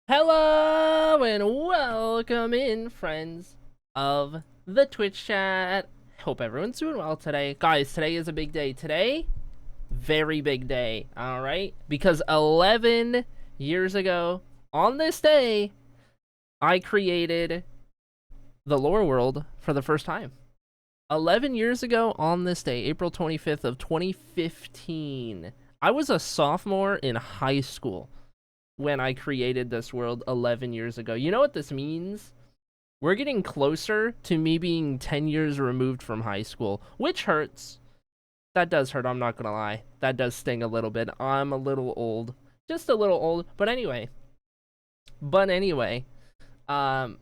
Hello and welcome in, friends of the Twitch chat. Hope everyone's doing well today. Guys, today is a big day. Today, very big day, alright? Because 11 years ago, on this day, I created the lore world for the first time. 11 years ago on this day, April 25th of 2015. I was a sophomore in high school when I created this world 11 years ago. You know what this means? We're getting closer to me being 10 years removed from high school, which hurts. That does hurt, I'm not gonna lie. That does sting a little bit. I'm a little old. Just a little old. But anyway, um,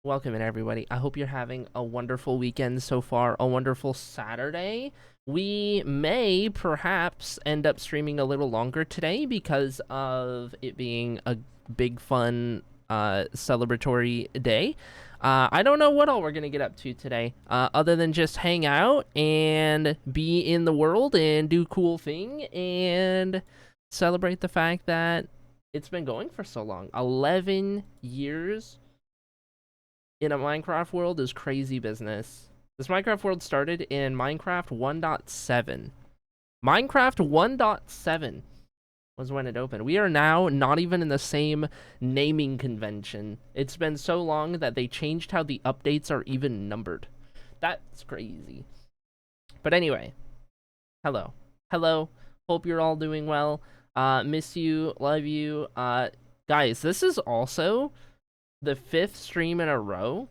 welcome in, everybody. I hope you're having a wonderful weekend so far, a wonderful Saturday. We may perhaps end up streaming a little longer today because of it being a big, fun, celebratory day. I don't know what all we're going to get up to today, other than just hang out and be in the world and do cool thing and celebrate the fact that it's been going for so long. 11 years in a Minecraft world is crazy business. This Minecraft world started in Minecraft 1.7. Minecraft 1.7 was when it opened. We are now not even in the same naming convention. It's been so long that they changed how the updates are even numbered. That's crazy. But anyway, hello. Hello. Hope you're all doing well. Miss you. Love you. Guys, this is also the 5th stream in a row.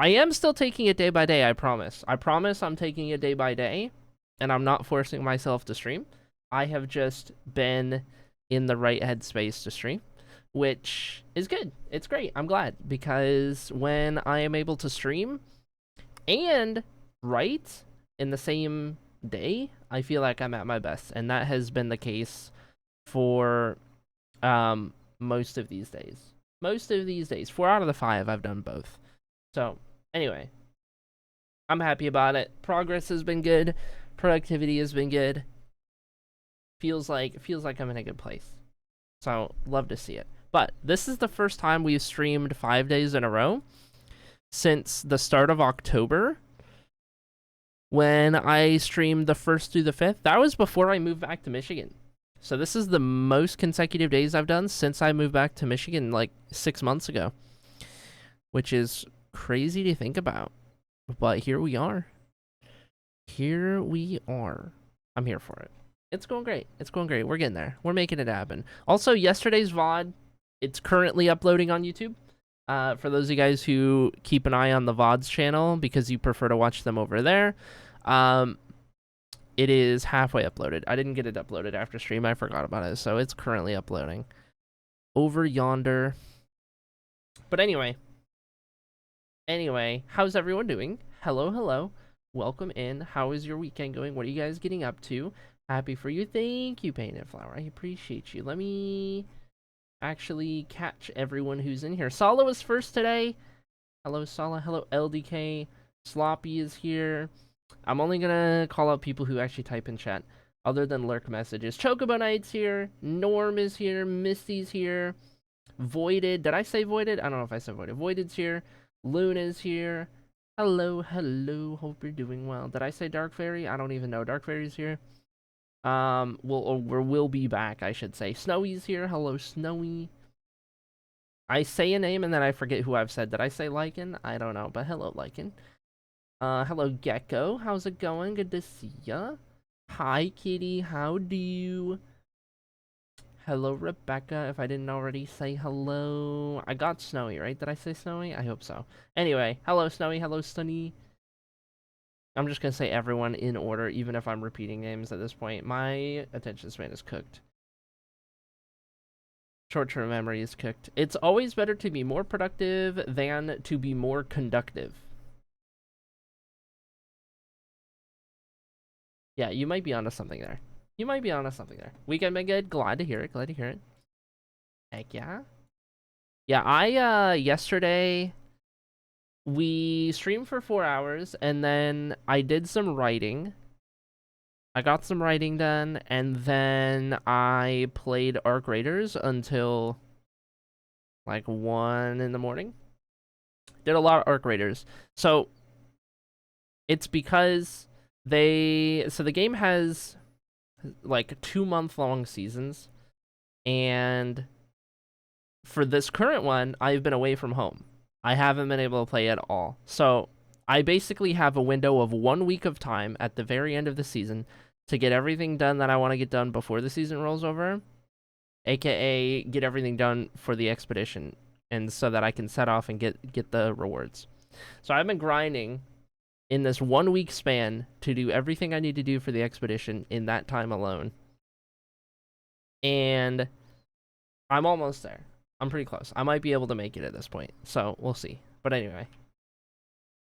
I am still taking it day by day, I promise. I promise I'm taking it day by day, and I'm not forcing myself to stream. I have just been in the right headspace to stream, which is good. It's great. I'm glad, because when I am able to stream and write in the same day, I feel like I'm at my best, and that has been the case for most of these days. Most of these days. 4 out of the 5, I've done both. So, anyway, I'm happy about it. Progress has been good. Productivity has been good. Feels like I'm in a good place. So, love to see it. But this is the first time we've streamed 5 days in a row since the start of October, when I streamed the 1st through the 5th. That was before I moved back to Michigan. So this is the most consecutive days I've done since I moved back to Michigan like 6 months ago, which is crazy to think about. But here we are. Here we are. I'm here for it. It's going great. It's going great. We're getting there. We're making it happen. Also, yesterday's VOD, it's currently uploading on YouTube. For those of you guys who keep an eye on the VODs channel because you prefer to watch them over there, it is halfway uploaded. I didn't get it uploaded after stream. I forgot about it. So it's currently uploading over yonder. But anyway, how's everyone doing? Hello, hello. Welcome in. How is your weekend going? What are you guys getting up to? Happy for you. Thank you, Painted Flower. I appreciate you. Let me actually catch everyone who's in here. Sala was first today. Hello, Sala. Hello, LDK. Sloppy is here. I'm only gonna call out people who actually type in chat, other than lurk messages. Chocobo Knight's here. Norm is here. Misty's here. Voided. Did I say Voided? I don't know if I said Voided. Voided's here. Luna's here. Hello, hello. Hope you're doing well. Did I say Dark Fairy? I don't even know. Dark Fairy's here. We'll be back, I should say. Snowy's here. Hello, Snowy. I say a name and then I forget who I've said. Did I say Lycan? I don't know, but hello, Lycan. Hello, Gecko. How's it going? Good to see ya. Hi, Kitty. How do you? Hello, Rebecca. If I didn't already say hello. I got Snowy, right? Did I say Snowy? I hope so. Anyway, hello, Snowy. Hello, Stunny. I'm just gonna say everyone in order, even if I'm repeating names at this point. My attention span is cooked. Short-term memory is cooked. It's always better to be more productive than to be more conductive. Yeah, you might be onto something there. You might be onto something there. Weekend been good. Glad to hear it. Glad to hear it. Heck yeah. Yeah, yesterday we streamed for 4 hours and then I did some writing. I got some writing done and then I played Arc Raiders until like 1 in the morning. Did a lot of Arc Raiders. So it's because the game has like 2-month-long seasons, and for this current one, I've been away from home. I haven't been able to play at all. So I basically have a window of 1 week of time at the very end of the season to get everything done that I want to get done before the season rolls over, aka get everything done for the expedition, and so that I can set off and get the rewards. So I've been grinding in this 1 week span to do everything I need to do for the expedition in that time alone. And I'm almost there. I'm pretty close. I might be able to make it at this point. So we'll see. But anyway,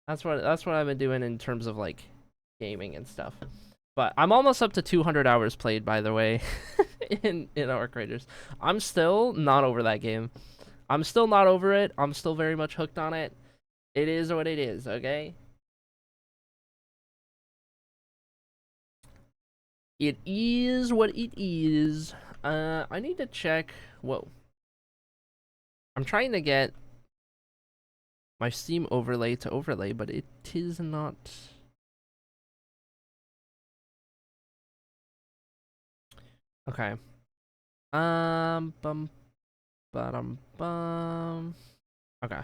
that's what I've been doing in terms of like gaming and stuff. But I'm almost up to 200 hours played, by the way, in Arc Raiders. I'm still not over that game. I'm still not over it. I'm still very much hooked on it. It is what it is, okay? It is what it is. I need to check. Whoa. I'm trying to get my Steam overlay to overlay, but it is not. Okay. Bum, bum. Okay.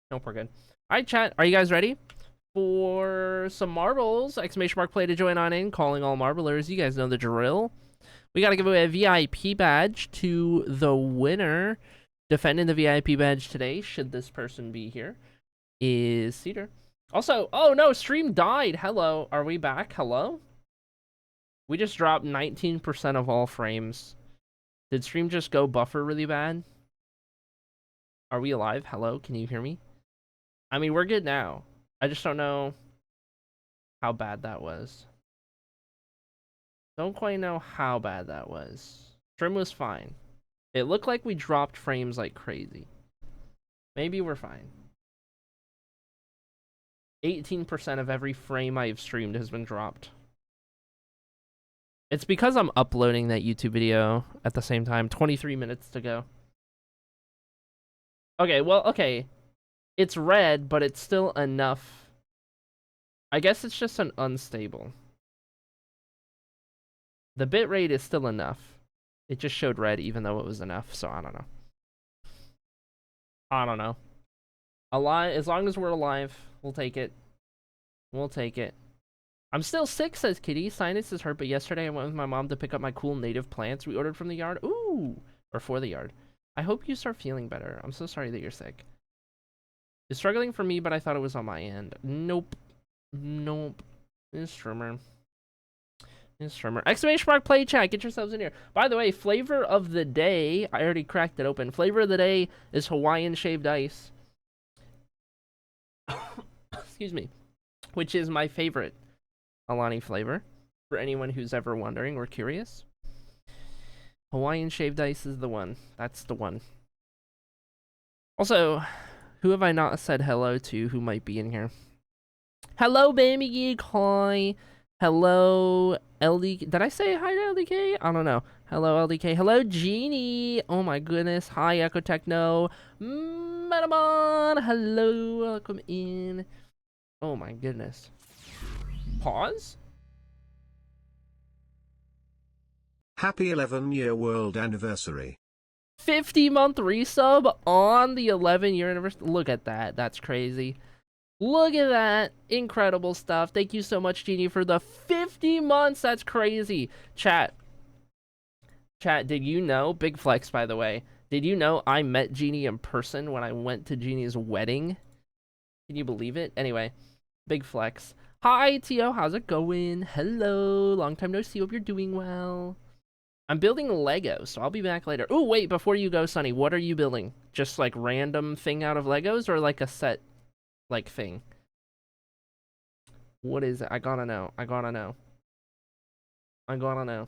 Nope, we're good. All right, chat. Are you guys ready for some marbles? Exclamation mark play to join on in. Calling all marblers. You guys know the drill. We got to give away a VIP badge to the winner. Defending the VIP badge today, should this person be here, is Cedar. Also, oh no, stream died. Hello, are we back? Hello? We just dropped 19% of all frames. Did stream just go buffer really bad? Are we alive? Hello, can you hear me? I mean, we're good now. I just don't know how bad that was. Don't quite know how bad that was. Stream was fine. It looked like we dropped frames like crazy. Maybe we're fine. 18% of every frame I've streamed has been dropped. It's because I'm uploading that YouTube video at the same time. 23 minutes to go. Okay, well, okay. It's red, but it's still enough. I guess it's just an unstable. The bitrate is still enough. It just showed red even though it was enough, so I don't know. I don't know. Alive, as long as we're alive, we'll take it. We'll take it. I'm still sick, says Kitty. Sinus is hurt, but yesterday I went with my mom to pick up my cool native plants we ordered from the yard. Ooh! Or for the yard. I hope you start feeling better. I'm so sorry that you're sick. It's struggling for me, but I thought it was on my end. Nope. Nope. It's streamer. Exclamation mark play chat. Get yourselves in here. By the way, flavor of the day. I already cracked it open. Flavor of the day is Hawaiian shaved ice. Excuse me. Which is my favorite Alani flavor. For anyone who's ever wondering or curious. Hawaiian shaved ice is the one. That's the one. Also, who have I not said hello to who might be in here? Hello, Baby Geek. Hi. Hello, LDK. Did I say hi to LDK? I don't know. Hello, LDK. Hello, Genie. Oh my goodness. Hi, Echo Techno. Metamon. Hello. Welcome in. Oh my goodness. Pause? Happy 11-year world anniversary. 50-month resub on the 11-year anniversary. Look at that. That's crazy. Look at that. Incredible stuff. Thank you so much, Genie, for the 50 months. That's crazy. Chat, did you know? Big flex, by the way. Did you know I met Genie in person when I went to Genie's wedding? Can you believe it? Anyway, big flex. Hi, Tio. How's it going? Hello. Long time no see. Hope you're doing well. I'm building Lego, so I'll be back later. Oh, wait. Before you go, Sonny, what are you building? Just like random thing out of Legos or like a set? Like thing. What is it? I gotta know. I gotta know. I gotta know.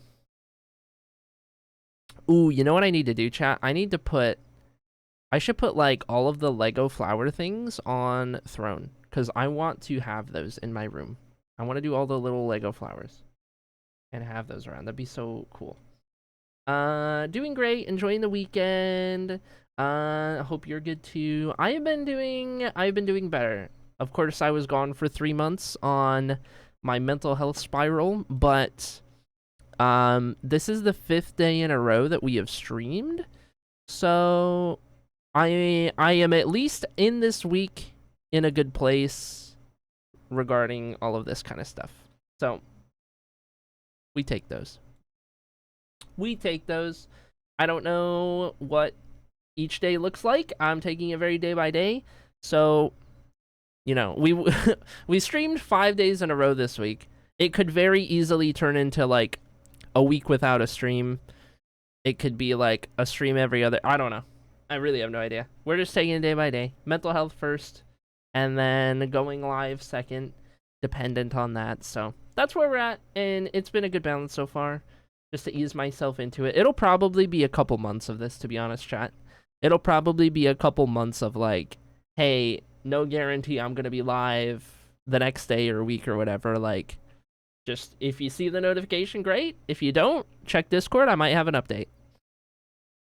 Ooh, you know what I need to do, chat? I should put like all of the Lego flower things on throne, because I want to have those in my room. I want to do all the little Lego flowers and have those around. That'd be so cool. Doing great, enjoying the weekend. Hope you're good too. I've been doing better. Of course, I was gone for 3 months on my mental health spiral, but this is the 5th day in a row that we have streamed. So I am at least in this week in a good place regarding all of this kind of stuff. So we take those. We take those. I don't know what each day looks like. I'm taking it very day by day. So, we we streamed 5 days in a row this week. It could very easily turn into like a week without a stream. It could be like a stream every other. I don't know. I really have no idea. We're just taking it day by day. Mental health first, and then going live second, dependent on that. So that's where we're at, and it's been a good balance so far. Just to ease myself into it. It'll probably be a couple months of this, to be honest, chat. It'll probably be a couple months of like, hey, no guarantee I'm gonna be live the next day or week or whatever. Like, just if you see the notification, great. If you don't, check Discord. I might have an update,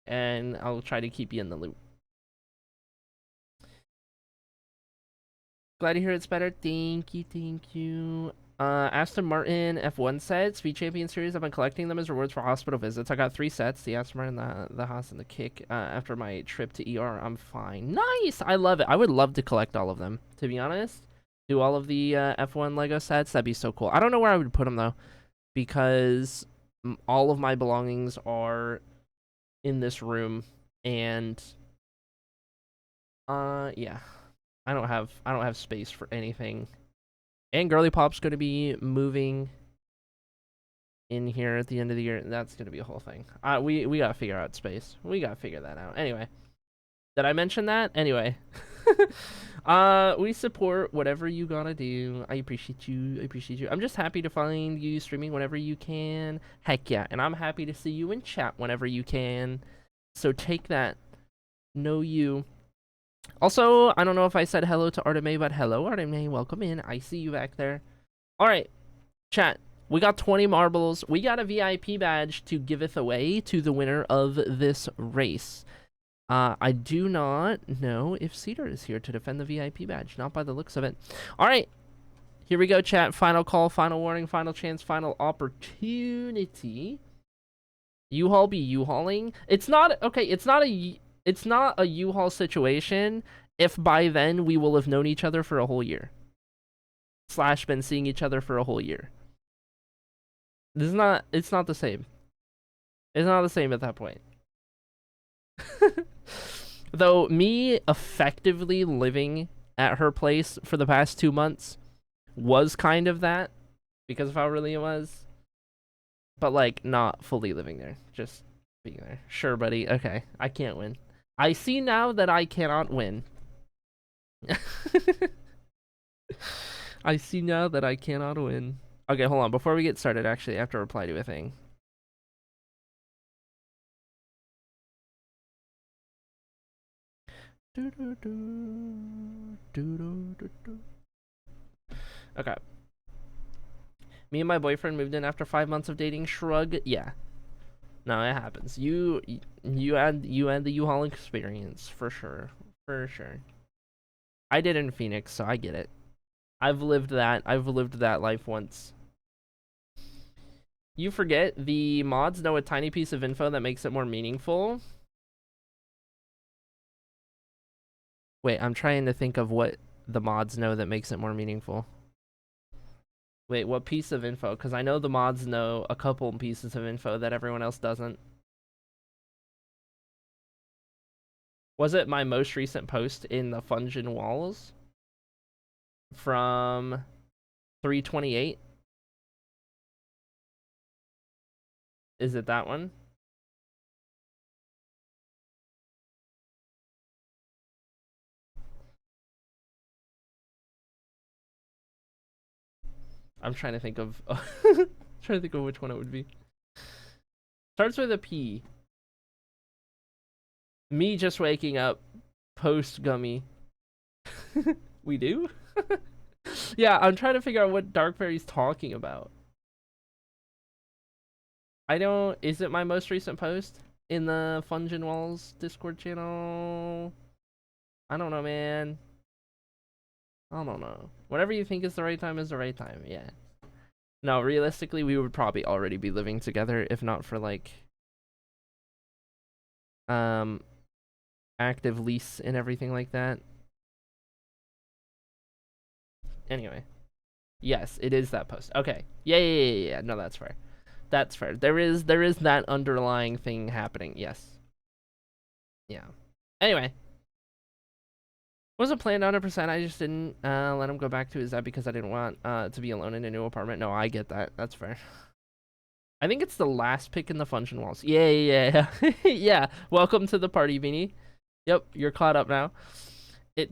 and I'll try to keep you in the loop. Glad to hear it's better. Thank you, thank you. Aston Martin F1 sets, Speed Champion Series. I've been collecting them as rewards for hospital visits. I got 3 sets: the Aston Martin, the Haas, and the Kick. After my trip to ER, I'm fine. Nice. I love it. I would love to collect all of them. To be honest, do all of the F1 Lego sets. That'd be so cool. I don't know where I would put them though, because all of my belongings are in this room, and yeah. I don't have space for anything. And Girly Pop's gonna be moving in here at the end of the year. That's gonna be a whole thing. We gotta figure out space. We gotta figure that out. Anyway, did I mention that? Anyway, we support whatever you gotta do. I appreciate you. I appreciate you. I'm just happy to find you streaming whenever you can. Heck yeah, and I'm happy to see you in chat whenever you can. So take that. Know you. Also, I don't know if I said hello to Arteme, but hello, Arteme. Welcome in. I see you back there. All right, chat. We got 20 marbles. We got a VIP badge to giveth away to the winner of this race. I do not know if Cedar is here to defend the VIP badge. Not by the looks of it. All right, here we go, chat. Final call, final warning, final chance, final opportunity. U-Haul be U-hauling. It's not, okay, it's not a U-Haul situation if by then we will have known each other for a whole year. / been seeing each other for a whole year. It's not the same. It's not the same at that point. Though me effectively living at her place for the past 2 months was kind of that, because of how early it was. But like, not fully living there, just being there. Sure, buddy. Okay, I can't win. I see now that I cannot win. I see now that I cannot win. Okay, hold on. Before we get started, actually, I have to reply to a thing. Okay. Me and my boyfriend moved in after 5 months of dating. Shrug. Yeah. No, it happens. You had the U-Haul experience for sure. For sure. I did in Phoenix, so I get it. I've lived that life once. You forget the mods know a tiny piece of info that makes it more meaningful. Wait, I'm trying to think of what the mods know that makes it more meaningful. Wait, what piece of info? Because I know the mods know a couple pieces of info that everyone else doesn't. Was it my most recent post in the Fungin Walls? From 328? Is it that one? I'm trying to think of trying to think of which one it would be. Starts with a P. Me just waking up post gummy. We do? Yeah, I'm trying to figure out what Dark Fairy's talking about. I don't. Is it my most recent post in the Fungin Walls Discord channel? I don't know, man. I don't know. Whatever you think is the right time is the right time. Yeah. No, realistically, we would probably already be living together if not for like um active lease and everything like that. Anyway. Yes, it is that post. Okay. Yeah. No, that's fair. That's fair. There is that underlying thing happening. Yes. Yeah. Anyway, wasn't planned 100%. I just didn't let him go back to. Is that because I didn't want to be alone in a new apartment? No, I get that. That's fair. I think it's the last pick in the function walls. Yeah. Yeah. Welcome to the party, Beanie. Yep, you're caught up now. It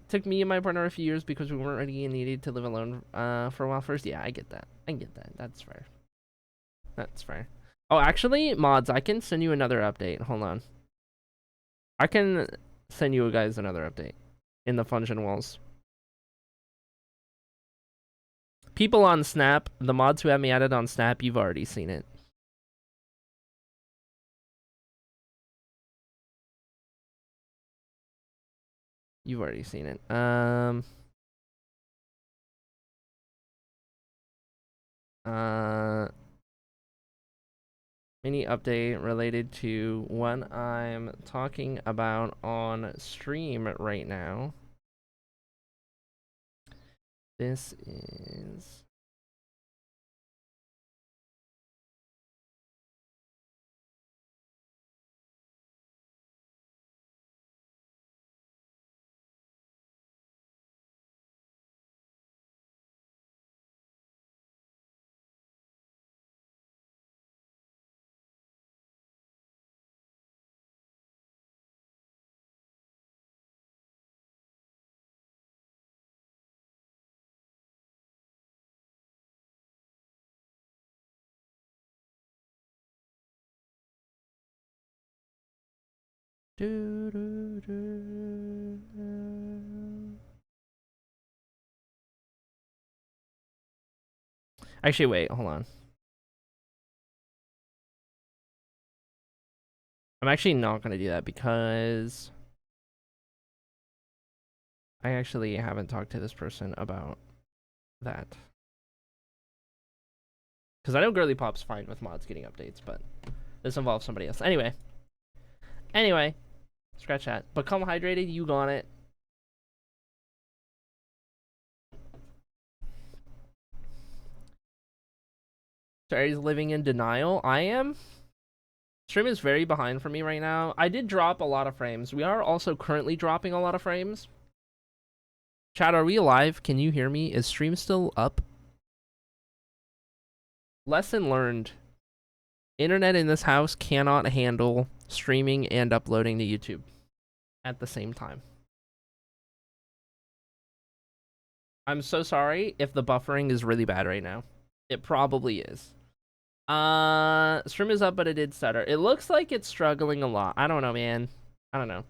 took me and my partner a few years because we weren't ready and needed to live alone for a while first. Yeah, I get that. That's fair. That's fair. Oh, actually, mods, I can send you another update. Hold on. I can send you guys another update in the function walls. People on Snap, the mods who have me added on Snap, you've already seen it. You've already seen it. Mini update related to what I'm talking about on stream right now. This is... Actually, wait, hold on. I'm actually not going to do that because I actually haven't talked to this person about that. Because I know Girly Pop's fine with mods getting updates, but this involves somebody else. Anyway, scratch that. Become hydrated, you got it. Sorry's living in denial. I am. Stream is very behind for me right now. I did drop a lot of frames. We are also currently dropping a lot of frames. Chat, are we alive? Can you hear me? Is stream still up? Lesson learned. Internet in this house cannot handle streaming and uploading to YouTube at the same time. I'm so sorry if the buffering is really bad right now. It probably is. Stream is up, but it did stutter. It looks like it's struggling a lot. I don't know, man. I don't know.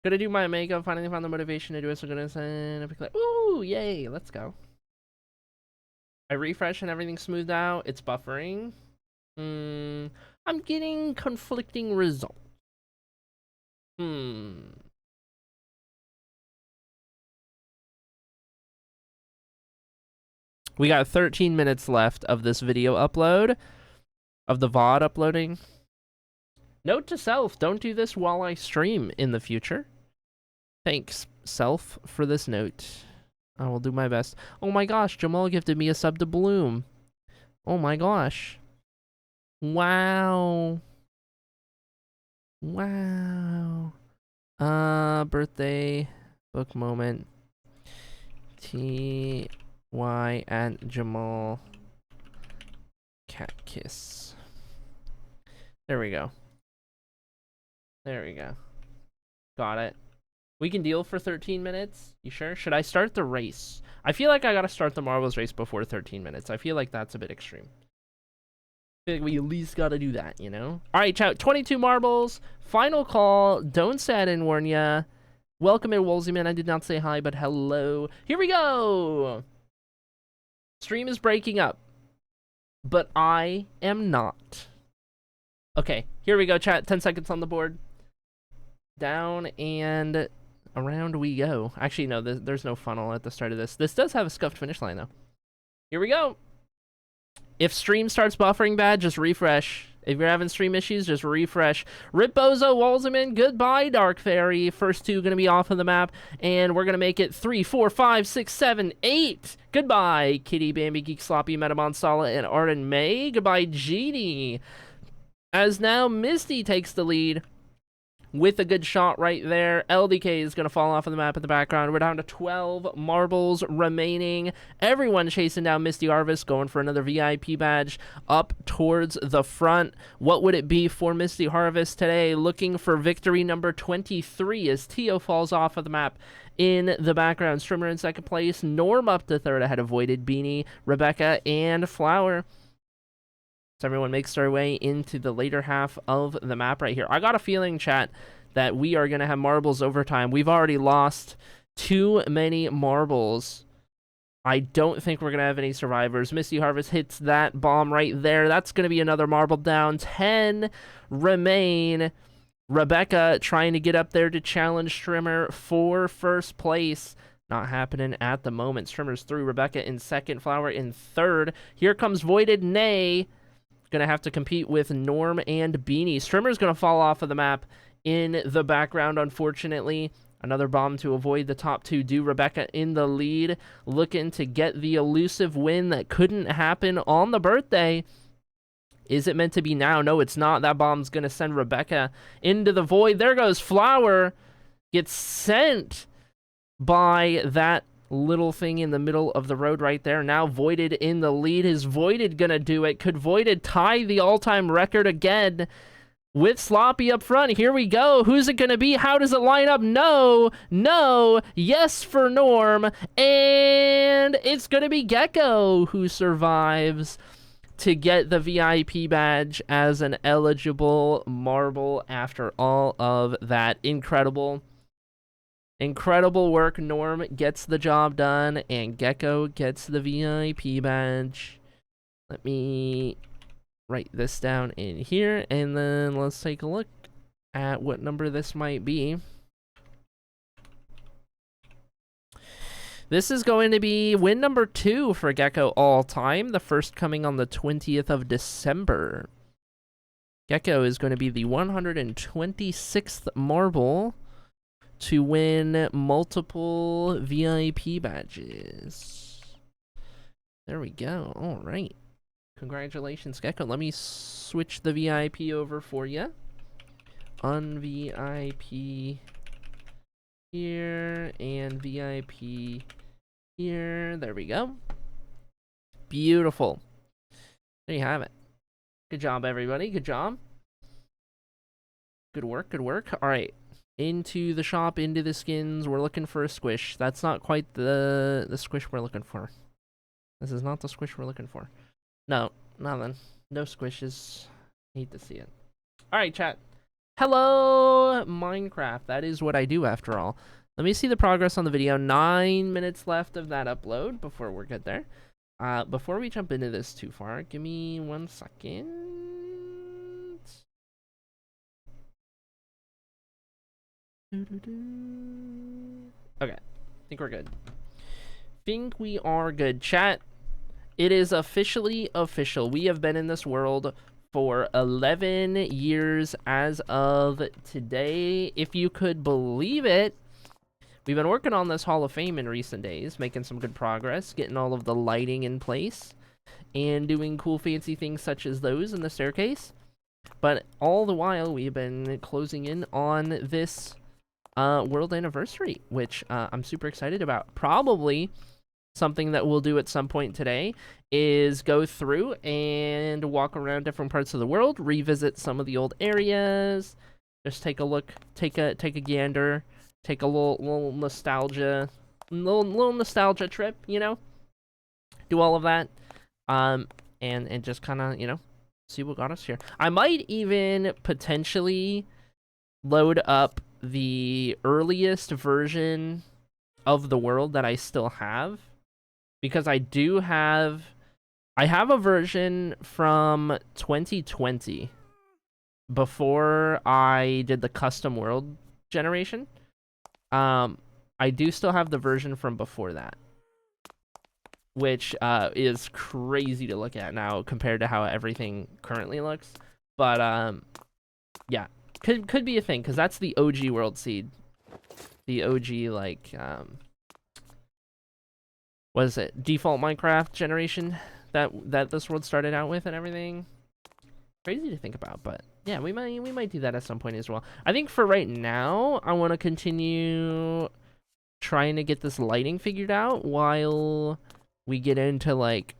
Gonna do my makeup. Finally found the motivation to do it. So gonna send. Ooh, yay! Let's go. I refresh and everything's smoothed out. It's buffering. I'm getting conflicting results. We got 13 minutes left of this video upload, of the VOD uploading. Note to self, don't do this while I stream in the future. Thanks, self, for this note. I will do my best. Oh my gosh, Jamal gifted me a sub to Bloom. Oh my gosh. Wow. Wow. Birthday book moment. TY and Jamal cat kiss. There we go. There we go. Got it. We can deal for 13 minutes. You sure? Should I start the race? I feel like I gotta start the marbles race before 13 minutes. I feel like that's a bit extreme. I feel like we at least gotta do that, you know? Alright, chat. 22 marbles. Final call. Don't say I didn't warn ya. Welcome in, Wolseyman. I did not say hi, but hello. Here we go! Stream is breaking up. but I am not. Okay, here we go, chat. 10 seconds on the board. Down and around we go. Actually, no, there's no funnel at the start of this. This does have a scuffed finish line, though. Here we go. If stream starts buffering bad, just refresh. If you're having stream issues, just refresh. Rip Bozo, Walzerman, goodbye, Dark Fairy. First two going to be off of the map, and we're going to make it 3, 4, 5, 6, 7, 8. Goodbye, Kitty, Bambi, Geek, Sloppy, Metamon, Sala, and Arden May. Goodbye, Genie. As now Misty takes the lead with a good shot right there. LDK is going to fall off of the map in the background. We're down to 12 marbles remaining. Everyone chasing down Misty Harvest, going for another VIP badge up towards the front. What would it be for Misty Harvest today? Looking for victory number 23 as TOA falls off of the map. In the background, Strimmer in second place. Norm up to third ahead of Voided, Beanie, Rebecca, and Flower. So everyone makes their way into the later half of the map right here. I got a feeling, chat, that we are going to have marbles overtime. We've already lost too many marbles. I don't think we're going to have any survivors. Misty Harvest hits that bomb right there. That's going to be another marble down. 10 remain. Rebecca trying to get up there to challenge Strimmer for first place. Not happening at the moment. Strimmer's through. Rebecca in second. Flower in third. Here comes Voided Nay. Gonna have to compete with Norm and Beanie. Strimmer's gonna fall off of the map in the background, unfortunately. Another bomb to avoid the top two. Rebecca in the lead, looking to get the elusive win that couldn't happen on the birthday. Is it meant to be now? No, it's not. That bomb's gonna send Rebecca into the void. There goes Flower. Gets sent by that little thing in the middle of the road right there. Now Voided in the lead. Is Voided gonna do it? Could Voided tie the all-time record again with Sloppy up front? Here we go. Who's it gonna be? How does it line up? No, yes for Norm, and it's gonna be Gecko who survives to get the VIP badge as an eligible marble after all of that. Incredible work. Norm gets the job done, and Gecko gets the VIP badge. Let me write this down in here, and then let's take a look at what number this might be. This is going to be win number 2 for Gecko all time, the first coming on the 20th of December. Gecko is going to be the 126th marble to win multiple VIP badges. There we go. All right. Congratulations, Gecko. Let me switch the VIP over for you. Un-VIP here and VIP here. There we go. Beautiful. There you have it. Good job, everybody. Good job. Good work. Good work. All right. Into the shop, into the skins. We're looking for a squish. That's not quite the squish we're looking for. This is not the squish we're looking for. No, nothing. No squishes. Hate to see it. Alright, chat. Hello, Minecraft. That is what I do after all. Let me see the progress on the video. 9 minutes left of that upload before we're good there. Before we jump into this too far, give me 1 second. Okay, I think we're good. Think we are good. Chat, it is officially official. We have been in this world for 11 years as of today, if you could believe it. We've been working on this Hall of Fame in recent days, making some good progress, getting all of the lighting in place, and doing cool fancy things such as those in the staircase. But all the while, we've been closing in on this world anniversary, which I'm super excited about. Probably something that we'll do at some point today is go through and walk around different parts of the world, revisit some of the old areas, just take a look, take a gander, take a little nostalgia, little nostalgia trip, you know, do all of that, and just kind of, you know, see what got us here. I might even potentially load up the earliest version of the world that I still have, because I do have I have a version from 2020 before I did the custom world generation. I do still have the version from before that, which is crazy to look at now compared to how everything currently looks. But yeah, could be a thing because that's the OG world seed, the OG like what is it, default Minecraft generation that this world started out with and everything. Crazy to think about, but yeah, we might do that at some point as well. I think for right now, I want to continue trying to get this lighting figured out while we get into like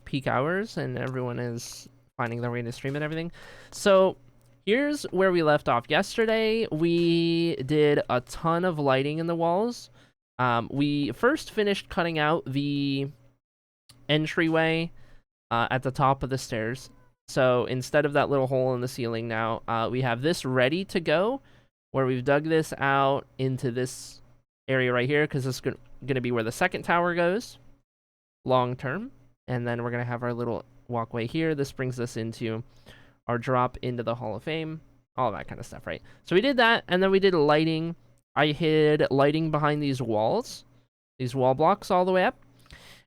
peak hours and everyone is finding their way to stream and everything. So here's where we left off. Yesterday, we did a ton of lighting in the walls. We first finished cutting out the entryway at the top of the stairs. So instead of that little hole in the ceiling now, we have this ready to go, where we've dug this out into this area right here, because this is going to be where the second tower goes, long term. And then we're going to have our little walkway here. This brings us into our drop into the Hall of Fame, all that kind of stuff, right? So we did that, and then we did lighting. I hid lighting behind these walls, these wall blocks all the way up.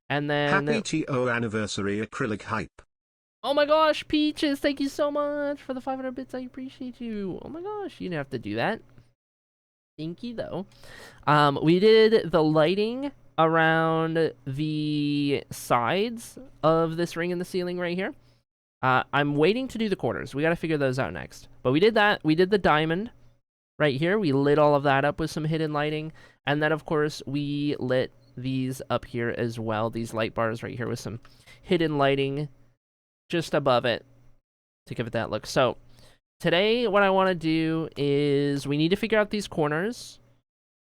And then... Happy TOA anniversary acrylic hype. Oh my gosh, Peaches, thank you so much for the 500 bits. I appreciate you. Oh my gosh, you didn't have to do that. Thank you, though. We did the lighting around the sides of this ring in the ceiling right here. I'm waiting to do the corners. We got to figure those out next. But we did that. We did the diamond right here. We lit all of that up with some hidden lighting. And then, of course, we lit these up here as well. These light bars right here with some hidden lighting just above it to give it that look. So today what I want to do is we need to figure out these corners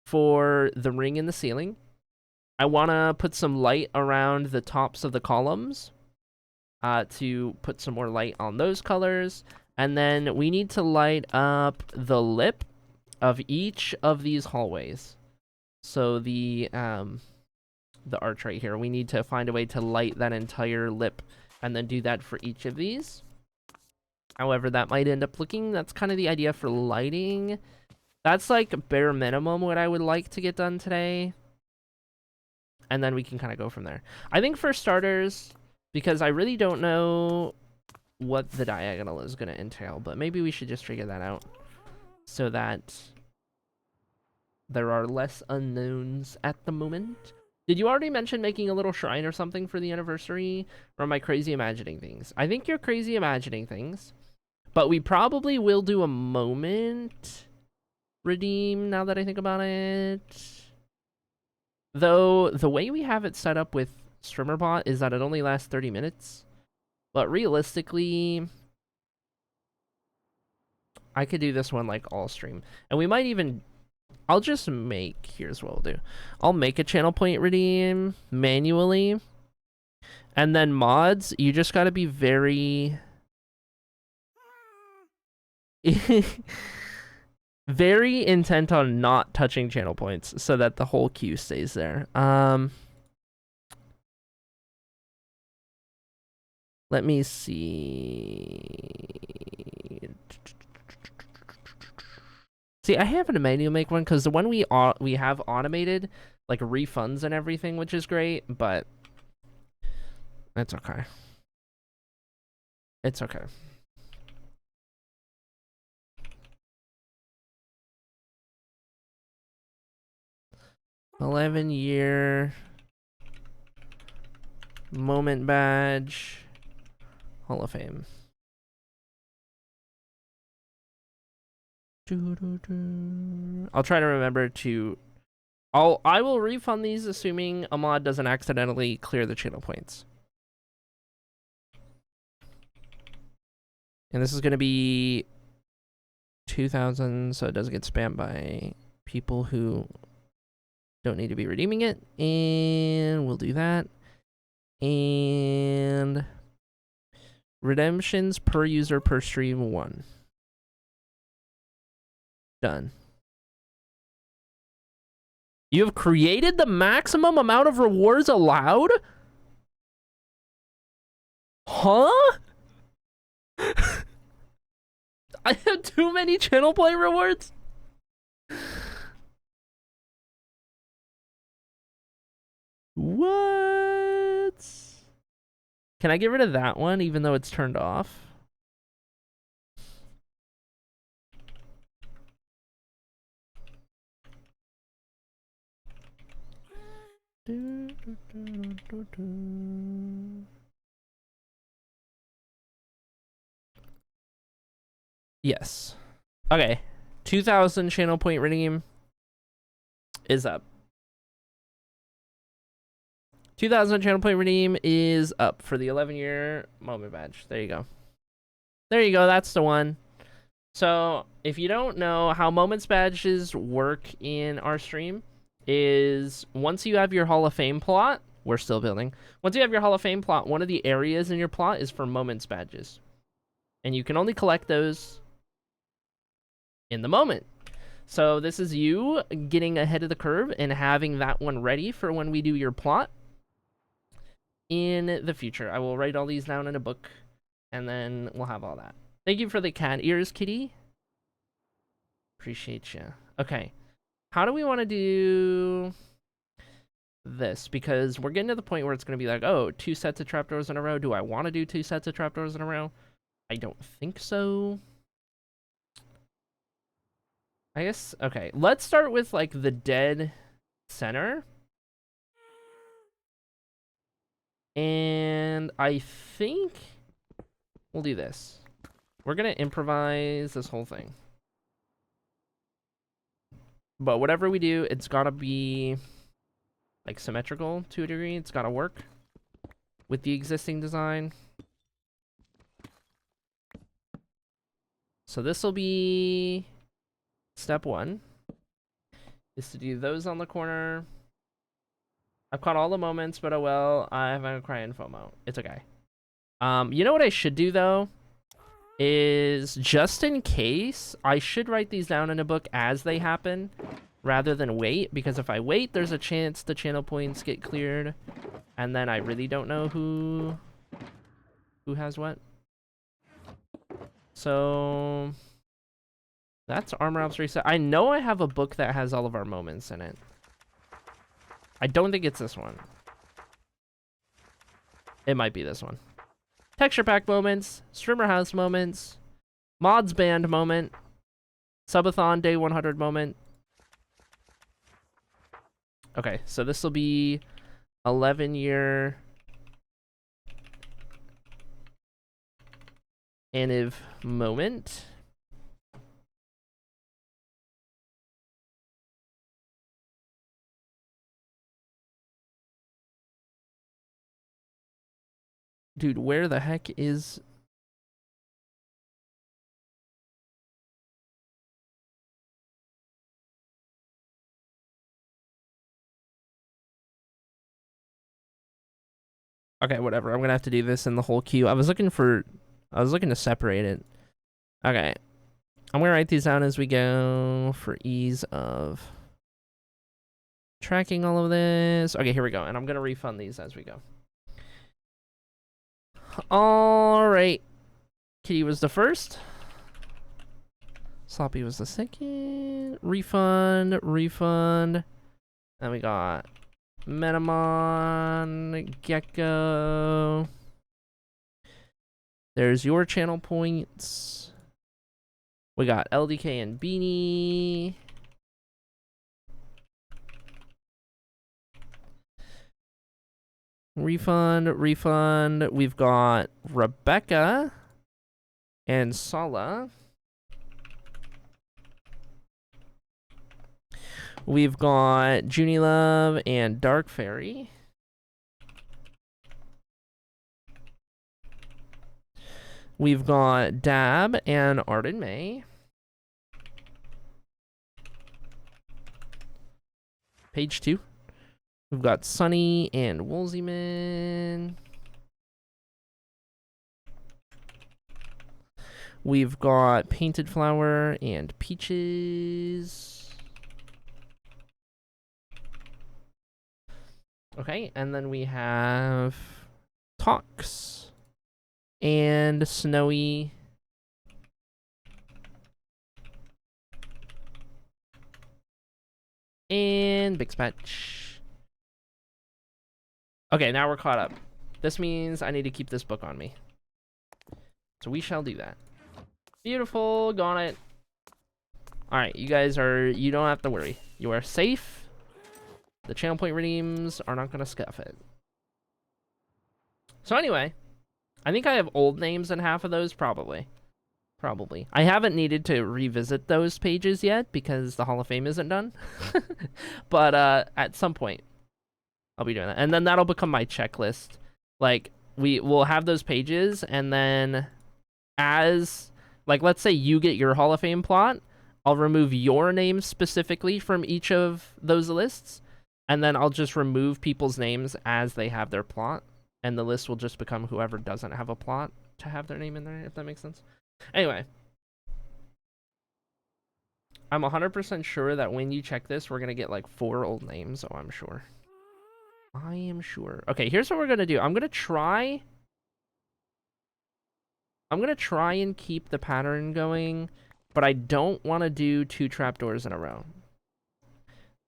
for the ring in the ceiling. I want to put some light around the tops of the columns to put some more light on those colors. And then we need to light up the lip of each of these hallways. So the arch right here, we need to find a way to light that entire lip and then do that for each of these. However that might end up looking, that's kind of the idea for lighting. That's like bare minimum what I would like to get done today. And then we can kind of go from there. I think for starters, because I really don't know what the diagonal is going to entail, but maybe we should just figure that out so that there are less unknowns at the moment. Did you already mention making a little shrine or something for the anniversary? Or am I crazy imagining things? I think you're crazy imagining things. But we probably will do a moment redeem now that I think about it. Though, the way we have it set up with StreamerBot is that it only lasts 30 minutes. But realistically, I could do this one like all stream. And we might even... I'll just make, here's what we'll do. I'll make a channel point redeem manually. And then mods, you just gotta be very... very intent on not touching channel points so that the whole queue stays there. Let me see. See, I haven't a manual make one because the one we have automated, like refunds and everything, which is great, but it's okay. It's okay. $11-year moment badge, Hall of Fame. I'll try to remember to... I will refund these assuming a mod doesn't accidentally clear the channel points. And this is going to be 2,000, so it doesn't get spammed by people who don't need to be redeeming it. And we'll do that. And redemptions per user per stream 1. Done. You have created the maximum amount of rewards allowed? Huh? I have too many channel point rewards? What? Can I get rid of that one even though it's turned off? Yes. Okay. 2,000 channel point redeem is up. 2,000 channel point redeem is up for the 11-year moment badge. There you go. There you go. That's the one. So if you don't know how moments badges work in our stream is once you have your Hall of Fame plot, we're still building. Once you have your Hall of Fame plot, one of the areas in your plot is for moments badges. And you can only collect those in the moment. So this is you getting ahead of the curve and having that one ready for when we do your plot in the future. I will write all these down in a book and then we'll have all that. Thank you for the cat ears, kitty. Appreciate you. Okay. How do we want to do this? Because we're getting to the point where it's going to be like, oh, 2 sets of trapdoors in a row. Do I want to do 2 sets of trapdoors in a row? I don't think so. I guess, okay. Let's start with, like, the dead center. And I think we'll do this. We're going to improvise this whole thing. But whatever we do, it's got to be, like, symmetrical to a degree. It's got to work with the existing design. So this will be step 1, is to do those on the corner. I've caught all the moments, but oh well, I haven't crying FOMO. It's okay. You know what I should do though? Is just in case, I should write these down in a book as they happen rather than wait, because if I wait, there's a chance the channel points get cleared and then I really don't know who has what. So that's Armor Ops Reset. I know I have a book that has all of our moments in it. I don't think it's this one. It might be this one. Texture pack moments, streamer house moments, mods band moment, subathon day 100 moment. Okay, so this will be 11-year anniv moment. Dude, where the heck is... Okay, whatever. I'm gonna have to do this in the whole queue. I was looking to separate it. Okay. I'm gonna write these down as we go for ease of tracking all of this. Okay, here we go. And I'm gonna refund these as we go. All right. Kitty was the first. Sloppy was the second. Refund. Then we got Metamon, Gecko. There's your channel points. We got LDK and Beanie. Refund. We've got Rebecca and Sala. We've got Junie Love and Dark Fairy. We've got Dab and Arden May. Page 2. We've got Sunny and Woolseyman. We've got Painted Flower and Peaches. Okay, and then we have Talks. and snowy. And big patch. Okay, now we're caught up. This means I need to keep this book on me. So we shall do that. Beautiful, got it. Alright, you guys you don't have to worry. You are safe. The channel point redeems are not going to scuff it. So anyway, I think I have old names in half of those, probably. Probably. I haven't needed to revisit those pages yet because the Hall of Fame isn't done. But at some point, I'll be doing that. And then that'll become my checklist. Like, we will have those pages, and then like, let's say you get your Hall of Fame plot, I'll remove your name specifically from each of those lists, and then I'll just remove people's names as they have their plot, and the list will just become whoever doesn't have a plot to have their name in there, if that makes sense. Anyway, I'm 100% sure that when you check this, we're going to get like 4 old names. Oh, I'm sure. I am sure. Okay, here's what we're going to do. I'm going to try and keep the pattern going, but I don't want to do 2 trapdoors in a row.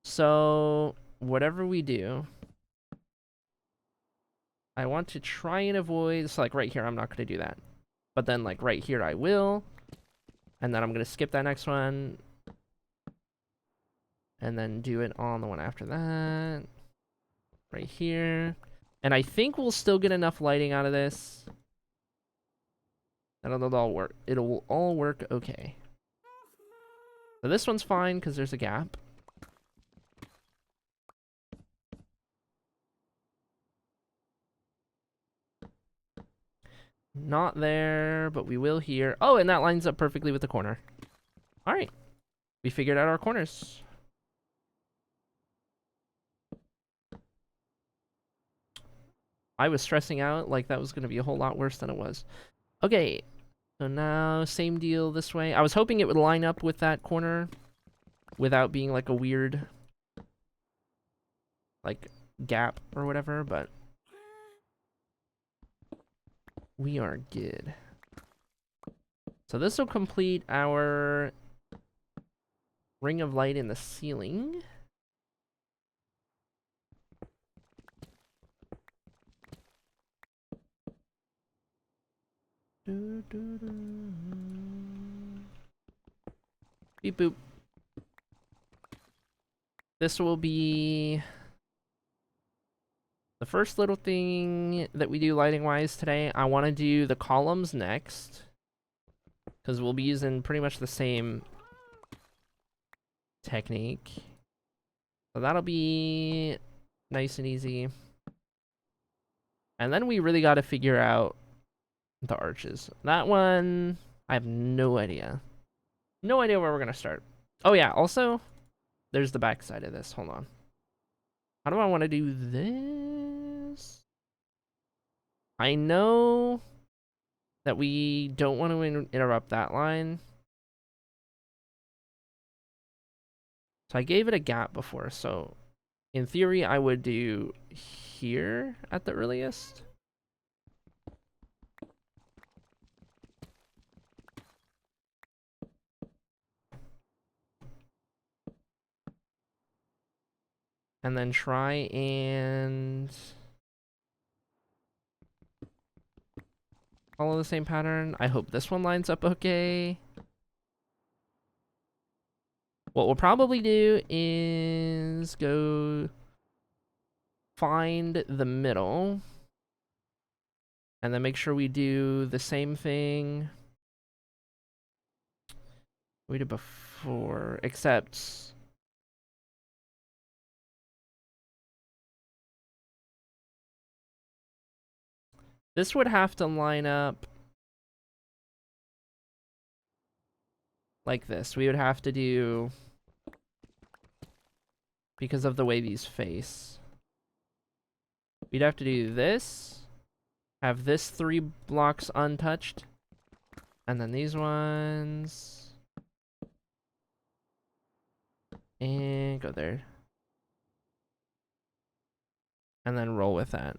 So, whatever we do, I want to try and avoid, so like right here, I'm not going to do that. But then like right here, I will. And then I'm going to skip that next one. And then do it on the one after that. Right here. And I think we'll still get enough lighting out of this. And it'll all work. It'll all work okay. So this one's fine because there's a gap. Not there, but we will here. Oh, and that lines up perfectly with the corner. All right. We figured out our corners. I was stressing out like that was going to be a whole lot worse than it was. Okay. So now, same deal this way. I was hoping it would line up with that corner without being like a weird, like, gap or whatever, but we are good. So this will complete our ring of light in the ceiling. Beep boop. This will be the first little thing that we do lighting wise today. I want to do the columns next, because we'll be using pretty much the same technique. So that'll be nice and easy. And then we really got to figure out the arches. That one, I have no idea. No idea where we're going to start. Oh yeah, also, there's the back side of this. Hold on. How do I want to do this? I know that we don't want to interrupt that line. So I gave it a gap before, so in theory I would do here at the earliest. And then try and follow the same pattern. I hope this one lines up okay. What we'll probably do is go find the middle and then make sure we do the same thing we did before, except this would have to line up like this. We would have to do, because of the way these face, we'd have to do this, have this 3 blocks untouched, and then these ones, and go there. And then roll with that.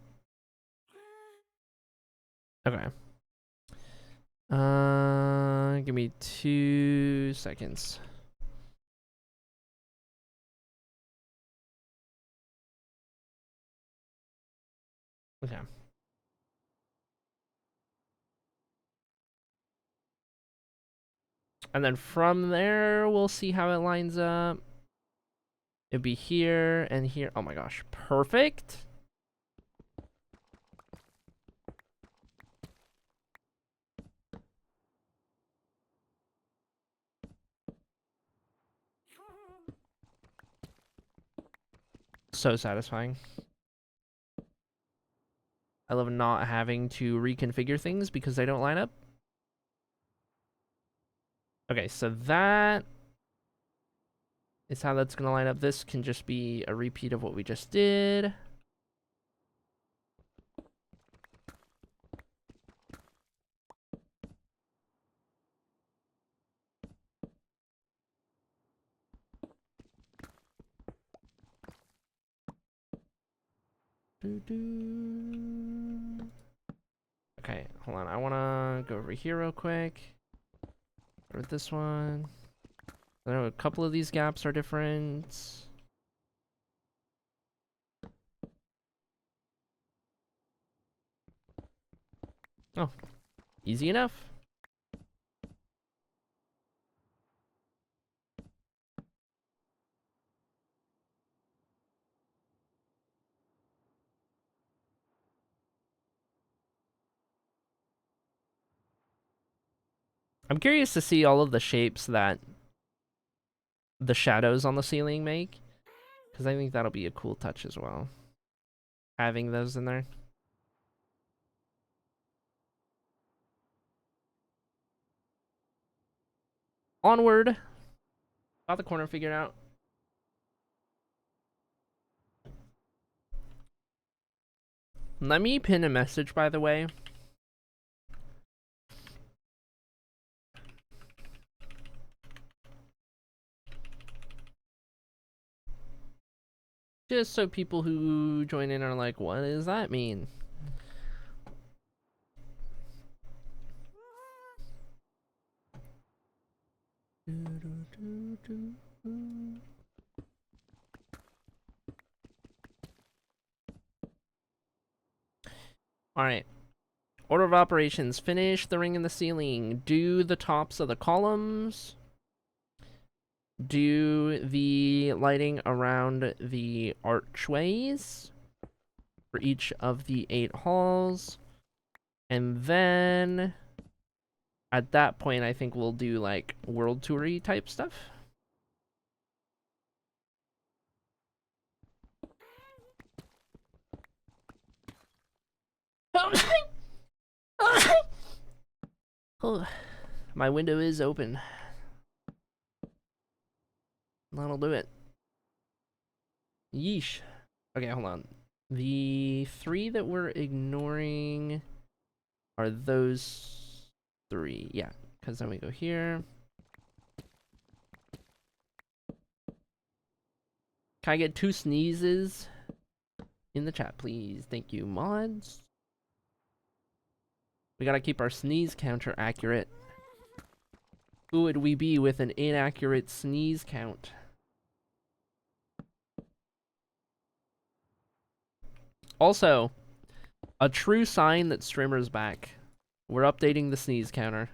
Okay. Give me 2 seconds. Okay. And then from there, we'll see how it lines up. It'd be here and here. Oh my gosh, perfect. So satisfying. I love not having to reconfigure things because they don't line up. Okay, so that is how that's gonna line up. This can just be a repeat of what we just did. Okay, hold on. I wanna go over here real quick. Or this one. I know a couple of these gaps are different. Oh, easy enough. I'm curious to see all of the shapes that the shadows on the ceiling make, because I think that'll be a cool touch as well. Having those in there. Onward. Got the corner figured out. Let me pin a message, by the way. Just so people who join in are like, what does that mean? Alright. Order of operations. Finish the ring in the ceiling. Do the tops of the columns. Do the lighting around the archways for each of the 8 halls. And then at that point, I think we'll do like world toury type stuff. Oh, my window is open. That'll do it. Yeesh. Okay, hold on. The 3 that we're ignoring are those 3. Yeah, because then we go here. Can I get 2 sneezes in the chat, please? Thank you, mods. We gotta keep our sneeze counter accurate. Who would we be with an inaccurate sneeze count? Also, a true sign that streamer's back. We're updating the sneeze counter.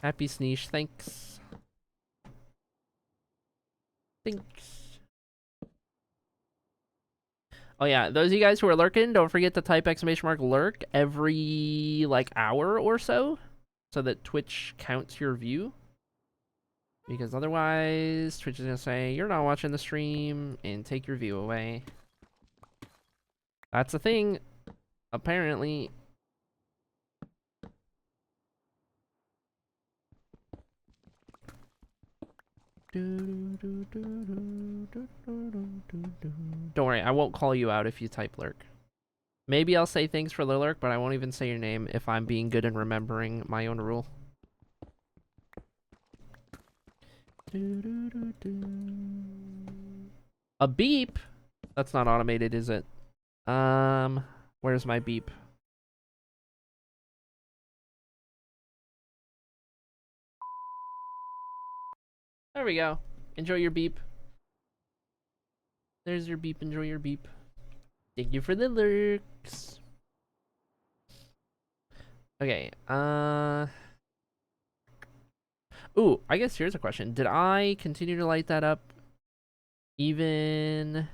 Happy sneeze, thanks. Thanks. Oh yeah, those of you guys who are lurking, don't forget to type !lurk every like hour or so that Twitch counts your view. Because otherwise, Twitch is gonna say you're not watching the stream and take your view away. That's a thing, apparently. Don't worry, I won't call you out if you type lurk. Maybe I'll say things for the lurk, but I won't even say your name if I'm being good and remembering my own rule. A beep? That's not automated, is it? Where's my beep? There we go. Enjoy your beep. There's your beep. Enjoy your beep. Thank you for the lurks. Okay. Ooh, I guess here's a question. Did I continue to light that up even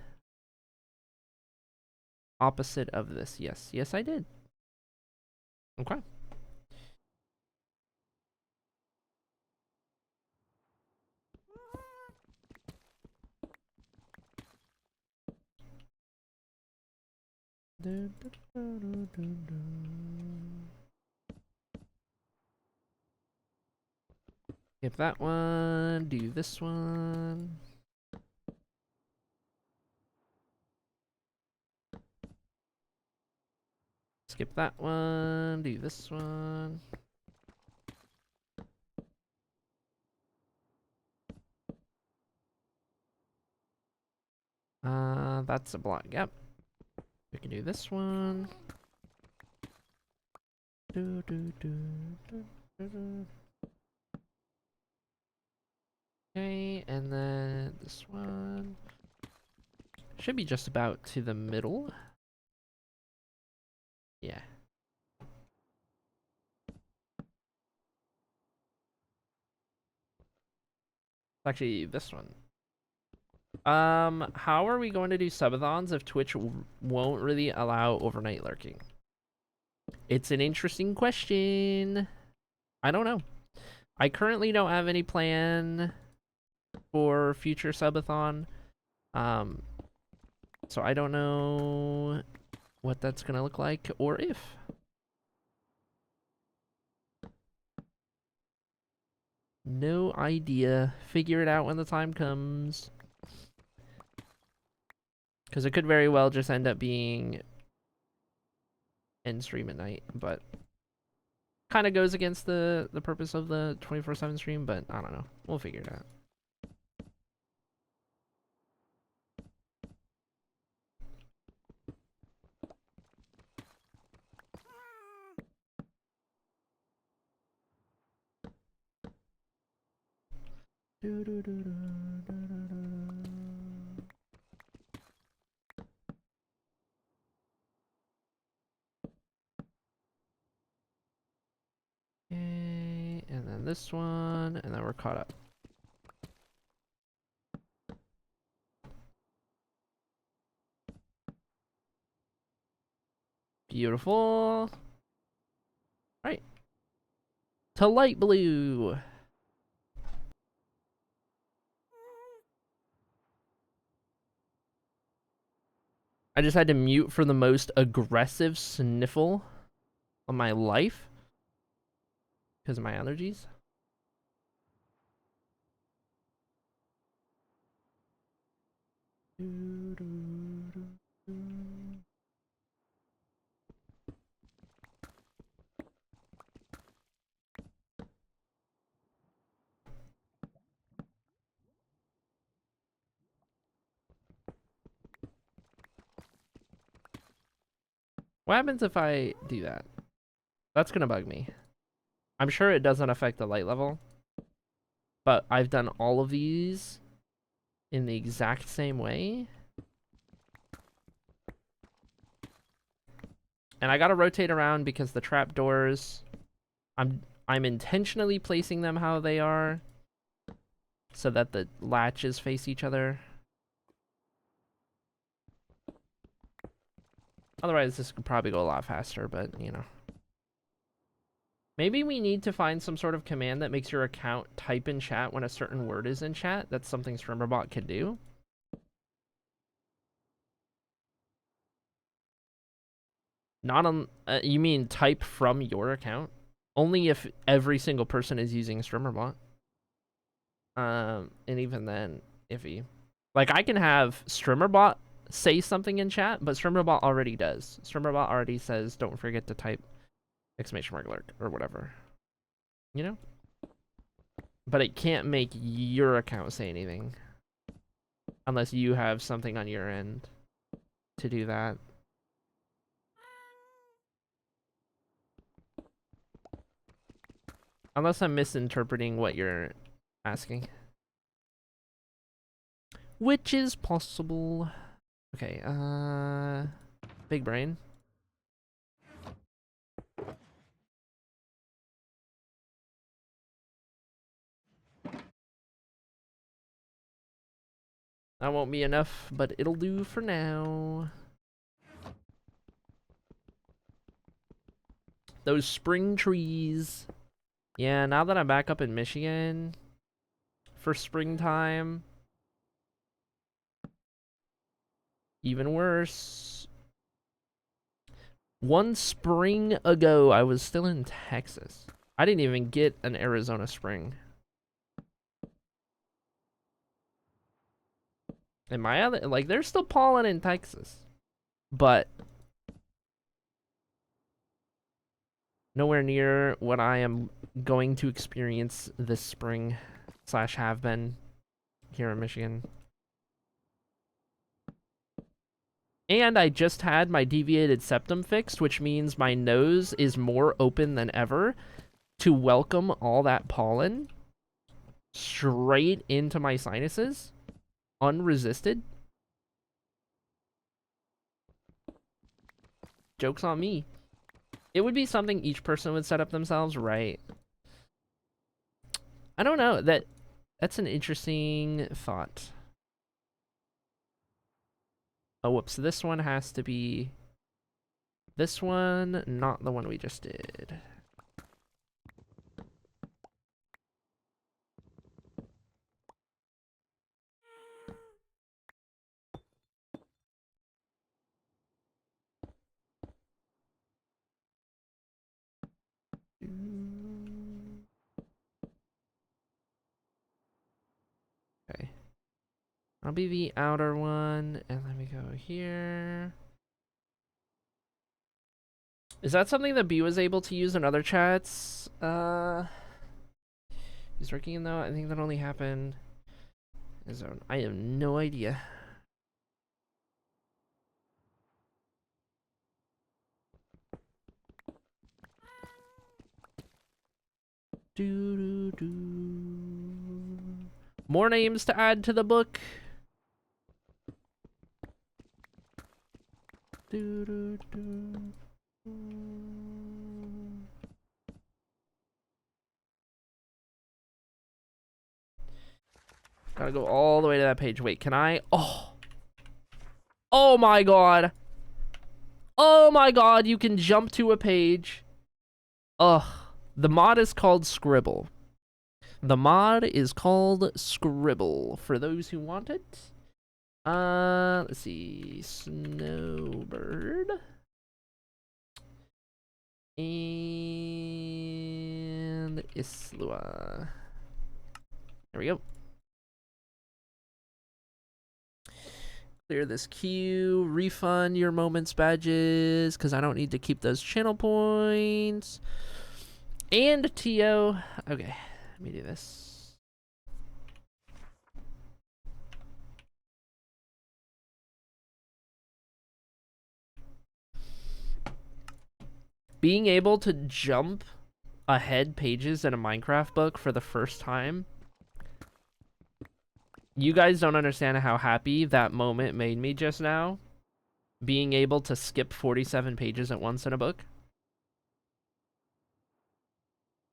opposite of this? Yes. Yes, I did. Okay. Skip that one. Do this one. Skip that one. Do this one. That's a block. Yep. We can do this one. Okay, and then this one should be just about to the middle. Yeah. Actually, this one. How are we going to do subathons if Twitch won't really allow overnight lurking? It's an interesting question. I don't know. I currently don't have any plan for future subathon. So I don't know what that's gonna look like or if. No idea. Figure it out when the time comes. Because it could very well just end up being end stream at night, but kind of goes against the purpose of the 24/7 stream, but I don't know. We'll figure it out. Okay, and then this one, and then we're caught up. Beautiful. All right. To light blue. I just had to mute for the most aggressive sniffle of my life because of my allergies. What happens if I do that? That's gonna bug me. I'm sure it doesn't affect the light level, but I've done all of these in the exact same way. And I gotta rotate around because the trapdoors, I'm intentionally placing them how they are so that the latches face each other. Otherwise, this could probably go a lot faster, but you know. Maybe we need to find some sort of command that makes your account type in chat when a certain word is in chat. That's something StreamerBot can do. Not on, you mean type from your account? Only if every single person is using StreamerBot. And even then, iffy. Like, I can have StreamerBot say something in chat, but StreamerBot already does. StreamerBot already says, don't forget to type exclamation mark lurk or whatever. You know? But it can't make your account say anything. Unless you have something on your end. to do that. Unless I'm misinterpreting what you're asking. Which is possible. Okay, big brain. That won't be enough, but it'll do for now. Those spring trees. Yeah, now that I'm back up in Michigan for springtime, even worse. One spring ago, I was still in Texas. I didn't even get an Arizona spring. And my other, like, there's still pollen in Texas, but nowhere near what I am going to experience this spring / have been here in Michigan. And I just had my deviated septum fixed, which means my nose is more open than ever to welcome all that pollen straight into my sinuses, unresisted. Joke's on me. It would be something each person would set up themselves, right? I don't know. That's an interesting thought. Oh, whoops. This one has to be this one, not the one we just did. Okay. I'll be the outer one, and let me go here. Is that something that B was able to use in other chats? He's working in though. I think that only happened in zone. I have no idea. More names to add to the book. Gotta go all the way to that page. Wait, can I? Oh. Oh my god. Oh my god, you can jump to a page. Ugh. The mod is called Scribble. The mod is called Scribble, for those who want it. Let's see. Snowbird. And Islua. There we go. Clear this queue. Refund your moments badges, because I don't need to keep those channel points. And TO. Okay, let me do this. Being able to jump ahead pages in a Minecraft book for the first time. You guys don't understand how happy that moment made me just now. Being able to skip 47 pages at once in a book.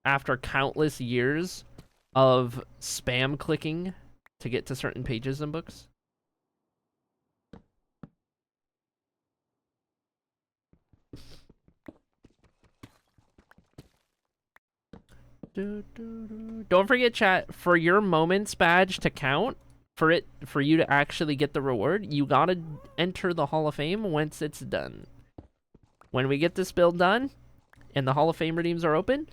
After countless years of spam clicking to get to certain pages in books. Don't forget, chat, for your moments badge to count, for you to actually get the reward, you gotta enter the Hall of Fame once it's done. When we get this build done and the Hall of Fame redeems are open,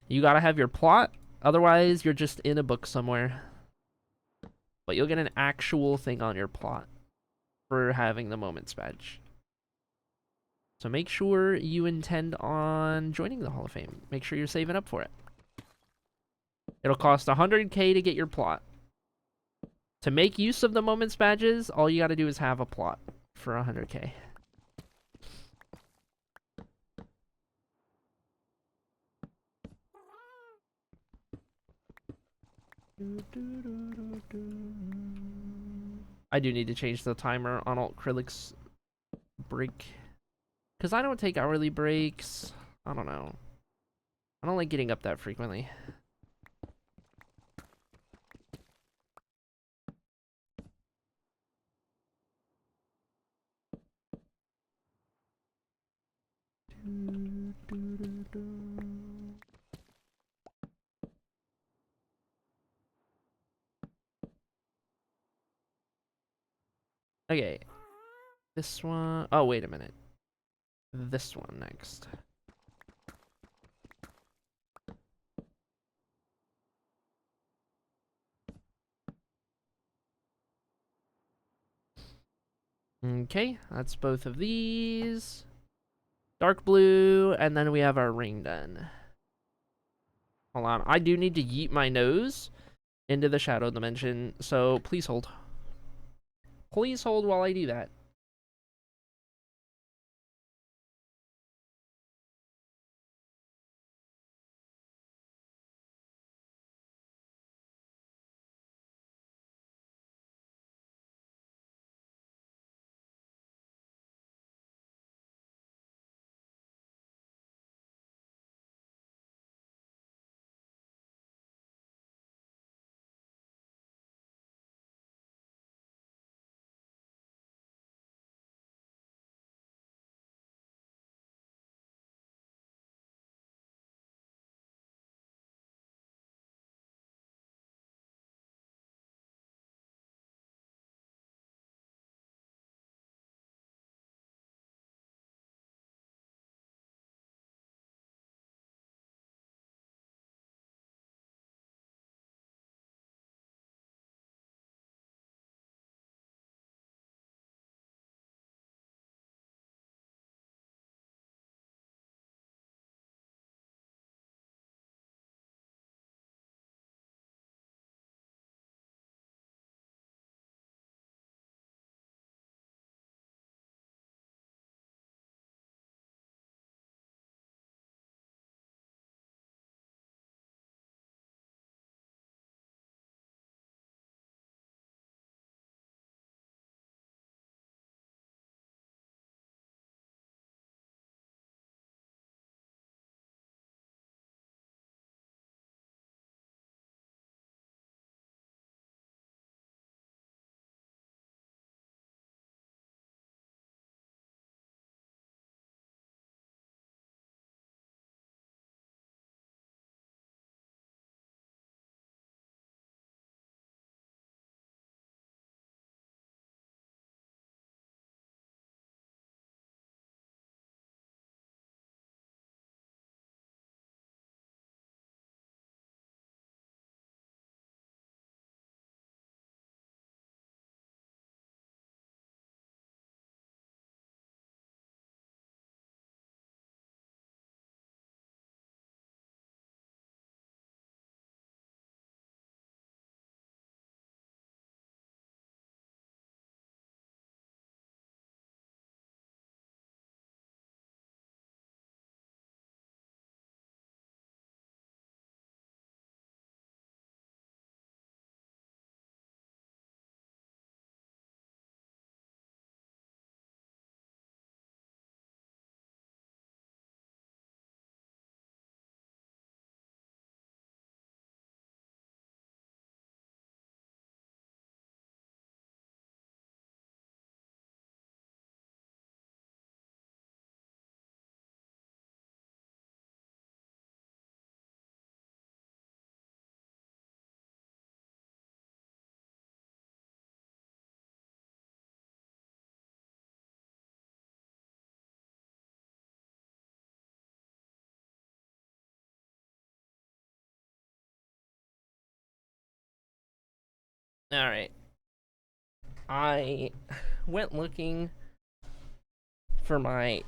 you gotta have your plot, otherwise you're just in a book somewhere. But you'll get an actual thing on your plot for having the moments badge. So make sure you intend on joining the Hall of Fame. Make sure you're saving up for it. It'll cost 100k to get your plot. To make use of the moments badges, all you gotta do is have a plot for 100k. I do need to change the timer on Acrylic's break. Because I don't take hourly breaks. I don't know. I don't like getting up that frequently. Okay. This one. Oh, wait a minute. This one next. Okay, that's both of these. Dark blue, and then we have our ring done. Hold on. I do need to yeet my nose into the shadow dimension, so please hold. Please hold while I do that. Alright. I went looking for my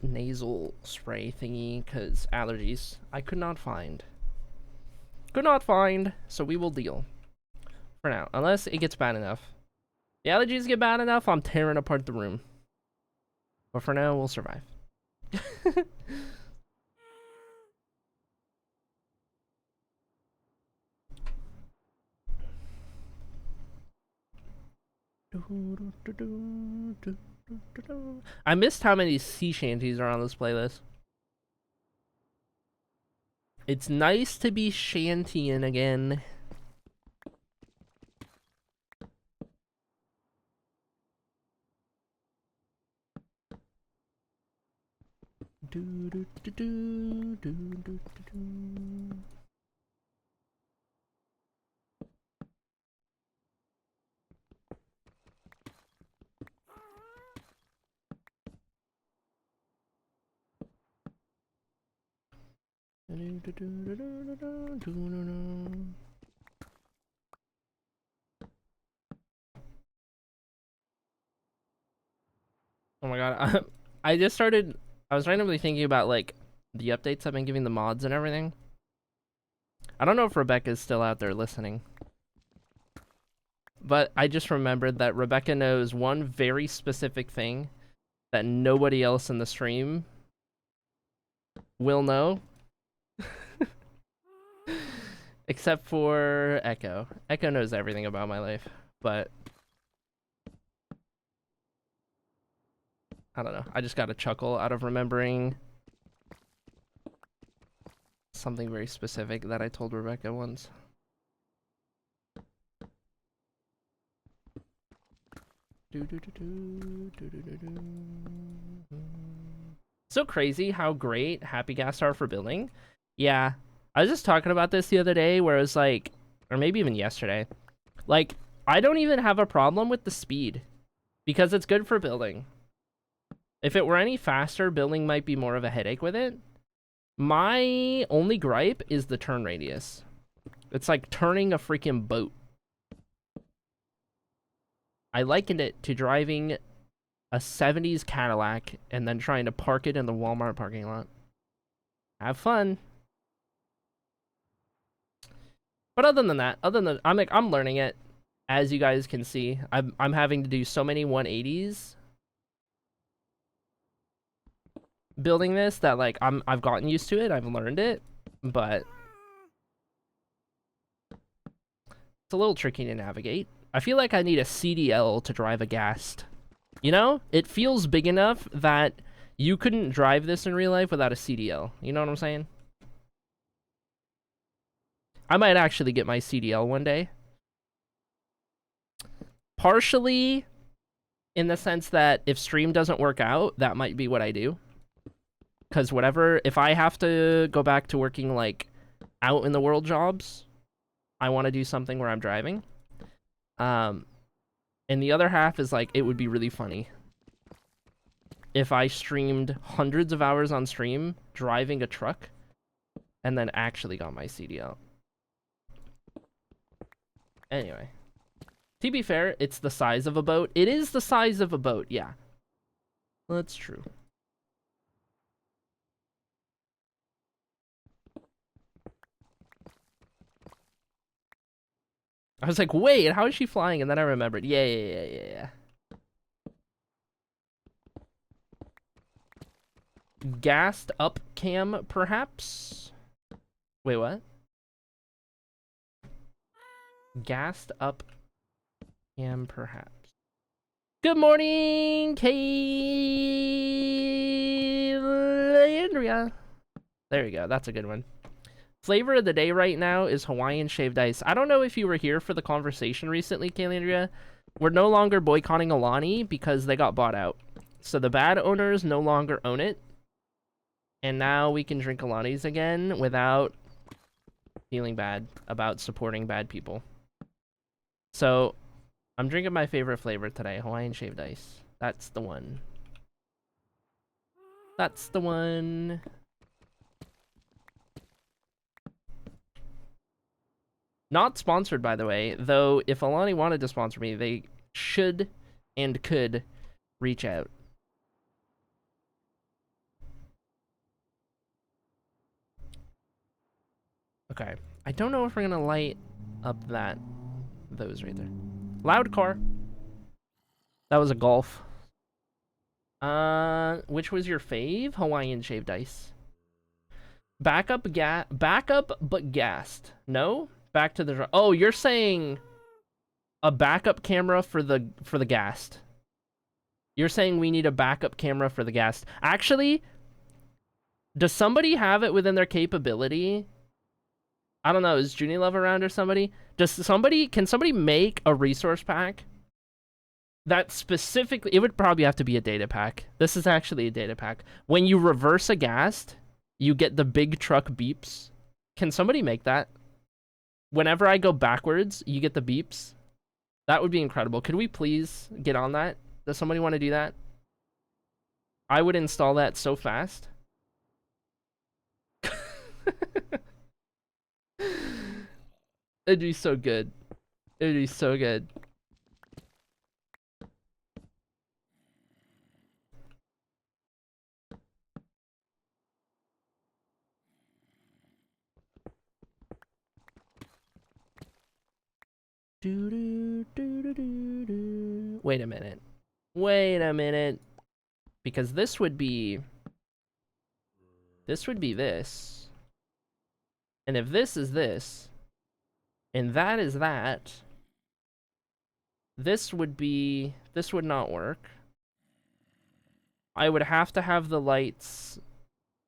nasal spray thingy because allergies. I could not find. So we will deal for now, unless it gets bad enough. The allergies get bad enough, I'm tearing apart the room. But for now, we'll survive. I missed how many sea shanties are on this playlist. It's nice to be shantying again. Oh my god, I just started. I was randomly thinking about like the updates I've been giving the mods and everything. I don't know if Rebecca's still out there listening, but I just remembered that Rebecca knows one very specific thing that nobody else in the stream will know. Except for Echo. Echo knows everything about my life, but I don't know. I just got a chuckle out of remembering something very specific that I told Rebecca once. So crazy how great happy gas are for building. Yeah, I was just talking about this the other day where it was like, or maybe even yesterday, like, I don't even have a problem with the speed because it's good for building. If it were any faster, building might be more of a headache with it. My only gripe is the turn radius. It's like turning a freaking boat. I likened it to driving a 70s Cadillac and then trying to park it in the Walmart parking lot. Have fun. But other than that, I'm learning it. As you guys can see, I'm having to do so many 180s building this that like I've gotten used to it. I've learned it, but it's a little tricky to navigate. I feel like I need a CDL to drive a Ghast. You know, it feels big enough that you couldn't drive this in real life without a CDL. You know what I'm saying? I might actually get my CDL one day. Partially in the sense that if stream doesn't work out, that might be what I do. Because whatever, if I have to go back to working like out in the world jobs, I want to do something where I'm driving. And the other half is like, it would be really funny if I streamed hundreds of hours on stream driving a truck and then actually got my CDL. Anyway, to be fair, it's the size of a boat. It is the size of a boat, yeah. That's true. I was like, wait, how is she flying? And then I remembered. Yeah. Gassed up cam, perhaps? Wait, what? Gassed up cam, perhaps. Good morning, Kaylandria. There we go. That's a good one. Flavor of the day right now is Hawaiian shaved ice. I don't know if you were here for the conversation recently, Kaylandria. We're no longer boycotting Alani because they got bought out. So the bad owners no longer own it. And now we can drink Alani's again without feeling bad about supporting bad people. So I'm drinking my favorite flavor today, Hawaiian shaved ice. That's the one. That's the one. Not sponsored, by the way, though if Alani wanted to sponsor me, they should and could reach out. Okay. I don't know if we're gonna light up those right there. Loud car. That was a golf. Which was your fave? Hawaiian shaved ice. Backup but gassed. No? Back to the oh, you're saying a backup camera for the gassed. You're saying we need a backup camera for the gassed. Actually, does somebody have it within their capability? I don't know, is Junilove around or somebody? Can somebody make a resource pack that specifically, it would probably have to be a data pack. This is actually a data pack. When you reverse a ghast, you get the big truck beeps. Can somebody make that? Whenever I go backwards, you get the beeps. That would be incredible. Could we please get on that? Does somebody want to do that? I would install that so fast. It'd be so good. It'd be so good. Wait a minute. Wait a minute. Because this would be this. And if this is this, and that is that, this would not work. I would have to have the lights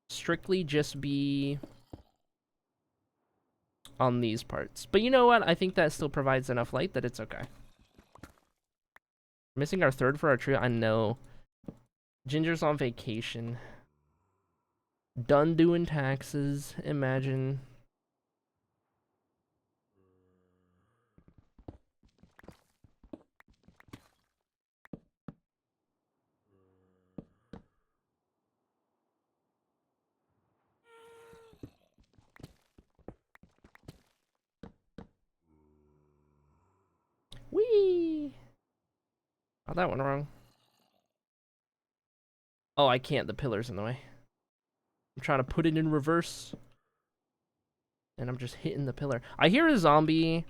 strictly just be on these parts. But you know what? I think that still provides enough light that it's okay. Missing our third for our trio. I know. Ginger's on vacation. Done doing taxes. Imagine. Whee! Oh, that went wrong. Oh, I can't. The pillar's in the way. I'm trying to put it in reverse. And I'm just hitting the pillar. I hear a zombie.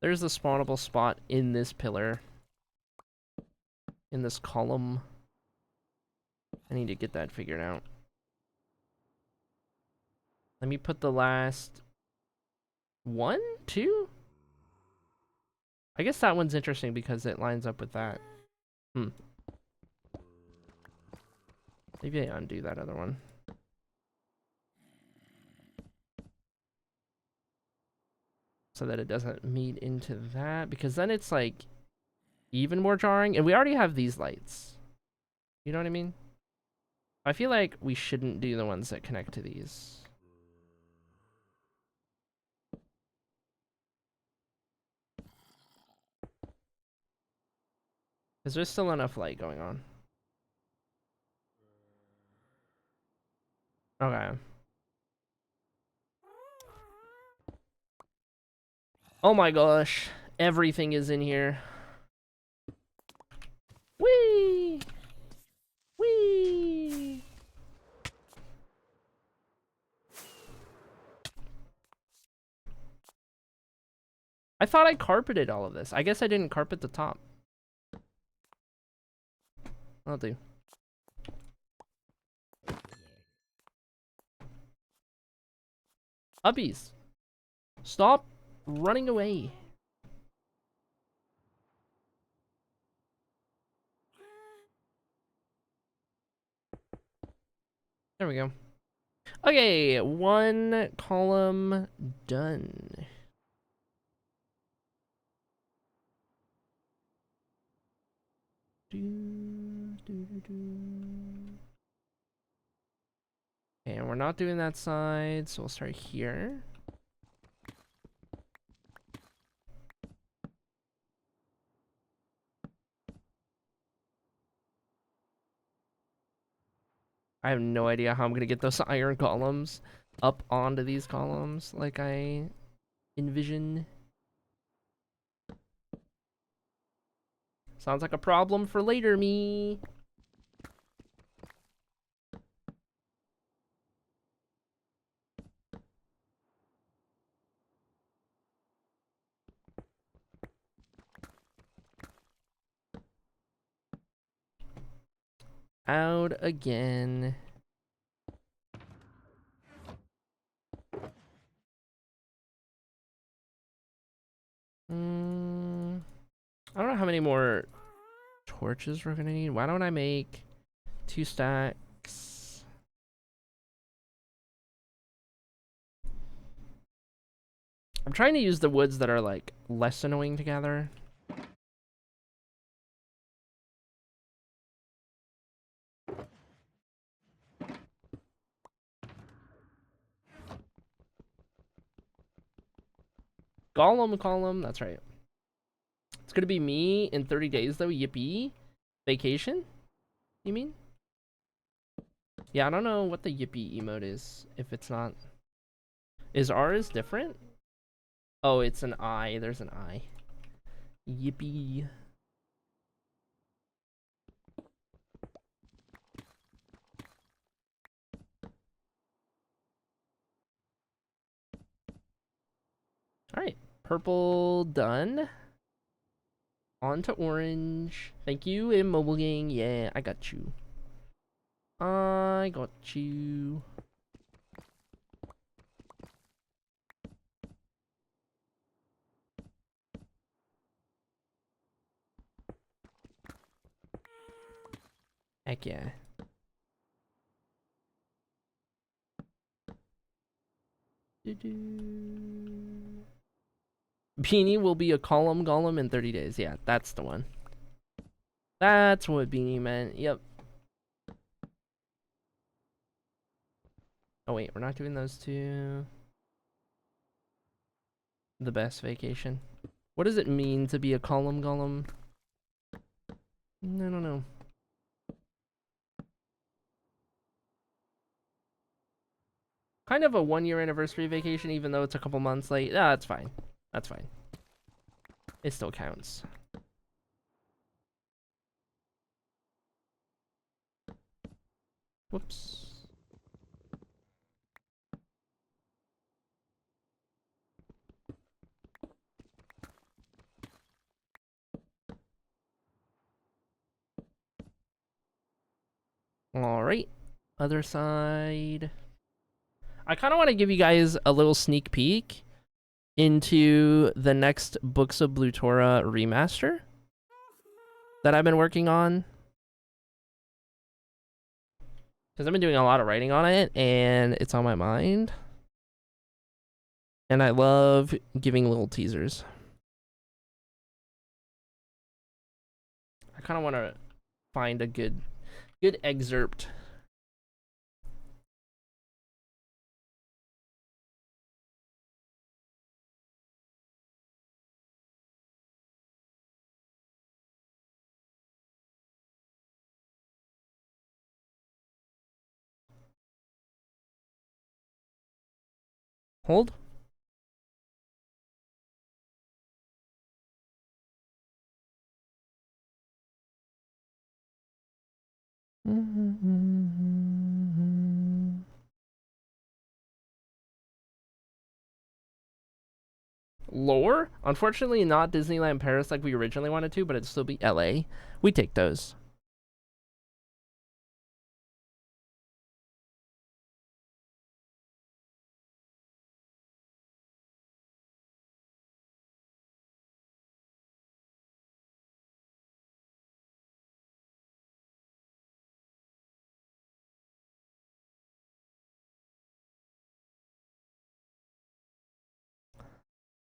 There's a spawnable spot in this pillar. In this column. I need to get that figured out. Let me put the last... 1? 2? I guess that one's interesting because it lines up with that. Maybe I undo that other one. So that it doesn't meet into that. Because then it's like even more jarring. And we already have these lights. You know what I mean? I feel like we shouldn't do the ones that connect to these. Because there's still enough light going on. Okay. Oh my gosh. Everything is in here. Whee! Whee! I thought I carpeted all of this. I guess I didn't carpet the top. I'll do. Uppies. Stop running away. There we go. Okay, one column done. And we're not doing that side, so we'll start here. I have no idea how I'm gonna get those iron columns up onto these columns like I envision. Sounds like a problem for later me. out again. I don't know how many more torches we're gonna need. Why don't I make 2 stacks? I'm trying to use the woods that are like less annoying to gather. Golem column, that's right. It's gonna be me in 30 days though, yippee. Vacation, you mean? Yeah, I don't know what the yippee emote is, if it's not. Is ours different? Oh, it's an eye, there's an eye. Yippee. Alright, purple done. On to orange. Thank you, Immobile Gang. Yeah, I got you. I got you. Heck yeah. Beanie will be a column golem in 30 days. Yeah, that's the one. That's what Beanie meant. Yep. Oh wait, we're not doing those two. The best vacation. What does it mean to be a column golem? I don't know. Kind of a 1-year anniversary vacation, even though it's a couple months late. Ah, that's fine. That's fine. It still counts. Whoops. All right. Other side. I kind of want to give you guys a little sneak peek into the next Books of Blue Torah remaster that I've been working on. Because I've been doing a lot of writing on it, and it's on my mind. And I love giving little teasers. I kind of want to find a good excerpt. Hold. Lore? Unfortunately, not Disneyland Paris like we originally wanted to, but it'd still be LA. We take those.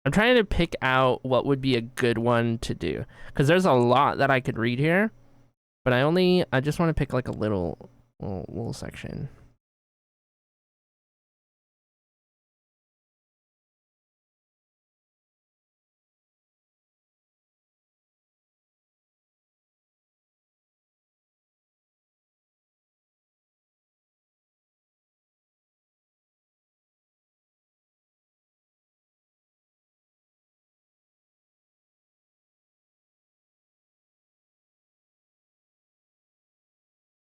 I'm trying to pick out what would be a good one to do. Because there's a lot that I could read here. But I just want to pick like a little section.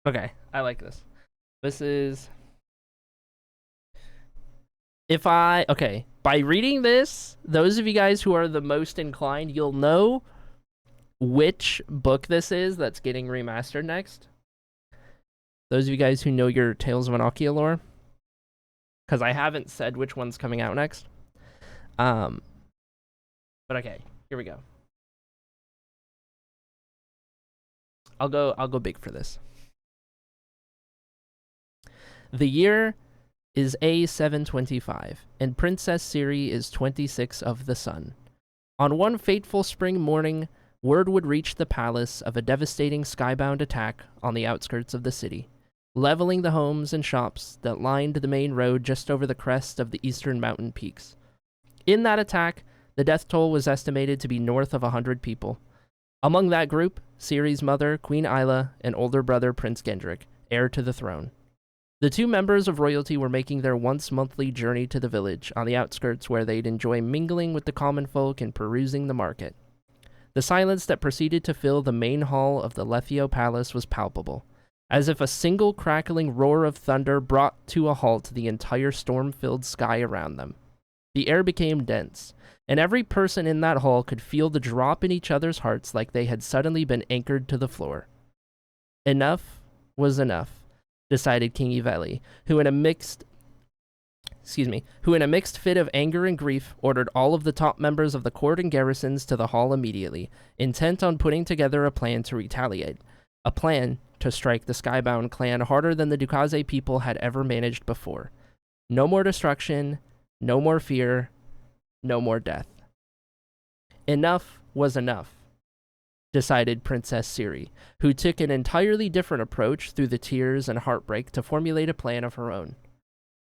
Okay, I like this. This is... Okay, by reading this, those of you guys who are the most inclined, you'll know which book this is that's getting remastered next. Those of you guys who know your Tales of Annocia lore, because I haven't said which one's coming out next. But okay, here we go. I'll go big for this. The year is A725, and Princess Ciri is 26 of the sun. On one fateful spring morning, word would reach the palace of a devastating skybound attack on the outskirts of the city, leveling the homes and shops that lined the main road just over the crest of the eastern mountain peaks. In that attack, the death toll was estimated to be north of 100 people. Among that group, Ciri's mother, Queen Isla, and older brother, Prince Gendrick, heir to the throne. The two members of royalty were making their once-monthly journey to the village on the outskirts where they'd enjoy mingling with the common folk and perusing the market. The silence that proceeded to fill the main hall of the Lethio Palace was palpable, as if a single crackling roar of thunder brought to a halt the entire storm-filled sky around them. The air became dense, and every person in that hall could feel the drop in each other's hearts like they had suddenly been anchored to the floor. Enough was enough, decided King Iveli, who in a mixed fit of anger and grief ordered all of the top members of the court and garrisons to the hall immediately, intent on putting together a plan to retaliate, a plan to strike the Skybound clan harder than the Dukaze people had ever managed before. No more destruction, no more fear, no more death. Enough was enough, decided Princess Ciri, who took an entirely different approach through the tears and heartbreak to formulate a plan of her own.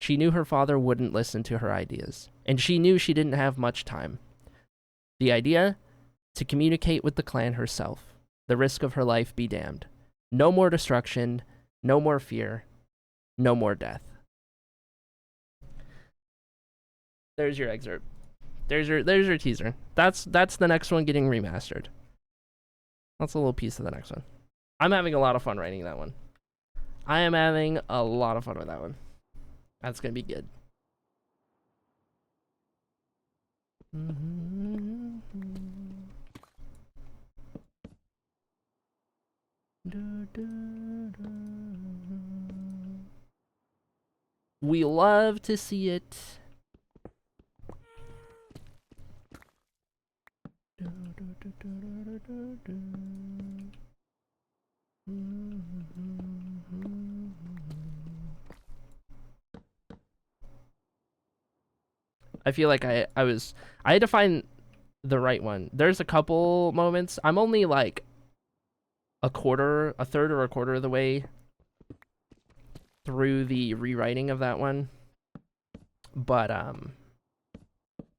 She knew her father wouldn't listen to her ideas, and she knew she didn't have much time. The idea? To communicate with the clan herself, the risk of her life be damned. No more destruction, no more fear, no more death. There's your excerpt. There's your teaser. That's the next one getting remastered. That's a little piece of the next one. I'm having a lot of fun writing that one. I am having a lot of fun with that one. That's gonna be good. We love to see it. I feel like I had to find the right one. There's a couple moments. I'm only like a third or a quarter of the way through the rewriting of that one. But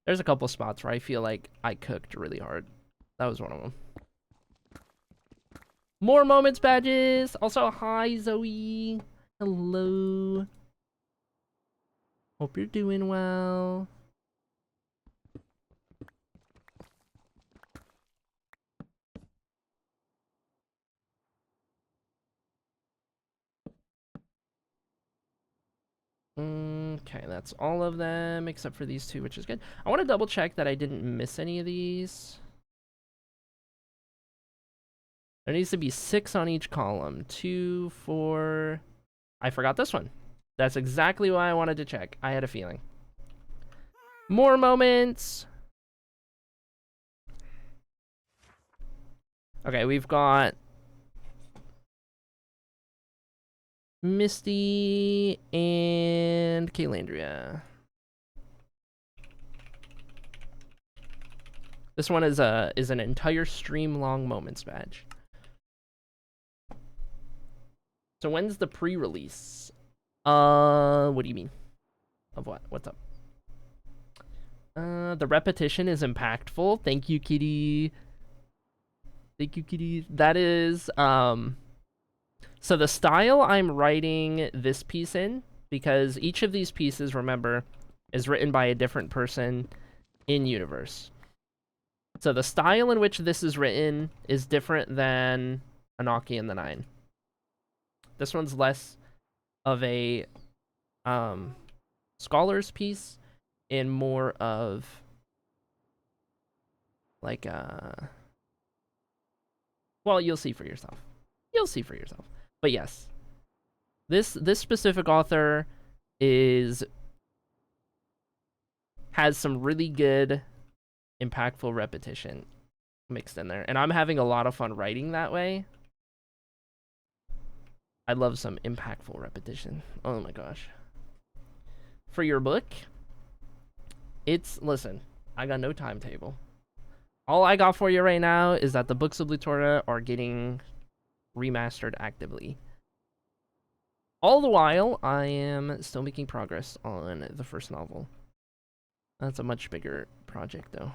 there's a couple spots where I feel like I cooked really hard. That was one of them. More moments badges. Also, hi Zoe. Hello. Hope you're doing well. Okay, that's all of them except for these two, which is good. I want to double check that I didn't miss any of these. There needs to be 6 on each column. 2, 4. I forgot this one. That's exactly why I wanted to check. I had a feeling. More moments. Okay, we've got Misty and Kaylandria. This one is an entire stream long moments badge. So when's the pre-release? What do you mean? Of what? What's up? The repetition is impactful. Thank you, Kitty. Thank you, Kitty. That is, so the style I'm writing this piece in, because each of these pieces, remember, is written by a different person in universe. So the style in which this is written is different than Annocia and the Nine. This one's less of a scholar's piece and more of like well, you'll see for yourself. You'll see for yourself. But yes. This specific author has some really good, impactful repetition mixed in there, and I'm having a lot of fun writing that way. I love some impactful repetition. Oh my gosh. For your book, listen, I got no timetable. All I got for you right now is that the books of Lutora are getting remastered actively. All the while, I am still making progress on the first novel. That's a much bigger project, though.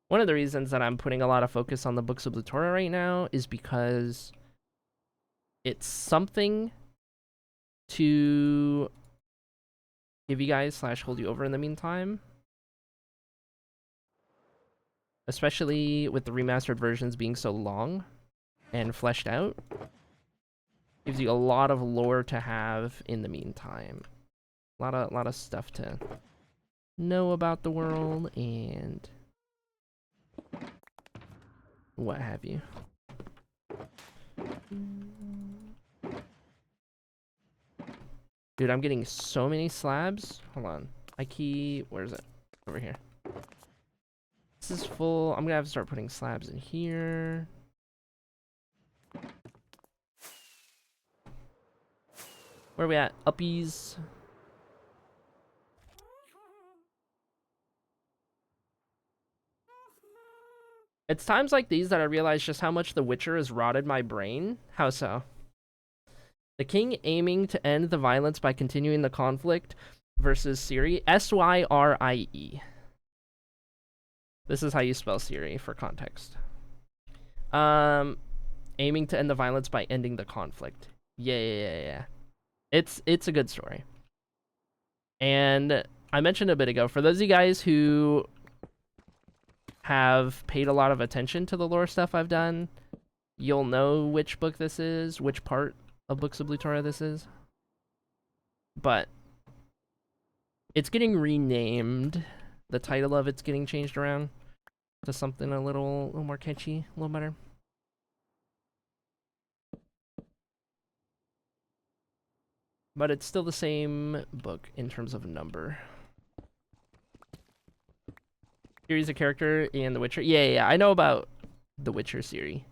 One of the reasons that I'm putting a lot of focus on the books of Lutora right now is because it's something to give you guys / hold you over in the meantime. Especially with the remastered versions being so long and fleshed out. Gives you a lot of lore to have in the meantime. A lot of stuff to know about the world and what have you. Dude, I'm getting so many slabs. Hold on. Where is it? Over here. This is full. I'm gonna have to start putting slabs in here. Where are we at? Uppies. It's times like these that I realize just how much The Witcher has rotted my brain. How so? The king aiming to end the violence by continuing the conflict versus Syrie. Syrie. This is how you spell Syrie for context. Aiming to end the violence by ending the conflict. Yeah. It's a good story. And I mentioned a bit ago, for those of you guys who have paid a lot of attention to the lore stuff I've done, you'll know which book this is, which part of Books of Lutora this is. But it's getting renamed. The title of it's getting changed around to something a little more catchy, a little better. But it's still the same book in terms of number. Series of character in The Witcher. Yeah. I know about The Witcher series.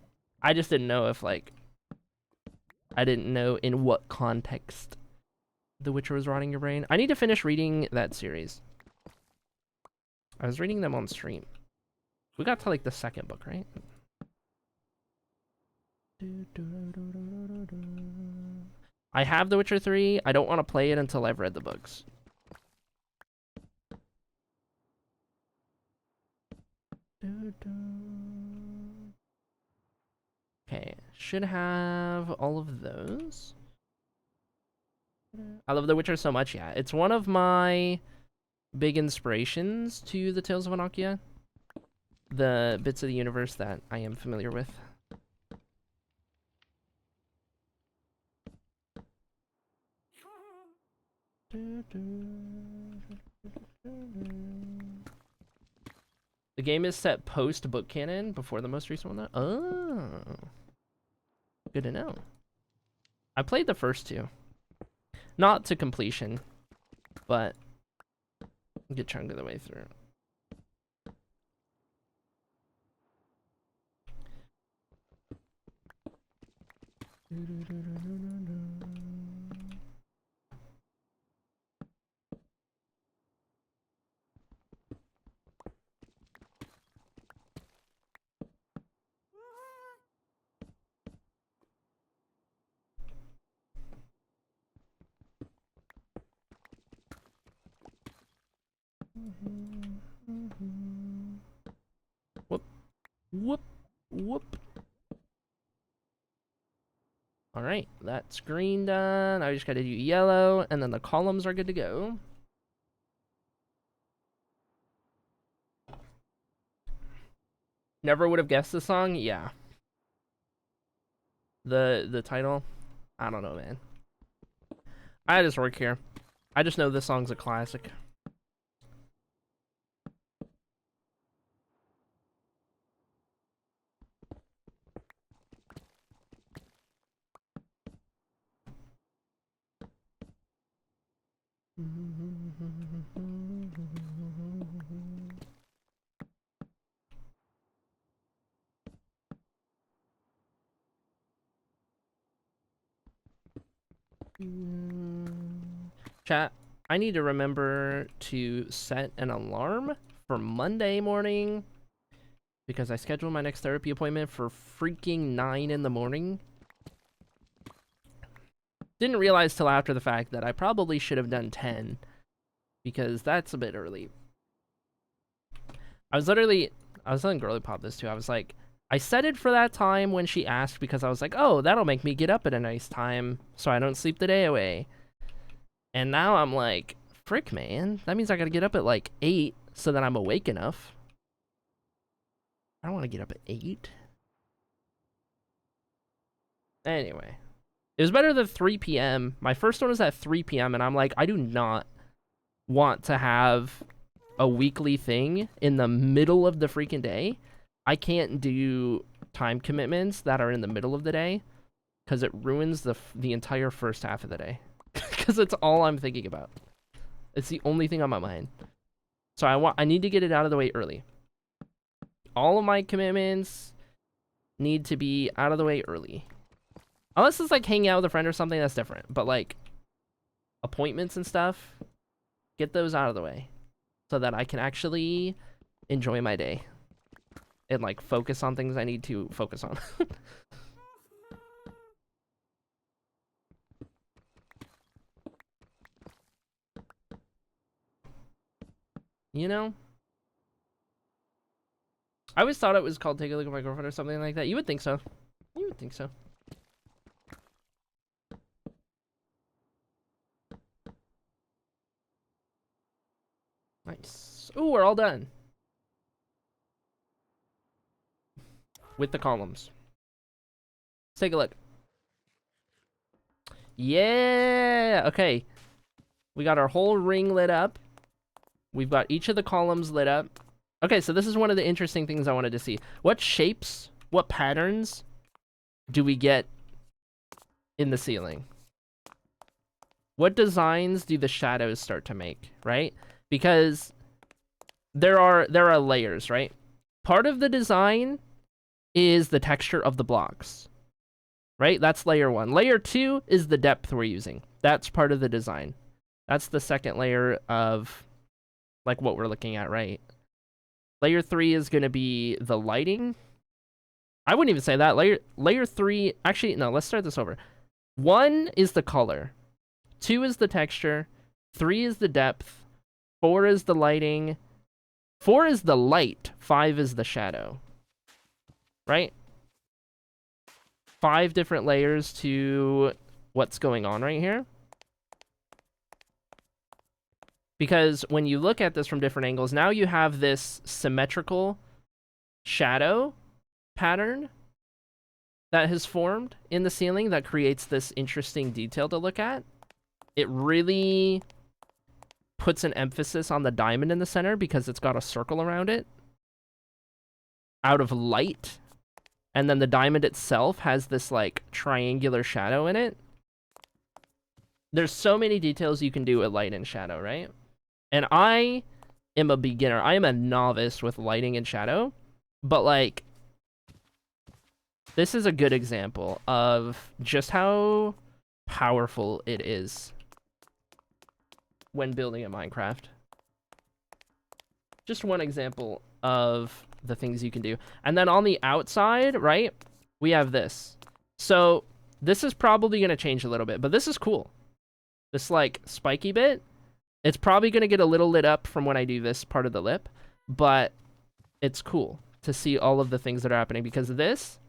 I just didn't know if, like, I didn't know in what context The Witcher was rotting your brain. I need to finish reading that series. I was reading them on stream. We got to, like, the second book, right? I have The Witcher 3. I don't want to play it until I've read the books. Okay, should have all of those. I love The Witcher so much, yeah. It's one of my big inspirations to the Tales of Annocia. The bits of the universe that I am familiar with. The game is set post-book canon before the most recent one. Oh. Good to know. I played the first two. Not to completion, but a good chunk of the way through. Whoop. All right, that's green done. I just gotta do yellow, and then the columns are good to go. Never would have guessed the song. Yeah. The title, I don't know, man. I just work here. I just know this song's a classic. Chat, I need to remember to set an alarm for Monday morning because I scheduled my next therapy appointment for freaking 9 in the morning. Didn't realize till after the fact that I probably should have done 10 because that's a bit early. I was telling Girly Pop this too. I was like, I set it for that time when she asked because I was like, oh, that'll make me get up at a nice time so I don't sleep the day away. And now I'm like, frick, man. That means I gotta get up at like 8 so that I'm awake enough. I don't want to get up at 8. Anyway. It was better than 3 p.m. My first one was at 3 p.m. and I'm like, I do not want to have a weekly thing in the middle of the freaking day. I can't do time commitments that are in the middle of the day because it ruins the entire first half of the day. Because it's all I'm thinking about. It's the only thing on my mind. So I need to get it out of the way early. All of my commitments need to be out of the way early. Unless it's like hanging out with a friend or something, that's different. But like appointments and stuff, get those out of the way so that I can actually enjoy my day and like focus on things I need to focus on. You know? I always thought it was called Take a Look at My Girlfriend or something like that. You would think so. You would think so. Nice. Ooh, we're all done. With the columns. Let's take a look. Yeah! Okay. We got our whole ring lit up. We've got each of the columns lit up. Okay, so this is one of the interesting things I wanted to see. What shapes, what patterns do we get in the ceiling? What designs do the shadows start to make, right? Because there are layers, right? Part of the design is the texture of the blocks, right? That's layer 1. Layer 2 is the depth we're using. That's part of the design. That's the second layer of like what we're looking at, right? Layer 3 is going to be the lighting. I wouldn't even say that. Layer 3, actually, no, let's start this over. 1 is the color. 2 is the texture. 3 is the depth. 4 is the lighting. 4 is the light. 5 is the shadow. Right? 5 different layers to what's going on right here. Because when you look at this from different angles, now you have this symmetrical shadow pattern that has formed in the ceiling that creates this interesting detail to look at. It really puts an emphasis on the diamond in the center because it's got a circle around it out of light. And then the diamond itself has this like triangular shadow in it. There's so many details you can do with light and shadow, right? And I am a beginner. I am a novice with lighting and shadow. But, like, this is a good example of just how powerful it is when building a Minecraft. Just one example of the things you can do. And then on the outside, right, we have this. So this is probably going to change a little bit, but this is cool. This, like, spiky bit. It's probably going to get a little lit up from when I do this part of the lip, but it's cool to see all of the things that are happening because this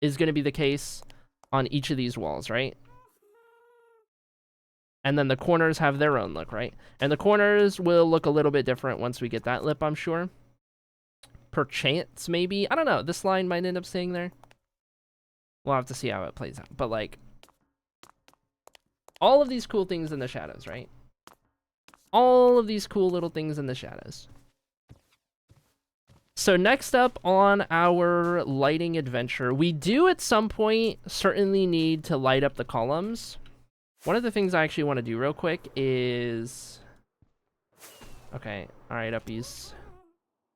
is going to be the case on each of these walls, right? And then the corners have their own look, right? And the corners will look a little bit different once we get that lip, I'm sure. Perchance, maybe. I don't know. This line might end up staying there. We'll have to see how it plays out. But, like, all of these cool things in the shadows, right? All of these cool little things in the shadows. So next up on our lighting adventure, we do at some point certainly need to light up the columns. One of the things I actually want to do real quick is Okay, alright, uppies.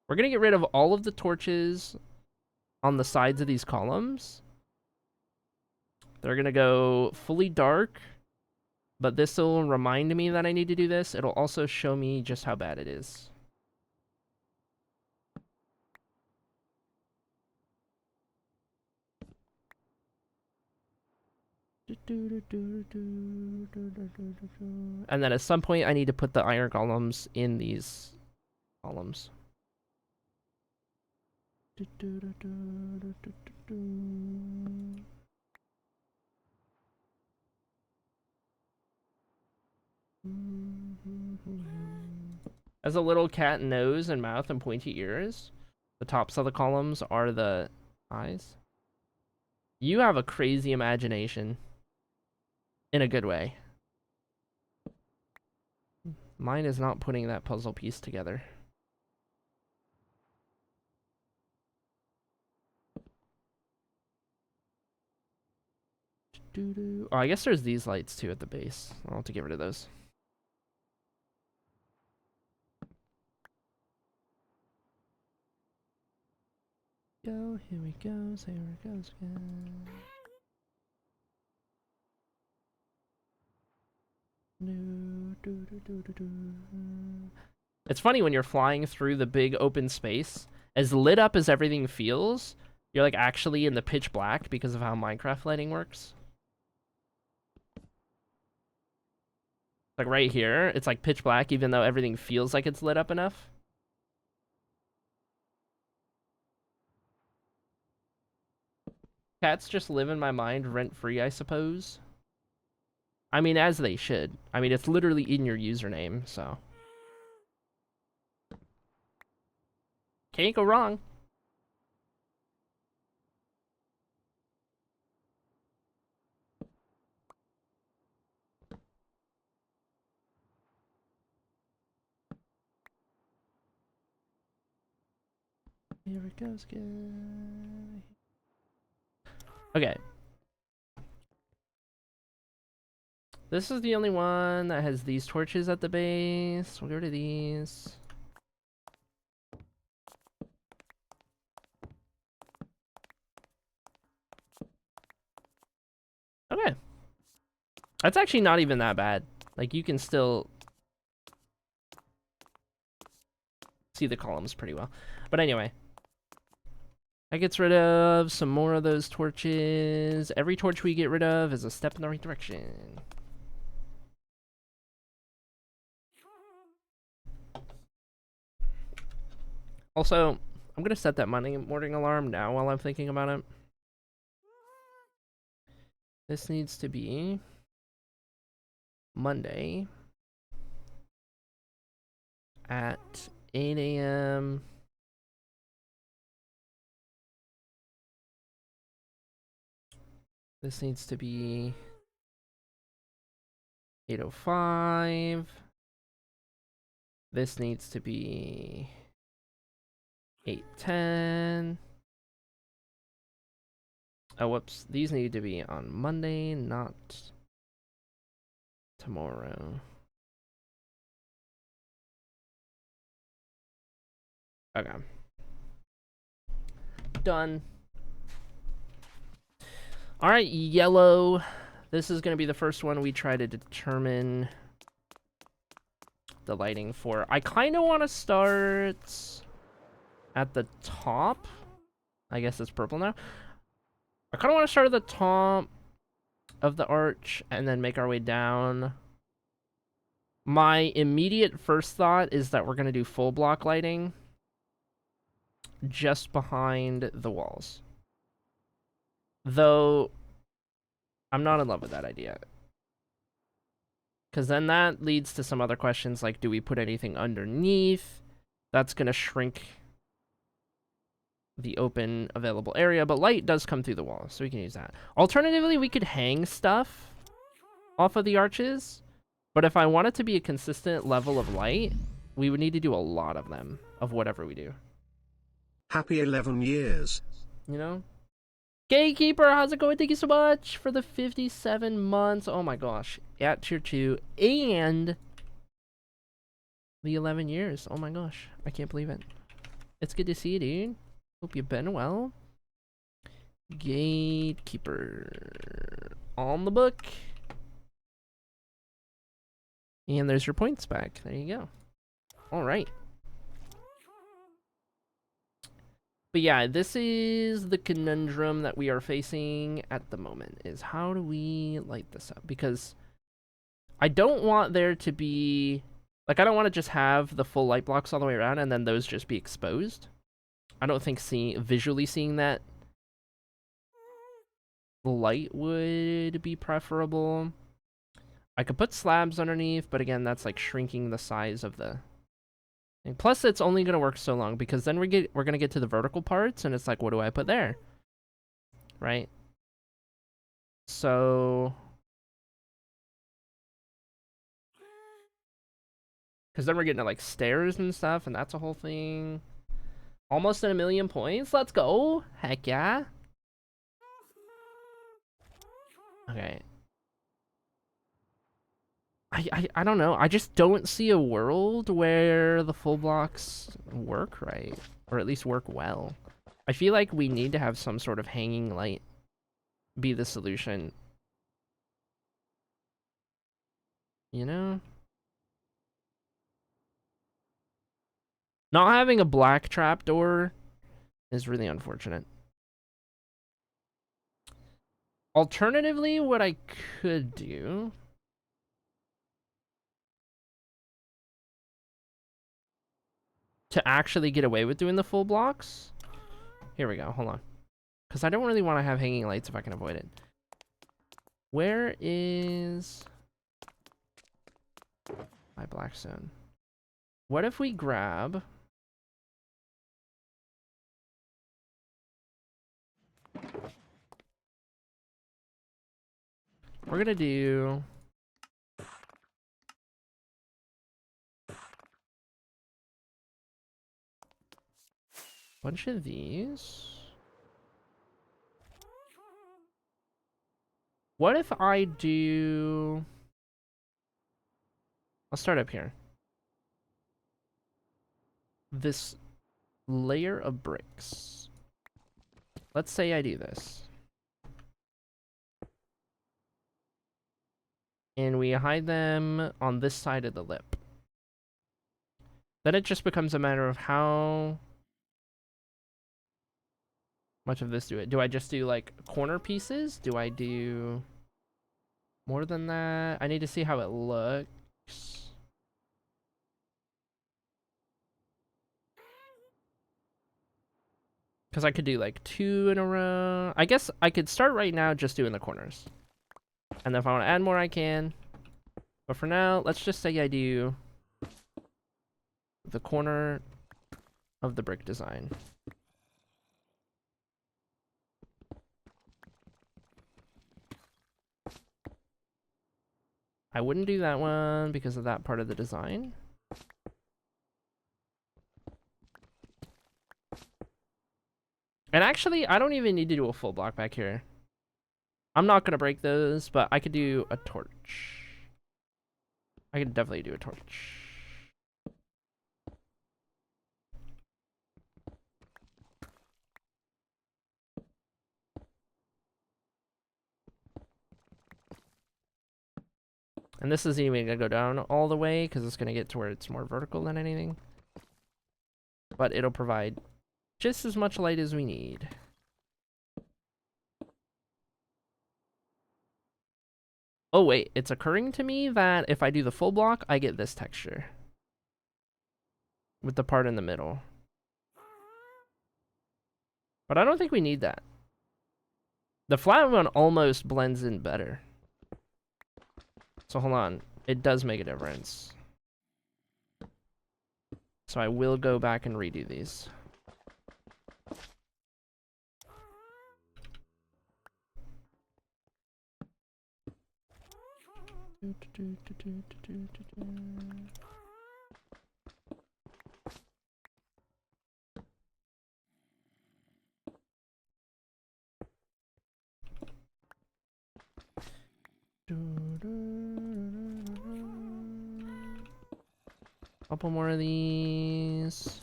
We're gonna get rid of all of the torches on the sides of these columns. They're gonna go fully dark, but this will remind me that I need to do this. It'll also show me just how bad it is. And then at some point, I need to put the iron golems in these columns. As a little cat nose and mouth and pointy ears, the tops of the columns are the eyes. You have a crazy imagination. In a good way. Mine is not putting that puzzle piece together. Oh, I guess there's these lights too at the base. I'll have to get rid of those. Go, here we go, here it goes again. It's funny when you're flying through the big open space, as lit up as everything feels, you're like actually in the pitch black because of how Minecraft lighting works. Like right here, it's like pitch black even though everything feels like it's lit up enough. Cats just live in my mind rent-free, I suppose. I mean, as they should. I mean, it's literally in your username, so. Can't go wrong. Here it goes again. Okay. This is the only one that has these torches at the base. We'll go to these. Okay. That's actually not even that bad. Like, you can still see the columns pretty well. But anyway. That gets rid of some more of those torches. Every torch we get rid of is a step in the right direction. Also, I'm gonna set that morning alarm now while I'm thinking about it. This needs to be Monday at 8 a.m. This needs to be 8:05. This needs to be 8:10. Oh, whoops. These need to be on Monday, not tomorrow. Okay. Done. Alright, yellow. This is going to be the first one we try to determine the lighting for. I kind of want to start at the top. I guess it's purple now. I kind of want to start at the top of the arch and then make our way down. My immediate first thought is that we're going to do full block lighting just behind the walls. Though, I'm not in love with that idea. Because then that leads to some other questions like, do we put anything underneath? That's going to shrink the open available area, but light does come through the wall, so we can use that. Alternatively, we could hang stuff off of the arches, but if I want it to be a consistent level of light, we would need to do a lot of them, of whatever we do. Happy 11 years. You know? Gatekeeper, how's it going? Thank you so much for the 57 months. Oh my gosh. At tier 2. And The 11 years. Oh my gosh. I can't believe it. It's good to see you, dude. Hope you've been well. Gatekeeper. On the book. And there's your points back. There you go. Alright. But yeah, this is the conundrum that we are facing at the moment, is how do we light this up? Because I don't want there to be... Like, I don't want to just have the full light blocks all the way around and then those just be exposed. I don't think visually seeing that light would be preferable. I could put slabs underneath, but again, that's like shrinking the size of the... And plus, it's only going to work so long, because then we're going to get to the vertical parts, and it's like, what do I put there? Right? So... Because then we're getting to, like, stairs and stuff, and that's a whole thing. Almost at 1,000,000 points. Let's go. Heck yeah. Okay. I don't know. I just don't see a world where the full blocks work right. Or at least work well. I feel like we need to have some sort of hanging light be the solution. You know? Not having a black trapdoor is really unfortunate. Alternatively, what I could do... to actually get away with doing the full blocks... Here we go, hold on. Because I don't really want to have hanging lights if I can avoid it. Where is... my blackstone? What if we grab... We're gonna do... bunch of these. What if I do... I'll start up here. This layer of bricks. Let's say I do this. And we hide them on this side of the lip. Then it just becomes a matter of how much of this do it. Do I just do like corner pieces? Do I do more than that? I need to see how it looks. Because I could do like 2 in a row. I guess I could start right now just doing the corners. And then if I want to add more, I can. But for now, let's just say I do the corner of the brick design. I wouldn't do that one because of that part of the design. And actually, I don't even need to do a full block back here. I'm not going to break those, but I could do a torch. I could definitely do a torch. And this isn't even going to go down all the way because it's going to get to where it's more vertical than anything. But it'll provide just as much light as we need. Oh wait, it's occurring to me that if I do the full block, I get this texture. With the part in the middle. But I don't think we need that. The flat one almost blends in better. So hold on, it does make a difference. So I will go back and redo these. Couple more of these.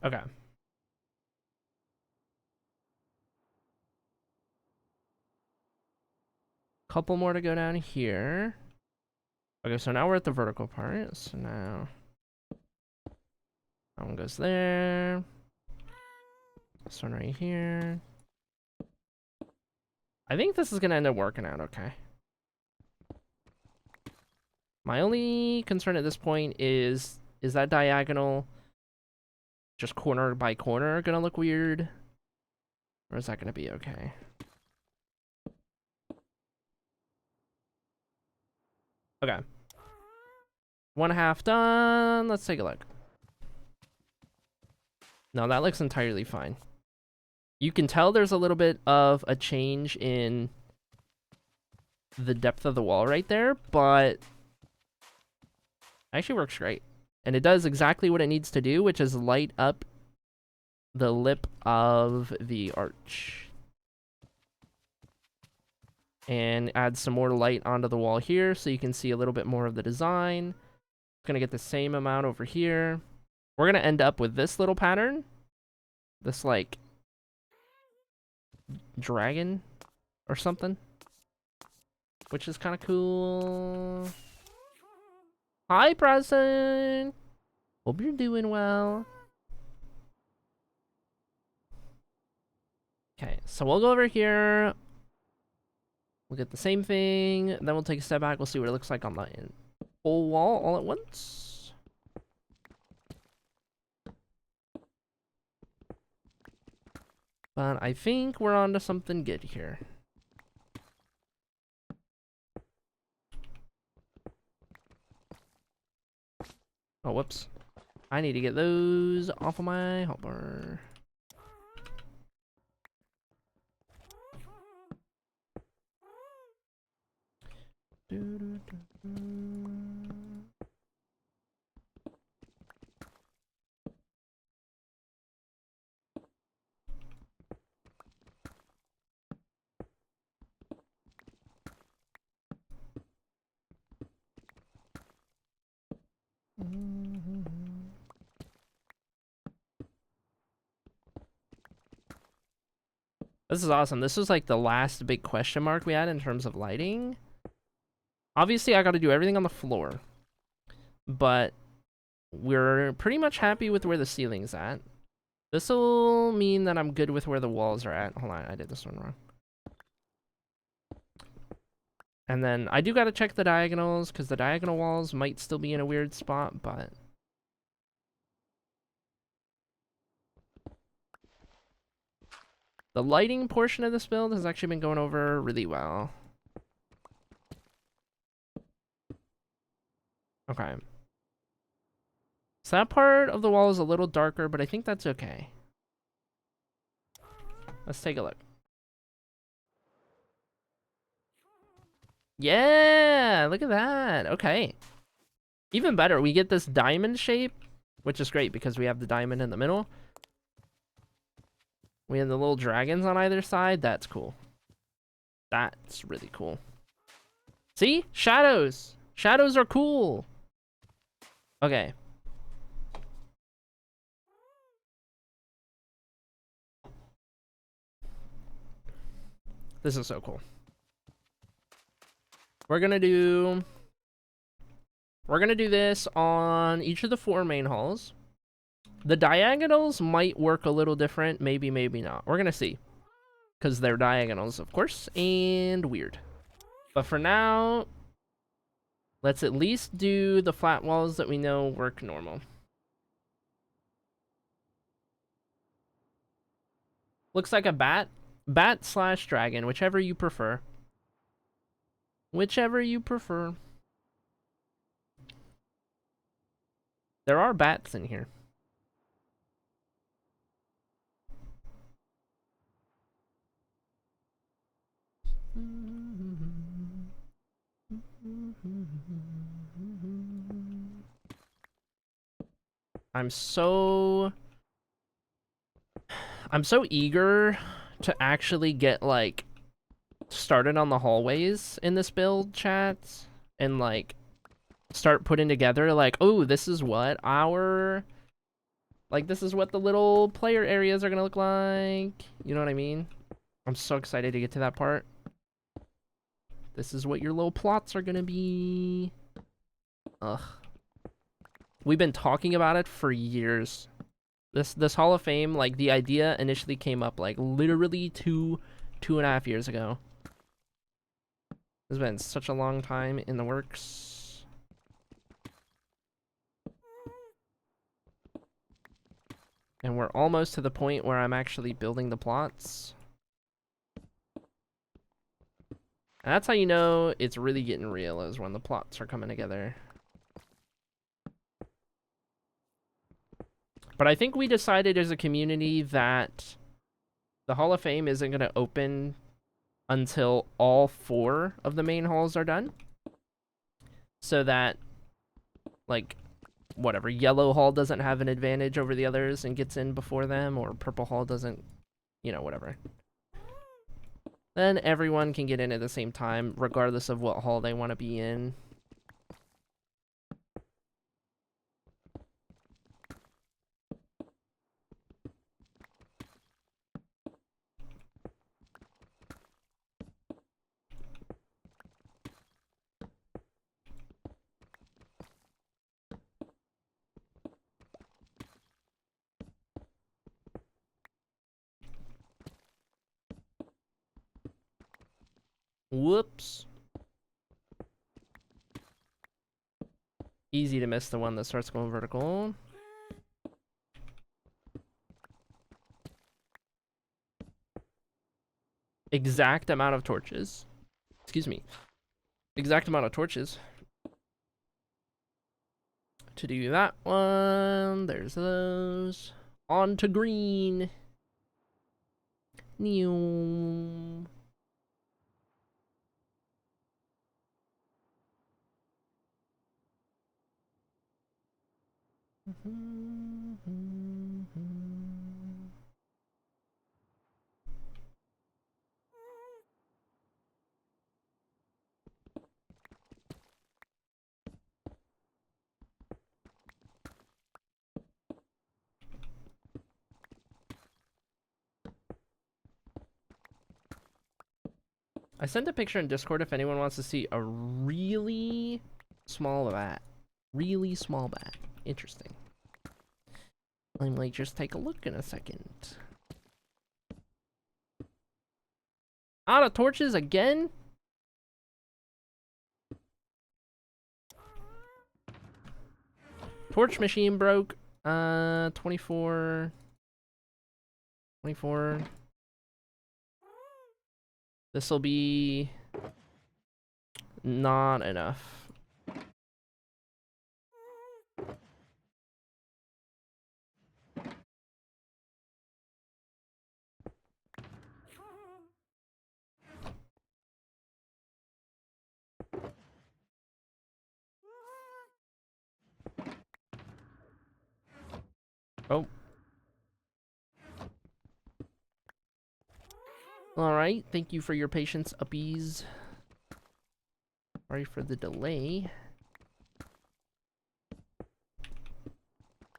Okay. Couple more to go down here. Okay, so now we're at the vertical part. So now that one goes there. This one right here. I think this is gonna end up working out okay. My only concern at this point is that diagonal just corner by corner gonna look weird? Or is that gonna be okay? Okay. 1/2 done. Let's take a look. No, that looks entirely fine. You can tell there's a little bit of a change in the depth of the wall right there, but actually works great. And it does exactly what it needs to do, which is light up the lip of the arch. And add some more light onto the wall here so you can see a little bit more of the design. It's gonna get the same amount over here. We're gonna end up with this little pattern. This like dragon or something, which is kind of cool. Hi, Preston. Hope you're doing well. Okay, so we'll go over here. We'll get the same thing. Then we'll take a step back. We'll see what it looks like on the whole wall all at once. But I think we're onto something good here. Oh, whoops. I need to get those off of my hotbar. This is awesome. This was like the last big question mark we had in terms of lighting. Obviously, I got to do everything on the floor, but we're pretty much happy with where the ceiling's at. This will mean that I'm good with where the walls are at. Hold on, I did this one wrong. And then I do got to check the diagonals because the diagonal walls might still be in a weird spot, but the lighting portion of this build has actually been going over really well. Okay. So that part of the wall is a little darker, but I think that's okay. Let's take a look. Yeah, look at that. Okay. Even better, we get this diamond shape, which is great because we have the diamond in the middle. We have the little dragons on either side. That's cool. That's really cool. See? Shadows. Shadows are cool. Okay. This is so cool. We're gonna do this on each of the 4 main halls. The diagonals might work a little different. Maybe, maybe not. We're gonna see. Because they're diagonals, of course, and weird. But for now, let's at least do the flat walls that we know work normal. Looks like a bat. Bat slash dragon, whichever you prefer. Whichever you prefer. There are bats in here. I'm so eager to actually get like started on the hallways in this build, chat, and like start putting together like, oh, this is what our this is what the little player areas are gonna look like. You know what I mean? I'm so excited to get to that part. This is what your little plots are gonna be. Ugh. We've been talking about it for years. This Hall of Fame, like the idea initially came up like literally two and a half years ago. It's been such a long time in the works. And we're almost to the point where I'm actually building the plots. And that's how you know it's really getting real, is when the plots are coming together. But I think we decided as a community that the Hall of Fame isn't going to open until all 4 of the main halls are done. So that, like, whatever, Yellow Hall doesn't have an advantage over the others and gets in before them, or Purple Hall doesn't, you know, whatever. Then everyone can get in at the same time, regardless of what hall they want to be in. Whoops. Easy to miss the one that starts going vertical. Exact amount of torches. Excuse me. Exact amount of torches. To do that one, there's those. On to green. New. I sent a picture in Discord if anyone wants to see a really small bat. Really small bat. Interesting. I might just take a look in a second. Out of torches again? Torch machine broke. 24. 24. This'll be not enough. Oh. Alright, thank you for your patience, uppies. Sorry for the delay.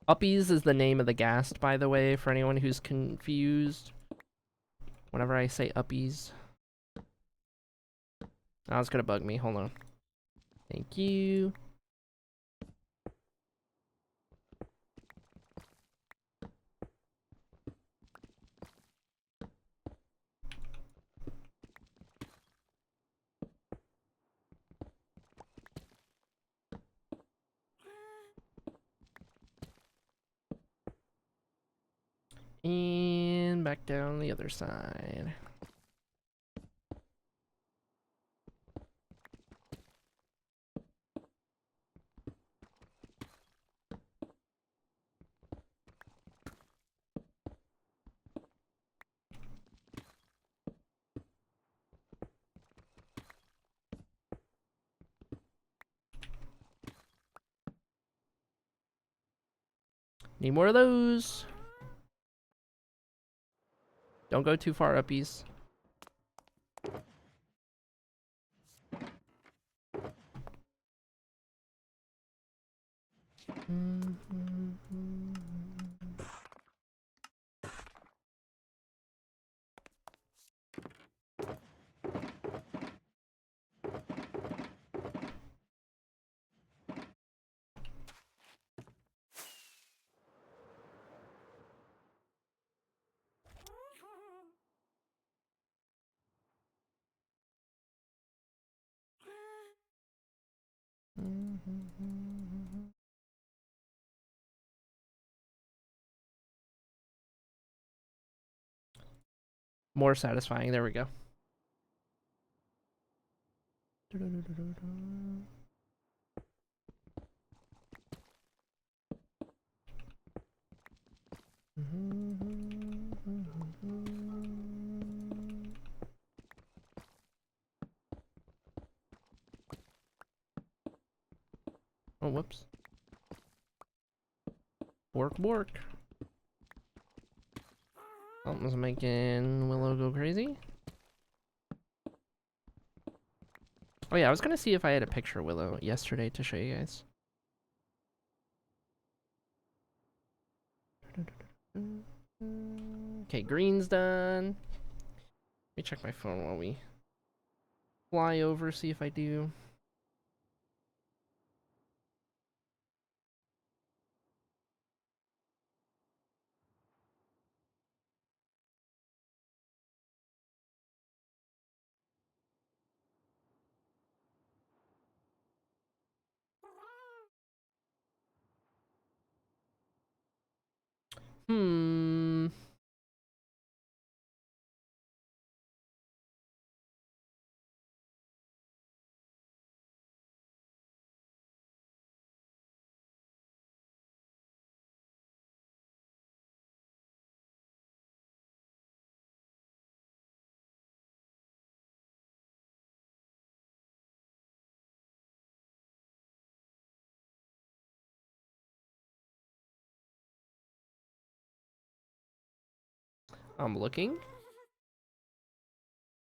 Uppies is the name of the ghast, by the way, for anyone who's confused. Whenever I say uppies. Oh, it's gonna bug me. Hold on. Thank you. And back down the other side. Need more of those. Don't go too far, uppies. More satisfying. There we go. Oh, whoops. Bork. Something's making Willow go crazy. Oh yeah, I was gonna see if I had a picture of Willow yesterday to show you guys. Okay, green's done. Let me check my phone while we fly over, see if I do. Hmm. I'm looking.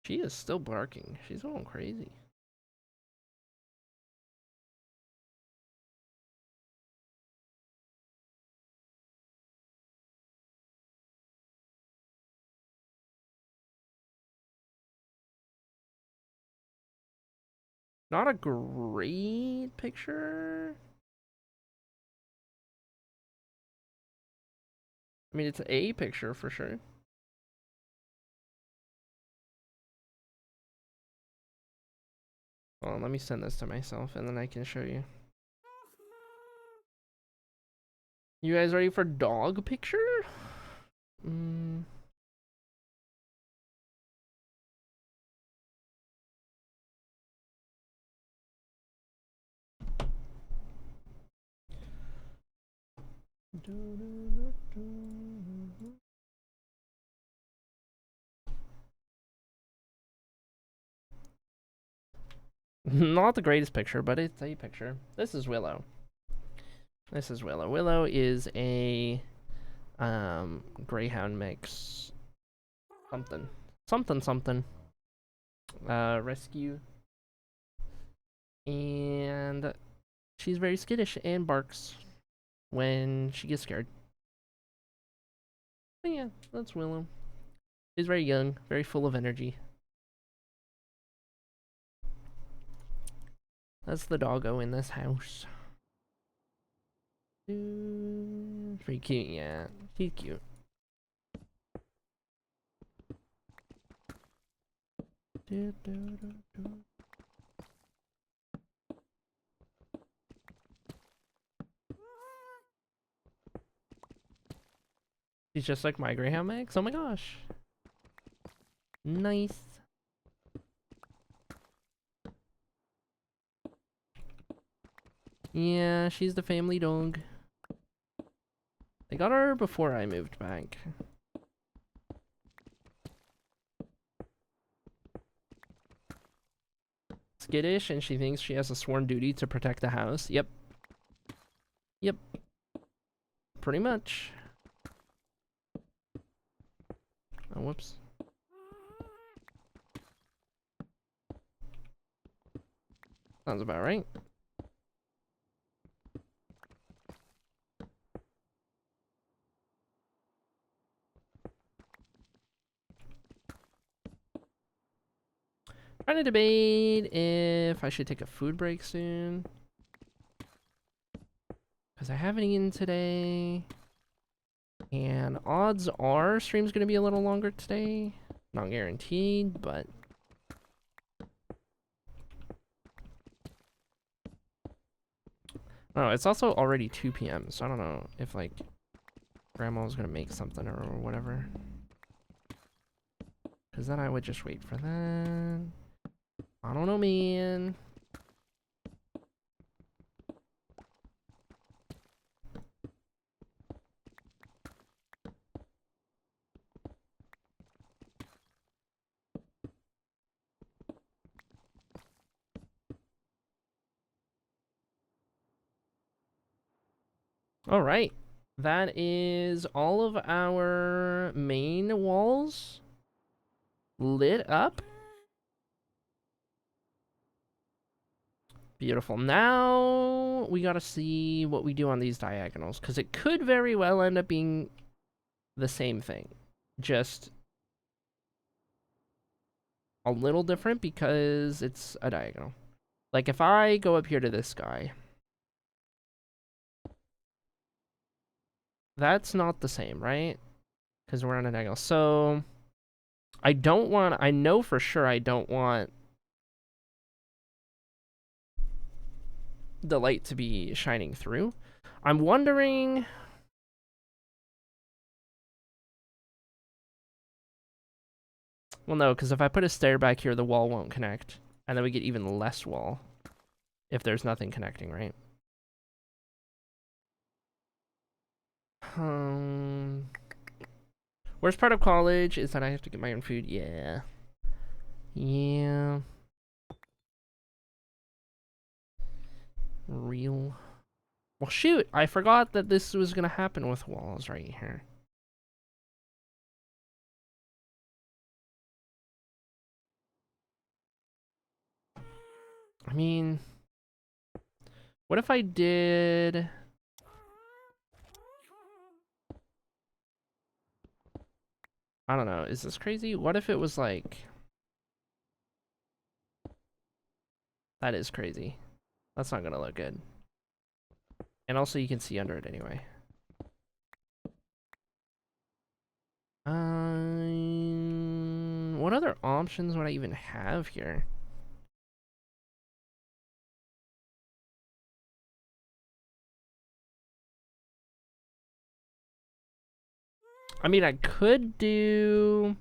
She is still barking. She's going crazy. Not a great picture. I mean, it's a picture for sure. Hold on, let me send this to myself and then I can show you. You guys ready for dog picture? Not the greatest picture, but it's a picture. This is Willow. Willow is a greyhound mix. Something. Rescue. And she's very skittish and barks when she gets scared. But yeah, that's Willow. She's very young, very full of energy. That's the doggo in this house. Pretty cute, yeah. He's cute. He's just like my Greyhound Max. Oh my gosh. Nice. Yeah, she's the family dog. They got her before I moved back. Skittish, and she thinks she has a sworn duty to protect the house. Yep. pretty much. Oh, whoops. Sounds about right. Trying to debate if I should take a food break soon. Because I haven't eaten today. And odds are stream's going to be a little longer today. Not guaranteed, but... Oh, it's also already 2 p.m. So I don't know if, like, Grandma was going to make something or whatever. Because then I would just wait for that. I don't know, man. All right. That is all of our main walls lit up. Beautiful. Now we gotta see what we do on these diagonals, because it could very well end up being the same thing, just a little different because it's a diagonal. Like if I go up here to this guy, that's not the same, right? Because we're on a diagonal. So I know for sure I don't want the light to be shining through. I'm wondering... Well, no, because if I put a stair back here, the wall won't connect. And then we get even less wall if there's nothing connecting, right? Worst part of college is that I have to get my own food. Yeah. Yeah. Real. Well, shoot. I forgot that this was going to happen with walls right here. I mean, what if I did... I don't know. Is this crazy? What if it was like... That is crazy. That's not going to look good. And also you can see under it anyway. What other options would I even have here? I mean, I could do...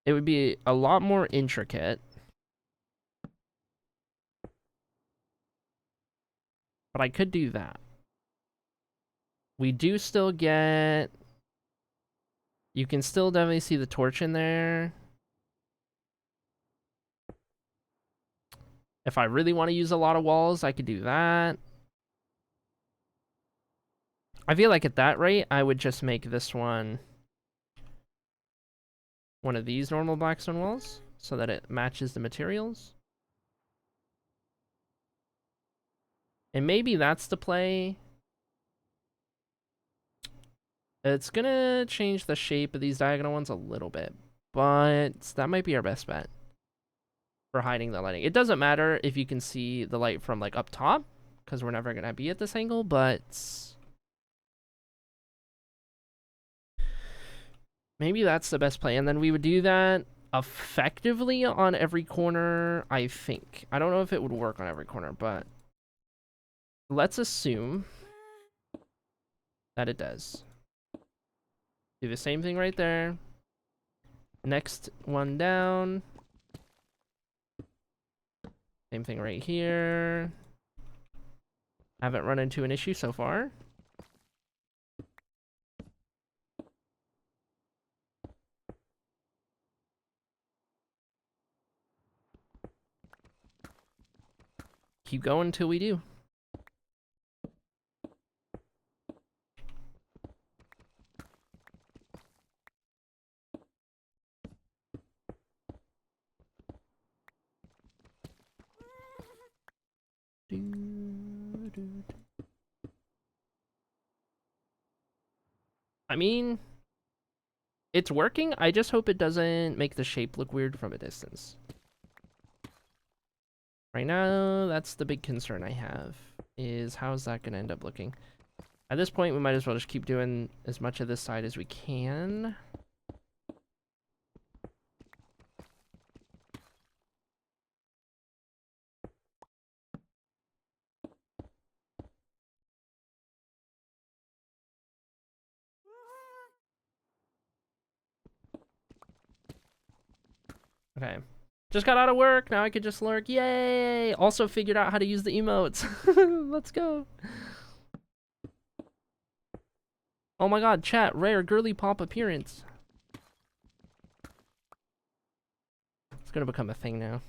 It would be a lot more intricate. But I could do that. We do still get... You can still definitely see the torch in there. If I really want to use a lot of walls, I could do that. I feel like at that rate, I would just make this one of these normal blackstone walls so that it matches the materials. And maybe that's the play. It's gonna change the shape of these diagonal ones a little bit, but that might be our best bet for hiding the lighting. It doesn't matter if you can see the light from like up top, because we're never gonna be at this angle, but maybe that's the best play. And then we would do that effectively on every corner, I think. I don't know if it would work on every corner, but let's assume that it does. Do the same thing right there. Next one down. Same thing right here. Haven't run into an issue so far. keep going until we do. I mean, it's working. I just hope it doesn't make the shape look weird from a distance. Right now, that's the big concern I have, is how's that going to end up looking? At this point, we might as well just keep doing as much of this side as we can. Okay. Just got out of work. Now I could just lurk. Yay! Also figured out how to use the emotes. Let's go. Oh my god, chat. Rare girly pop appearance. It's gonna become a thing now.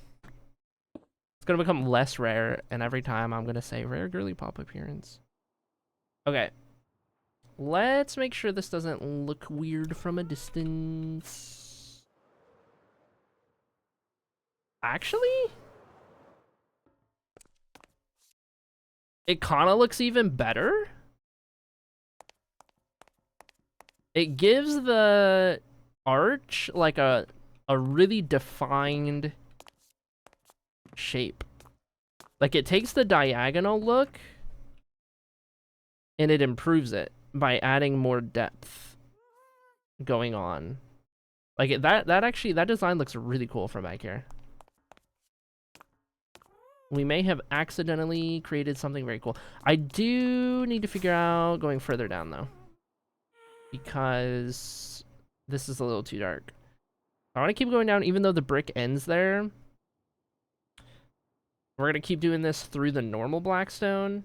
It's gonna become less rare, and every time I'm gonna say rare girly pop appearance. Okay. Let's make sure this doesn't look weird from a distance. Actually, it kind of looks even better. It gives the arch like a really defined shape. Like it takes the diagonal look and it improves it by adding more depth going on. Like that design looks really cool from back here. We may have accidentally created something very cool. I do need to figure out going further down though, because this is a little too dark. I want to keep going down even though the brick ends there. We're going to keep doing this through the normal blackstone.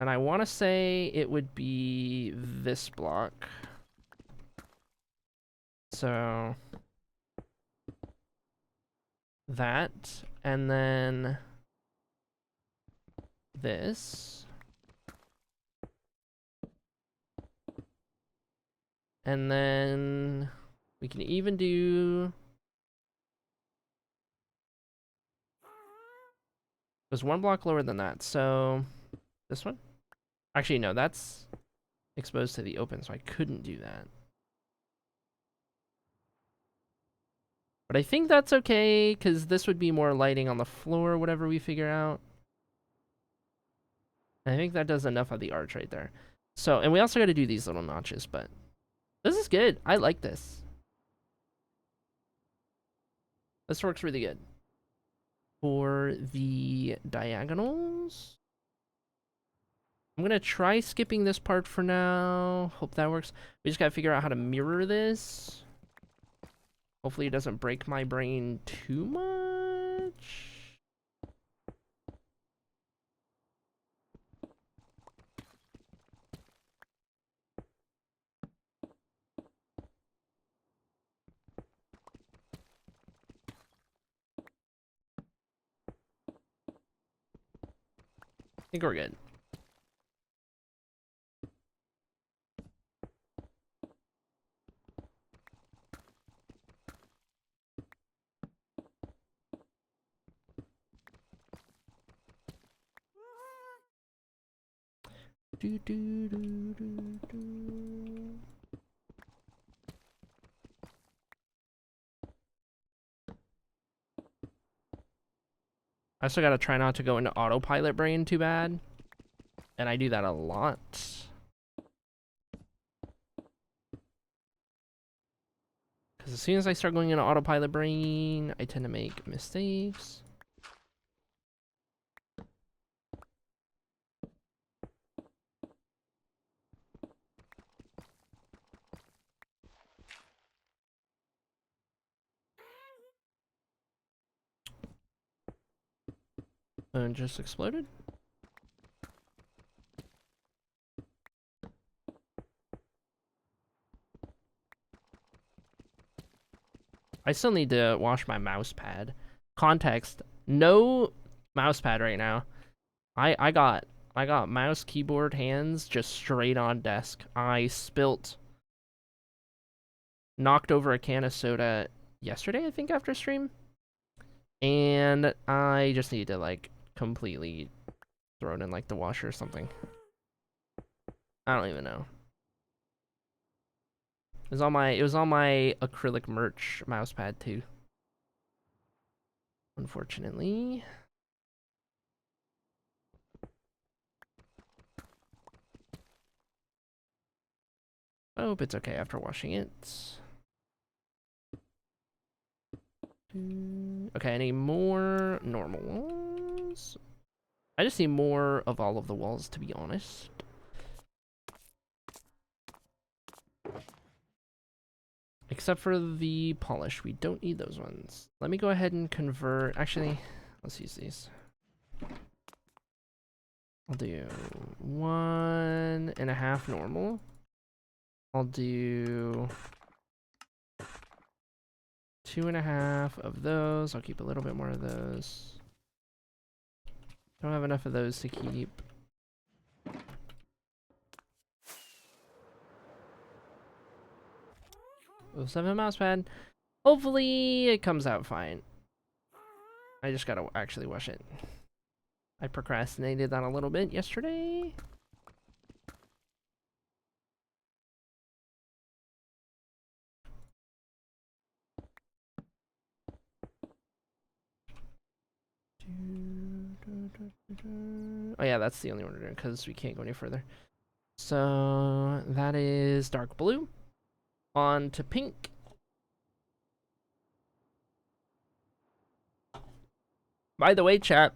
And I want to say it would be this block. So that, and then this. And then we can even do... There's one block lower than that, so this one? Actually, no, that's exposed to the open, so I couldn't do that. But I think that's okay, because this would be more lighting on the floor, whatever we figure out. I think that does enough of the arch right there. So, and we also got to do these little notches, but this is good. I like this. This works really good. For the diagonals, I'm gonna try skipping this part for now. Hope that works. We just gotta figure out how to mirror this. Hopefully it doesn't break my brain too much. I think we're good. Do, do, do, do, do. I still gotta try not to go into autopilot brain too bad. And I do that a lot. Because as soon as I start going into autopilot brain, I tend to make mistakes. And just exploded. I still need to wash my mouse pad. Context, no mouse pad right now. I got mouse, keyboard, hands just straight on desk. I knocked over a can of soda yesterday, I think, after stream. And I just need to like completely throw it in like the washer or something. I don't even know. It was on my acrylic merch mouse pad too. Unfortunately. I hope it's okay after washing it. Okay, I need more normal walls. I just need more of all of the walls, to be honest. Except for the polish. We don't need those ones. Let me go ahead and convert. Actually, let's use these. I'll do 1.5 normal. I'll do 2.5 of those. I'll keep a little bit more of those. Don't have enough of those to keep. Oh, 7 mouse pad. Hopefully it comes out fine. I just gotta actually wash it. I procrastinated that a little bit yesterday. Oh yeah, that's the only one we're doing because we can't go any further. So that is dark blue. On to pink. By the way, chat,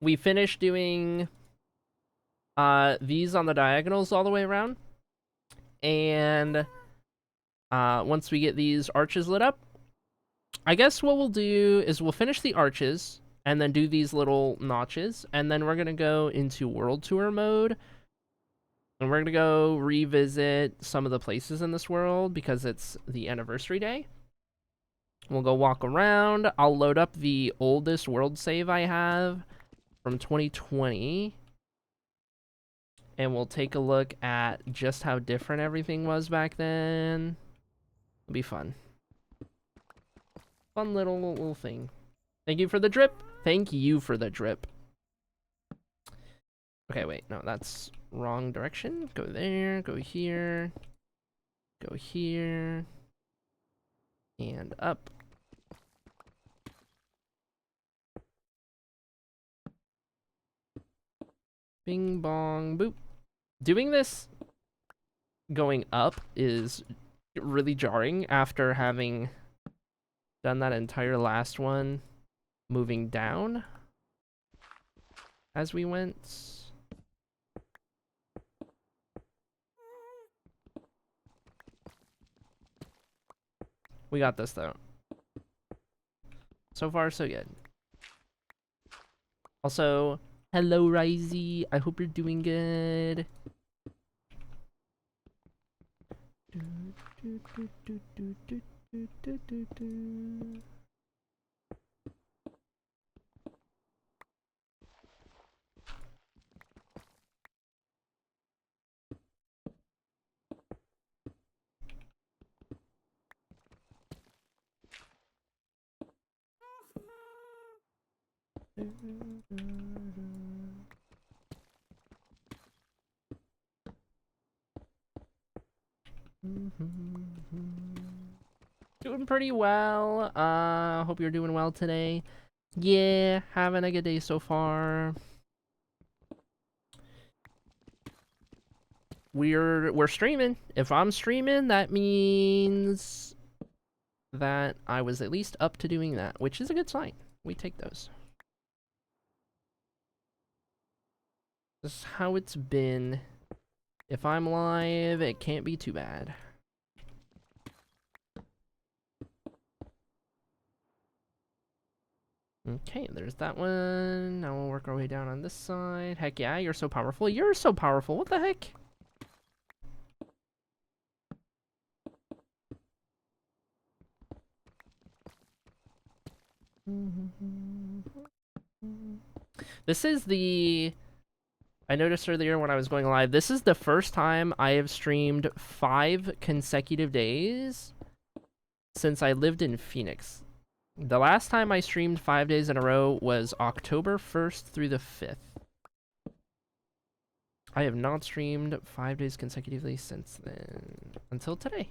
we finished doing these on the diagonals all the way around. And once we get these arches lit up, I guess what we'll do is we'll finish the arches and then do these little notches. And then we're going to go into world tour mode. And we're going to go revisit some of the places in this world because it's the anniversary day. We'll go walk around. I'll load up the oldest world save I have from 2020. And we'll take a look at just how different everything was back then. It'll be fun. Fun little thing. Thank you for the drip. Thank you for the drip. Okay, wait. No, that's wrong direction. Go there. Go here. Go here. And up. Bing, bong, boop. Doing this going up is really jarring after having done that entire last one moving down as we went. We got this though. So far, so good. Also, hello Risey. I hope you're doing good. Doing pretty well. Hope you're doing well today. Yeah, having a good day so far. We're streaming. If I'm streaming, that means that I was at least up to doing that, which is a good sign. We take those. This is how it's been. If I'm live, it can't be too bad. Okay, there's that one. Now we'll work our way down on this side. Heck yeah, you're so powerful. You're so powerful. What the heck? This is the... I noticed earlier when I was going live, this is the first time I have streamed 5 consecutive days since I lived in Phoenix. The last time I streamed 5 days in a row was October 1st through the 5th. I have not streamed 5 days consecutively since then, until today.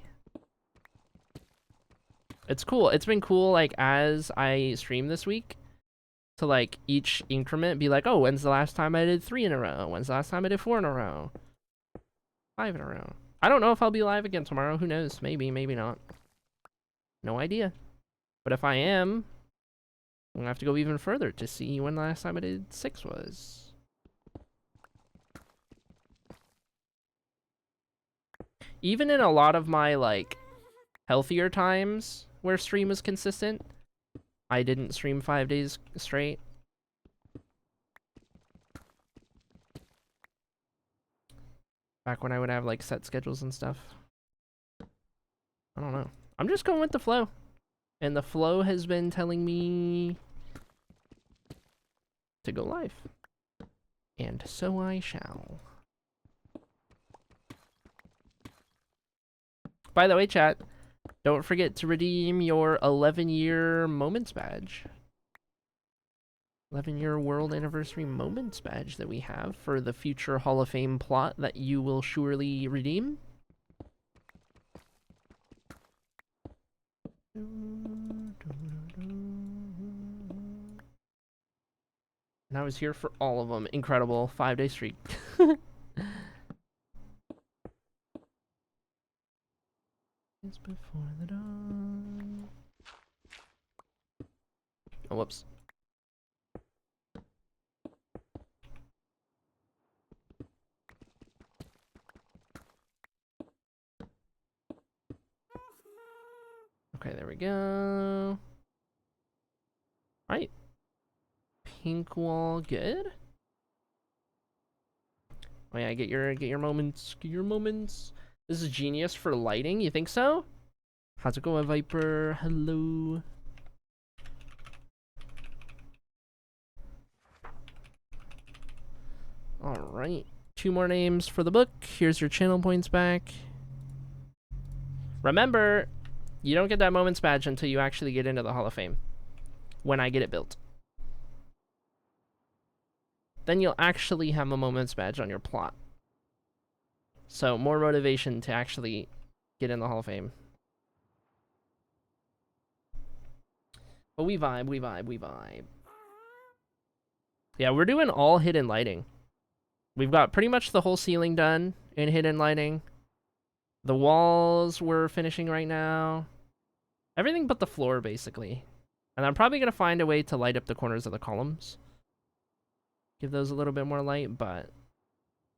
It's cool. It's been cool, like, as I stream this week, to, like, each increment be like, oh, when's the last time I did 3 in a row? When's the last time I did 4 in a row? 5 in a row. I don't know if I'll be live again tomorrow. Who knows? Maybe, maybe not. No idea. But if I am, I'm gonna have to go even further to see when the last time I did 6 was. Even in a lot of my, like, healthier times where stream was consistent, I didn't stream 5 days straight. Back when I would have, like, set schedules and stuff. I don't know. I'm just going with the flow. And the flow has been telling me to go live. And so I shall. By the way, chat, don't forget to redeem your 11-year Moments badge. 11-year World Anniversary Moments badge that we have for the future Hall of Fame plot that you will surely redeem. And I was here for all of them. Incredible. 5-day streak. It's before the dawn. Oh, whoops. Okay, there we go. Alright. Pink wall, good. Oh yeah, get your moments. Get your moments. This is genius for lighting, you think so? How's it going, Viper? Hello. Alright. 2 more names for the book. Here's your channel points back. Remember, you don't get that Moments badge until you actually get into the Hall of Fame. When I get it built. Then you'll actually have a Moments badge on your plot. So, more motivation to actually get in the Hall of Fame. But we vibe, we vibe, we vibe. Yeah, we're doing all hidden lighting. We've got pretty much the whole ceiling done in hidden lighting. The walls we're finishing right now. Everything but the floor, basically. And I'm probably going to find a way to light up the corners of the columns. Give those a little bit more light, but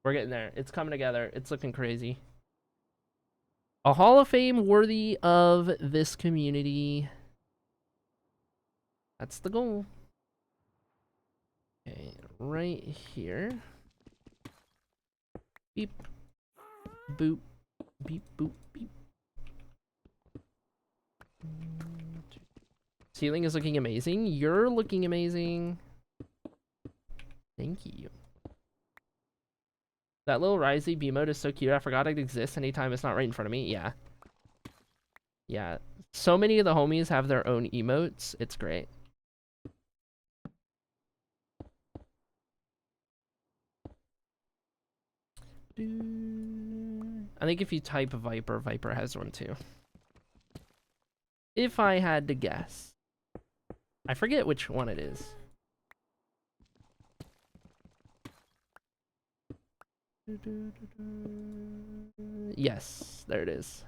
we're getting there. It's coming together. It's looking crazy. A Hall of Fame worthy of this community. That's the goal. Okay, right here. Beep. Boop. Beep, boop, beep. Ceiling is looking amazing. You're looking amazing. Thank you. That little Risey B mode is so cute. I forgot it exists anytime it's not right in front of me. Yeah. Yeah. So many of the homies have their own emotes. It's great. I think if you type Viper, Viper has one too. If I had to guess. I forget which one it is. Yes, there it is.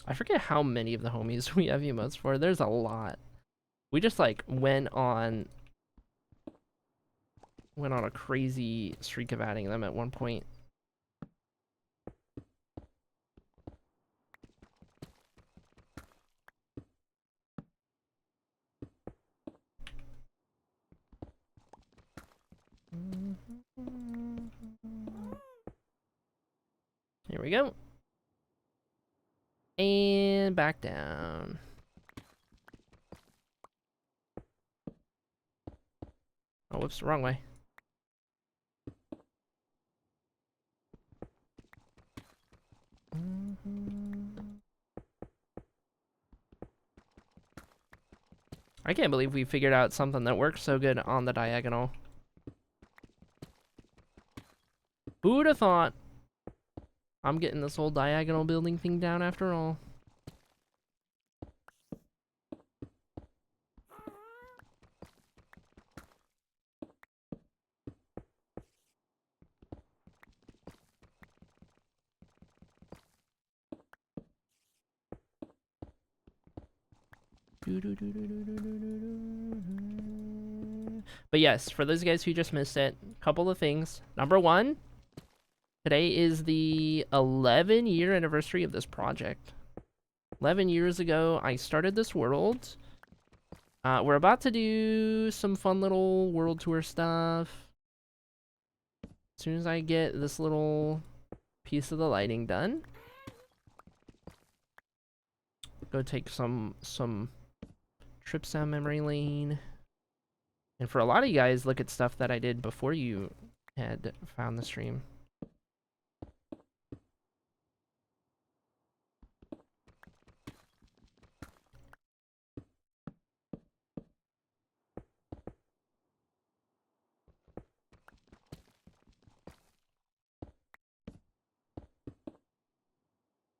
I forget how many of the homies we have emotes for. There's a lot. We just like went on a crazy streak of adding them at one point. Here we go. And back down. Oh, whoops, wrong way. I can't believe we figured out something that works so good on the diagonal. Who'd have thought? I'm getting this whole diagonal building thing down after all. But yes, for those guys who just missed it, a couple of things. Number one, today is the 11-year anniversary of this project. 11 years ago, I started this world. We're about to do some fun little world tour stuff. As soon as I get this little piece of the lighting done, go take some trips down memory lane. And for a lot of you guys, look at stuff that I did before you had found the stream.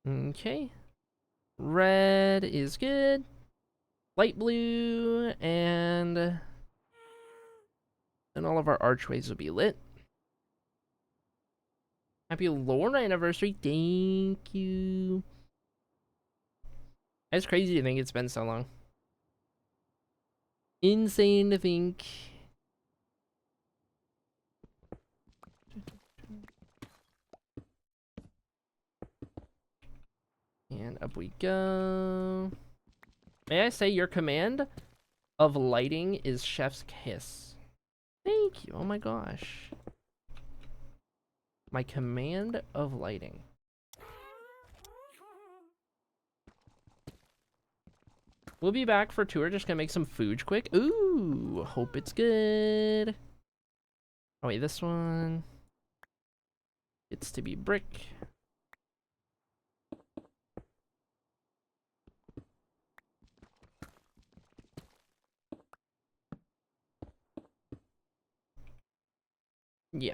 Okay. Red is good. Light blue, and all of our archways will be lit. Happy Lord anniversary. Thank you. It's crazy to think it's been so long. Insane to think. And up we go. May I say your command of lighting is Chef's Kiss. Thank you. Oh my gosh. My command of lighting. We'll be back for tour. Just gonna make some food quick. Ooh, hope it's good. Oh wait, this one gets to be brick. Yeah.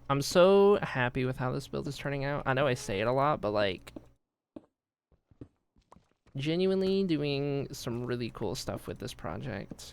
I'm so happy with how this build is turning out. I know I say it a lot, but like genuinely doing some really cool stuff with this project.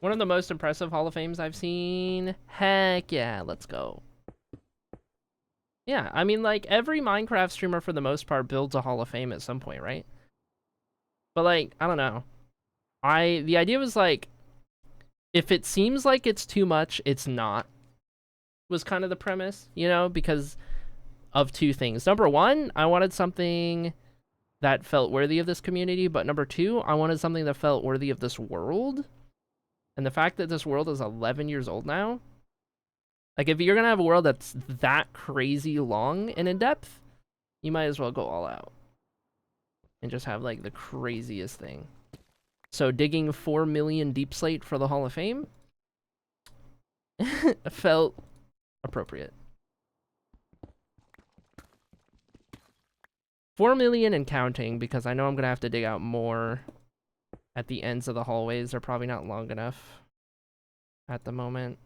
One of the most impressive Hall of Fames I've seen. Heck yeah, let's go. Yeah, I mean, like, every Minecraft streamer, for the most part, builds a Hall of Fame at some point, right? But, like, I don't know. The idea was, like, if it seems like it's too much, it's not, was kind of the premise, you know, because of two things. Number one, I wanted something that felt worthy of this community, but number two, I wanted something that felt worthy of this world. And the fact that this world is 11 years old now, like, if you're gonna have a world that's that crazy long and in depth, You might as well go all out and just have like the craziest thing. So digging 4 million deep slate for the Hall of Fame felt appropriate. 4 million and counting, because I know I'm gonna have to dig out more at the ends of the hallways. They're probably not long enough at the moment.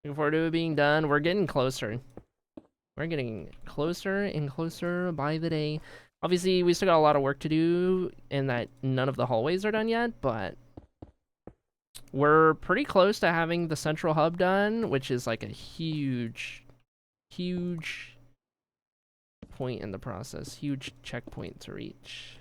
Looking forward to it being done. We're getting closer. We're getting closer and closer by the day. Obviously, we still got a lot of work to do in that none of the hallways are done yet, but we're pretty close to having the central hub done, which is like a huge, huge point in the process. Huge checkpoint to reach.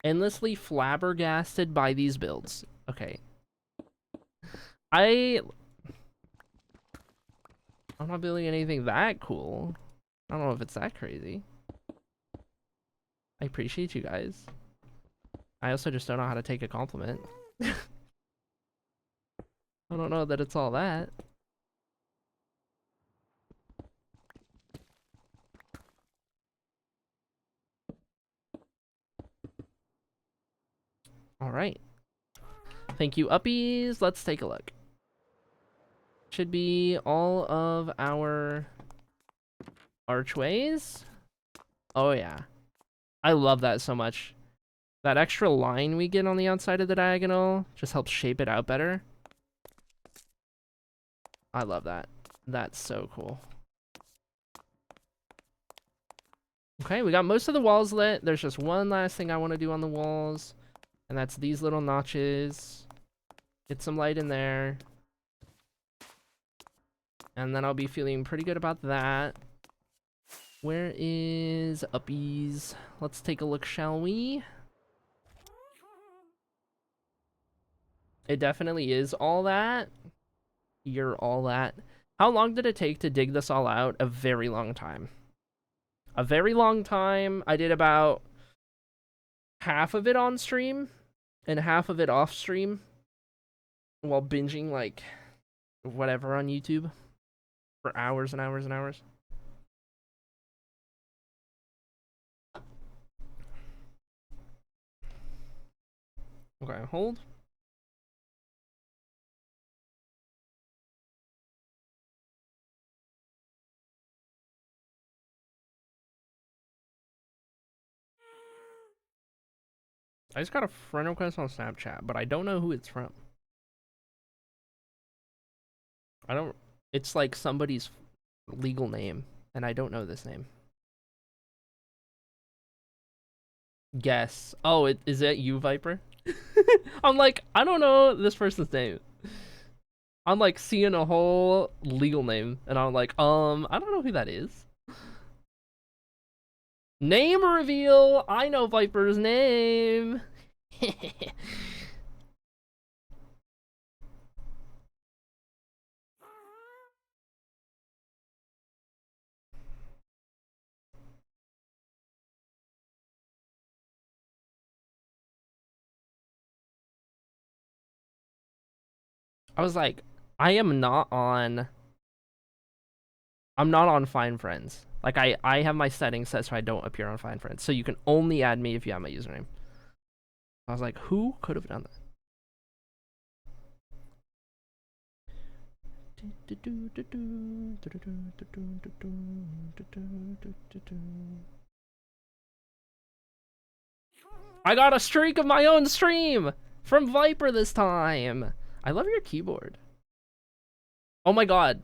Endlessly flabbergasted by these builds. Okay. I'm not building anything that cool. I don't know if it's that crazy. I appreciate you guys. I also just don't know how to take a compliment. I don't know that it's all that. All right. Thank you, uppies. Let's take a look. Should be all of our archways. Oh, yeah. I love that so much. That extra line we get on the outside of the diagonal just helps shape it out better. I love that. That's so cool. Okay, we got most of the walls lit. There's just one last thing I want to do on the walls, and that's these little notches. Get some light in there. And then I'll be feeling pretty good about that. Where is uppies? Let's take a look, shall we? It definitely is all that. You're all that. How long did it take to dig this all out? A very long time. A very long time. I did about half of it on stream and half of it off stream while binging like whatever on YouTube for hours and hours and hours. Okay, hold. I just got a friend request on Snapchat, but I don't know who it's from. I don't. It's like somebody's legal name, and I don't know this name. Guess. Oh, is it you, Viper? I'm like, I don't know this person's name. I'm like seeing a whole legal name, and I'm like, I don't know who that is. Name reveal! I know Viper's name! I was like, I'm not on Find Friends. Like, I have my settings set so I don't appear on Find Friends. So you can only add me if you have my username. I was like, who could have done that? I got a streak of my own stream from Viper this time. I love your keyboard. Oh my god.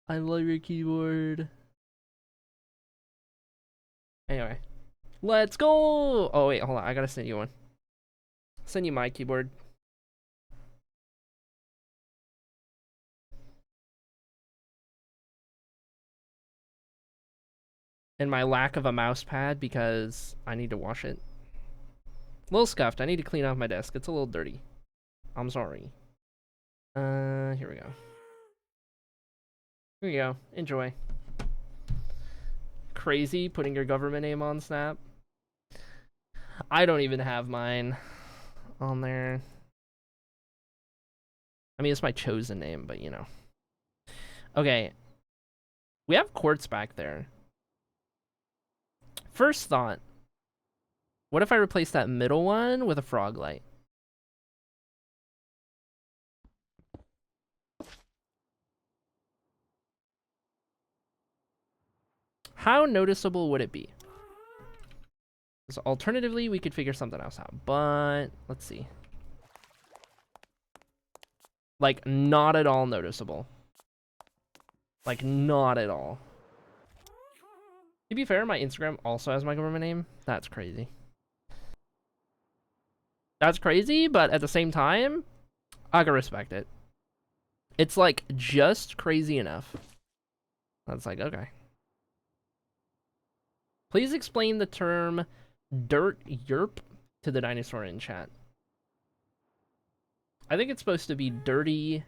I love your keyboard. Anyway, let's go. Oh wait, hold on. I gotta send you one. Send you my keyboard. And my lack of a mouse pad because I need to wash it. A little scuffed. I need to clean off my desk. It's a little dirty. I'm sorry. Here we go. Here we go. Enjoy. Crazy putting your government name on Snap. I don't even have mine on there. I mean, it's my chosen name, but you know. Okay. We have quartz back there. First thought. What if I replace that middle one with a frog light? How noticeable would it be? So alternatively, we could figure something else out, but let's see. Like, not at all noticeable. Like, not at all. To be fair, my Instagram also has my government name. That's crazy. That's crazy, but at the same time, I can respect it. It's like just crazy enough. That's like, okay. Please explain the term dirt yerp to the dinosaur in chat. I think it's supposed to be dirty.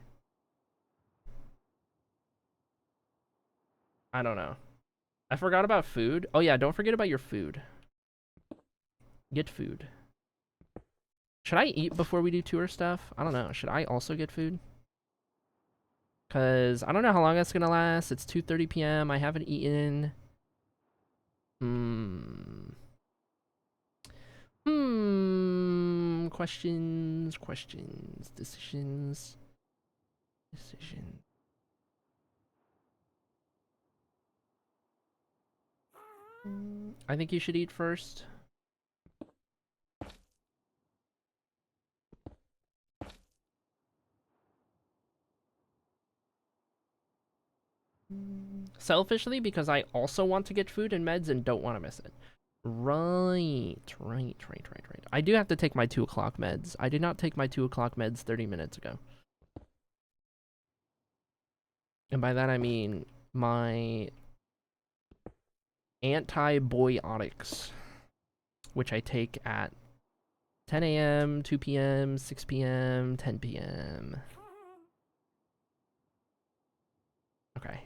I don't know. I forgot about food. Oh yeah, don't forget about your food. Get food. Should I eat before we do tour stuff? I don't know. Should I also get food? Because I don't know how long that's going to last. It's 2:30 p.m. I haven't eaten. Questions. Decisions. I think you should eat first. Selfishly, because I also want to get food and meds and don't want to miss it. Right. I do have to take my 2 o'clock meds. I did not take my 2 o'clock meds 30 minutes ago. And by that I mean my antibiotics, which I take at 10 a.m., 2 p.m., 6 p.m., 10 p.m. Okay.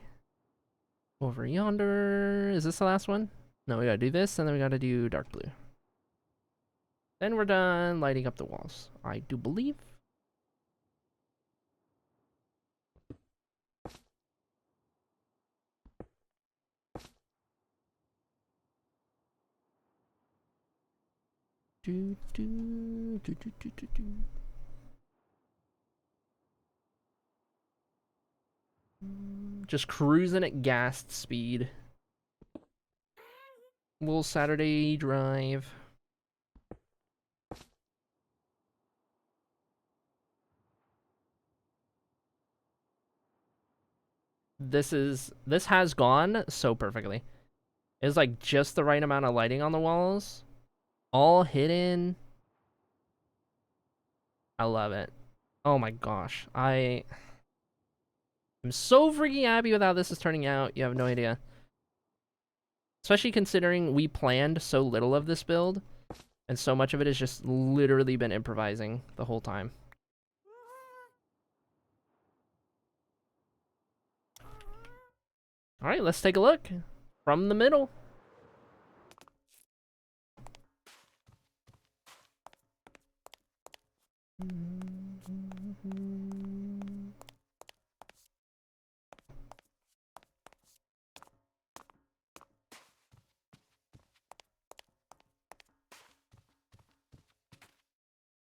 Over yonder. Is this the last one? No, we gotta do this, and then we gotta do dark blue. Then we're done lighting up the walls, I do believe. Just cruising at gas speed. Little Saturday drive. This has gone so perfectly. It's like just the right amount of lighting on the walls. All hidden. I love it. Oh my gosh. I'm so freaking happy with how this is turning out. You have no idea. Especially considering we planned so little of this build. And so much of it has just literally been improvising the whole time. Alright, let's take a look. From the middle.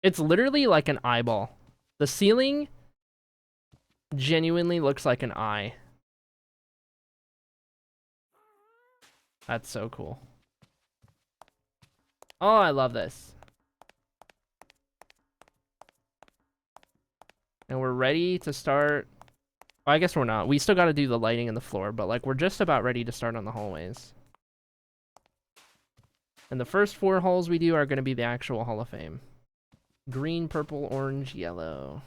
It's literally like an eyeball. The ceiling genuinely looks like an eye. That's so cool. Oh, I love this. And we're ready to start. Well, I guess we're not. We still got to do the lighting and the floor, but like we're just about ready to start on the hallways. And the first 4 halls we do are going to be the actual Hall of Fame. Green, purple, orange, yellow.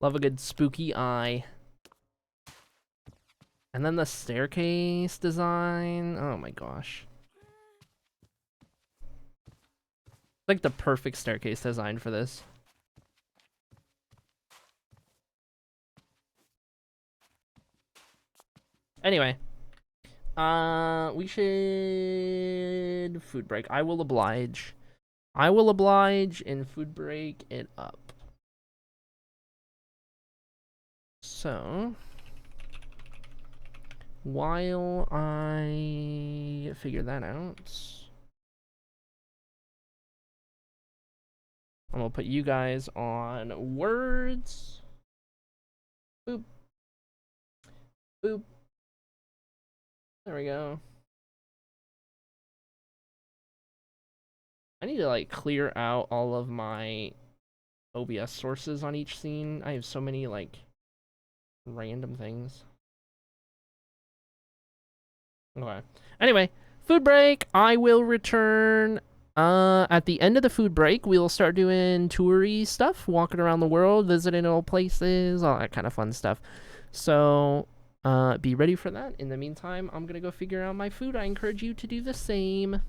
Love a good spooky eye. And then the staircase design. Oh my gosh. Like the perfect staircase design for this. Anyway. We should food break. I will oblige. I will oblige and food break it up. So, while I figure that out, I'm gonna put you guys on words. Boop. Boop. There we go. I need to like clear out all of my OBS sources on each scene. I have so many like random things. Okay. Anyway, food break. I will return at the end of the food break. We'll start doing toury stuff, walking around the world, visiting old places, all that kind of fun stuff. So, be ready for that. In the meantime, I'm going to go figure out my food. I encourage you to do the same.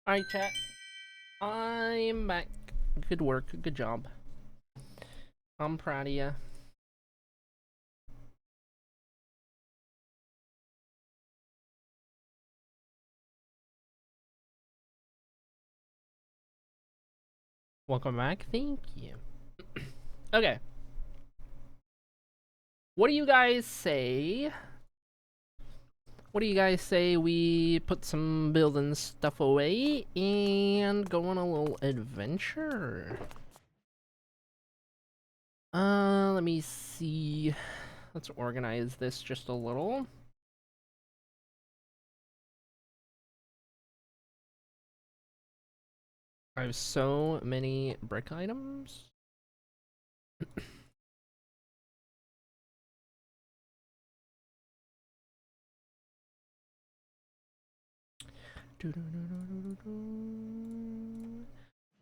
Alright, chat. I'm back. Good work. Good job. I'm proud of you. Welcome back. Thank you. Okay. What do you guys say? What do you guys say we put some building stuff away and go on a little adventure? Let me see. Let's organize this just a little. I have so many brick items.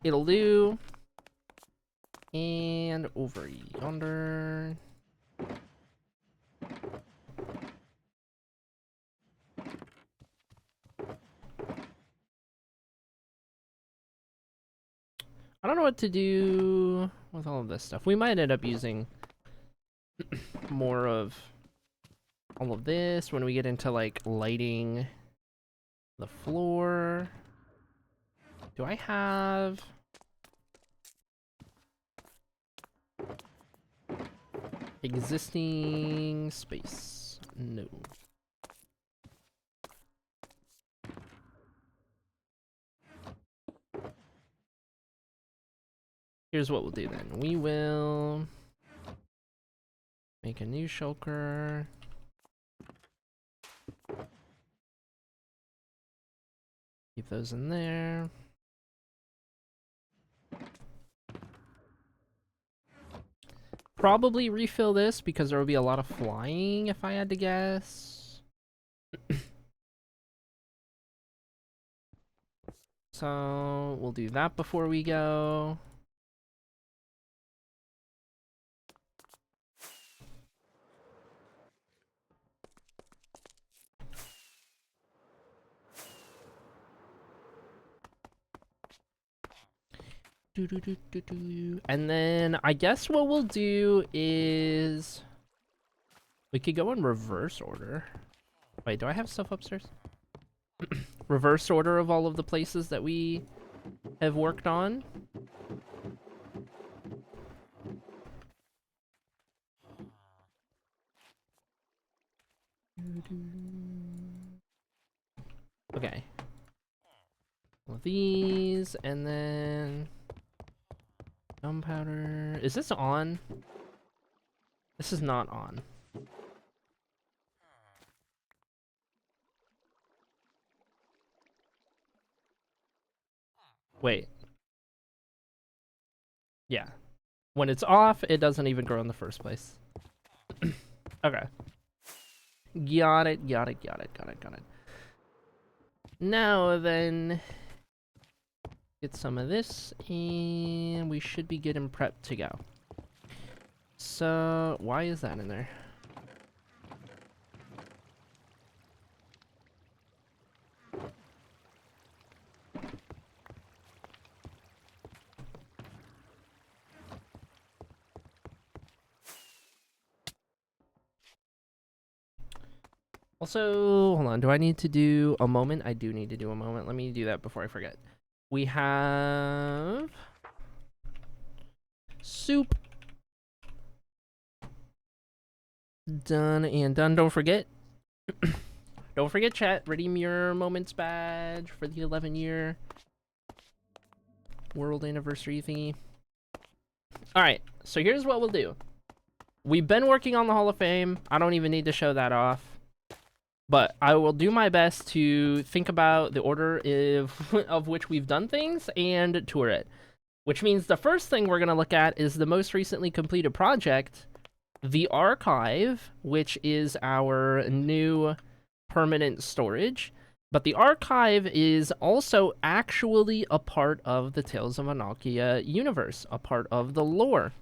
It'll do. And over yonder. I don't know what to do with all of this stuff. We might end up using more of all of this when we get into like lighting the floor. Do I have existing space? No. Here's what we'll do then. We will make a new shulker. Keep those in there. Probably refill this because there will be a lot of flying if I had to guess. So we'll do that before we go. And then I guess what we'll do is we could go in reverse order. Wait, do I have stuff upstairs? Reverse order of all of the places that we have worked on. Okay. Well, these, and then gunpowder. Is this on? This is not on. Wait. Yeah. When it's off, it doesn't even grow in the first place. Okay. Got it, got it, got it, got it, got it. Now then, get some of this, and we should be getting prepped to go. So, why is that in there? Also, hold on, do I need to do a moment? I do need to do a moment. Let me do that before I forget. We have soup. Done and done. Don't forget. Don't forget, chat. Redeem your moments badge for the 11-year world anniversary thingy. Alright, so here's what we'll do. We've been working on the Hall of Fame. I don't even need to show that off. But I will do my best to think about the order of which we've done things and tour it. Which means the first thing we're going to look at is the most recently completed project, the Archive, which is our new permanent storage. But the Archive is also actually a part of the Tales of Annocia universe, a part of the lore.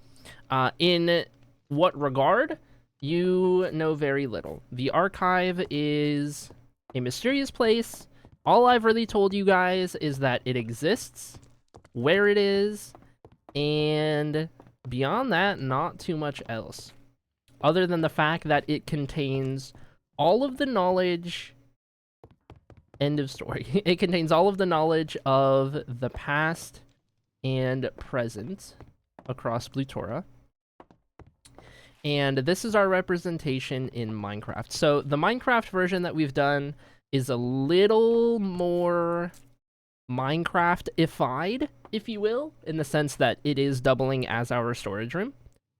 In what regard? You know very little. The Archive is a mysterious place. All I've really told you guys is that it exists, where it is, and beyond that, not too much else. Other than the fact that it contains all of the knowledge... End of story. It contains all of the knowledge of the past and present across Blutora. And this is our representation in Minecraft. So the Minecraft version that we've done is a little more Minecraft-ified, if you will, in the sense that it is doubling as our storage room.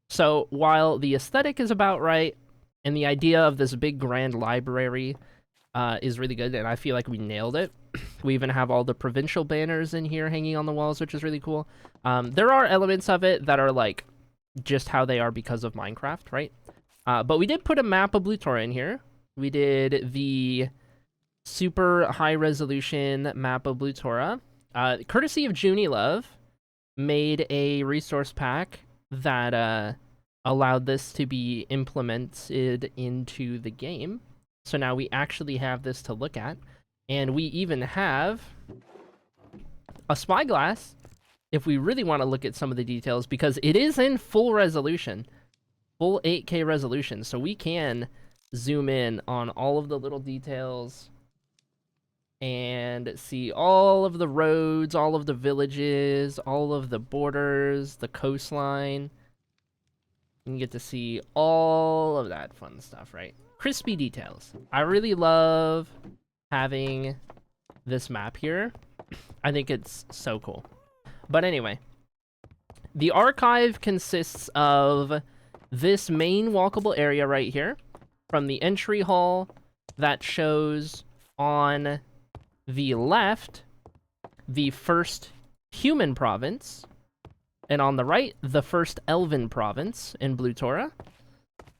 So while the aesthetic is about right, and the idea of this big grand library is really good, and I feel like we nailed it. We even have all the provincial banners in here hanging on the walls, which is really cool. There are elements of it that are like just how they are because of Minecraft, right? But we did put a map of Blutora in here. We did the super high resolution map of Blutora. Courtesy of Junie Love, made a resource pack that allowed this to be implemented into the game. So now we actually have this to look at. And we even have a spyglass if we really want to look at some of the details, because it is in full resolution, full 8K resolution, so we can zoom in on all of the little details and see all of the roads, all of the villages, all of the borders, the coastline. You can get to see all of that fun stuff, right? Crispy details. I really love having this map here. I think it's so cool. But anyway, the Archive consists of this main walkable area right here, from the entry hall that shows on the left the first human province, and on the right the first elven province in Blutora.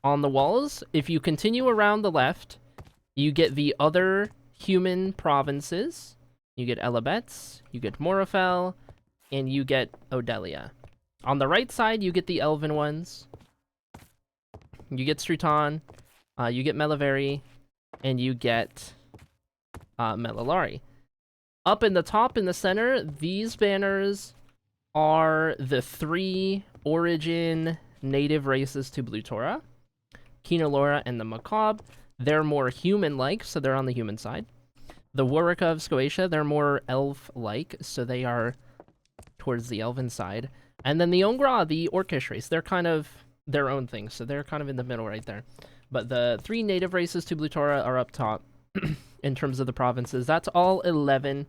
On the walls, if you continue around the left, you get the other human provinces. You get Elabets, you get Morafel, and you get Odelia. On the right side, you get the elven ones. You get Struton, you get Melavari, and you get Melalari. Up in the top in the center, these banners are the 3 origin native races to Blutora, Kinolora, and the Macabre. They're more human-like, so they're on the human side. The Warwick of Scotia, they're more elf-like, so they are towards the elven side. And then the Ongra, the Orcish race, they're kind of their own thing, so they're kind of in the middle right there. But the 3 native races to Blutora are up top in terms of the provinces. That's all 11.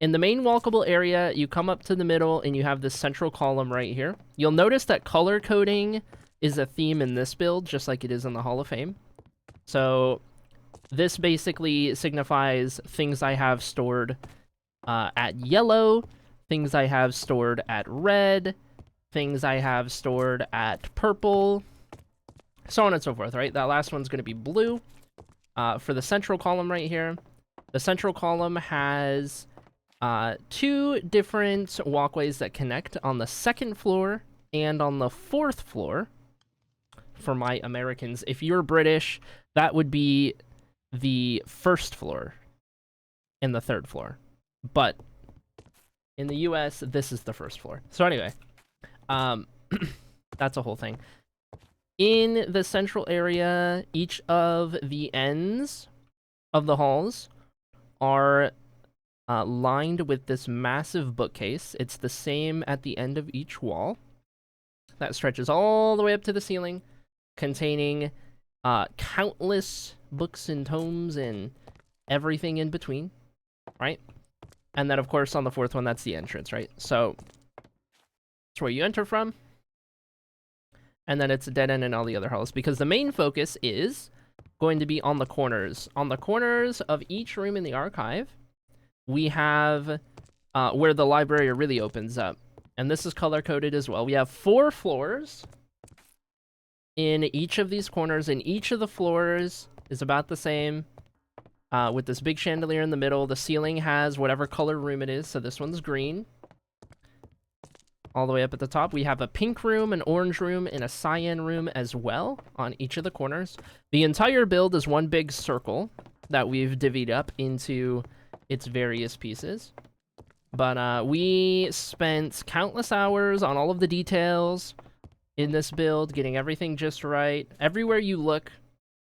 In the main walkable area, you come up to the middle and you have this central column right here. You'll notice that color coding is a theme in this build, just like it is in the Hall of Fame. So this basically signifies things I have stored at yellow, things I have stored at red, things I have stored at purple, so on and so forth, right? That last one's going to be blue. For the central column right here, the central column has 2 different walkways that connect on the 2nd floor and on the 4th floor. For my Americans, if you're British, that would be the 1st floor and the 3rd floor. But in the US, this is the 1st floor. So anyway, that's a whole thing. In the central area, each of the ends of the halls are lined with this massive bookcase. It's the same at the end of each wall. That stretches all the way up to the ceiling, containing countless books and tomes and everything in between, right? And then, of course, on the 4th one, that's the entrance, right? So it's where you enter from. And then it's a dead end in all the other halls, because the main focus is going to be on the corners. On the corners of each room in the archive, we have where the library really opens up. And this is color-coded as well. We have 4 floors in each of these corners, and each of the floors is about the same, with this big chandelier in the middle. The ceiling has whatever color room it is, so this one's green. All the way up at the top, we have a pink room, an orange room, and a cyan room as well on each of the corners. The entire build is one big circle that we've divvied up into its various pieces. But we spent countless hours on all of the details in this build, getting everything just right. Everywhere you look,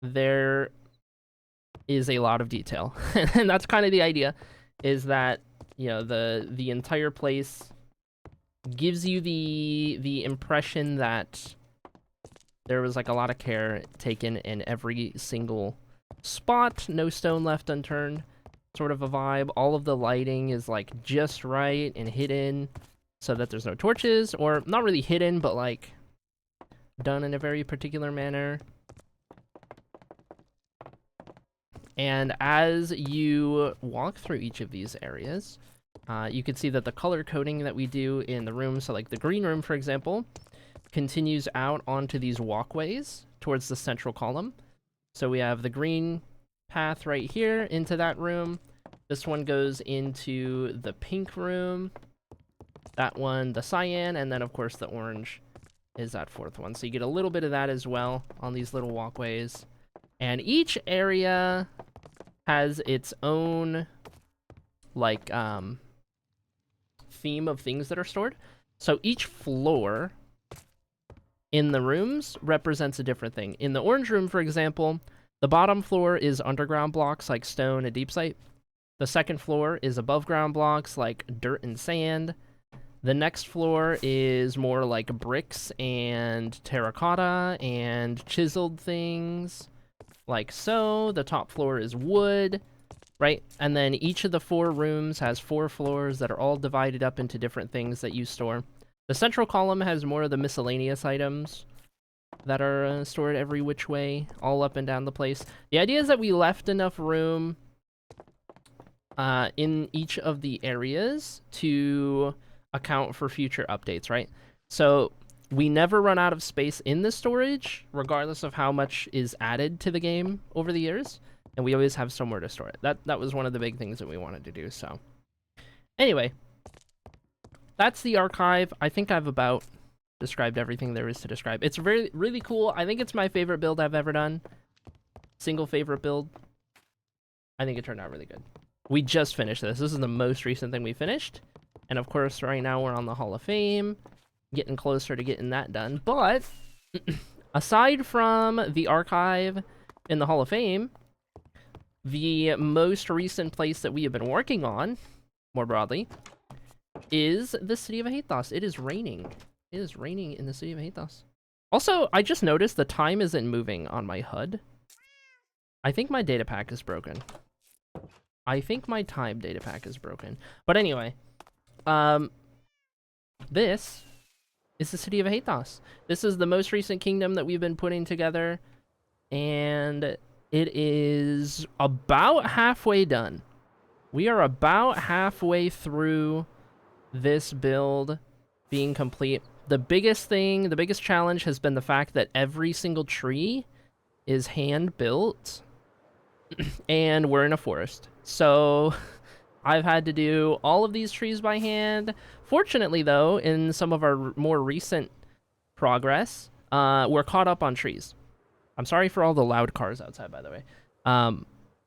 there is a lot of detail. And that's kind of the idea, is that, you know, the entire place gives you the impression that there was like a lot of care taken in every single spot, no stone left unturned, sort of a vibe. All of the lighting is like just right and hidden so that there's no torches, or not really hidden, but like done in a very particular manner. And as you walk through each of these areas, you can see that the color coding that we do in the room, so like the green room, for example, continues out onto these walkways towards the central column. So we have the green path right here into that room. This one goes into the pink room. That one, the cyan, and then of course the orange is that 4th one. So you get a little bit of that as well on these little walkways. And each area has its own, like, theme of things that are stored. So each floor in the rooms represents a different thing. In the orange room, for example, the bottom floor is underground blocks like stone and deepslate. The 2nd floor is above ground blocks like dirt and sand. The next floor is more like bricks and terracotta and chiseled things like so. The top floor is wood. Right, and then each of the 4 rooms has 4 floors that are all divided up into different things that you store. The central column has more of the miscellaneous items that are stored every which way, all up and down the place. The idea is that we left enough room in each of the areas to account for future updates, right? So we never run out of space in the storage, regardless of how much is added to the game over the years. And we always have somewhere to store it. That was one of the big things that we wanted to do, so. Anyway, that's the archive. I think I've about described everything there is to describe. It's really cool. I think it's my favorite build I've ever done. Single favorite build. I think it turned out really good. We just finished this. This is the most recent thing we finished. And of course, right now we're on the Hall of Fame, getting closer to getting that done. But aside from the archive in the Hall of Fame, the most recent place that we have been working on, more broadly, is the city of Aethos. It is raining. It is raining in the city of Aethos. Also, I just noticed the time isn't moving on my HUD. I think my data pack is broken. I think my time data pack is broken. But anyway, this is the city of Aethos. This is the most recent kingdom that we've been putting together, and it is about halfway done. We are about halfway through this build being complete. The biggest thing, the biggest challenge has been the fact that every single tree is hand built and we're in a forest. So I've had to do all of these trees by hand. Fortunately though, in some of our more recent progress, we're caught up on trees. I'm sorry for all the loud cars outside, by the way.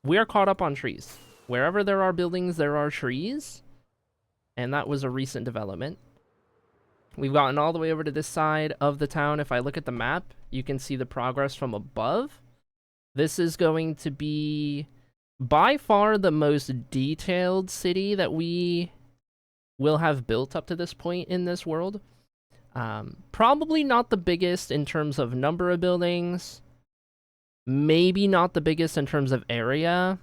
We are caught up on trees. Wherever there are buildings, there are trees. And that was a recent development. We've gotten all the way over to this side of the town. If I look at the map, you can see the progress from above. This is going to be by far the most detailed city that we will have built up to this point in this world. Probably not the biggest in terms of number of buildings. Maybe not the biggest in terms of area,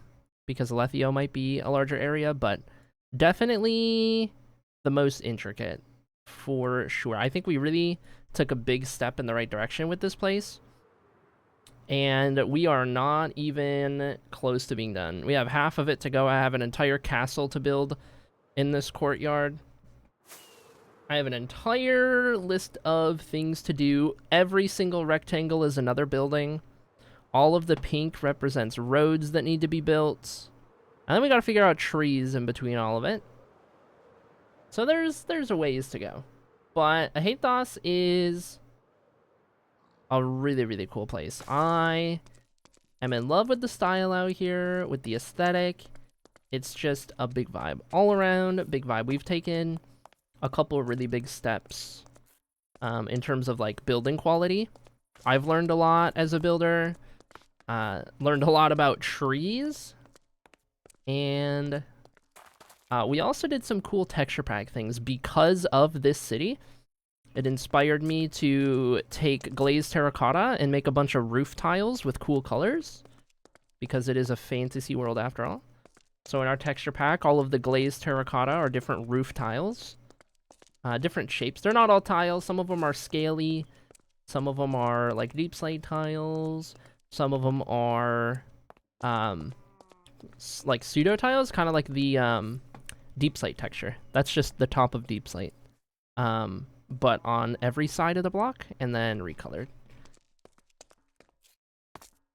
because Alethio might be a larger area, but definitely the most intricate, for sure. I think we really took a big step in the right direction with this place. And we are not even close to being done. We have half of it to go. I have an entire castle to build in this courtyard. I have an entire list of things to do. Every single rectangle is another building. All of the pink represents roads that need to be built. And then we gotta figure out trees in between all of it. So there's a ways to go. But Aethos is a really, really cool place. I am in love with the style out here, with the aesthetic. It's just a big vibe. All around, big vibe. We've taken a couple of really big steps in terms of like building quality. I've learned a lot as a builder. Learned a lot about trees. And we also did some cool texture pack things because of this city. It inspired me to take glazed terracotta and make a bunch of roof tiles with cool colors, because it is a fantasy world after all. So in our texture pack, all of the glazed terracotta are different roof tiles, different shapes. They're not all tiles. Some of them are scaly. Some of them are like deep slate tiles. Some of them are like pseudo tiles, kind of like the deep slate texture. That's just the top of deep slate. But on every side of the block, and then recolored.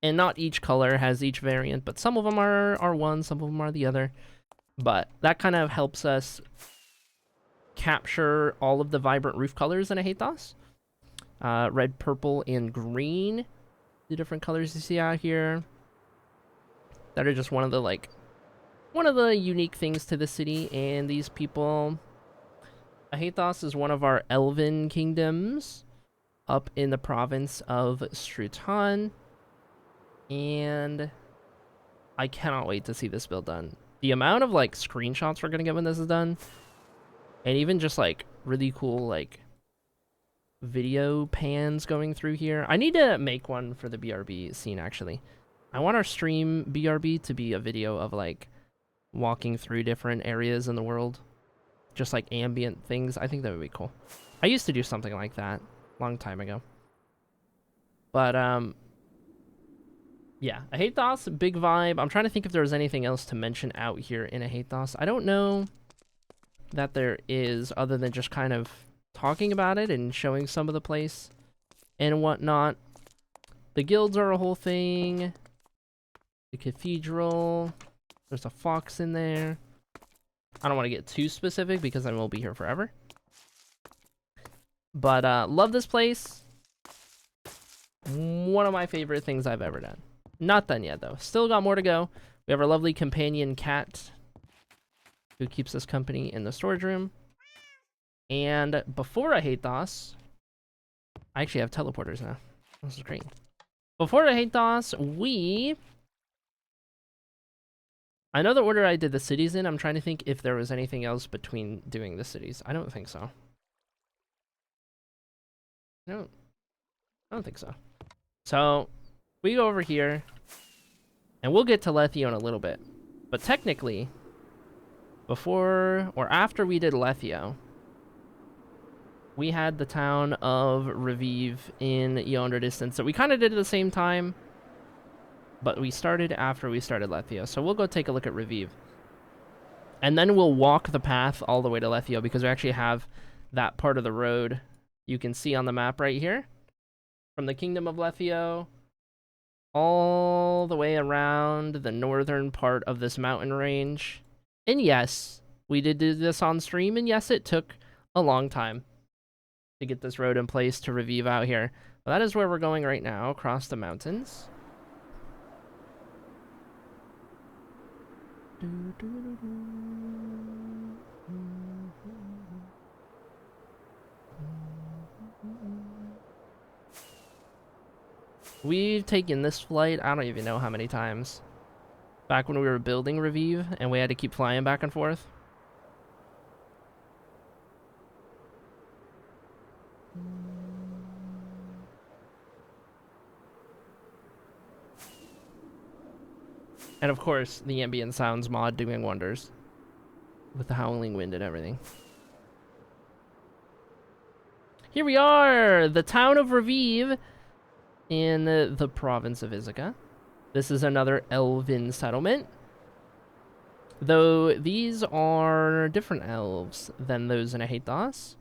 And not each color has each variant, but some of them are one, some of them are the other. But that kind of helps us capture all of the vibrant roof colors in Aethos. Red, purple, and green. The different colors you see out here. That are just one of the unique things to the city and these people. Aethos is one of our elven kingdoms up in the province of Strutan, and I cannot wait to see this build done. The amount of like screenshots we're gonna get when this is done, and even just like really cool like video pans going through here. I need to make one for the BRB scene actually. I want our stream BRB to be a video of like walking through different areas in the world. Just like ambient things. I think that would be cool. I used to do something like that a long time ago. But yeah, Aethos, big vibe. I'm trying to think if there's anything else to mention out here in Aethos. I don't know that there is, other than just kind of talking about it and showing some of the place and whatnot. The guilds are a whole thing. The cathedral. There's a fox in there. I don't want to get too specific because I won't be here forever. But love this place. One of my favorite things I've ever done. Not done yet though. Still got more to go. We have our lovely companion cat who keeps us company in the storage room. And before I hate DOS, I actually have teleporters now. This is great. Before I hate DOS, I know the order I did the cities in. I'm trying to think if there was anything else between doing the cities. I don't think so. No, I don't think so. So, we go over here, and we'll get to Lethio in a little bit. But technically, before or after we did Lethio, we had the town of Reviv in yonder distance. So we kind of did it at the same time, but we started after we started Lethio. So we'll go take a look at Reviv. And then we'll walk the path all the way to Lethio, because we actually have that part of the road you can see on the map right here. From the Kingdom of Lethio all the way around the northern part of this mountain range. And yes, we did do this on stream, and yes, it took a long time to get this road in place to Reviv out here. But that is where we're going right now, across the mountains. We've taken this flight, I don't even know how many times. Back when we were building Reviv, and we had to keep flying back and forth. And of course, the ambient sounds mod doing wonders. With the howling wind and everything. Here we are! The town of Reviv in the province of Ithaca. This is another elven settlement. Though these are different elves than those in Ahathos,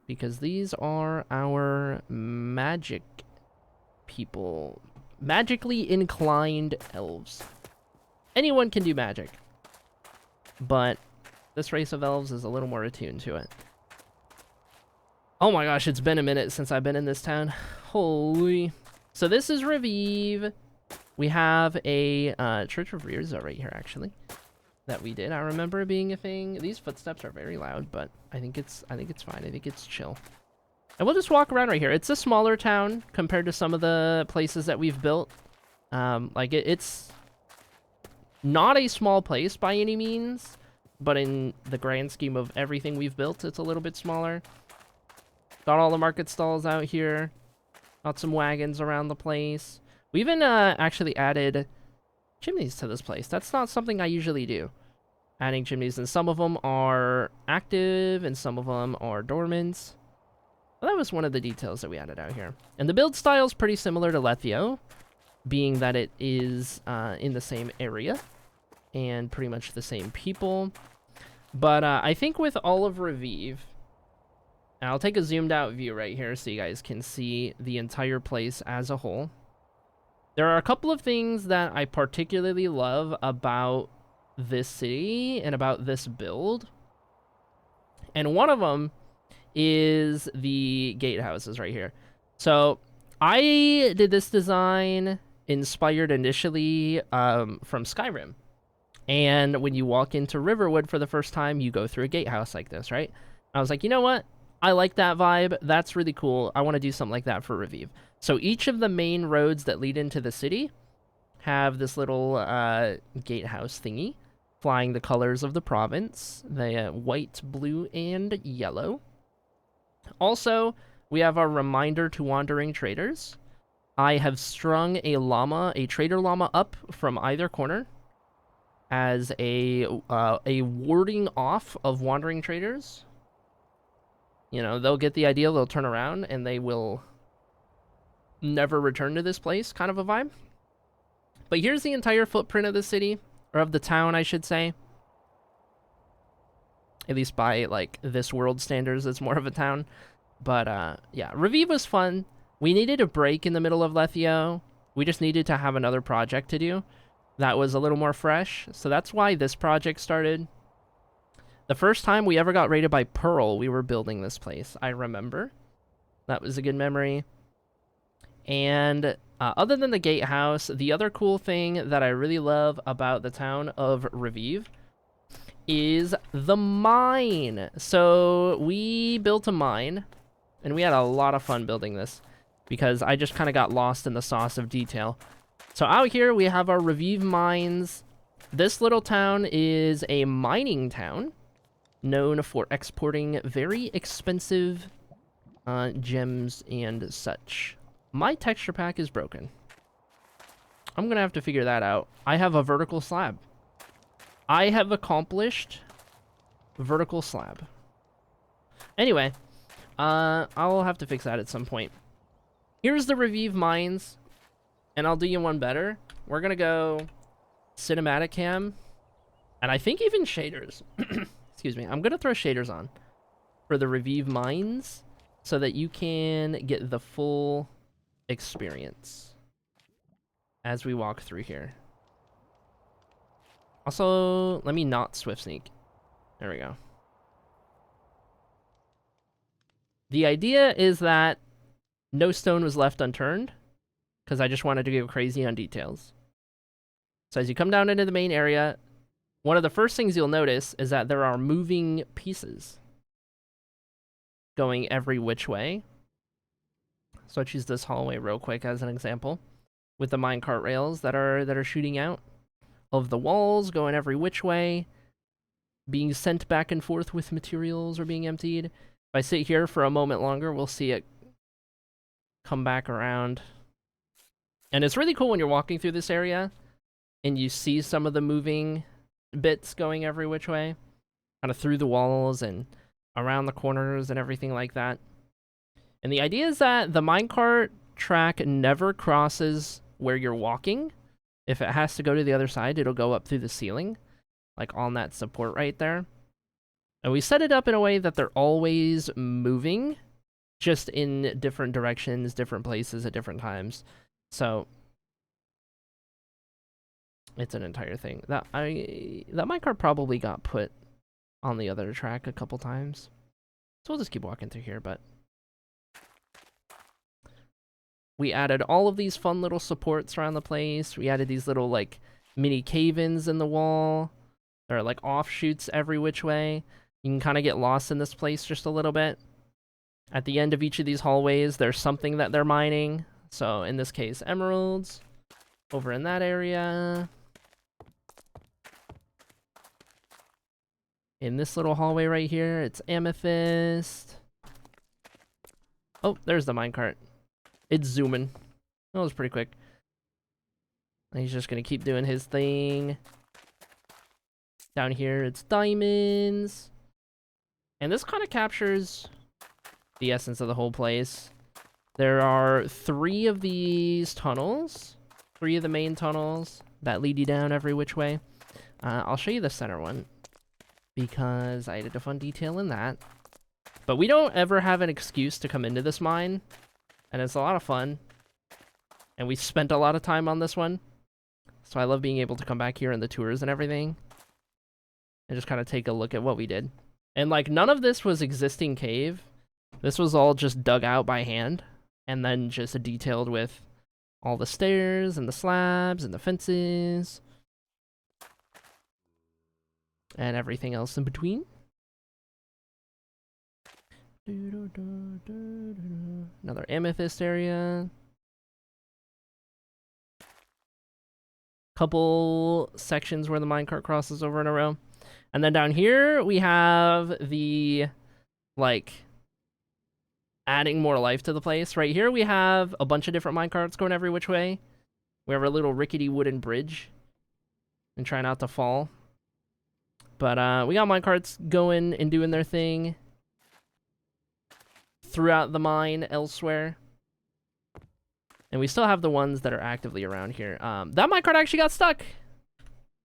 because these are our magic people. Magically inclined elves. Anyone can do magic, but this race of elves is a little more attuned to it. Oh my gosh, it's been a minute since I've been in this town. Holy. So this is Reviv. We have a Church of Rirza right here, actually, that we did. I remember it being a thing. These footsteps are very loud, but I think it's fine. I think it's chill. And we'll just walk around right here. It's a smaller town compared to some of the places that we've built. It's not a small place by any means, but in the grand scheme of everything we've built, it's a little bit smaller. Got all the market stalls out here. Got some wagons around the place. We even actually added chimneys to this place. That's not something I usually do. Adding chimneys, and some of them are active and some of them are dormant. Well, that was one of the details that we added out here. And the build style is pretty similar to Lethio, being that it is in the same area and pretty much the same people. But I think with all of Reviv, and I'll take a zoomed out view right here so you guys can see the entire place as a whole. There are a couple of things that I particularly love about this city and about this build. And one of them is the gatehouses right here. So I did this design inspired initially from Skyrim. And when you walk into Riverwood for the first time, you go through a gatehouse like this, right? I was like, you know what? I like that vibe. That's really cool. I want to do something like that for Reviv. So each of the main roads that lead into the city have this little gatehouse thingy, flying the colors of the province, the white, blue, and yellow. Also, we have our reminder to wandering traders. I have strung a llama, a trader llama, up from either corner as a warding off of wandering traders. You know, they'll get the idea, they'll turn around, and they will never return to this place, kind of a vibe. But here's the entire footprint of the city, or of the town, I should say. At least by, like, this world standards, it's more of a town. But, yeah, Reviv was fun. We needed a break in the middle of Lethio. We just needed to have another project to do that was a little more fresh. So that's why this project started. The first time we ever got raided by Pearl, we were building this place. I remember. That was a good memory. And other than the gatehouse, the other cool thing that I really love about the town of Reviv is the mine. So we built a mine, and we had a lot of fun building this because I just kind of got lost in the sauce of detail. So out here we have our Revive mines. This little town is a mining town known for exporting very expensive gems and such. My texture pack is broken. I'm gonna have to figure that out. I have a vertical slab. I have accomplished vertical slab. Anyway, I'll have to fix that at some point. Here's the Revive mines, and I'll do you one better. We're gonna go cinematic cam, and I think even shaders. Excuse me. I'm gonna throw shaders on for the Revive mines so that you can get the full experience as we walk through here. Also, let me not swift sneak. There we go. The idea is that no stone was left unturned because I just wanted to go crazy on details. So as you come down into the main area, one of the first things you'll notice is that there are moving pieces going every which way. So let's use this hallway real quick as an example with the minecart rails that are shooting out of the walls, going every which way, being sent back and forth with materials or being emptied. If I sit here for a moment longer, we'll see it come back around. And it's really cool when you're walking through this area and you see some of the moving bits going every which way, kind of through the walls and around the corners and everything like that. And the idea is that the minecart track never crosses where you're walking. If it has to go to the other side, it'll go up through the ceiling, like on that support right there. And we set it up in a way that they're always moving, just in different directions, different places at different times. So it's an entire thing. That minecart probably got put on the other track a couple times. So we'll just keep walking through here, but we added all of these fun little supports around the place. We added these little like mini cave-ins in the wall. There are like offshoots every which way. You can kind of get lost in this place just a little bit. At the end of each of these hallways, there's something that they're mining. So in this case, emeralds. Over in that area. In this little hallway right here, it's amethyst. Oh, there's the minecart. It's zooming. That was pretty quick. He's just gonna keep doing his thing. Down here, it's diamonds. And this kind of captures the essence of the whole place. There are 3 of these tunnels. 3 of the main tunnels that lead you down every which way. I'll show you the center one because I added a fun detail in that. But we don't ever have an excuse to come into this mine. And it's a lot of fun. And we spent a lot of time on this one. So I love being able to come back here in the tours and everything. And just kind of take a look at what we did. And like none of this was existing cave. This was all just dug out by hand. And then just detailed with all the stairs and the slabs and the fences. And everything else in between. Another amethyst area. Couple sections where the minecart crosses over in a row. And then down here we have the like adding more life to the place. Right here we have a bunch of different minecarts going every which way. We have a little rickety wooden bridge. And try not to fall. But we got minecarts going and doing their thing throughout the mine elsewhere. And we still have the ones that are actively around here. That minecart actually got stuck.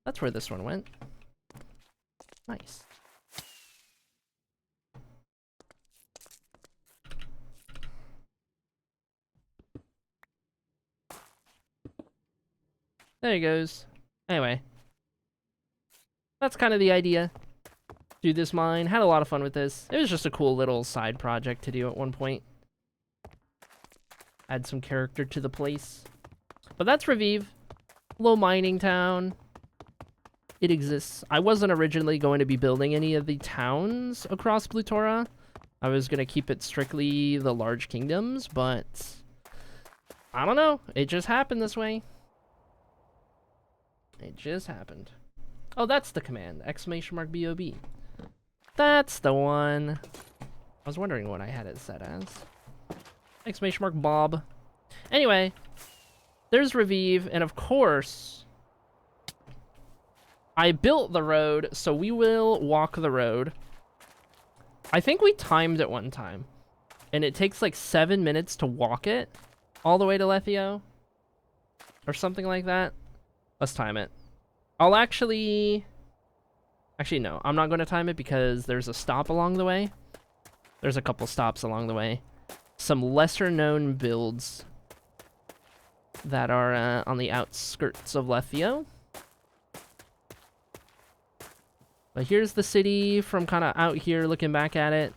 That's where this one went. Nice. There he goes. Anyway. That's kind of the idea. Do this mine. Had a lot of fun with this. It was just a cool little side project to do at one point. Add some character to the place. But that's Revive. Little mining town. it exists. I wasn't originally going to be building any of the towns across Blutora. I was going to keep it strictly the large kingdoms, but I don't know. It just happened this way. It just happened. Oh, that's the command. !BOB. That's the one. I was wondering what I had it set as. !Bob. Anyway, there's Revive, and of course, I built the road, so we will walk the road. I think we timed it one time, and it takes like 7 minutes to walk it all the way to Lethio, or something like that. Let's time it. I'll actually no, I'm not going to time it because there's a stop along the way. There's a couple stops along the way. Some lesser known builds that are on the outskirts of Lethio. But here's the city from kind of out here looking back at it.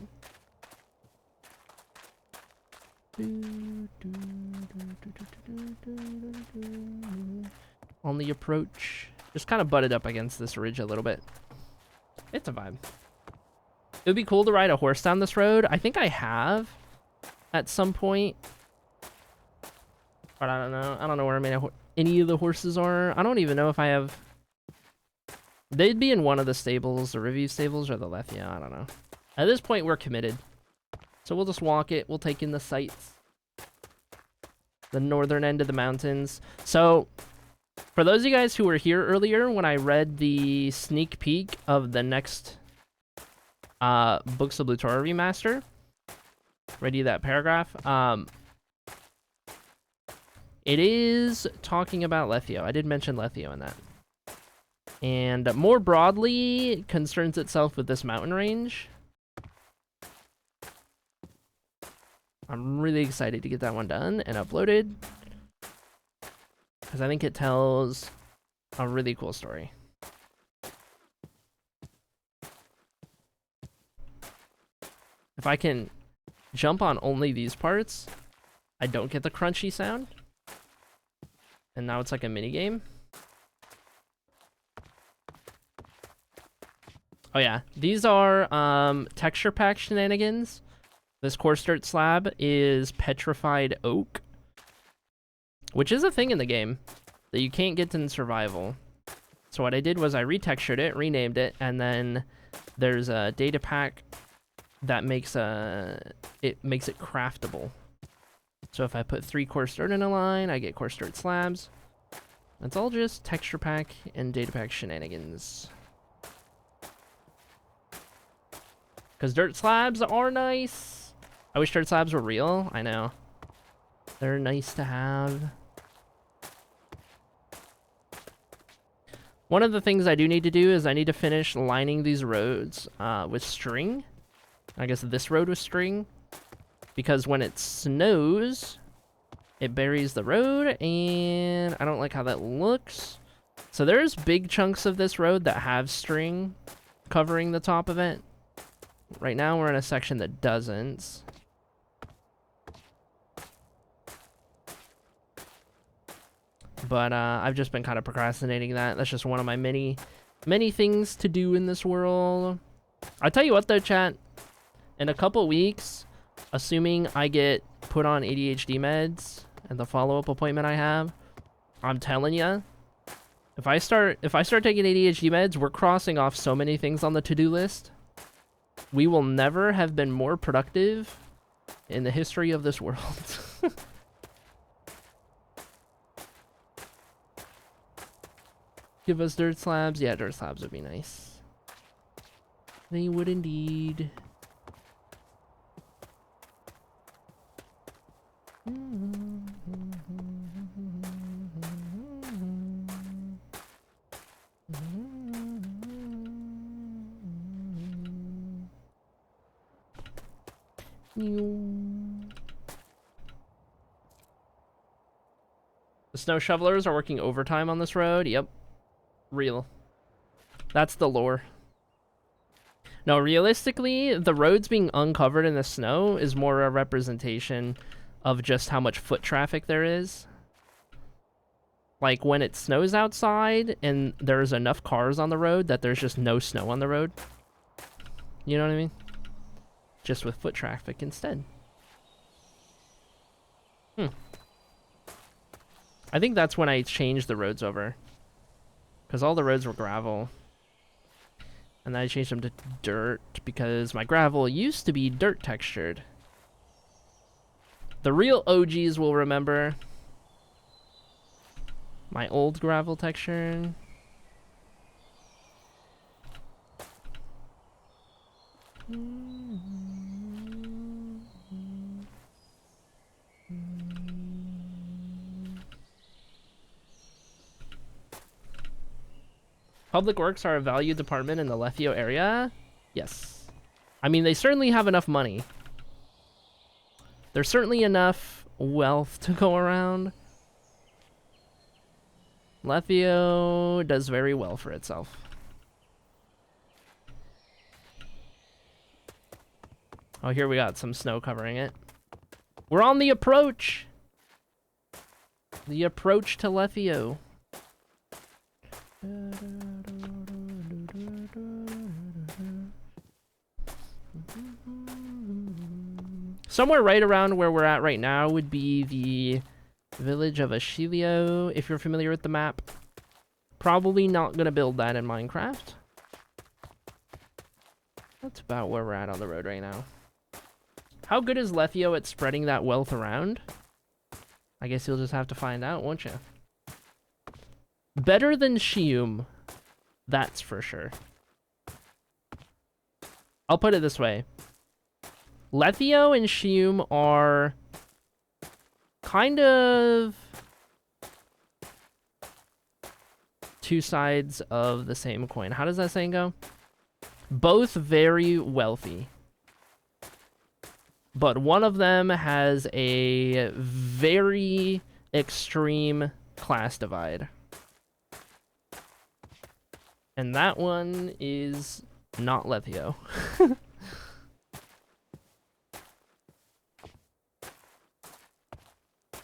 On the approach. Just kind of butted up against this ridge a little bit. It's a vibe. It would be cool to ride a horse down this road. I think I have at some point. But I don't know. I don't know where any of the horses are. I don't even know if I have... They'd be in one of the stables, the Review stables or the Lethio. I don't know. At this point, we're committed. So we'll just walk it. We'll take in the sights. The northern end of the mountains. So, for those of you guys who were here earlier when I read the sneak peek of the next Books of Blutora remaster, read you that paragraph. It is talking about Lethio. I did mention Lethio in that. And more broadly, concerns itself with this mountain range. I'm really excited to get that one done and uploaded, because I think it tells a really cool story. If I can jump on only these parts, I don't get the crunchy sound. And now it's like a mini game. Oh yeah, these are texture pack shenanigans. This coarse dirt slab is petrified oak, which is a thing in the game that you can't get in survival. So what I did was I retextured it, renamed it, and then there's a data pack that makes it craftable. So if I put 3 coarse dirt in a line, I get coarse dirt slabs. It's all just texture pack and data pack shenanigans. Because dirt slabs are nice. I wish dirt slabs were real. I know. They're nice to have. One of the things I do need to do is I need to finish lining these roads with string. I guess this road with string. Because when it snows, it buries the road, and I don't like how that looks. So there's big chunks of this road that have string covering the top of it. Right now we're in a section that doesn't. But I've just been kind of procrastinating that. That's just one of my many things to do in this world. I'll tell you what though, chat. In a couple weeks, assuming I get put on ADHD meds and the follow-up appointment I have, I'm telling you, if I start taking ADHD meds, we're crossing off so many things on the to-do list. We will never have been more productive in the history of this world. Give us dirt slabs. Yeah, dirt slabs would be nice. They would indeed. The snow shovelers are working overtime on this road. Yep. Real. That's the lore. No, realistically, the roads being uncovered in the snow is more a representation of just how much foot traffic there is. Like when it snows outside and there's enough cars on the road that there's just no snow on the road. You know what I mean? Just with foot traffic instead. I think that's when I changed the roads over. Because all the roads were gravel. And then I changed them to dirt because my gravel used to be dirt textured. The real OGs will remember my old gravel texture. Public Works are a value department in the Lethio area? Yes. I mean, they certainly have enough money. There's certainly enough wealth to go around. Lethio does very well for itself. Oh, here we got some snow covering it. We're on the approach! The approach to Lethio. Somewhere right around where we're at right now would be the village of Ashilio, if you're familiar with the map. Probably not gonna build that in Minecraft. That's about where we're at on the road right now. How good is Lethio at spreading that wealth around? I guess you'll just have to find out, won't you? Better than Shium, that's for sure. I'll put it this way. Lethio and Shium are kind of two sides of the same coin. How does that saying go? Both very wealthy. But one of them has a very extreme class divide. And that one is not Lethio.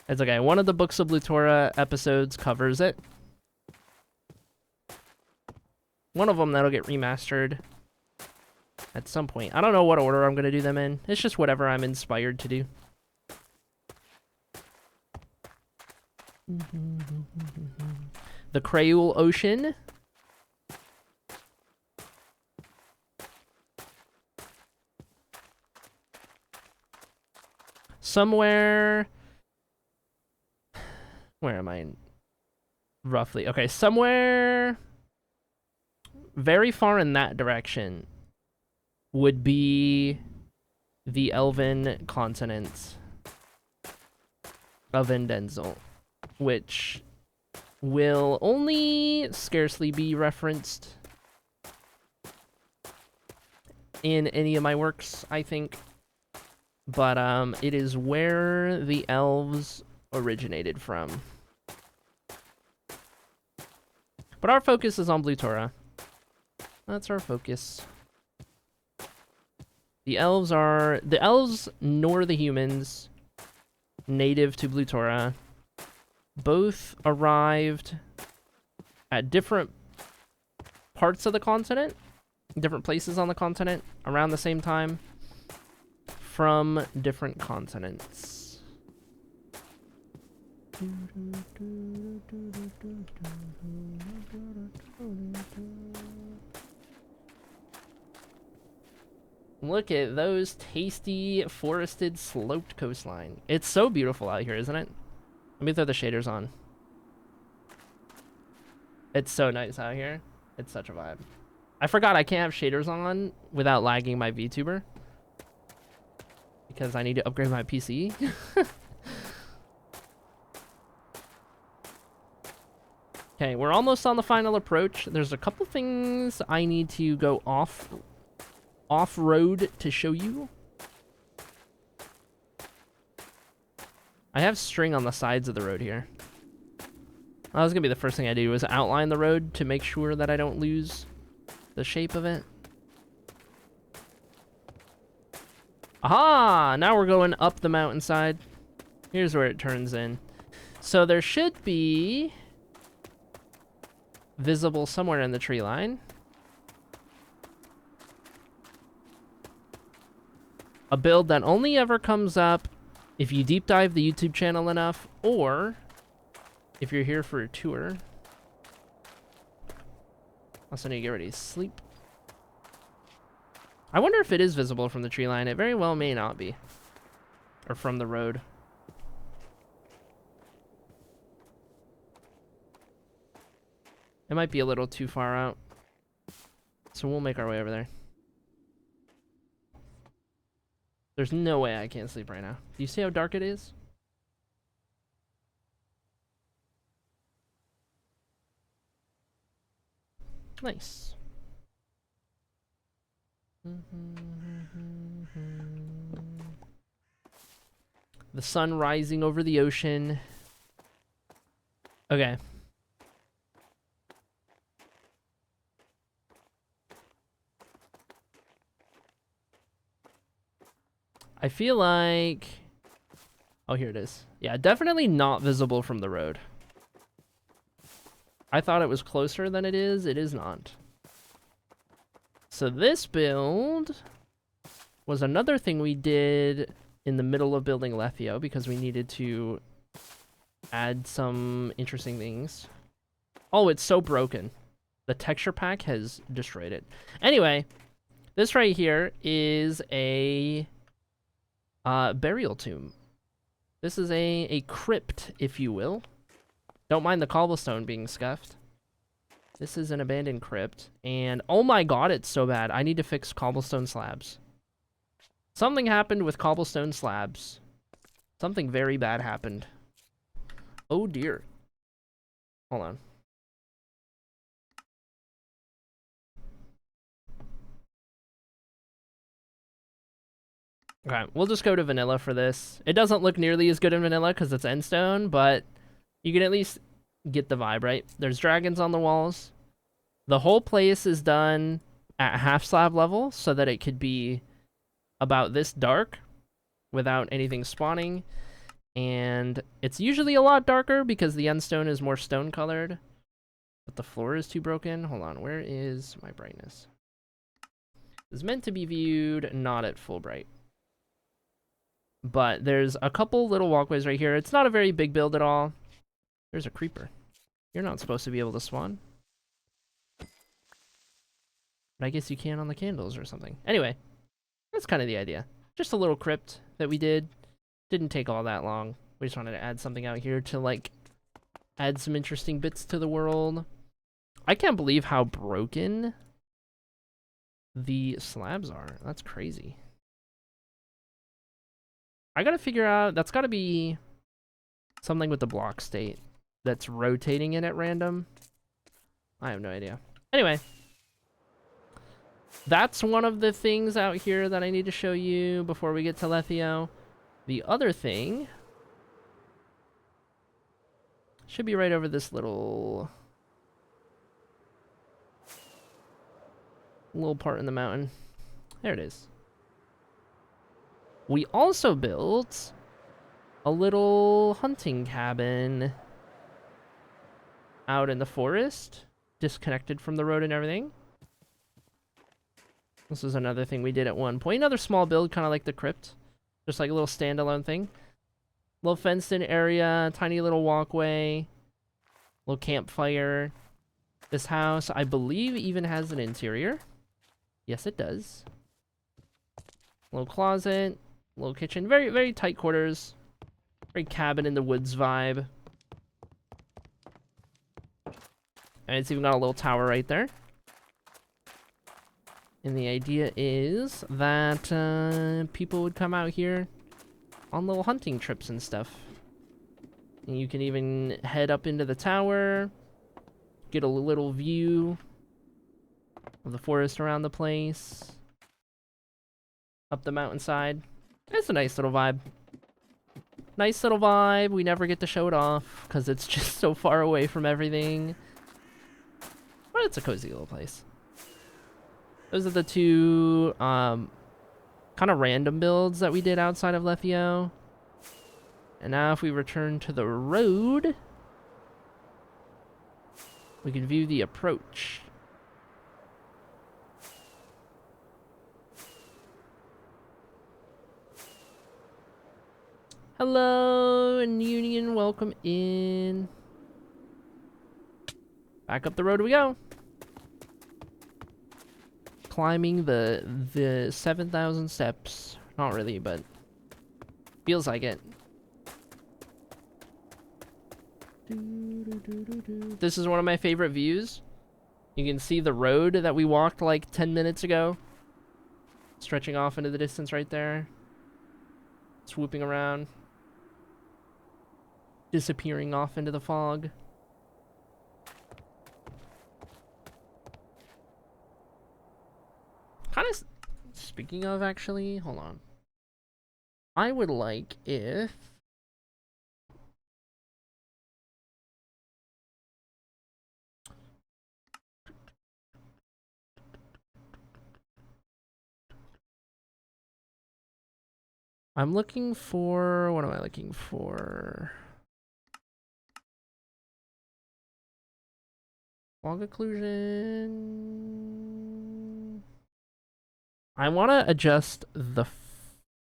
It's okay. One of the Books of Blutora episodes covers it. One of them that'll get remastered at some point. I don't know what order I'm going to do them in. It's just whatever I'm inspired to do. The Crayool Ocean. Somewhere... Where am I? Roughly. Okay, somewhere very far in that direction would be the Elven continent of Endenzel, which will only scarcely be referenced in any of my works, I think. But it is where the elves originated from. But our focus is on Blutora. That's our focus. The elves nor the humans native to Blutora both arrived at different parts of the continent, different places on the continent around the same time from different continents. Look at those tasty forested sloped coastline. It's so beautiful out here, isn't it? Let me throw the shaders on. It's so nice out here. It's such a vibe. I forgot I can't have shaders on without lagging my VTuber, because I need to upgrade my PC. Okay, we're almost on the final approach. There's a couple things I need to go off-road to show you. I have string on the sides of the road here. That was gonna be the first thing I do, is outline the road to make sure that I don't lose the shape of it. Aha! Now we're going up the mountainside. Here's where it turns in. So there should be visible somewhere in the tree line. A build that only ever comes up if you deep dive the YouTube channel enough, or if you're here for a tour. Also need to get ready to sleep. I wonder if it is visible from the tree line. It very well may not be. Or from the road. It might be a little too far out. So we'll make our way over there. There's no way I can't sleep right now. Do you see how dark it is? Nice. The sun rising over the ocean. Okay. I feel like... Oh, here it is. Yeah, definitely not visible from the road. I thought it was closer than it is. It is not. So this build was another thing we did in the middle of building Lethio because we needed to add some interesting things. Oh, it's so broken. The texture pack has destroyed it. Anyway, this right here is a burial tomb. This is a crypt, if you will. Don't mind the cobblestone being scuffed. This is an abandoned crypt, and oh my god, it's so bad. I need to fix cobblestone slabs. Something happened with cobblestone slabs. Something very bad happened. Oh dear. Hold on. Okay, we'll just go to vanilla for this. It doesn't look nearly as good in vanilla because it's endstone, but you can at least get the vibe, right? There's dragons on the walls. The whole place is done at half slab level so that it could be about this dark without anything spawning. And it's usually a lot darker because the endstone is more stone colored. But the floor is too broken. Hold on, where is my brightness? It's meant to be viewed not at full bright. But there's a couple little walkways right here. It's not a very big build at all. There's a creeper. You're not supposed to be able to spawn. But I guess you can on the candles or something. Anyway, that's kind of the idea. Just a little crypt that we did. Didn't take all that long. We just wanted to add something out here to, like, add some interesting bits to the world. I can't believe how broken the slabs are. That's crazy. I gotta figure out, that's gotta be something with the block state that's rotating it at random. I have no idea. Anyway, that's one of the things out here that I need to show you before we get to Lethio. The other thing should be right over this little part in the mountain. There it is. We also built a little hunting cabin out in the forest, disconnected from the road and everything. This is another thing we did at one point. Another small build, kind of like the crypt. Just like a little standalone thing. Little fenced in area, tiny little walkway, little campfire. This house, I believe, even has an interior. Yes, it does. Little closet. Little kitchen, very, very tight quarters. Very cabin in the woods vibe. And it's even got a little tower right there. And the idea is that people would come out here on little hunting trips and stuff. And you can even head up into the tower, get a little view of the forest around the place. Up the mountainside. It's a nice little vibe. Nice little vibe. We never get to show it off because it's just so far away from everything. But it's a cozy little place. Those are the two kind of random builds that we did outside of Lethio. And now if we return to the road, We can view the approach. Hello, and Union, welcome in. Back up the road we go. Climbing the 7,000 steps. Not really, but feels like it. This is one of my favorite views. You can see the road that we walked like 10 minutes ago. Stretching off into the distance right there. Swooping around. Disappearing off into the fog. Kind of, speaking of, actually, hold on. I would like if... I'm looking for... What am I looking for? Fog occlusion... I want to adjust the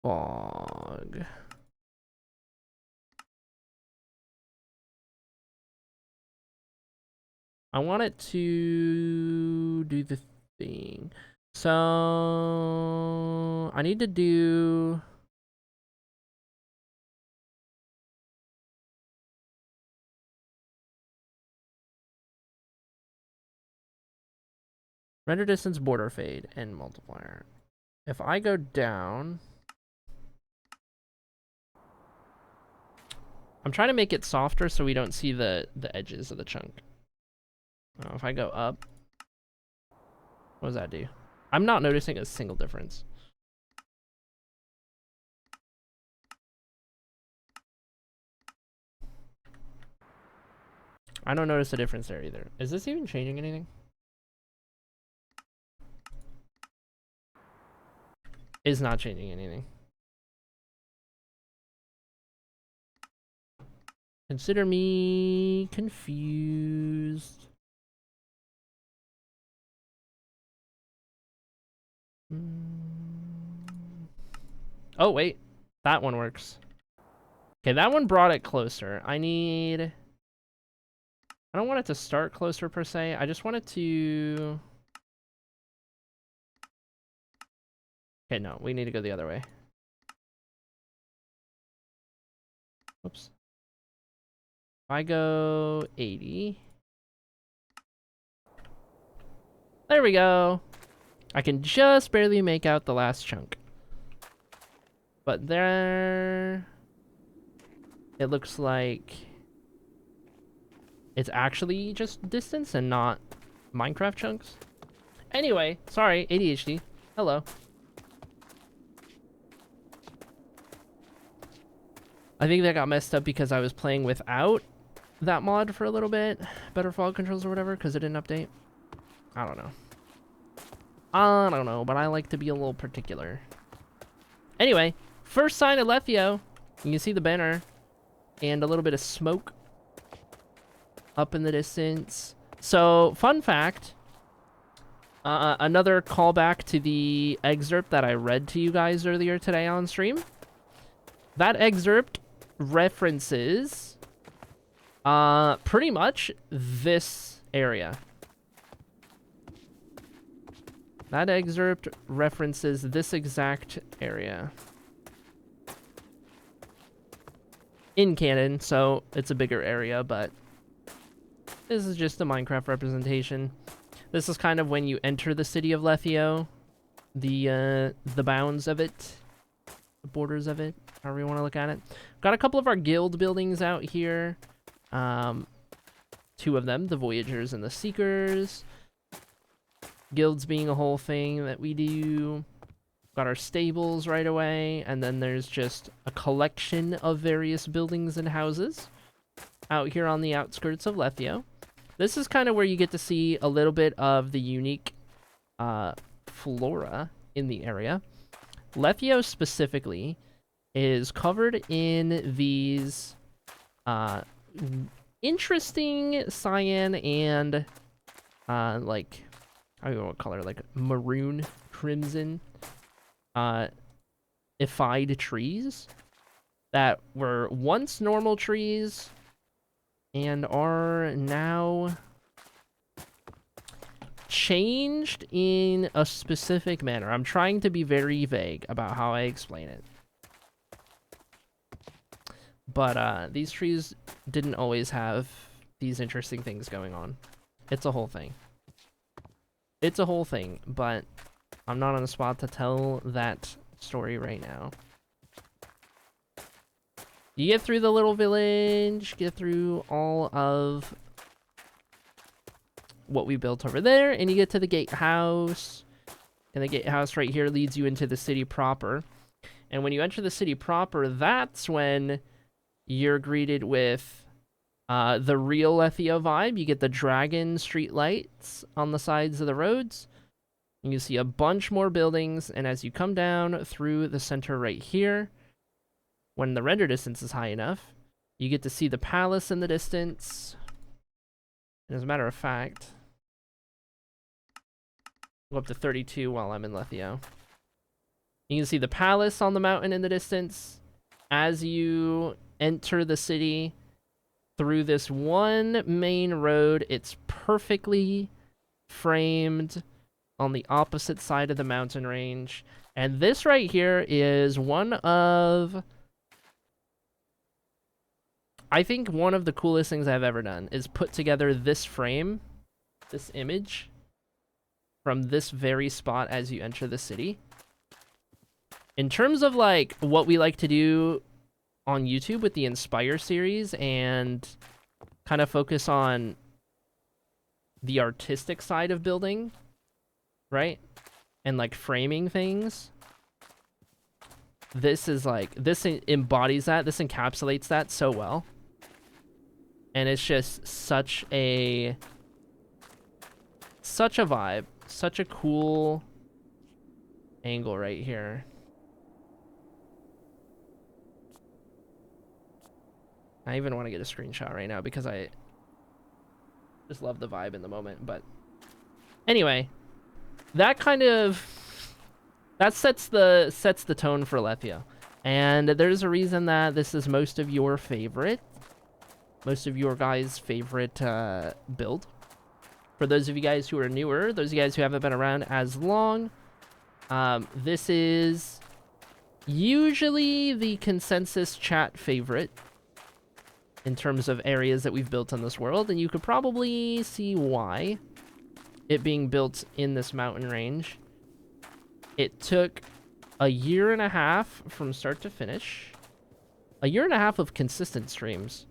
fog. I want it to do the thing. So I need to do... Render distance, border fade, and multiplier. If I go down... I'm trying to make it softer so we don't see the edges of the chunk. If I go up... What does that do? I'm not noticing a single difference. I don't notice a difference there either. Is this even changing anything? It's not changing anything. Consider me confused. Oh, wait. That one works. Okay, that one brought it closer. I don't want it to start closer per se. I just want it to... Okay, no. We need to go the other way. Whoops. If I go 80... There we go. I can just barely make out the last chunk. But there... It looks like... It's actually just distance and not Minecraft chunks. Anyway, sorry, ADHD. Hello. I think that got messed up because I was playing without that mod for a little bit. Better fog controls or whatever, because it didn't update. I don't know. I don't know, but I like to be a little particular. Anyway, first sign of Lethio. You can see the banner and a little bit of smoke up in the distance. So, fun fact, another callback to the excerpt that I read to you guys earlier today on stream. That excerpt references pretty much this area. That excerpt references this exact area. In canon, so it's a bigger area, but this is just a Minecraft representation. This is kind of when you enter the city of Lethio, the bounds of it, the borders of it, however you want to look at it. Got a couple of our guild buildings out here. Two of them, the Voyagers and the Seekers. Guilds being a whole thing that we do. Got our stables right away, and then there's just a collection of various buildings and houses out here on the outskirts of Lethio. This is kind of where you get to see a little bit of the unique flora in the area. Lethio specifically is covered in these interesting cyan and like, I don't know what color, like maroon, crimson, ified trees that were once normal trees and are now changed in a specific manner. I'm trying to be very vague about how I explain it. But these trees didn't always have these interesting things going on. It's a whole thing. It's a whole thing, but I'm not on the spot to tell that story right now. You get through the little village, get through all of what we built over there, and you get to the gatehouse. And the gatehouse right here leads you into the city proper. And when you enter the city proper, that's when you're greeted with the real Lethia vibe. You get the dragon street lights on the sides of the roads. You can see a bunch more buildings, and as you come down through the center right here, when the render distance is high enough, you get to see the palace in the distance. And as a matter of fact, go up to 32 while I'm in Lethio. You can see the palace on the mountain in the distance. As you enter the city through this one main road, it's perfectly framed on the opposite side of the mountain range. And this right here is one of, I think one of the coolest things I've ever done is put together this frame, this image, from this very spot as you enter the city. In terms of like what we like to do on YouTube with the Inspire series and kind of focus on the artistic side of building, right? And like framing things. This is like, this embodies that, this encapsulates that so well. And it's just such a vibe, such a cool angle right here. I even want to get a screenshot right now because I just love the vibe in the moment. But anyway, that kind of, that sets the tone for Lethia. And there's a reason that this is most of your guys' favorite build. For those of you guys who are newer, those of you guys who haven't been around as long, this is usually the consensus chat favorite in terms of areas that we've built on this world, and you could probably see why. It being built in this mountain range. It took a year and a half from start to finish. A year and a half of consistent streams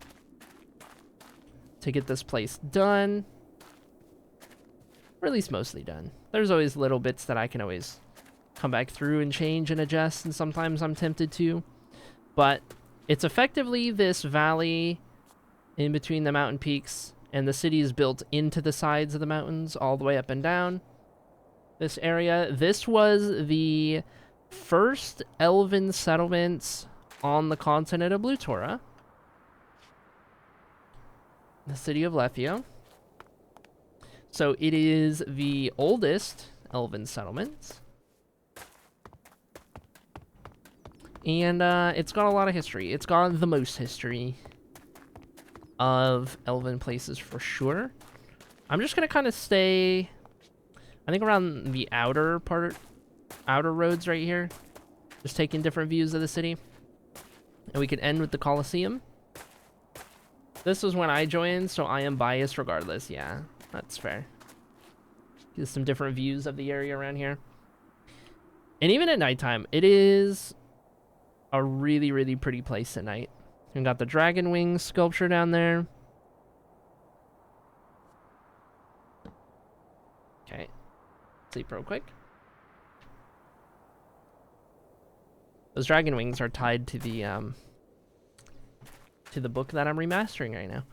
to get this place done. Or at least mostly done. There's always little bits that I can always come back through and change and adjust, and sometimes I'm tempted to. But it's effectively this valley in between the mountain peaks, and the city is built into the sides of the mountains all the way up and down this area. This was the first elven settlements on the continent of Blutora. The city of Lethio. So it is the oldest elven settlement. And it's got a lot of history. It's got the most history of elven places for sure. I'm just going to kind of stay, I think, around the outer roads right here. Just taking different views of the city. And we can end with the Colosseum. This was when I joined, so I am biased regardless. Yeah, that's fair. Get some different views of the area around here. And even at nighttime, it is a really, really pretty place at night. We got the dragon wing sculpture down there. Okay. Sleep real quick. Those dragon wings are tied to the book that I'm remastering right now.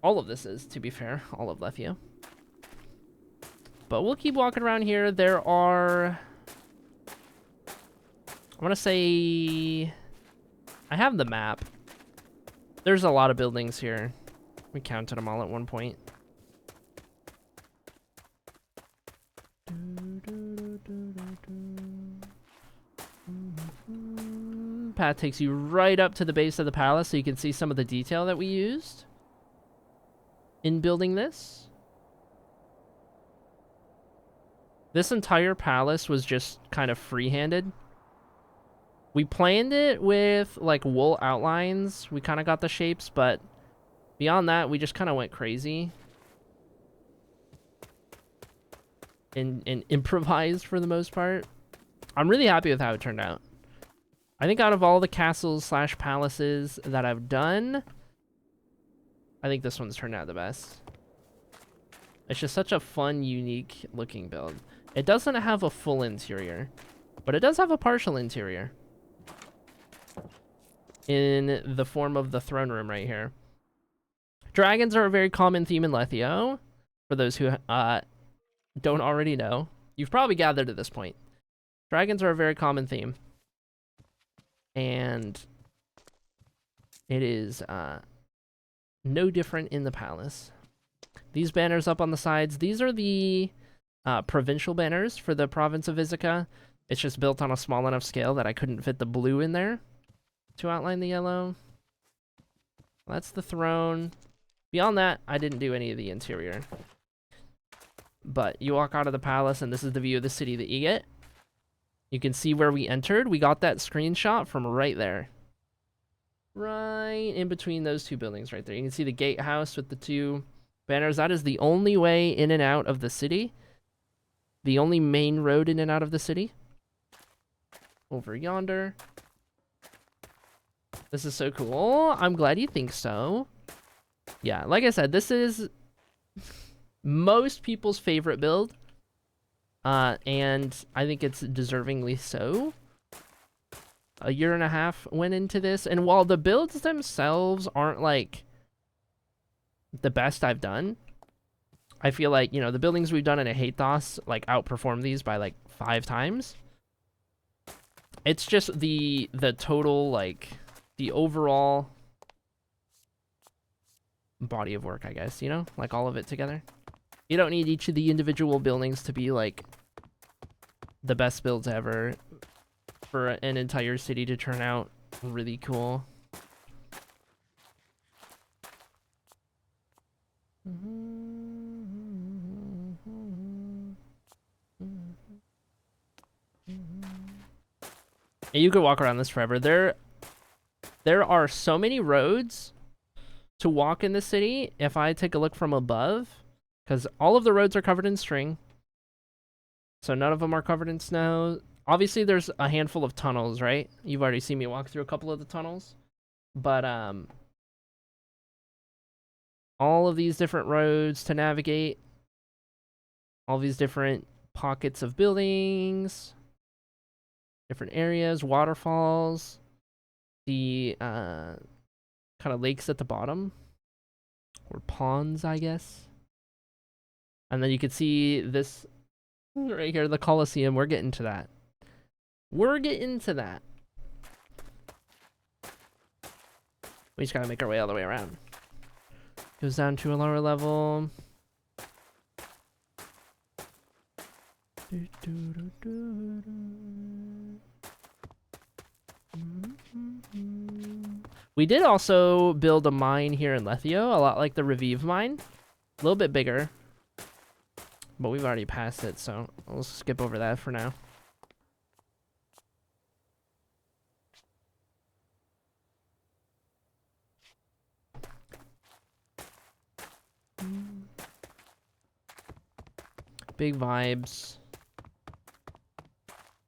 All of this is, to be fair, all of Lethio. But we'll keep walking around here. There are, I want to say, I have the map. There's a lot of buildings here. We counted them all at one point. Path takes you right up to the base of the palace so you can see some of the detail that we used in building this. This entire palace was just kind of free-handed. We planned it with like wool outlines. We kind of got the shapes, but beyond that, we just kind of went crazy and improvised for the most part. I'm really happy with how it turned out. I think out of all the castles slash palaces that I've done, I think this one's turned out the best. It's just such a fun, unique looking build. It doesn't have a full interior, but it does have a partial interior in the form of the throne room right here. Dragons are a very common theme in Lethio. For those who don't already know, you've probably gathered at this point. Dragons are a very common theme. And it is no different in the palace. These banners up on the sides, these are the provincial banners for the province of Ithaca. It's just built on a small enough scale that I couldn't fit the blue in there to outline the yellow. That's the throne. Beyond that, I didn't do any of the interior. But you walk out of the palace, and this is the view of the city that you get. You can see where we entered. We got that screenshot from right there. Right in between those two buildings right there. You can see the gatehouse with the two banners. That is the only way in and out of the city. The only main road in and out of the city. Over yonder. This is so cool. I'm glad you think so. Yeah, like I said, this is most people's favorite build. And I think it's deservingly so. A year and a half went into this, and while the builds themselves aren't like the best I've done, I feel like, you know, the buildings we've done in Ahathos like outperform these by like 5 times. It's just the total, like the overall body of work, I guess, you know, like all of it together. You don't need each of the individual buildings to be like the best builds ever for an entire city to turn out really cool. And you could walk around this forever. There are so many roads to walk in the city if I take a look from above, because all of the roads are covered in string. So none of them are covered in snow. Obviously, there's a handful of tunnels, right? You've already seen me walk through a couple of the tunnels. But all of these different roads to navigate. All these different pockets of buildings. Different areas, waterfalls. The kind of lakes at the bottom. Or ponds, I guess. And then you can see this right here, the Colosseum. We're getting to that. We're getting to that. We just gotta make our way all the way around. Goes down to a lower level. We did also build a mine here in Lethio, a lot like the Revive mine. A little bit bigger. But we've already passed it, so we'll skip over that for now. Big vibes.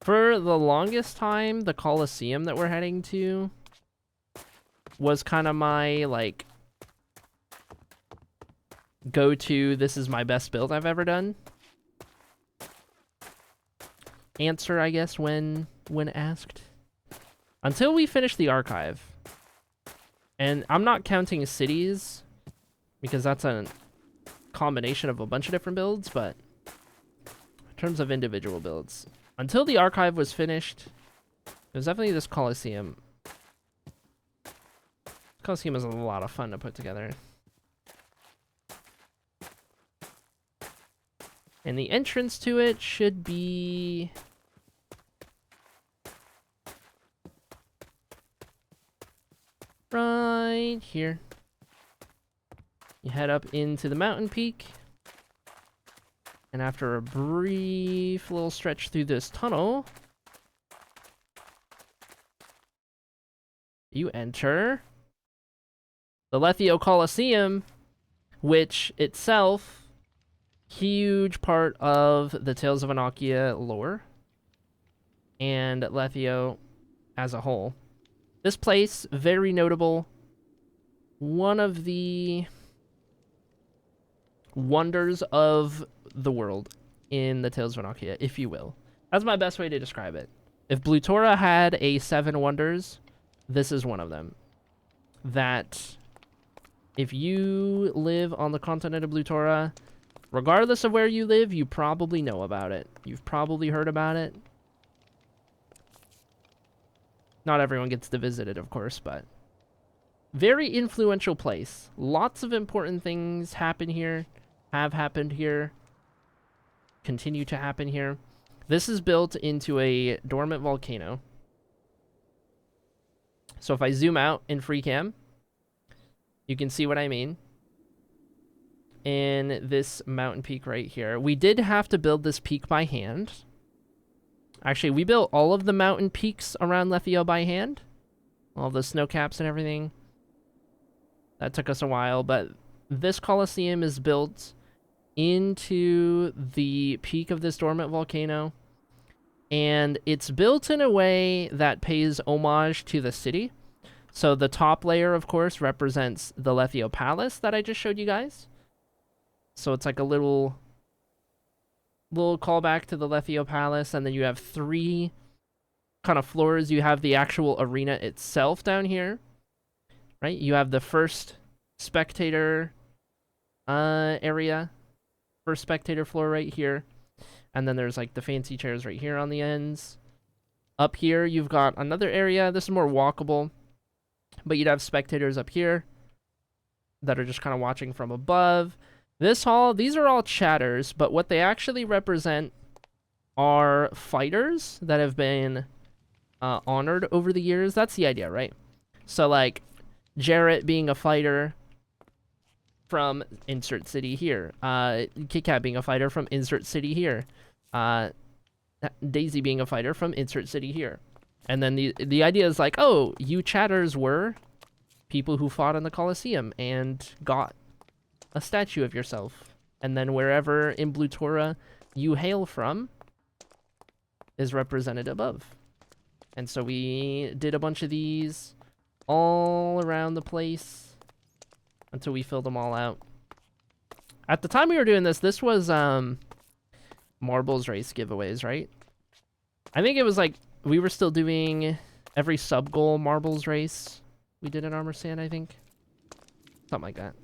For the longest time, the Colosseum that we're heading to was kind of my, like, go-to, this is my best build I've ever done answer, I guess, when asked. Until we finish the archive. And I'm not counting cities, because that's a combination of a bunch of different builds, but in terms of individual builds, until the archive was finished, it was definitely this Colosseum. Coliseum is a lot of fun to put together. And the entrance to it should be... right here. You head up into the mountain peak. And after a brief little stretch through this tunnel, you enter the Lethio Coliseum, which itself, huge part of the Tales of Annocia lore and Lethio as a whole. This place, very notable, one of the wonders of the world in the Tales of Annocia, if you will. That's my best way to describe it. If Blutora had a 7 wonders, this is one of them. That if you live on the continent of Blutora, regardless of where you live, you probably know about it. You've probably heard about it. Not everyone gets to visit it, of course, but very influential place. Lots of important things happen here, have happened here, continue to happen here. This is built into a dormant volcano. So if I zoom out in free cam, you can see what I mean. In this mountain peak right here. We did have to build this peak by hand. Actually, we built all of the mountain peaks around Lethio by hand. All the snow caps and everything. That took us a while, but this Coliseum is built into the peak of this dormant volcano. And it's built in a way that pays homage to the city. So the top layer, of course, represents the Lethio Palace that I just showed you guys. So it's like a little callback to the Lethio Palace, and then you have 3 kind of floors. You have the actual arena itself down here, right? You have the first spectator area, first spectator floor right here, and then there's like the fancy chairs right here on the ends. Up here, you've got another area. This is more walkable, but you'd have spectators up here that are just kind of watching from above. This hall, these are all chatters, but what they actually represent are fighters that have been honored over the years. That's the idea, right? So, like, Jarrett being a fighter from insert city here. Kit Kat being a fighter from insert city here. Daisy being a fighter from insert city here. And then the idea is like, oh, you chatters were people who fought in the Colosseum and got a statue of yourself, and then wherever in Blutora you hail from is represented above. And so we did a bunch of these all around the place until we filled them all out. At the time we were doing this, this was marbles race giveaways, right? I think it was like we were still doing every sub goal marbles race we did in Armor Sand, I think. Something like that.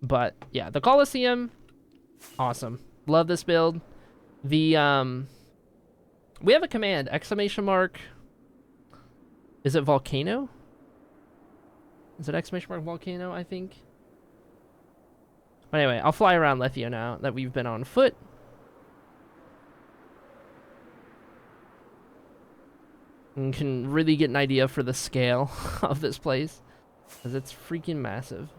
But yeah, the Coliseum, awesome. Love this build. The we have a command, exclamation mark. Is it volcano? Is it exclamation mark volcano, I think? But anyway, I'll fly around Lethio now that we've been on foot. And can really get an idea for the scale of this place, because it's freaking massive.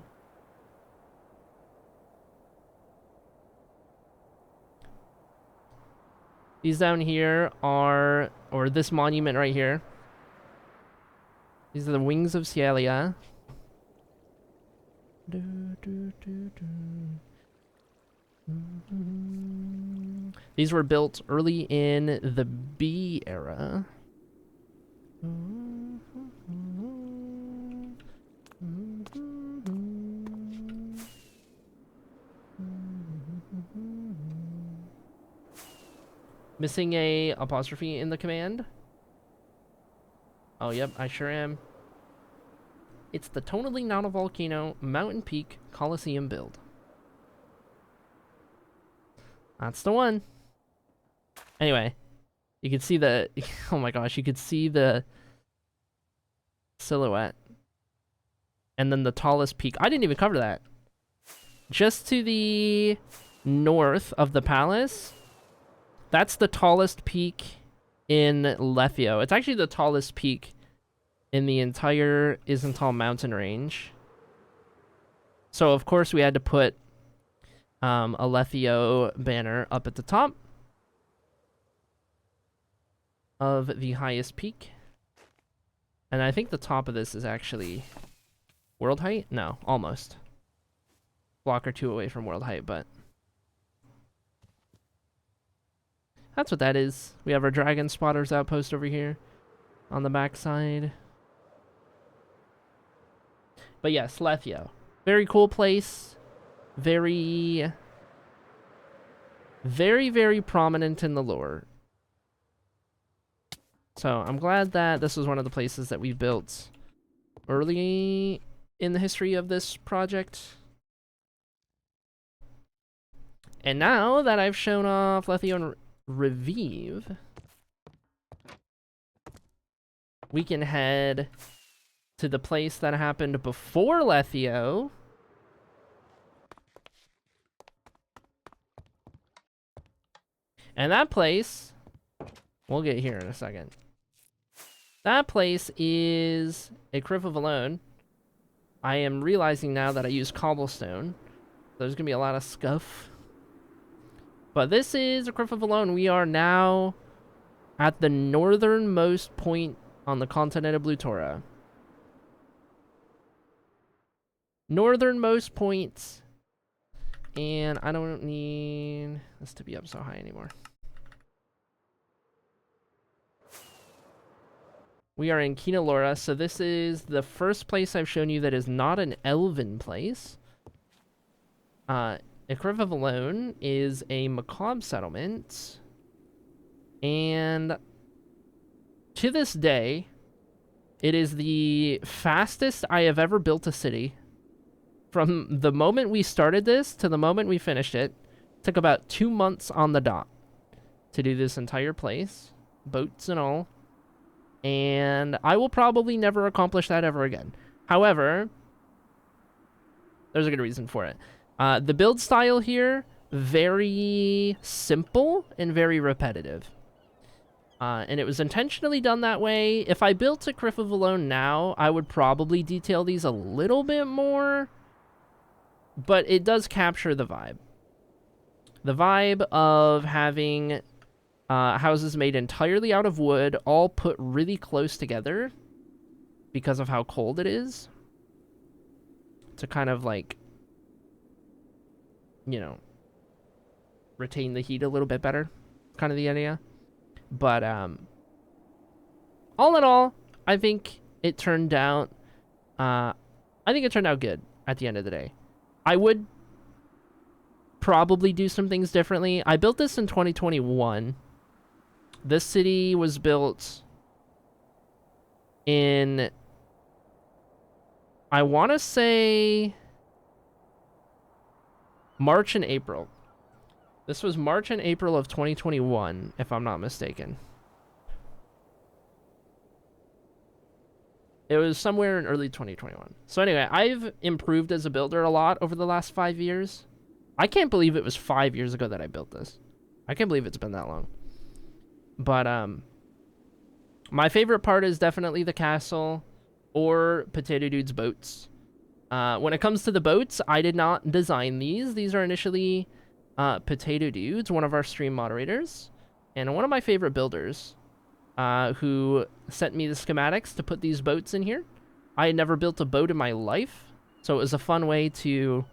These down here are, or this monument right here. These are the wings of Cielia. These were built early in the B era. Missing a apostrophe in the command? Oh, yep, I sure am. It's the tonally non-volcano mountain peak Coliseum build. That's the one. Anyway, you can see the... oh my gosh, you could see the silhouette And then the tallest peak. I didn't even cover that. Just to the north of the palace, that's the tallest peak in Lethio. It's actually the tallest peak in the entire Isental mountain range. So, of course, we had to put a Lethio banner up at the top of the highest peak. And I think the top of this is actually world height? No, almost. Block or two away from world height, but that's what that is. We have our dragon spotters outpost over here on the backside. But yes, Lethio. Very cool place. Very, very prominent in the lore. So I'm glad that this was one of the places that we built early in the history of this project. And now that I've shown off Lethio and Revive, we can head to the place that happened before Lethio. And that place, we'll get here in a second. That place is a Crypt of Alone. I am realizing now that I use cobblestone. There's going to be a lot of scuff. But this is a Crypt of Alone. We are now at the northernmost point on the continent of Blutora. Northernmost point. And I don't need this to be up so high anymore. We are in Kinalora, so this is the first place I've shown you that is not an elven place. A Crypt of Alone is a macabre settlement. And to this day, it is the fastest I have ever built a city. From the moment we started this to the moment we finished it, took about 2 months on the dot to do this entire place, boats and all. And I will probably never accomplish that ever again. However, there's a good reason for it. The build style here, very simple and very repetitive. And it was intentionally done that way. If I built a Crypt of Alone now, I would probably detail these a little bit more. But it does capture the vibe. The vibe of having houses made entirely out of wood, all put really close together because of how cold it is. To kind of like, you know, retain the heat a little bit better. Kind of the idea. But all in all, I think it turned out good at the end of the day. I would probably do some things differently. I built this in 2021. This city was built in, I want to say, March and April. This was March and April of 2021, if I'm not mistaken. It was somewhere in early 2021. So anyway, I've improved as a builder a lot over the last 5 years. I can't believe it was 5 years ago that I built this. I can't believe it's been that long. But my favorite part is definitely the castle or Potato Dude's boats. When it comes to the boats, I did not design these. These are initially Potato Dudes, one of our stream moderators, and one of my favorite builders, who sent me the schematics to put these boats in here. I had never built a boat in my life, so it was a fun way to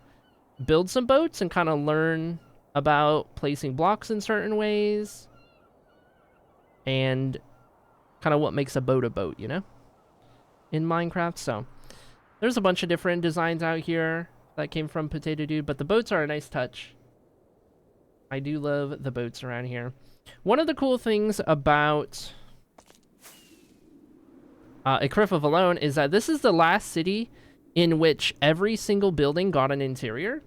build some boats and kind of learn about placing blocks in certain ways and kind of what makes a boat, you know, in Minecraft. So there's a bunch of different designs out here that came from Potato Dude, but the boats are a nice touch. I do love the boats around here. One of the cool things about a Crypt of Alone is that this is the last city in which every single building got an interior.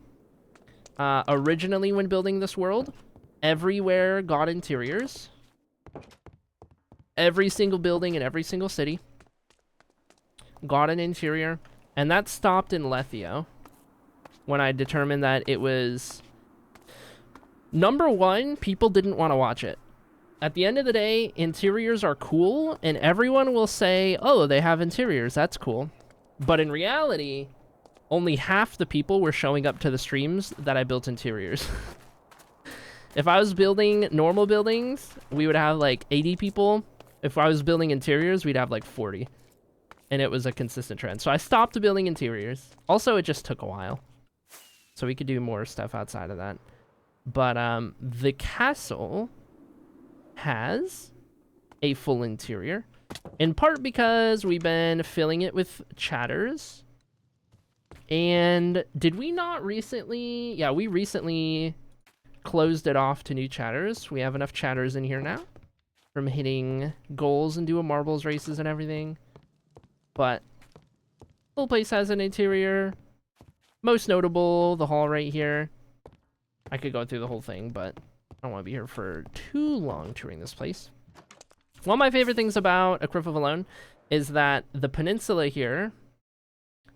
Originally, when building this world, everywhere got interiors. Every single building in every single city got an interior. And that stopped in Lethio when I determined that it was... Number one, people didn't want to watch it. At the end of the day, interiors are cool, and everyone will say, oh, they have interiors, that's cool. But in reality, only half the people were showing up to the streams that I built interiors. If I was building normal buildings, we would have like 80 people. If I was building interiors, we'd have like 40. And it was a consistent trend. So I stopped building interiors. Also, it just took a while. So we could do more stuff outside of that. But the castle has a full interior. In part because we've been filling it with chatters. And did we not recently... Yeah, we recently closed it off to new chatters. We have enough chatters in here now from hitting goals and doing marbles races and everything. But the whole place has an interior. Most notable, the hall right here. I could go through the whole thing, but I don't want to be here for too long touring this place. One of my favorite things about A Cliff of Alone is that the peninsula here,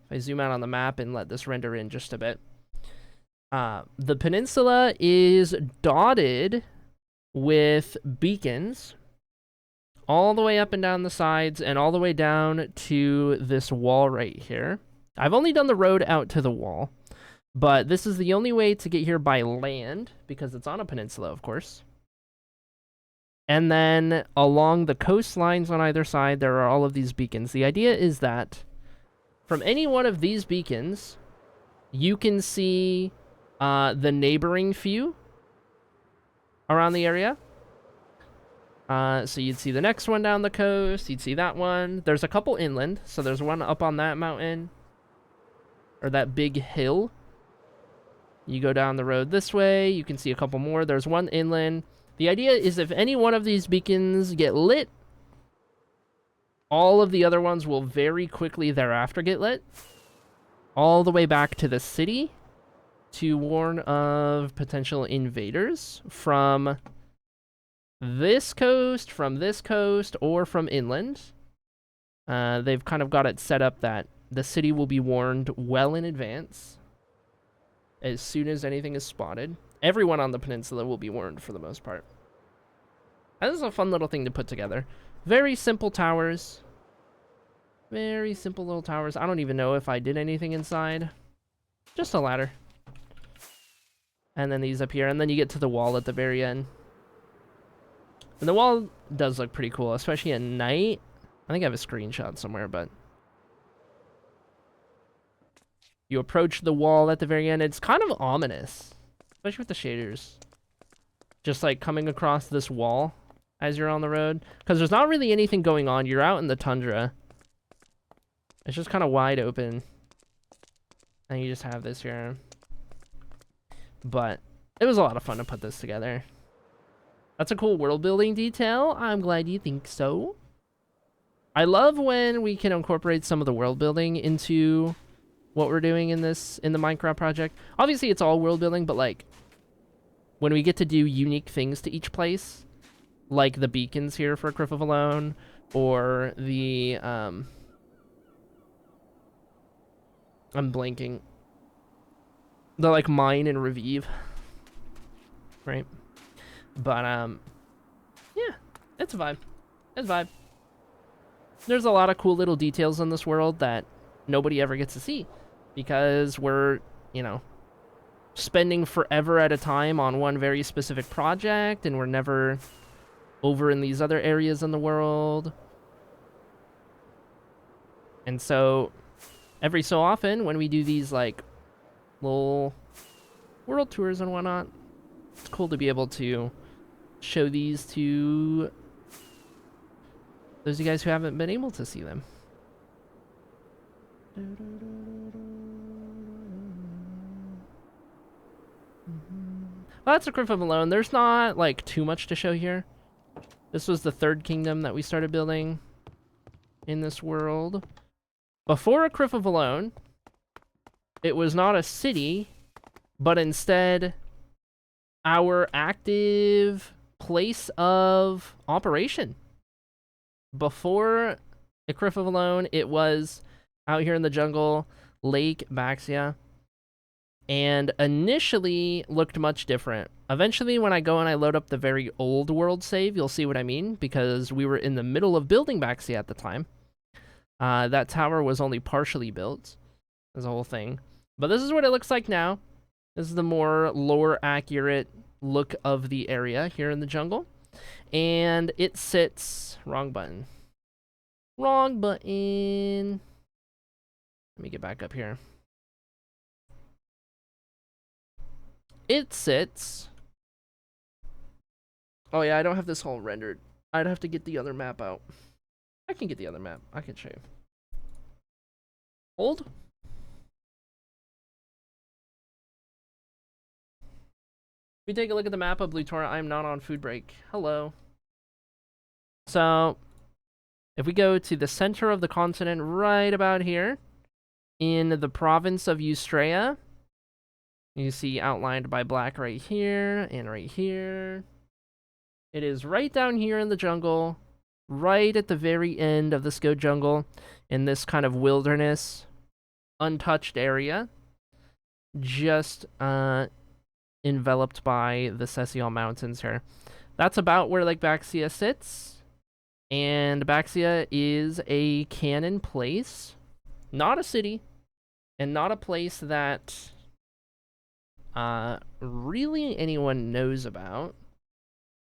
if I zoom out on the map and let this render in just a bit, the peninsula is dotted with beacons all the way up and down the sides and all the way down to this wall right here. I've only done the road out to the wall, but this is the only way to get here by land because it's on a peninsula, of course. And then along the coastlines on either side, there are all of these beacons. The idea is that from any one of these beacons, you can see the neighboring few around the area. So you'd see the next one down the coast. You'd see that one. There's a couple inland. So there's one up on that mountain. Or that big hill. You go down the road this way. You can see a couple more. There's one inland. The idea is if any one of these beacons get lit, all of the other ones will very quickly thereafter get lit. All the way back to the city to warn of potential invaders from this coast, or from inland. They've kind of got it set up that the city will be warned well in advance as soon as anything is spotted. Everyone on the peninsula will be warned for the most part. This is a fun little thing to put together. Very simple towers. Very simple little towers. I don't even know if I did anything inside. Just a ladder. And then these up here. And then you get to the wall at the very end. And the wall does look pretty cool, especially at night. I think I have a screenshot somewhere, but... You approach the wall at the very end. It's kind of ominous. Especially with the shaders. Just like coming across this wall as you're on the road. Because there's not really anything going on. You're out in the tundra. It's just kind of wide open. And you just have this here. But it was a lot of fun to put this together. That's a cool world building detail. I'm glad you think so. I love when we can incorporate some of the world building into what we're doing in the Minecraft project. Obviously it's all world building, but like when we get to do unique things to each place, like the beacons here for Cliff of Alone, or the I'm blanking. The like mine and Revive. Right? But yeah, it's a vibe. It's a vibe. There's a lot of cool little details in this world that nobody ever gets to see because we're, you know, spending forever at a time on one very specific project and we're never over in these other areas in the world. And so every so often when we do these like little world tours and whatnot, it's cool to be able to show these to those of you guys who haven't been able to see them. Well, that's a Cliff of Alone. There's not like too much to show here. This was the third kingdom that we started building in this world. Before A Cliff of Alone, it was not a city, but instead our active place of operation. Before A Cliff of Alone, it was out here in the jungle, Lake Baxia, and initially looked much different. Eventually, when I go and I load up the very old world save, you'll see what I mean, because we were in the middle of building Baxia at the time. That tower was only partially built. There's a whole thing. But this is what it looks like now. This is the more lore accurate look of the area here in the jungle. And it sits... Wrong button. Wrong button. Let me get back up here. It sits... Oh yeah, I don't have this whole rendered. I'd have to get the other map out. I can get the other map. I can show you. Hold. If we take a look at the map of Blutora, I am not on food break. Hello. So, if we go to the center of the continent right about here, in the province of Eustrea, you see outlined by black right here and right here. It is right down here in the jungle, right at the very end of the Sco jungle, in this kind of wilderness, untouched area, just enveloped by the Cecial Mountains here. That's about where Lake Baxia sits, and Baxia is a canon place, not a city, and not a place that really anyone knows about,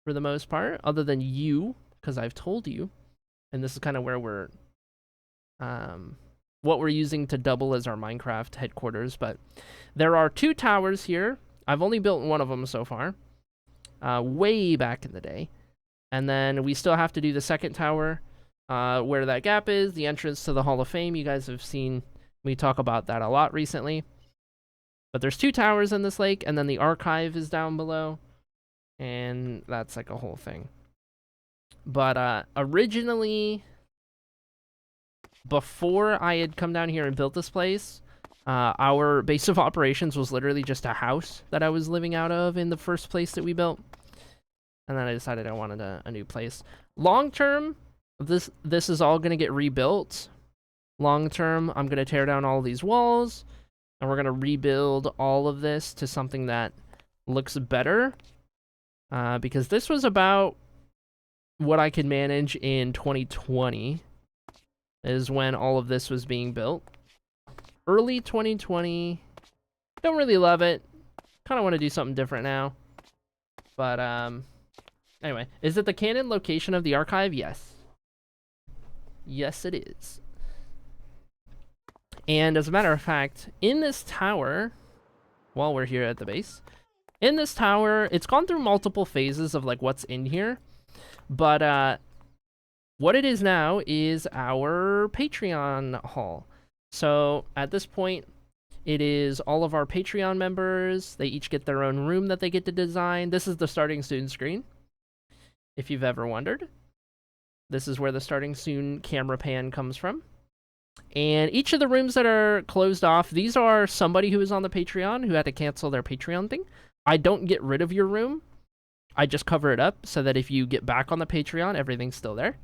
for the most part, other than you, because I've told you, and this is kind of where we're, what we're using to double as our Minecraft headquarters. But there are 2 towers here. I've only built one of them so far, way back in the day. And then we still have to do the second tower, where that gap is, the entrance to the Hall of Fame. You guys have seen me talk about that a lot recently. But there's 2 towers in this lake, and then the archive is down below. And that's like a whole thing. But originally, before I had come down here and built this place, our base of operations was literally just a house that I was living out of in the first place that we built. And then I decided I wanted a new place. Long term, this is all going to get rebuilt. Long term, I'm going to tear down all these walls, and we're going to rebuild all of this to something that looks better. Because this was about what I could manage in 2020, is when all of this was being built. Early 2020, don't really love it. Kind of want to do something different now. But, anyway, is it the canon location of the archive? Yes. Yes, it is. And as a matter of fact, in this tower, while we're here at the base, in this tower, it's gone through multiple phases of like what's in here, but what it is now is our Patreon hall. So at this point, it is all of our Patreon members. They each get their own room that they get to design. This is the starting soon screen, if you've ever wondered. This is where the starting soon camera pan comes from. And each of the rooms that are closed off, these are somebody who is on the Patreon who had to cancel their Patreon thing. I don't get rid of your room. I just cover it up so that if you get back on the Patreon, everything's still there.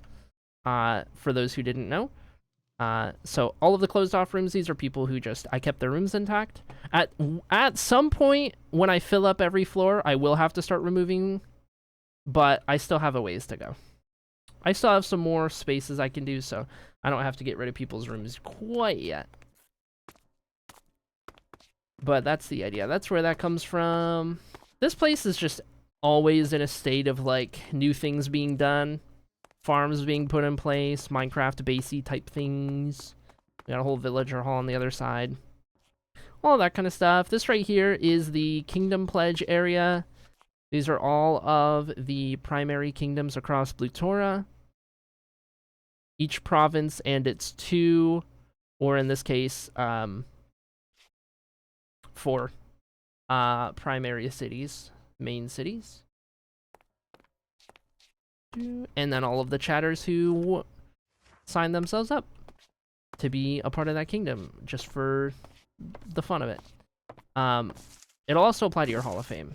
For those who didn't know. So all of the closed off rooms, these are people who just, I kept their rooms intact. At some point, when I fill up every floor, I will have to start removing, but I still have a ways to go. I still have some more spaces I can do, so I don't have to get rid of people's rooms quite yet. But that's the idea. That's where that comes from. This place is just always in a state of, like, new things being done. Farms being put in place. Minecraft basey type things. We got a whole villager hall on the other side. All that kind of stuff. This right here is the Kingdom Pledge area. These are all of the primary kingdoms across Blutora. Each province and its 2, or in this case, 4 primary cities, main cities. And then all of the chatters who sign themselves up to be a part of that kingdom, just for the fun of it. It'll also apply to your Hall of Fame.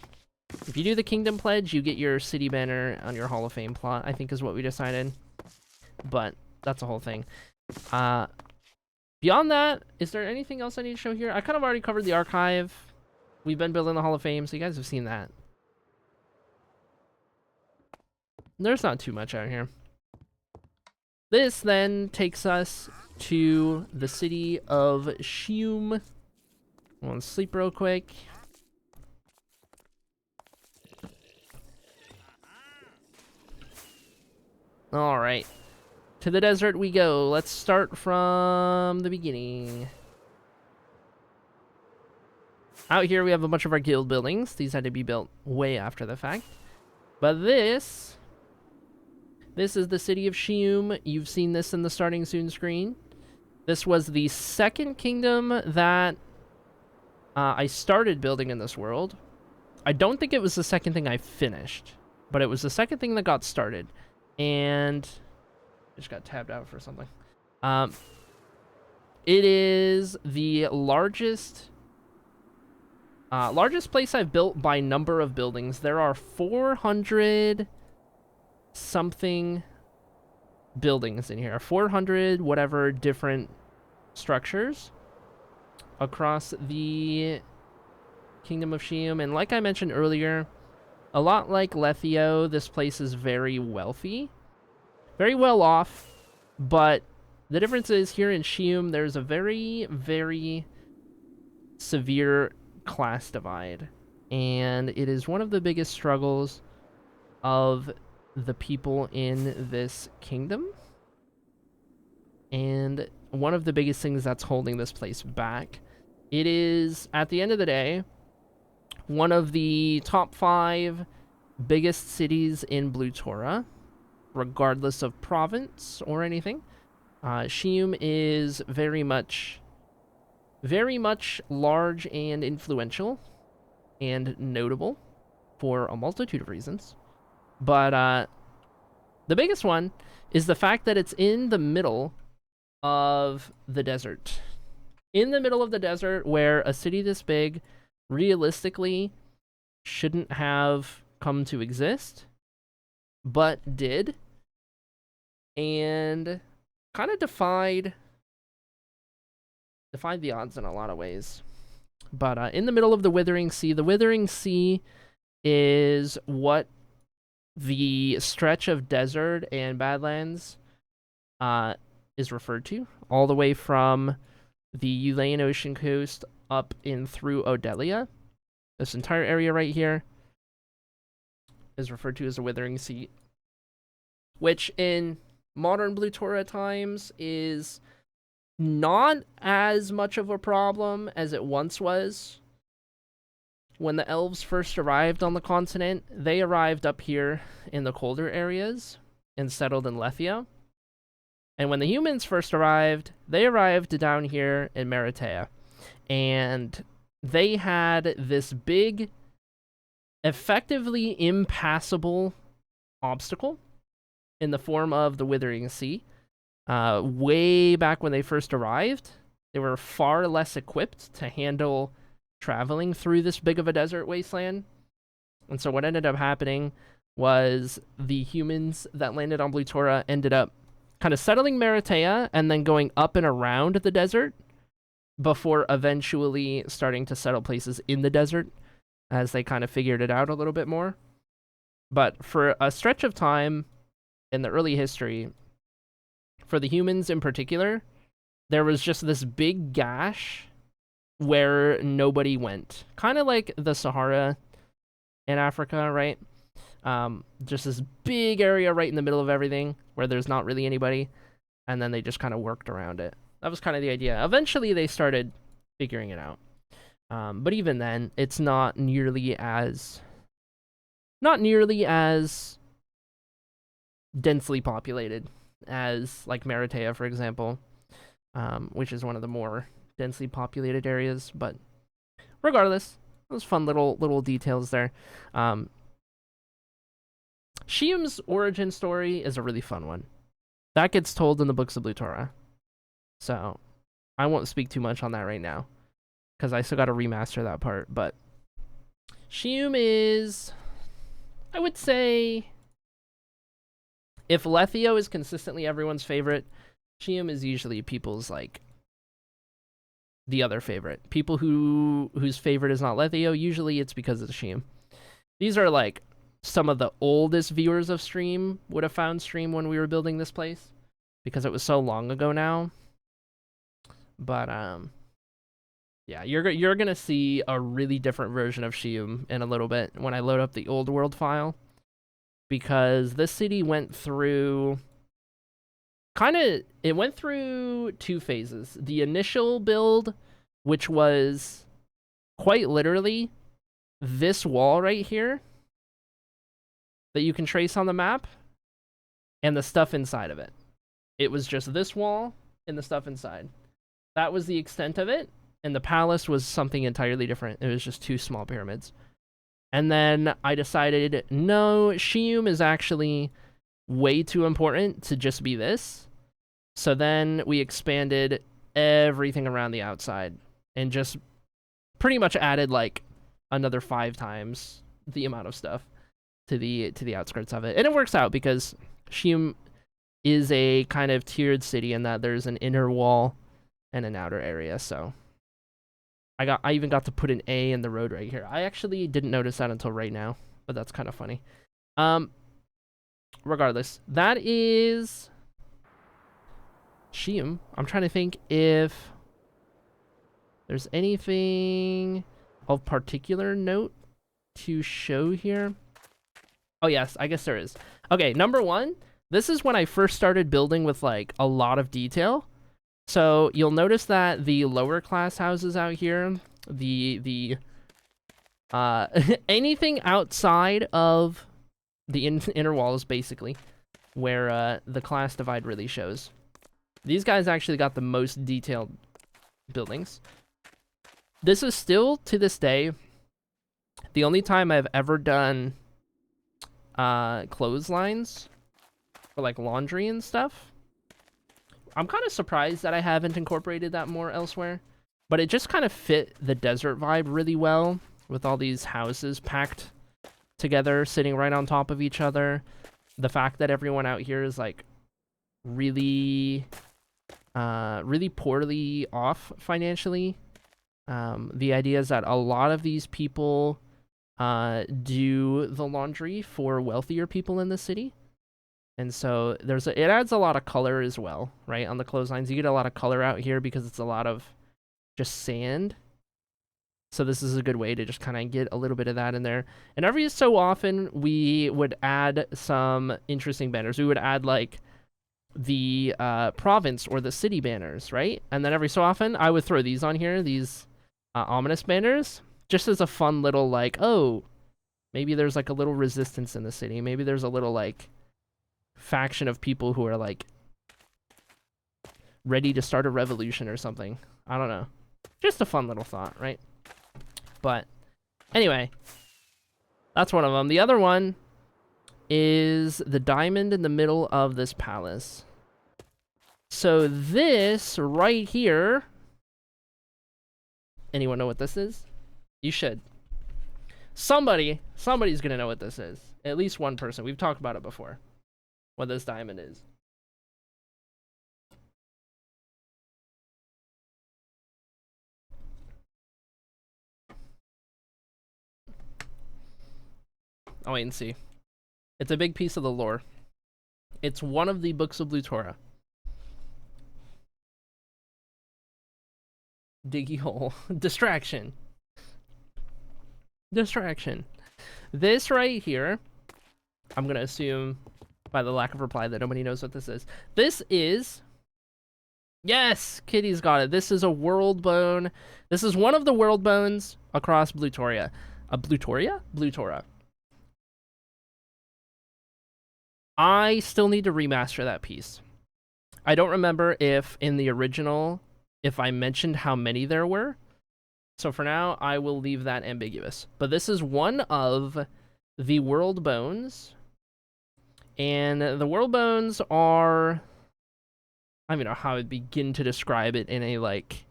If you do the Kingdom Pledge, you get your city banner on your Hall of Fame plot, I think is what we decided. But that's a whole thing. Beyond that, is there anything else I need to show here? I kind of already covered the archive. We've been building the Hall of Fame, so you guys have seen that. There's not too much out here. This then takes us to the city of Shium. I want to sleep real quick. Alright. To the desert we go. Let's start from the beginning. Out here we have a bunch of our guild buildings. These had to be built way after the fact. But this is the city of Shium. You've seen this in the starting soon screen. This was the second kingdom that I started building in this world. I don't think it was the second thing I finished, but it was the second thing that got started. And I just got tabbed out for something. It is the largest place I've built by number of buildings. There are 400 something buildings in here. 400 whatever different structures across the Kingdom of Shium. And like I mentioned earlier, a lot like Lethio, this place is very wealthy. Very well off, but the difference is here in Shium, there's a very, very severe class divide. And it is one of the biggest struggles of the people in this kingdom. And one of the biggest things that's holding this place back. It is, at the end of the day, one of the top 5 biggest cities in Blutora, regardless of province or anything. Shium is very much large and influential and notable for a multitude of reasons. But the biggest one is the fact that it's in the middle of the desert. In the middle of the desert, where a city this big realistically shouldn't have come to exist, but did, and kind of defied the odds in a lot of ways. But in the middle of the Withering Sea is what the stretch of desert and Badlands is referred to, all the way from the Ulayan Ocean coast up in through Odelia. This entire area right here is referred to as the Withering Sea, which in modern Blutora times is not as much of a problem as it once was. When the elves first arrived on the continent, they arrived up here in the colder areas and settled in Lethia. And when the humans first arrived, they arrived down here in Meritea. And they had this big, effectively impassable obstacle in the form of the Withering Sea. Way back when they first arrived, they were far less equipped to handle traveling through this big of a desert wasteland. And so what ended up happening was the humans that landed on Blutora ended up kind of settling Meritea and then going up and around the desert before eventually starting to settle places in the desert as they kind of figured it out a little bit more. But for a stretch of time in the early history, for the humans in particular, there was just this big gash where nobody went. Kind of like the Sahara in Africa, right? Just this big area right in the middle of everything where there's not really anybody, and then they just kind of worked around it. That was kind of the idea. Eventually, they started figuring it out. But even then, it's not nearly as densely populated as like Meritea, for example, which is one of the more densely populated areas. But regardless, those fun little details there. Shium's origin story is a really fun one. That gets told in the books of Blutora. So I won't speak too much on that right now, because I still got to remaster that part. But Shium is, I would say, if Lethio is consistently everyone's favorite, Shium is usually people's like the other favorite. People whose favorite is not Lethio, usually it's because of Stream. These are like some of the oldest viewers of Stream would have found Stream when we were building this place, because it was so long ago now. But yeah, you're gonna see a really different version of Shium in a little bit when I load up the old world file, because this city went through it went through two phases. The initial build, which was quite literally this wall right here that you can trace on the map, and the stuff inside of it. It was just this wall and the stuff inside. That was the extent of it, and the palace was something entirely different. It was just two small pyramids. And then I decided, no, Shium is actually way too important to just be this. So then we expanded everything around the outside and just pretty much added like another 5 times the amount of stuff to the outskirts of it. And it works out because Shium is a kind of tiered city in that there's an inner wall and an outer area. So I even got to put an A in the road right here. I actually didn't notice that until right now, but that's kind of funny. Regardless, that is Shium. I'm trying to think if there's anything of particular note to show here. Oh yes, I guess there is. Okay, number 1, this is when I first started building with like a lot of detail. So you'll notice that the lower class houses out here, the anything outside of the inner walls, basically, where the class divide really shows. These guys actually got the most detailed buildings. This is still, to this day, the only time I've ever done clotheslines for like laundry and stuff. I'm kind of surprised that I haven't incorporated that more elsewhere, but it just kind of fit the desert vibe really well with all these houses packed together, sitting right on top of each other. The fact that everyone out here is like really poorly off financially. The idea is that a lot of these people do the laundry for wealthier people in the city. And so it adds a lot of color as well, right? On the clotheslines, you get a lot of color out here because it's a lot of just sand. So this is a good way to just kind of get a little bit of that in there. And every so often, we would add some interesting banners. We would add like the province or the city banners, right? And then every so often, I would throw these on here, these ominous banners, just as a fun little like, oh, maybe there's like a little resistance in the city. Maybe there's a little like faction of people who are like ready to start a revolution or something. I don't know. Just a fun little thought, right? But anyway, that's one of them. The other one is the diamond in the middle of this palace. So this right here, anyone know what this is? You should. Somebody's gonna know what this is. At least one person. We've talked about it before. What this diamond is. I'll wait and see. It's a big piece of the lore. It's one of the books of Blutora. Diggy hole. Distraction. Distraction. This right here, I'm gonna assume by the lack of reply that nobody knows what this is. This is... Yes! Kitty's got it. This is a world bone. This is one of the world bones across Blutoria. Blutoria? Blutora. I still need to remaster that piece. I don't remember if in the original, if I mentioned how many there were. So for now, I will leave that ambiguous. But this is one of the world bones. And the world bones are... I don't even know how I'd begin to describe it in a, like,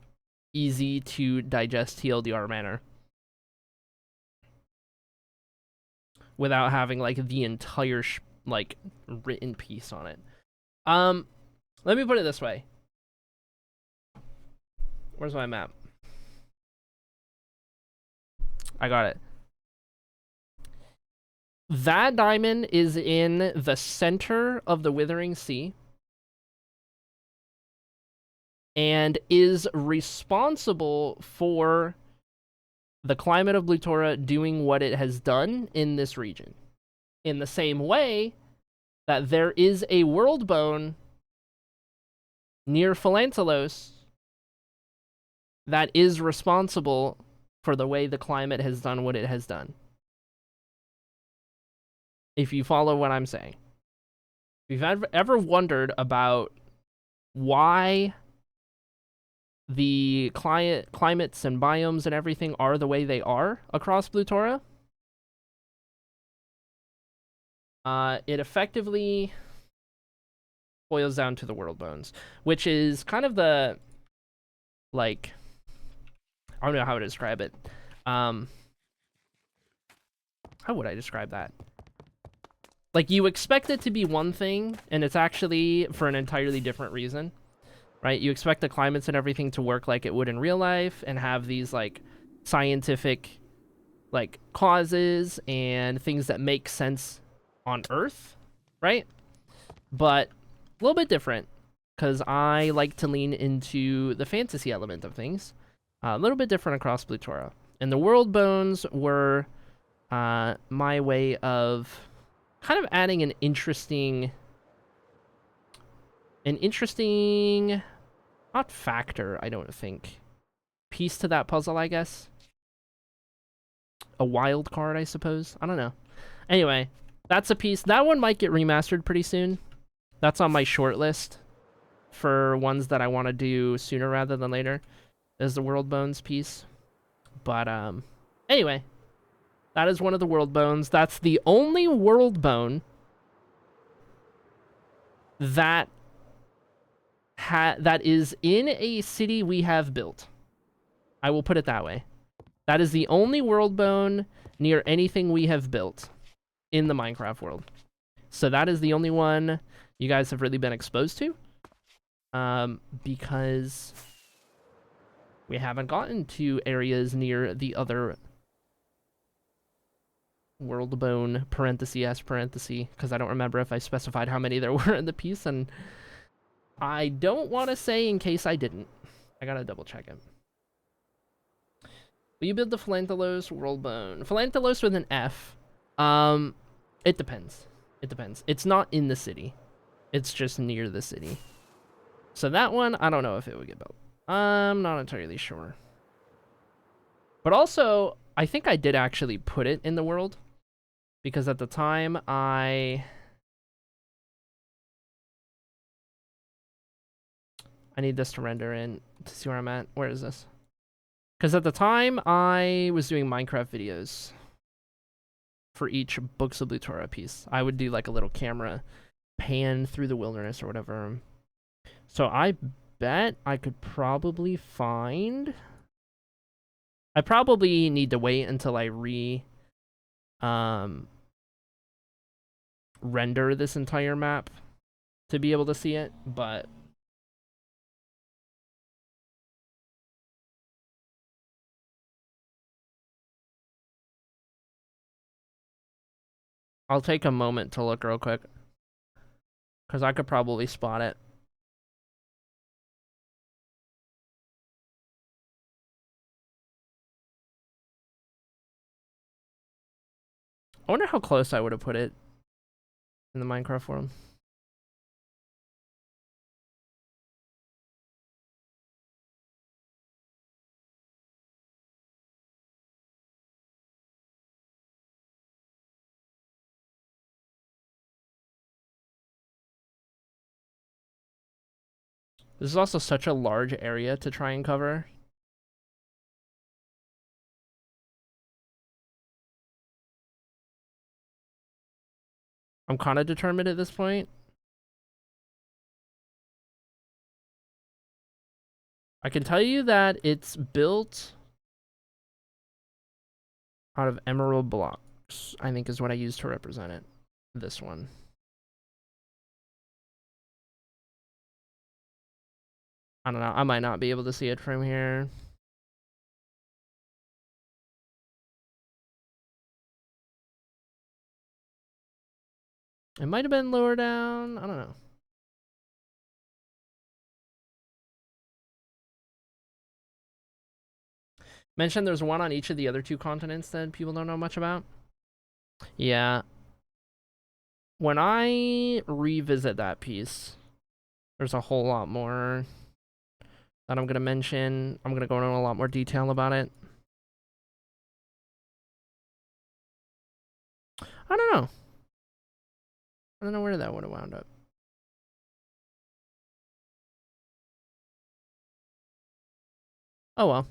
easy to digest TLDR manner. Without having, like, the entire, like, written piece on it. Let me put it this way. Where's my map? I got it. That diamond is in the center of the Withering Sea and is responsible for the climate of Blutora doing what it has done in this region. In the same way that there is a world bone near Philantelos that is responsible for the way the climate has done what it has done. If you follow what I'm saying. If you've ever wondered about why the climates and biomes and everything are the way they are across Blutora, it effectively boils down to the world bones, which is kind of the, like, I don't know how to describe it. How would I describe that? Like, you expect it to be one thing, and it's actually for an entirely different reason, right? You expect the climates and everything to work like it would in real life and have these, like, scientific, like, causes and things that make sense on Earth, right? But a little bit different, because I like to lean into the fantasy element of things. A little bit different across Blutora. And the world bones were my way of kind of adding an interesting, not factor, I don't think, piece to that puzzle, I guess. A wild card, I suppose. I don't know. Anyway, that's a piece. That one might get remastered pretty soon. That's on my short list for ones that I want to do sooner rather than later, is the world bones piece. But anyway, that is one of the world bones. That's the only world bone that that is in a city we have built. I will put it that way. That is the only world bone near anything we have built in the Minecraft world. So that is the only one you guys have really been exposed to. Because we haven't gotten to areas near the other world bone parenthesis, because I don't remember if I specified how many there were in the piece, and I don't want to say in case I didn't. I gotta double check it. Will you build the Philantelos world bone? Philantelos with an F. It depends. It depends. It's not in the city. It's just near the city. So that one, I don't know if it would get built. I'm not entirely sure. But also, I think I did actually put it in the world, because at the time I need this to render in to see where I'm at. Where is this? Because at the time I was doing Minecraft videos for each Books of Blutora piece. I would do like a little camera pan through the wilderness or whatever. So I bet I could probably find... I probably need to wait until I render this entire map to be able to see it, but I'll take a moment to look real quick, because I could probably spot it. I wonder how close I would have put it in the Minecraft world. This is also such a large area to try and cover. I'm kind of determined at this point. I can tell you that it's built out of emerald blocks, I think is what I used to represent it. This one. I don't know. I might not be able to see it from here. It might have been lower down. I don't know. Mentioned there's one on each of the other 2 continents that people don't know much about. Yeah. When I revisit that piece, there's a whole lot more that I'm going to mention. I'm going to go into a lot more detail about it. I don't know. I don't know where that would have wound up. Oh well.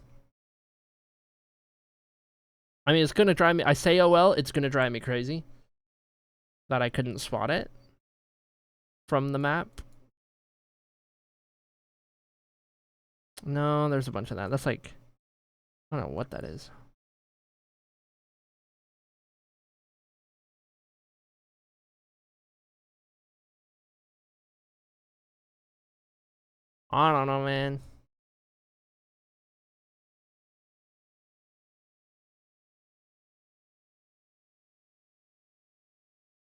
I mean, it's going to drive me... I say oh well, it's going to drive me crazy that I couldn't spot it from the map. No, there's a bunch of that. That's like... I don't know what that is. I don't know, man.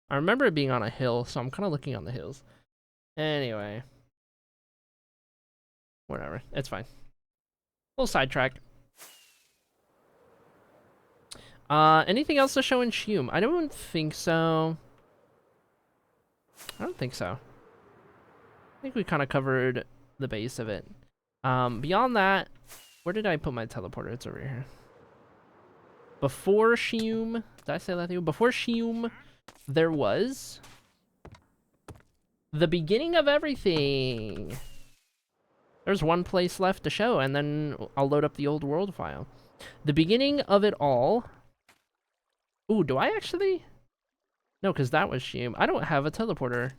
I remember it being on a hill, so I'm kind of looking on the hills. Anyway. Whatever. It's fine. Little sidetrack. Anything else to show in Shium? I don't think so. I don't think so. I think we kind of covered the base of it. Beyond that, where did I put my teleporter? It's over here. Before Shium, did I say that to you? Before Shium, there was the beginning of everything. There's one place left to show, and then I'll load up the old world file. The beginning of it all. Ooh, do I actually? No, because that was Shium. I don't have a teleporter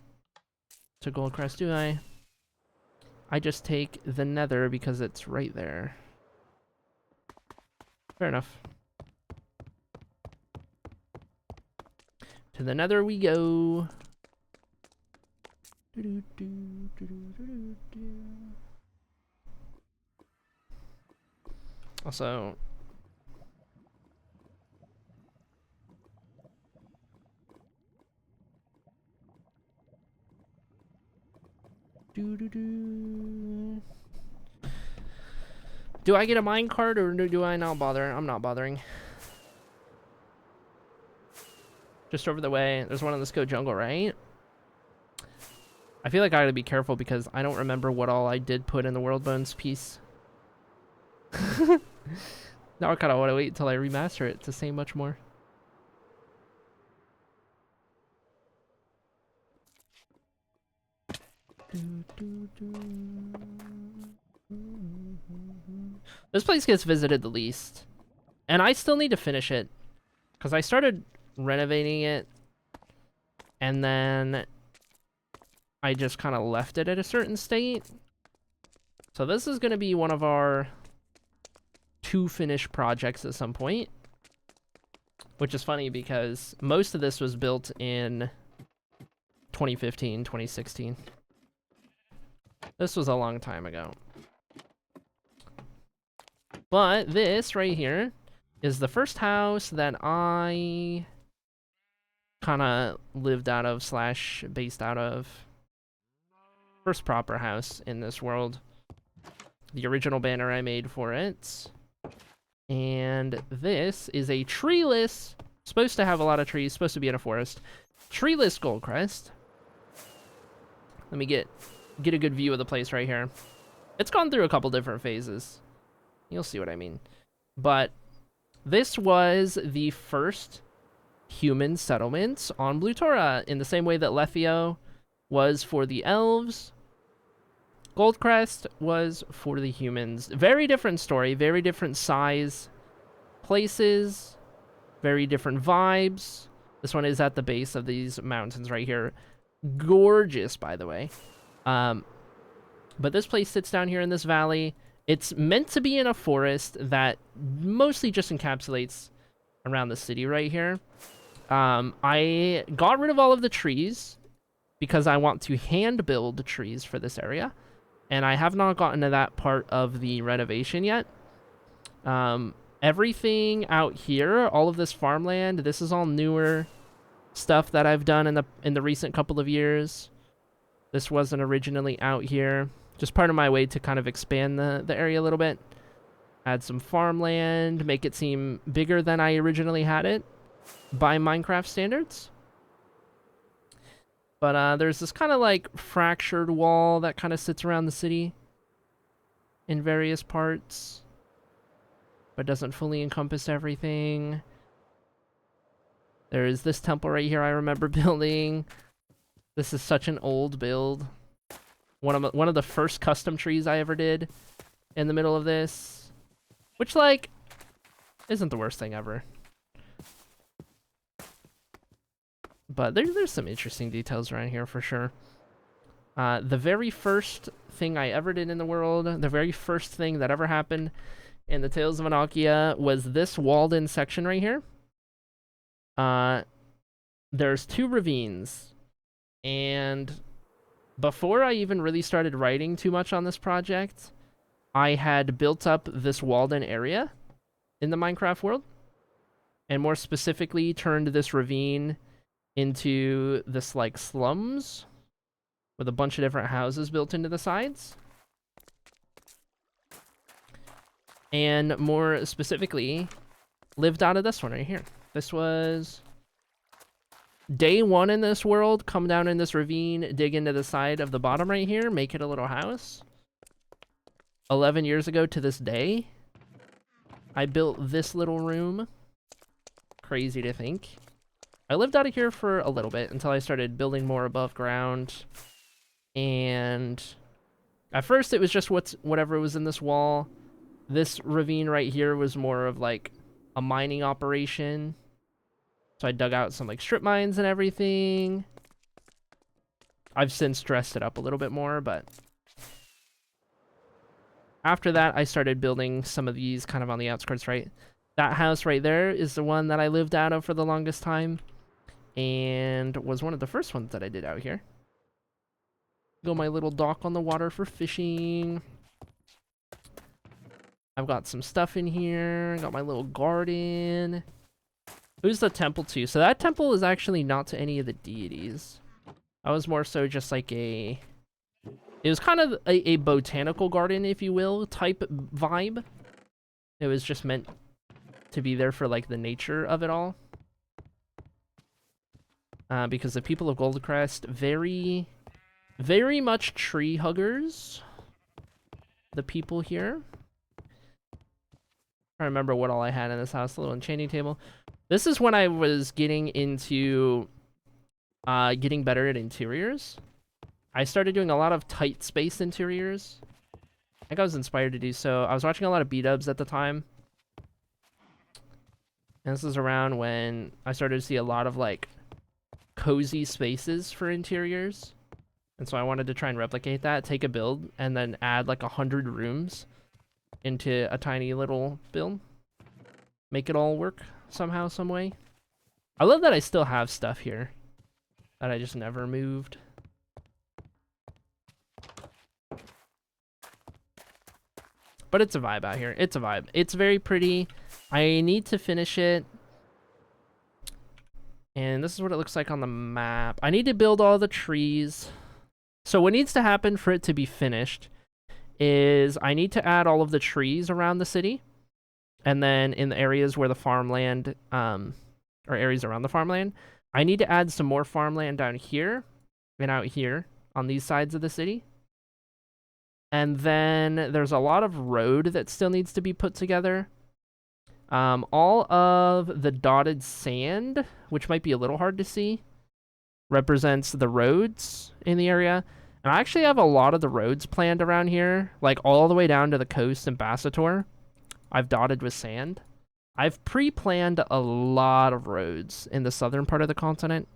to Goldcrest, do I? I just take the Nether because it's right there. Fair enough. To the Nether we go. Also, do I get a minecart or do I not bother? I'm not bothering. Just over the way. There's one in the Sco jungle, right? I feel like I gotta be careful because I don't remember what all I did put in the World Bones piece. Now I kind of want to wait until I remaster it to say much more. This place gets visited the least. And I still need to finish it. Because I started renovating it. And then I just kind of left it at a certain state. So this is going to be one of our 2 finished projects at some point. Which is funny because most of this was built in 2015, 2016. This was a long time ago. But this right here is the first house that I kind of lived out of slash based out of. First proper house in this world. The original banner I made for it. And this is a treeless, supposed to have a lot of trees, supposed to be in a forest. Treeless Goldcrest. Let me get a good view of the place right here. It's gone through a couple different phases. You'll see what I mean. But this was the first human settlement on Blutora, in the same way that Lethio was for the elves. Goldcrest was for the humans. Very different story, very different size, places, very different vibes. This one is at the base of these mountains right here. Gorgeous, by the way. But this place sits down here in this valley. It's meant to be in a forest that mostly just encapsulates around the city right here. I got rid of all of the trees because I want to hand build trees for this area. And I have not gotten to that part of the renovation yet. Everything out here, all of this farmland, this is all newer stuff that I've done in the recent couple of years. This wasn't originally out here. Just part of my way to kind of expand the area a little bit. Add some farmland, make it seem bigger than I originally had it by Minecraft standards. But there's this kind of like fractured wall that kind of sits around the city in various parts, but doesn't fully encompass everything. There is this temple right here I remember building. This is such an old build. One of the first custom trees I ever did in the middle of this, which like isn't the worst thing ever. But there's some interesting details around here for sure. The very first thing I ever did in the world, the very first thing that ever happened in the Tales of Annocia was this walled-in section right here. There's 2 ravines, and before I even really started writing too much on this project, I had built up this walled-in area in the Minecraft world, and more specifically turned this ravine into this like slums with a bunch of different houses built into the sides. And more specifically, lived out of this one right here. This was day 1 in this world. Come down in this ravine, dig into the side of the bottom right here, make it a little house. 11 years ago to this day, I built this little room. Crazy to think. I lived out of here for a little bit until I started building more above ground. And at first it was just whatever was in this wall. This ravine right here was more of like a mining operation. So I dug out some like strip mines and everything. I've since dressed it up a little bit more, but after that I started building some of these kind of on the outskirts, right? That house right there is the one that I lived out of for the longest time, and was one of the first ones that I did out here. Go my little dock on the water for fishing. I've got some stuff in here. Got my little garden. Who's the temple to? So that temple is actually not to any of the deities. I was more so just like a... It was kind of a botanical garden, if you will, type vibe. It was just meant to be there for like the nature of it all. Because the people of Goldcrest, very much tree huggers. The people here. I remember what all I had in this house. A little enchanting table. This is when I was getting into getting better at interiors. I started doing a lot of tight space interiors. I think I was inspired to do so. I was watching a lot of B-dubs at the time. And this is around when I started to see a lot of like cozy spaces for interiors. And so I wanted to try and replicate that, take a build, and then add like 100 rooms into a tiny little build. Make it all work somehow, some way. I love that I still have stuff here that I just never moved. But it's a vibe out here. It's a vibe. It's very pretty. I need to finish it. And this is what it looks like on the map. I need to build all the trees. So what needs to happen for it to be finished is I need to add all of the trees around the city. And then in the areas where the farmland, or areas around the farmland, I need to add some more farmland down here and out here on these sides of the city. And then there's a lot of road that still needs to be put together. All of the dotted sand, which might be a little hard to see, represents the roads in the area. And I actually have a lot of the roads planned around here, like all the way down to the coast in Bassator. I've dotted with sand. I've pre-planned a lot of roads in the southern part of the continent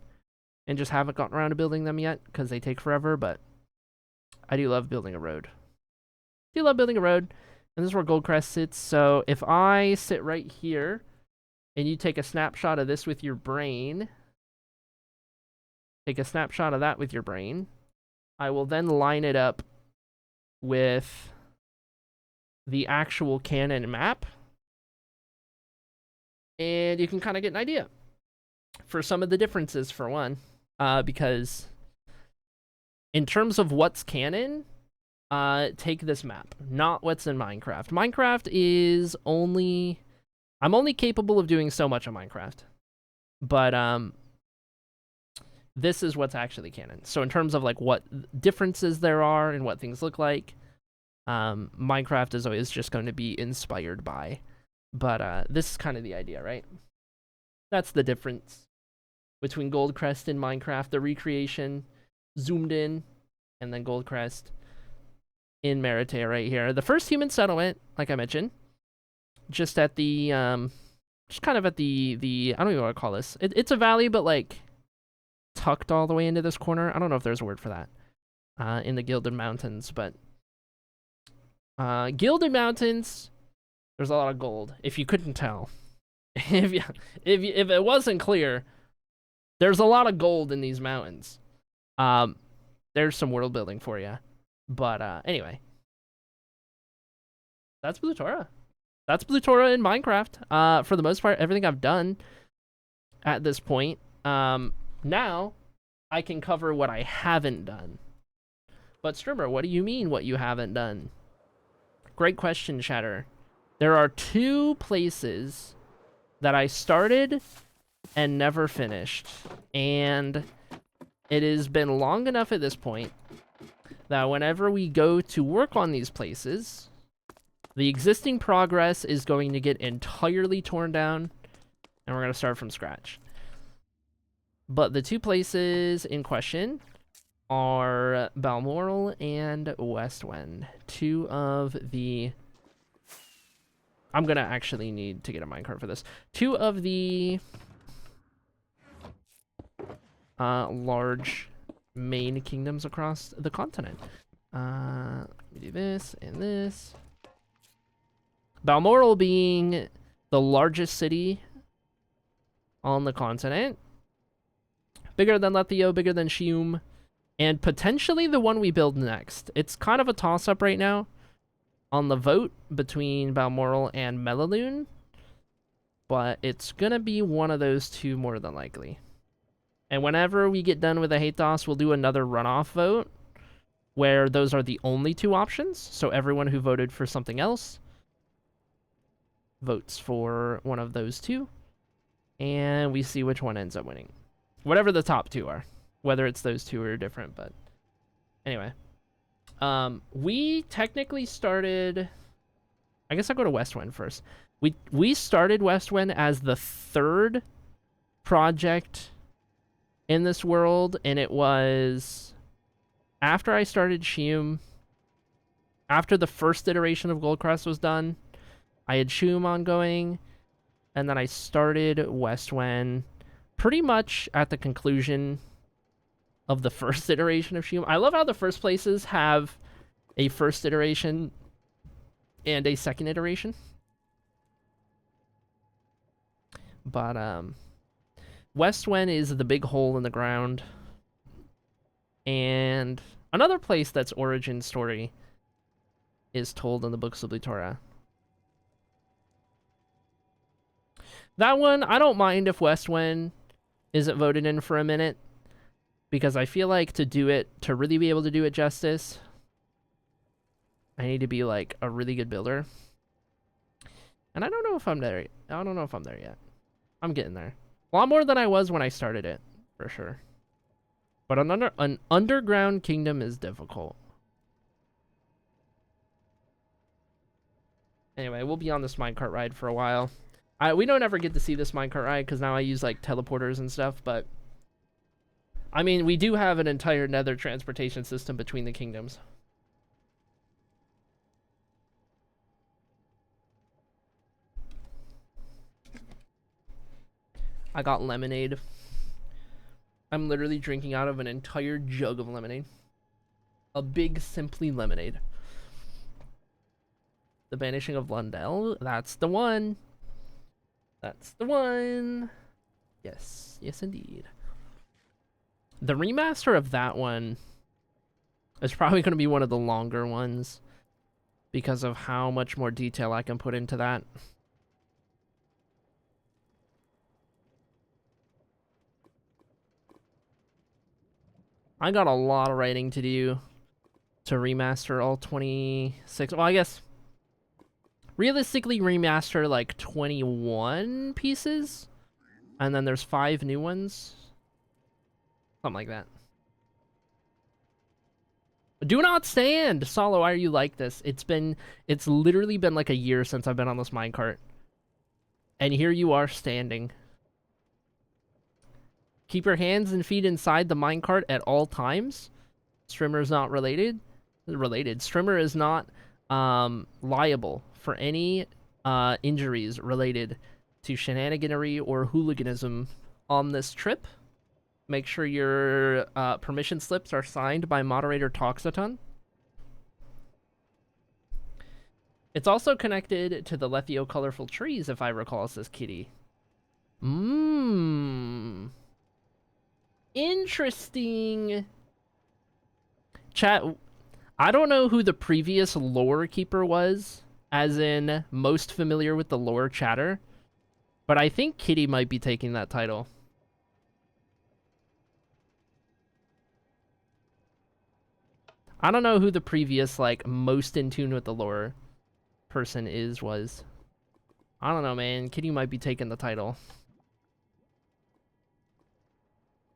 and just haven't gotten around to building them yet because they take forever, but I do love building a road. And this is where Goldcrest sits. So if I sit right here and you take a snapshot of this with your brain, take a snapshot of that with your brain, I will then line it up with the actual canon map, and you can kind of get an idea. for some of the differences, for one, because in terms of what's canon, take this map, not what's in Minecraft. Minecraft is only... I'm only capable of doing so much on Minecraft. But, this is what's actually canon. So in terms of, like, what differences there are and what things look like, Minecraft is always just going to be inspired by. But, this is kind of the idea, right? That's the difference between Goldcrest and Minecraft. The recreation, zoomed in, and then Goldcrest in Merite right here. The first human settlement, like I mentioned, just at the, just kind of at the I don't even know what to call this. It's a valley, but, like, tucked all the way into this corner. I don't know if there's a word for that, in the Gilded Mountains, but, Gilded Mountains, there's a lot of gold, if you couldn't tell. if it wasn't clear, there's a lot of gold in these mountains. There's some world building for you. But anyway, that's Blue Tora. That's Blue Tora in Minecraft. For the most part, everything I've done at this point. Now I can cover what I haven't done. But Strimmer, what do you mean what you haven't done? Great question, Chatter. There are 2 places that I started and never finished. And it has been long enough at this point that whenever we go to work on these places, the existing progress is going to get entirely torn down, and we're going to start from scratch. But the 2 places in question are Balmoral and Westwen. 2 of the... I'm going to actually need to get a minecart for this. 2 of the large main kingdoms across the continent. Let me do this and this. Balmoral being the largest city on the continent. Bigger than Lethio, bigger than Shium, and potentially the one we build next. It's kind of a toss-up right now on the vote between Balmoral and Melaloon, but it's gonna be one of those 2 more than likely. And whenever we get done with the hate toss, we'll do another runoff vote where those are the only 2 options. So everyone who voted for something else votes for one of those 2, and we see which one ends up winning. Whatever the top 2 are, whether it's those 2 are different, but anyway. We technically started... I guess I'll go to Westwind first. We started Westwind as the 3rd project in this world, and it was after I started Shium, after the first iteration of Goldcrest was done. I had Shium ongoing, and then I started Westwen pretty much at the conclusion of the first iteration of Shium. I love how the first places have a first iteration and a second iteration. But Westwen is the big hole in the ground. And another place that's origin story is told in the books of Blue Tora. That one, I don't mind if Westwen isn't voted in for a minute, because I feel like to really be able to do it justice, I need to be like a really good builder. And I don't know if I'm there. I don't know if I'm there yet. I'm getting there. A lot more than I was when I started it, for sure. But an underground kingdom is difficult. Anyway, we'll be on this minecart ride for a while. We don't ever get to see this minecart ride because now I use like teleporters and stuff, but I mean, we do have an entire nether transportation system between the kingdoms. I got lemonade. I'm literally drinking out of an entire jug of lemonade. A big Simply lemonade. The Vanishing of Lundell. That's the one. That's the one. Yes. Yes, indeed. The remaster of that one is probably going to be one of the longer ones because of how much more detail I can put into that. I got a lot of writing to do to remaster all 26. Well, I guess realistically remaster like 21 pieces, and then there's 5 new ones. Something like that. Do not stand! Solo, why are you like this? It's literally been like a year since I've been on this minecart. And here you are standing. Keep your hands and feet inside the minecart at all times. Strimmer is not related. Strimmer is not liable for any injuries related to shenaniganery or hooliganism on this trip. Make sure your permission slips are signed by moderator Toxaton. It's also connected to the Lethio colorful trees, if I recall, says Kitty. Interesting. Chat, I don't know who the previous lore keeper was, as in most familiar with the lore chatter, but I think Kitty might be taking that title. I don't know who the previous, like, most in tune with the lore person was. I don't know, man. Kitty might be taking the title.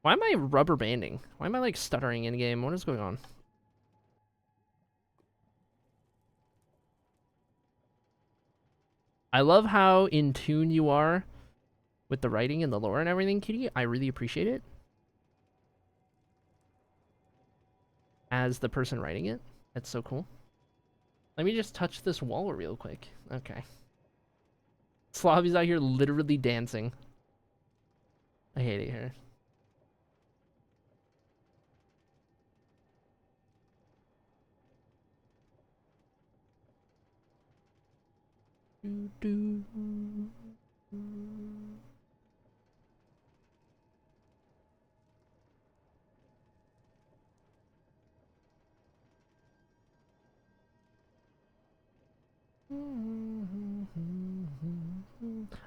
Why am I rubber banding? Why am I, like, stuttering in-game? What is going on? I love how in tune you are with the writing and the lore and everything, Kitty. I really appreciate it. As the person writing it. That's so cool. Let me just touch this wall real quick. Okay. Slavy's out here literally dancing. I hate it here.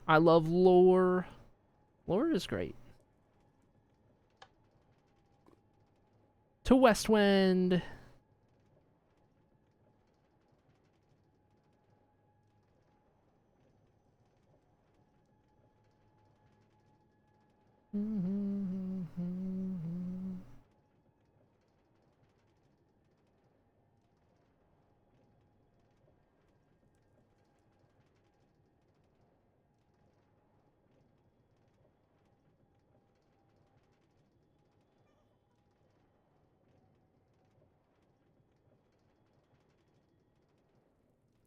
I love lore. Lore is great. To Westwind.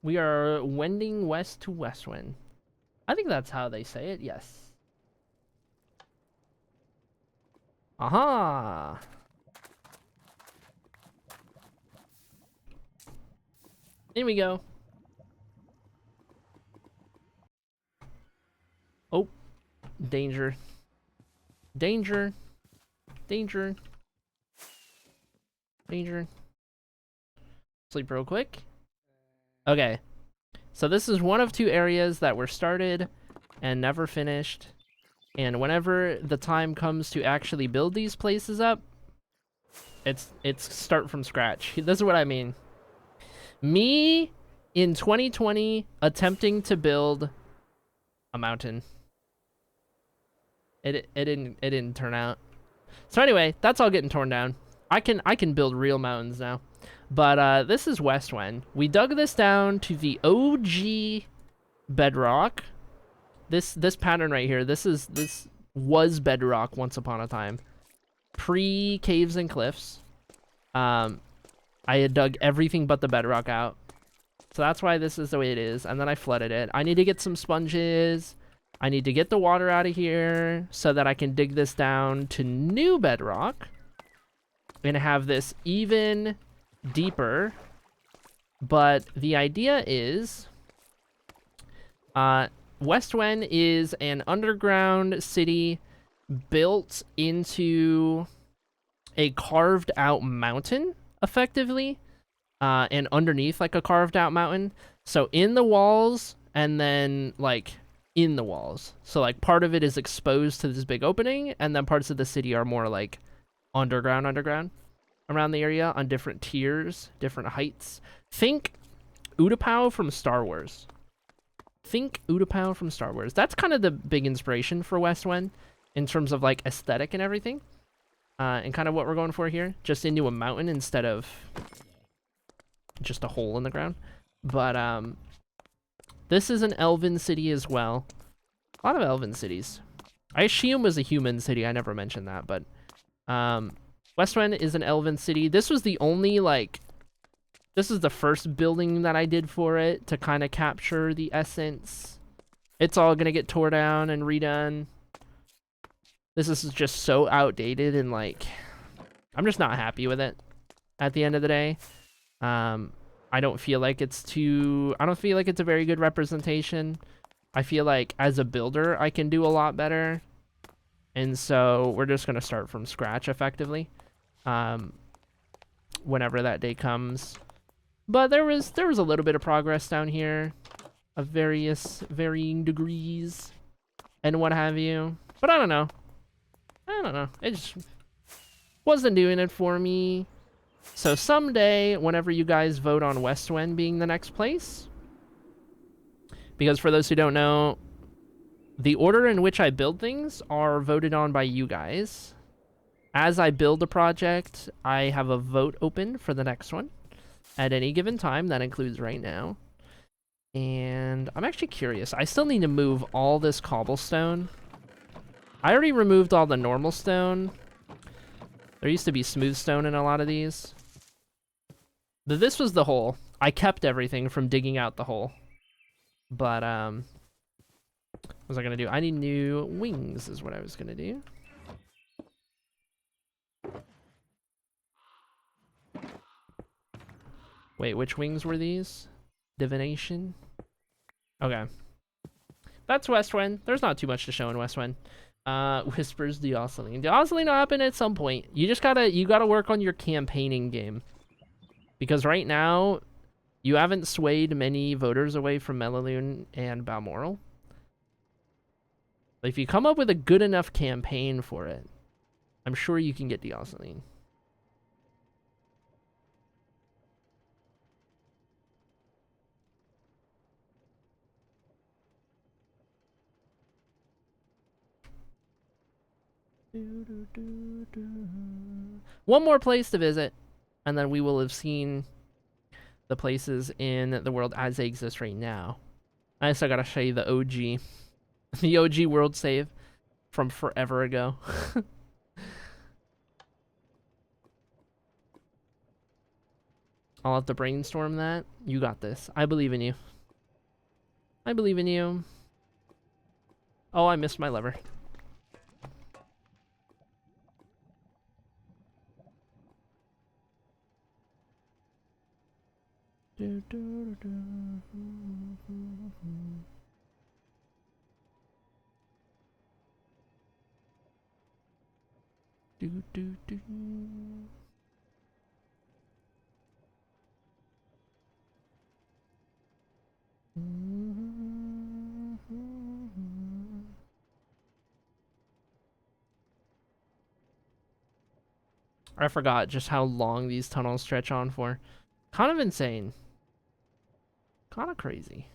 We are wending west to Westwind. I think that's how they say it, yes. Aha! In we go. Oh. Danger. Danger. Danger. Danger. Sleep real quick. Okay. So this is one of 2 areas that were started and never finished. And whenever the time comes to actually build these places up, it's start from scratch. This is what I mean. Me in 2020 attempting to build a mountain. It didn't turn out. So anyway, that's all getting torn down. I can build real mountains now. But this is Westwind. We dug this down to the OG bedrock. This pattern right here. This was bedrock once upon a time. Pre caves and cliffs. I had dug everything but the bedrock out. So that's why this is the way it is. And then I flooded it. I need to get some sponges. I need to get the water out of here so that I can dig this down to new bedrock and have this even deeper. But the idea is Westwind is an underground city built into a carved out mountain, effectively, and underneath like a carved out mountain. So in the walls and then like in the walls. So like part of it is exposed to this big opening and then parts of the city are more like underground. around the area on different tiers, different heights. Think Utapau from Star Wars. Think Utapau from Star Wars. That's kind of the big inspiration for Westwind in terms of like aesthetic and everything. And kind of what we're going for here. Just into a mountain instead of just a hole in the ground. But this is an elven city as well. A lot of elven cities. I assume was a human city. I never mentioned that, but Westwind is an elven city. This was the only like this is the first building that I did for it to kind of capture the essence. It's all gonna get tore down and redone. This is just so outdated and like I'm just not happy with it at the end of the day. I don't feel like it's a very good representation. I feel like as a builder I can do a lot better. And so we're just gonna start from scratch effectively. Whenever that day comes. But there was a little bit of progress down here of varying degrees and what have you. But I don't know. It just wasn't doing it for me. So someday, whenever you guys vote on Westwind being the next place, because for those who don't know, the order in which I build things are voted on by you guys. As I build a project, I have a vote open for the next one at any given time. That includes right now. And I'm actually curious. I still need to move all this cobblestone. I already removed all the normal stone. There used to be smooth stone in a lot of these. But this was the hole. I kept everything from digging out the hole. But, what was I gonna do? I need new wings is what I was gonna do. Wait, which wings were these? Divination? Okay. That's Westwind. There's not too much to show in Westwind. Whispers Deoceline. Deoceline will happen at some point. You gotta work on your campaigning game. Because right now, you haven't swayed many voters away from Melaloon and Balmoral. But if you come up with a good enough campaign for it, I'm sure you can get Deoceline. One more place to visit, and then we will have seen the places in the world as they exist right now. I still gotta show you the OG. The OG world save from forever ago. I'll have to brainstorm that. You got this. I believe in you. I believe in you. Oh, I missed my lever. I forgot just how long these tunnels stretch on for. Kind of insane. Kind of crazy.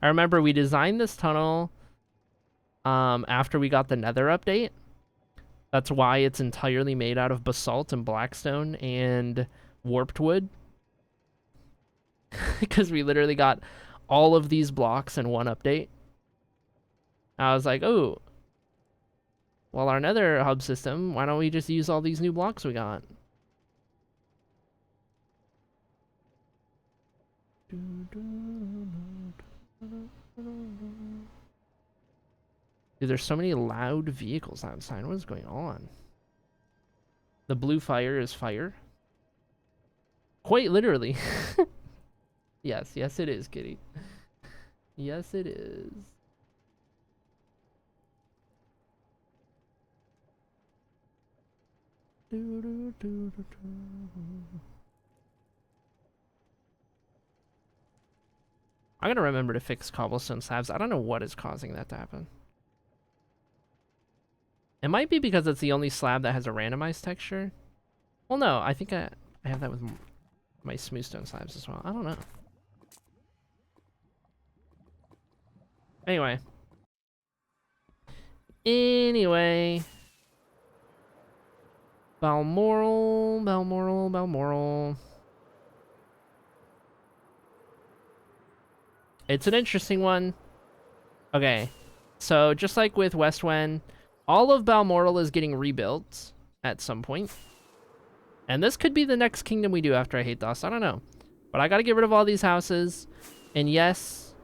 I remember we designed this tunnel after we got the Nether update. That's why it's entirely made out of basalt and blackstone and warped wood. Because we literally got all of these blocks in one update. I was like, oh, well, our Nether hub system, why don't we just use all these new blocks we got? Dude, there's so many loud vehicles outside. What is going on? The blue fire is fire. Quite literally. Yes, yes it is, kitty. Yes it is. I gotta remember to fix cobblestone slabs. I don't know what is causing that to happen. It might be because it's the only slab that has a randomized texture. Well, no, I think I have that with my smooth stone slabs as well. I don't know. Anyway. Balmoral. It's an interesting one. Okay. So, just like with Westwen, all of Balmoral is getting rebuilt at some point. And this could be the next kingdom we do after I Hate Dust. I don't know. But I gotta get rid of all these houses. And yes,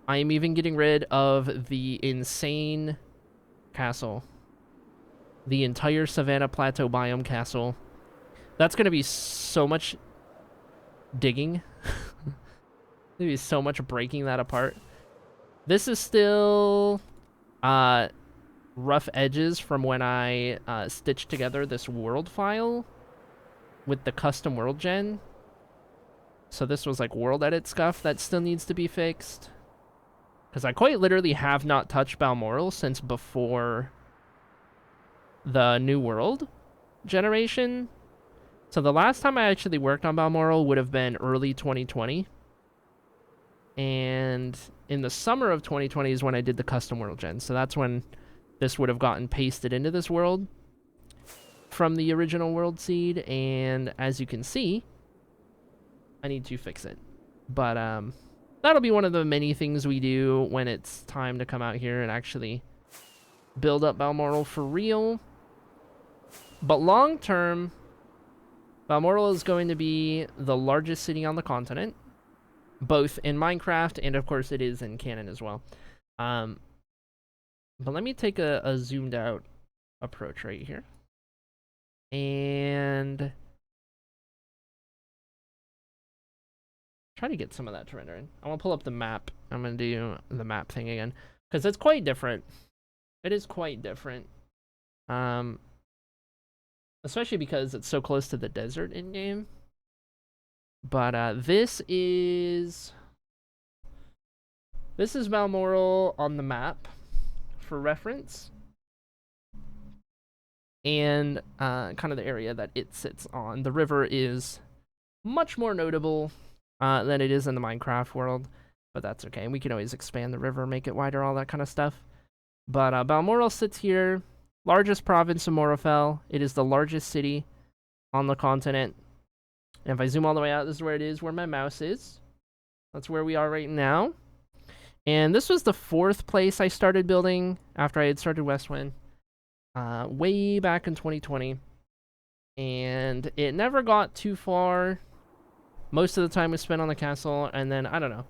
I am even getting rid of the insane castle. The entire Savannah Plateau biome castle. That's gonna be so much digging. There'll be so much breaking that apart. This is still rough edges from when I stitched together this world file with the custom world gen. So this was like world edit stuff that still needs to be fixed. Because I quite literally have not touched Balmoral since before the New World generation. So the last time I actually worked on Balmoral would have been early 2020. And in the summer of 2020 is when I did the custom world gen. So that's when this would have gotten pasted into this world from the original world seed. And as you can see, I need to fix it. But that'll be one of the many things we do when it's time to come out here and actually build up Balmoral for real. But long term, Balmoral is going to be the largest city on the continent, both in Minecraft and of course it is in canon as well. But let me take a zoomed out approach right here. And try to get some of that to render in. I want to pull up the map. I'm going to do the map thing again. Because it's quite different. It is quite different. Especially because it's so close to the desert in-game. But this is Balmoral on the map for reference. And kind of the area that it sits on. The river is much more notable than it is in the Minecraft world, but that's okay. And we can always expand the river, make it wider, all that kind of stuff. But Balmoral sits here, largest province of Morofell. It is the largest city on the continent. And if I zoom all the way out, this is where it is, where my mouse is. That's where we are right now. And this was the 4th place I started building after I had started Westwind. Way back in 2020. And it never got too far. Most of the time was spent on the castle, and then, I don't know.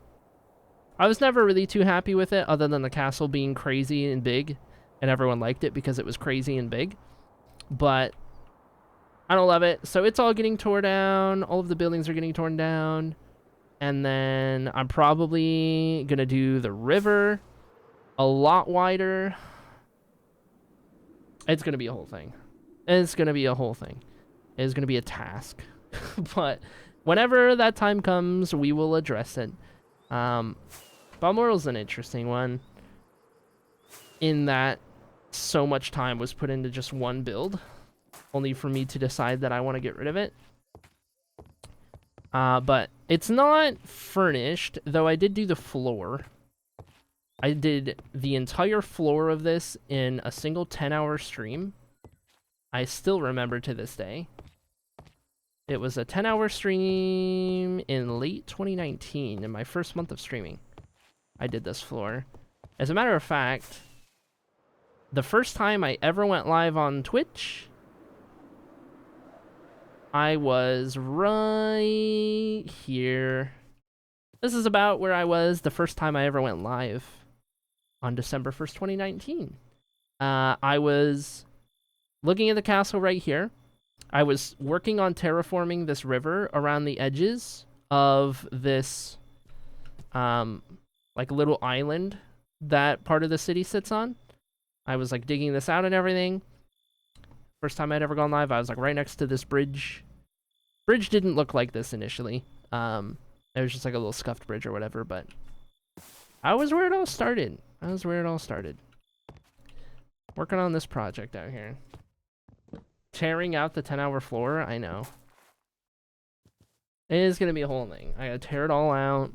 I was never really too happy with it, other than the castle being crazy and big, and everyone liked it because it was crazy and big. But I don't love it, so it's all getting torn down. All of the buildings are getting torn down. And then I'm probably going to do the river a lot wider. It's going to be a whole thing. It's going to be a whole thing. It's going to be a task. But whenever that time comes, we will address it. Balmoral's an interesting one, in that so much time was put into just one build, only for me to decide that I want to get rid of it. But it's not furnished, though I did do the floor. I did the entire floor of this in a single 10-hour stream. I still remember to this day. It was a 10-hour stream in late 2019, in my first month of streaming. I did this floor. As a matter of fact, the first time I ever went live on Twitch, I was right here. This is about where I was the first time I ever went live on December 1st, 2019. I was looking at the castle right here. I was working on terraforming this river around the edges of this like little island that part of the city sits on. I was like digging this out and everything. First time I'd ever gone live, I was like right next to this bridge. Bridge didn't look like this initially. It was just like a little scuffed bridge or whatever, but I was where it all started. Working on this project out here. Tearing out the 10-hour floor, I know. It is going to be a whole thing. I gotta tear it all out.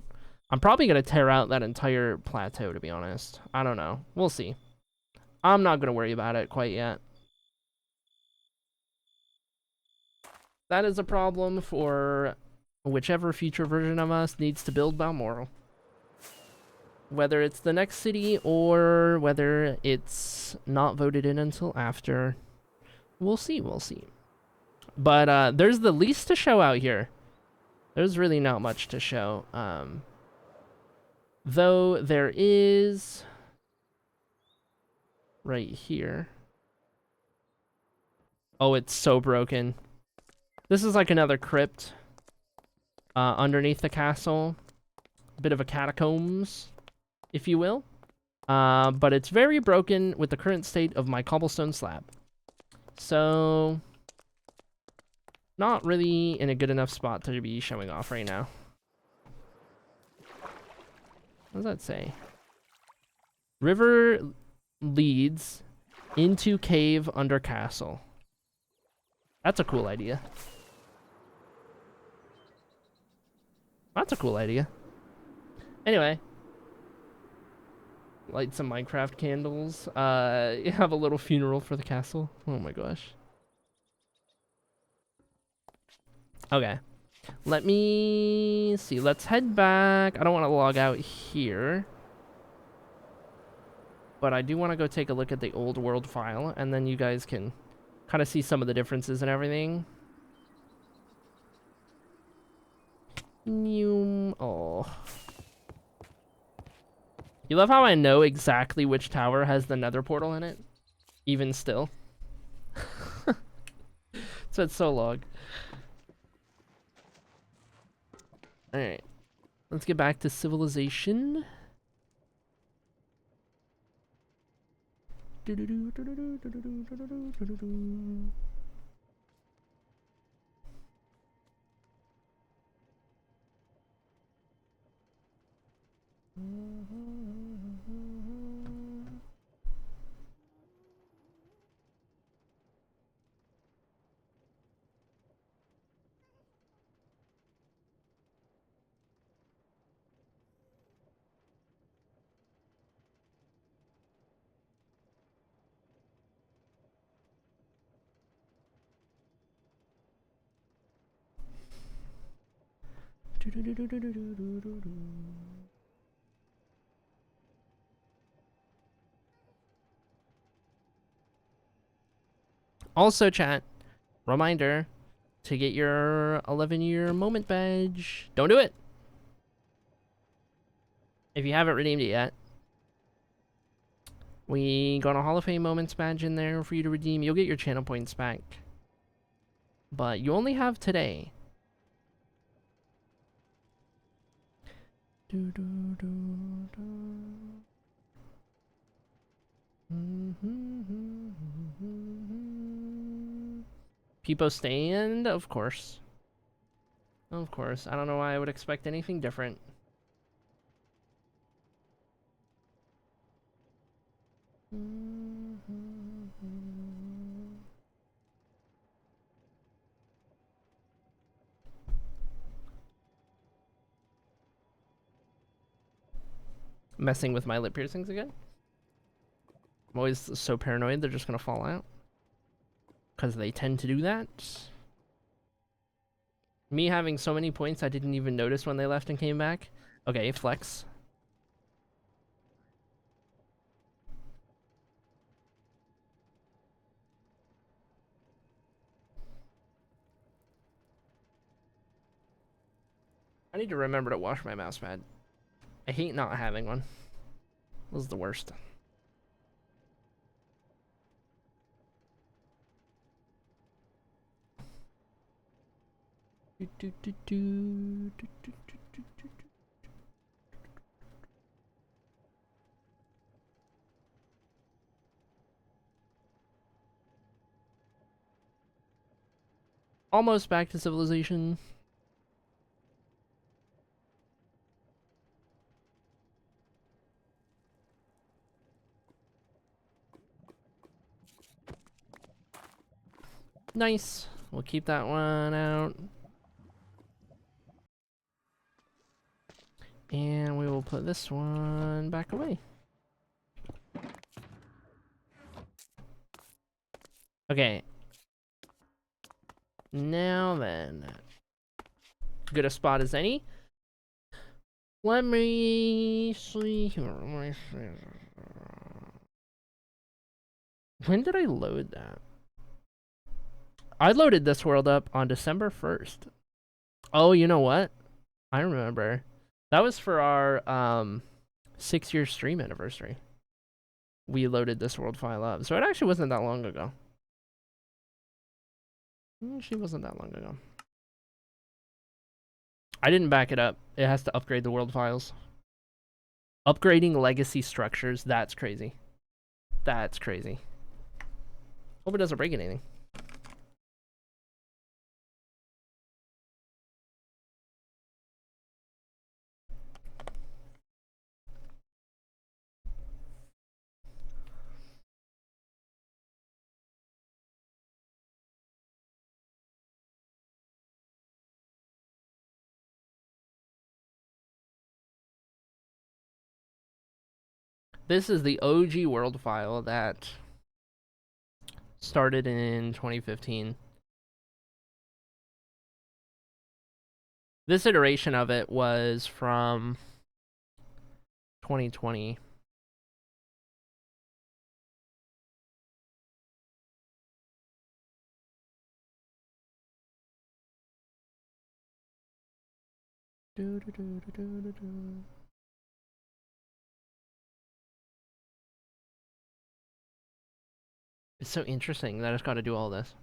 I'm probably going to tear out that entire plateau, to be honest. I don't know. We'll see. I'm not going to worry about it quite yet. That is a problem for whichever future version of us needs to build Balmoral. Whether it's the next city or whether it's not voted in until after. We'll see, we'll see. But there's the least to show out here. There's really not much to show. Though there is right here. Oh, it's so broken. This is like another crypt underneath the castle. A bit of a catacombs, if you will. But it's very broken with the current state of my cobblestone slab. So, not really in a good enough spot to be showing off right now. What does that say? River leads into cave under castle. That's a cool idea. That's a cool idea. Anyway. Light some Minecraft candles. Have a little funeral for the castle. Oh my gosh. Okay. Let me see. Let's head back. I don't want to log out here. But I do want to go take a look at the old world file. And then you guys can kind of see some of the differences and everything. Oh. You love how I know exactly which tower has the nether portal in it? Even still. So it's so log. Alright. Let's get back to civilization. Also, chat, reminder to get your 11-year moment badge. Don't do it if you haven't redeemed it yet. We got a Hall of Fame moments badge in there for you to redeem. You'll get your channel points back, but you only have today. People stand, of course. Of course. I don't know why I would expect anything different. Messing with my lip piercings again? I'm always so paranoid they're just gonna fall out. Because they tend to do that. Me having so many points I didn't even notice when they left and came back. Okay, flex. I need to remember to wash my mouse pad. I hate not having one. This is the worst. Almost back to civilization. Nice. We'll keep that one out. And we will put this one back away. Okay. Now then. Good a spot as any. Let me see here. When did I load that? I loaded this world up on December 1st. Oh, you know what? I remember. That was for our 6-year stream anniversary. We loaded this world file up. So it actually wasn't that long ago. Actually wasn't that long ago. I didn't back it up. It has to upgrade the world files. Upgrading legacy structures, that's crazy. That's crazy. Hope it doesn't break anything. This is the OG world file that started in 2015. This iteration of it was from 2020. It's so interesting that it's got to do all this.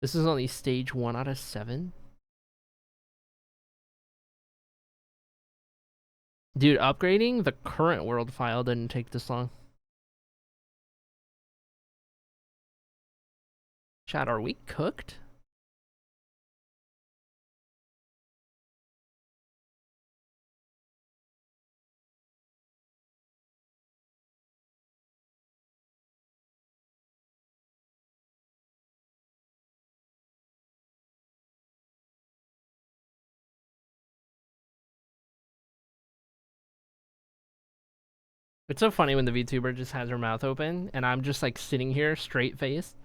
This is only stage 1 out of 7. Dude, upgrading the current world file didn't take this long. Chat, are we cooked? It's so funny when the VTuber just has her mouth open and I'm just like sitting here straight faced.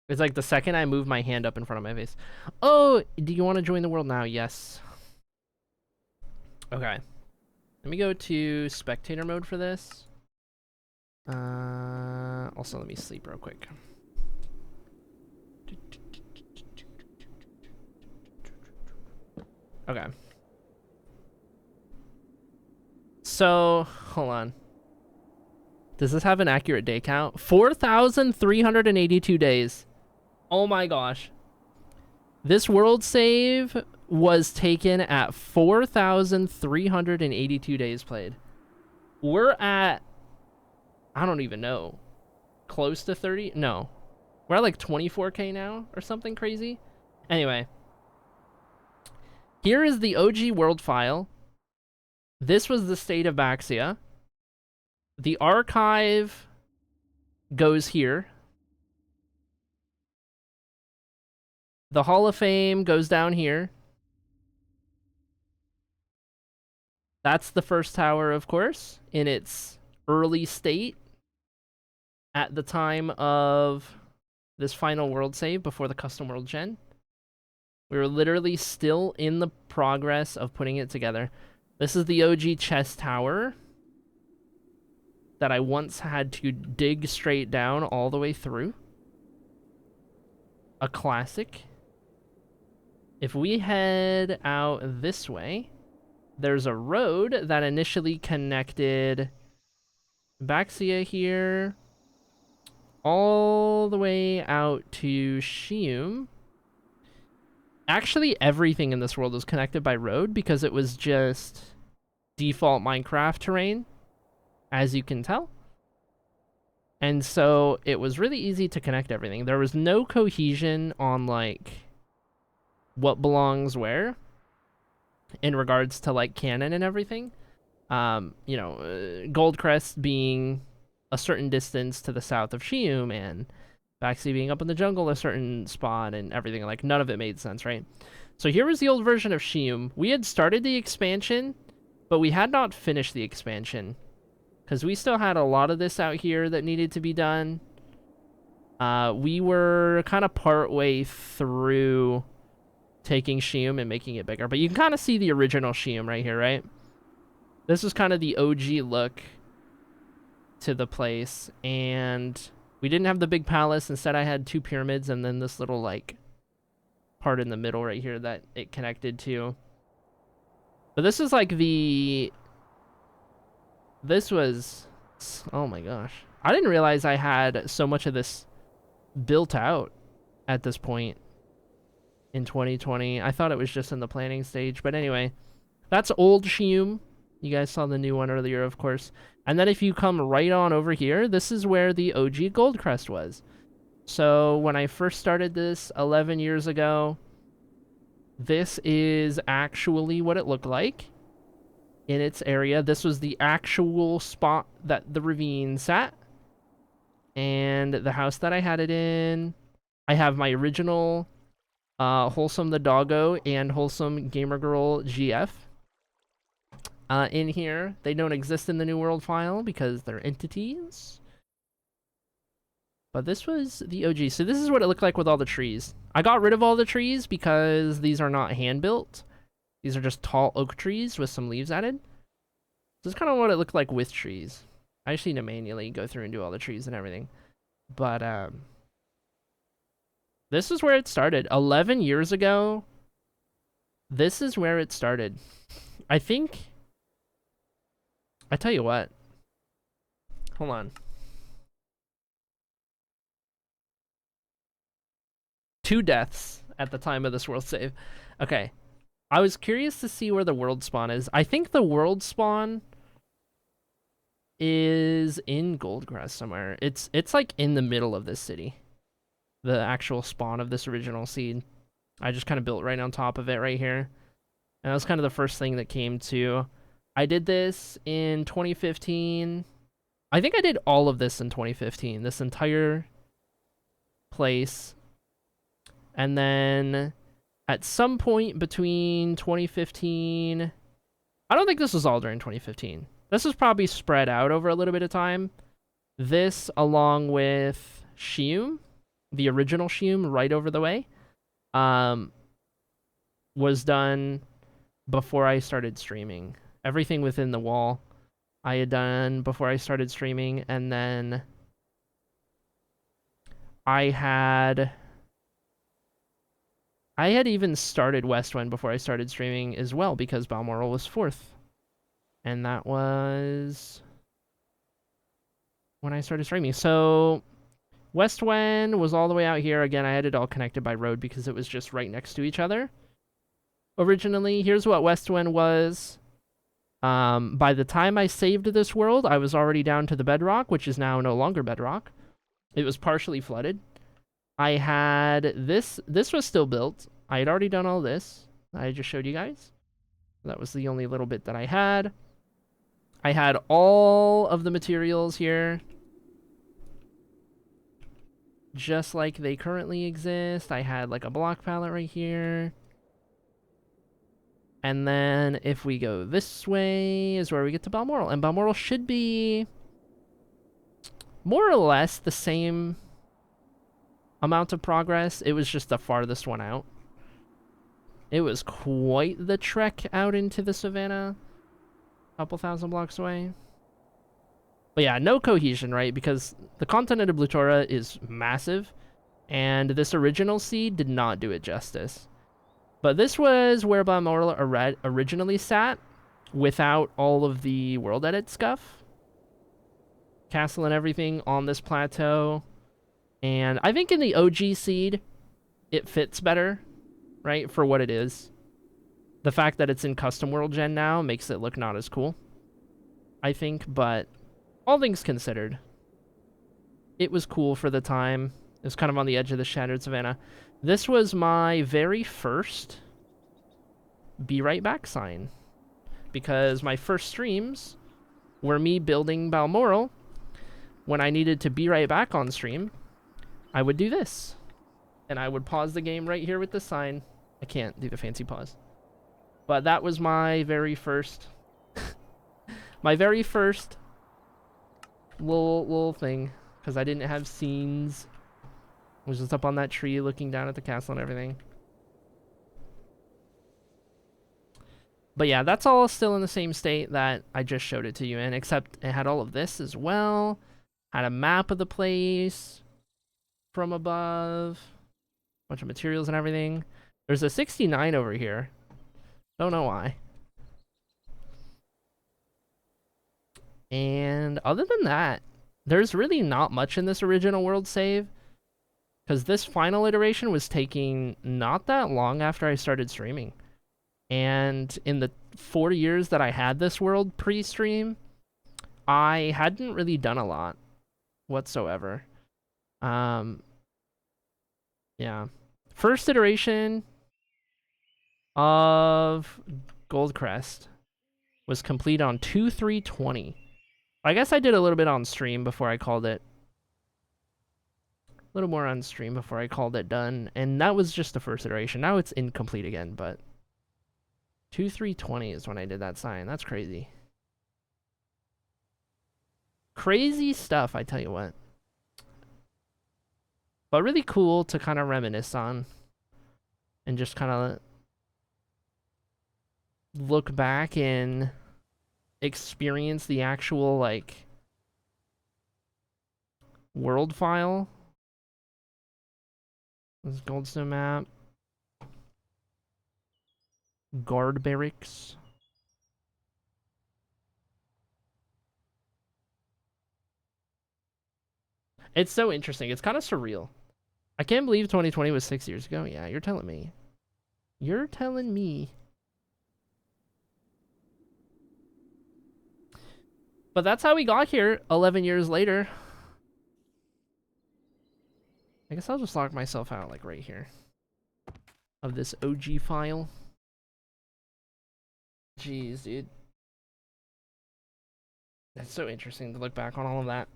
It's like the second I move my hand up in front of my face. Oh, do you want to join the world now? Yes. Okay. Let me go to spectator mode for this. Also, let me sleep real quick. Okay. So, hold on. Does this have an accurate day count? 4,382 days. Oh my gosh. This world save was taken at 4,382 days played. We're at, I don't even know, close to 30? No. We're at like 24K now or something crazy. Anyway. Here is the OG world file. This was the state of Baxia. The archive goes here. The Hall of Fame goes down here. That's the first tower, of course, in its early state at the time of this final world save before the custom world gen. We were literally still in the progress of putting it together. This is the OG chest tower that I once had to dig straight down all the way through. A classic. If we head out this way, there's a road that initially connected Baxia here all the way out to Shium. Actually, everything in this world was connected by road because it was just default Minecraft terrain, as you can tell. And so it was really easy to connect everything. There was no cohesion on like what belongs where. in regards to like canon and everything. Goldcrest being a certain distance to the south of Shium, and Baxi being up in the jungle a certain spot, and everything. Like, none of it made sense, right? So here was the old version of Shium. We had started the expansion, but we had not finished the expansion, because we still had a lot of this out here that needed to be done. We were kind of part way through taking Shium and making it bigger, but you can kind of see the original Shium right here, right? This is kind of the OG look to the place, and we didn't have the big palace. Instead, I had 2 pyramids and then this little, like, part in the middle right here that it connected to. But this is like the... This was... Oh my gosh. I didn't realize I had so much of this built out at this point in 2020. I thought it was just in the planning stage. But anyway, that's old Shium. You guys saw the new one earlier, of course. And then if you come right on over here, this is where the OG Goldcrest was. So when I first started this 11 years ago, this is actually what it looked like in its area. This was the actual spot that the ravine sat. And the house that I had it in, I have my original Wholesome the Doggo and Wholesome Gamer Girl GF. In here. They don't exist in the New World file because they're entities. But this was the OG. So this is what it looked like with all the trees. I got rid of all the trees because these are not hand-built. These are just tall oak trees with some leaves added. This is kind of what it looked like with trees. I just need to manually go through and do all the trees and everything. But this is where it started. 11 years ago, this is where it started. I think... I tell you what. Hold on. 2 deaths at the time of this world save. Okay. I was curious to see where the world spawn is. I think the world spawn is in Goldcrest somewhere. It's like in the middle of this city. The actual spawn of this original seed. I just kind of built right on top of it right here. And that was kind of the first thing that came to... I did this in 2015. I think I did all of this in 2015. This entire place. And then at some point between 2015... I don't think this was all during 2015. This was probably spread out over a little bit of time. This, along with Shium, the original Shium right over the way, was done before I started streaming. Everything within the wall I had done before I started streaming, and then I had even started Westwind before I started streaming as well, because Balmoral was 4th. And that was when I started streaming. So Westwind was all the way out here. Again, I had it all connected by road because it was just right next to each other. Originally, here's what Westwind was. By the time I saved this world, I was already down to the bedrock, which is now no longer bedrock. It was partially flooded. I had this was still built. I had already done all this. I just showed you guys. That was the only little bit that I had. I had all of the materials here, just like they currently exist. I had like a block palette right here. And then if we go this way is where we get to Balmoral. And Balmoral should be more or less the same amount of progress. It was just the farthest one out. It was quite the trek out into the savannah. A couple thousand blocks away. But yeah, no cohesion, right? Because the continent of Blutora is massive. And this original seed did not do it justice. But this was where Balmoral originally sat, without all of the world edit stuff. Castle and everything on this plateau. And I think in the OG seed, it fits better, right, for what it is. The fact that it's in custom world gen now makes it look not as cool, I think. But all things considered, it was cool for the time. It was kind of on the edge of the Shattered Savannah. This was my very first be right back sign. Because my first streams were me building Balmoral. When I needed to be right back on stream, I would do this. And I would pause the game right here with the sign. I can't do the fancy pause. But that was my very first... my very first little thing. Because I didn't have scenes. I was just up on that tree looking down at the castle and everything. But yeah, that's all still in the same state that I just showed it to you in, except it had all of this as well. Had a map of the place from above. Bunch of materials and everything. There's a 69 over here. Don't know why. And other than that, there's really not much in this original world save. Because this final iteration was taking not that long after I started streaming. And in the 4 years that I had this world pre-stream, I hadn't really done a lot whatsoever. Yeah. First iteration of Goldcrest was complete on 2/3/20. I guess I did a little bit on stream before I called it. A little more on stream before I called it done. And that was just the first iteration. Now it's incomplete again, but 2/3/20 is when I did that sign. That's crazy. Crazy stuff, I tell you what. But really cool to kind of reminisce on. And just kind of look back and experience the actual, like, world file. This Goldstone map. Guard barracks. It's so interesting. It's kind of surreal. I can't believe 2020 was 6 years ago. Yeah, you're telling me. You're telling me. But that's how we got here 11 years later. I guess I'll just lock myself out, like, right here. Of this OG file. Jeez, dude. That's so interesting to look back on all of that.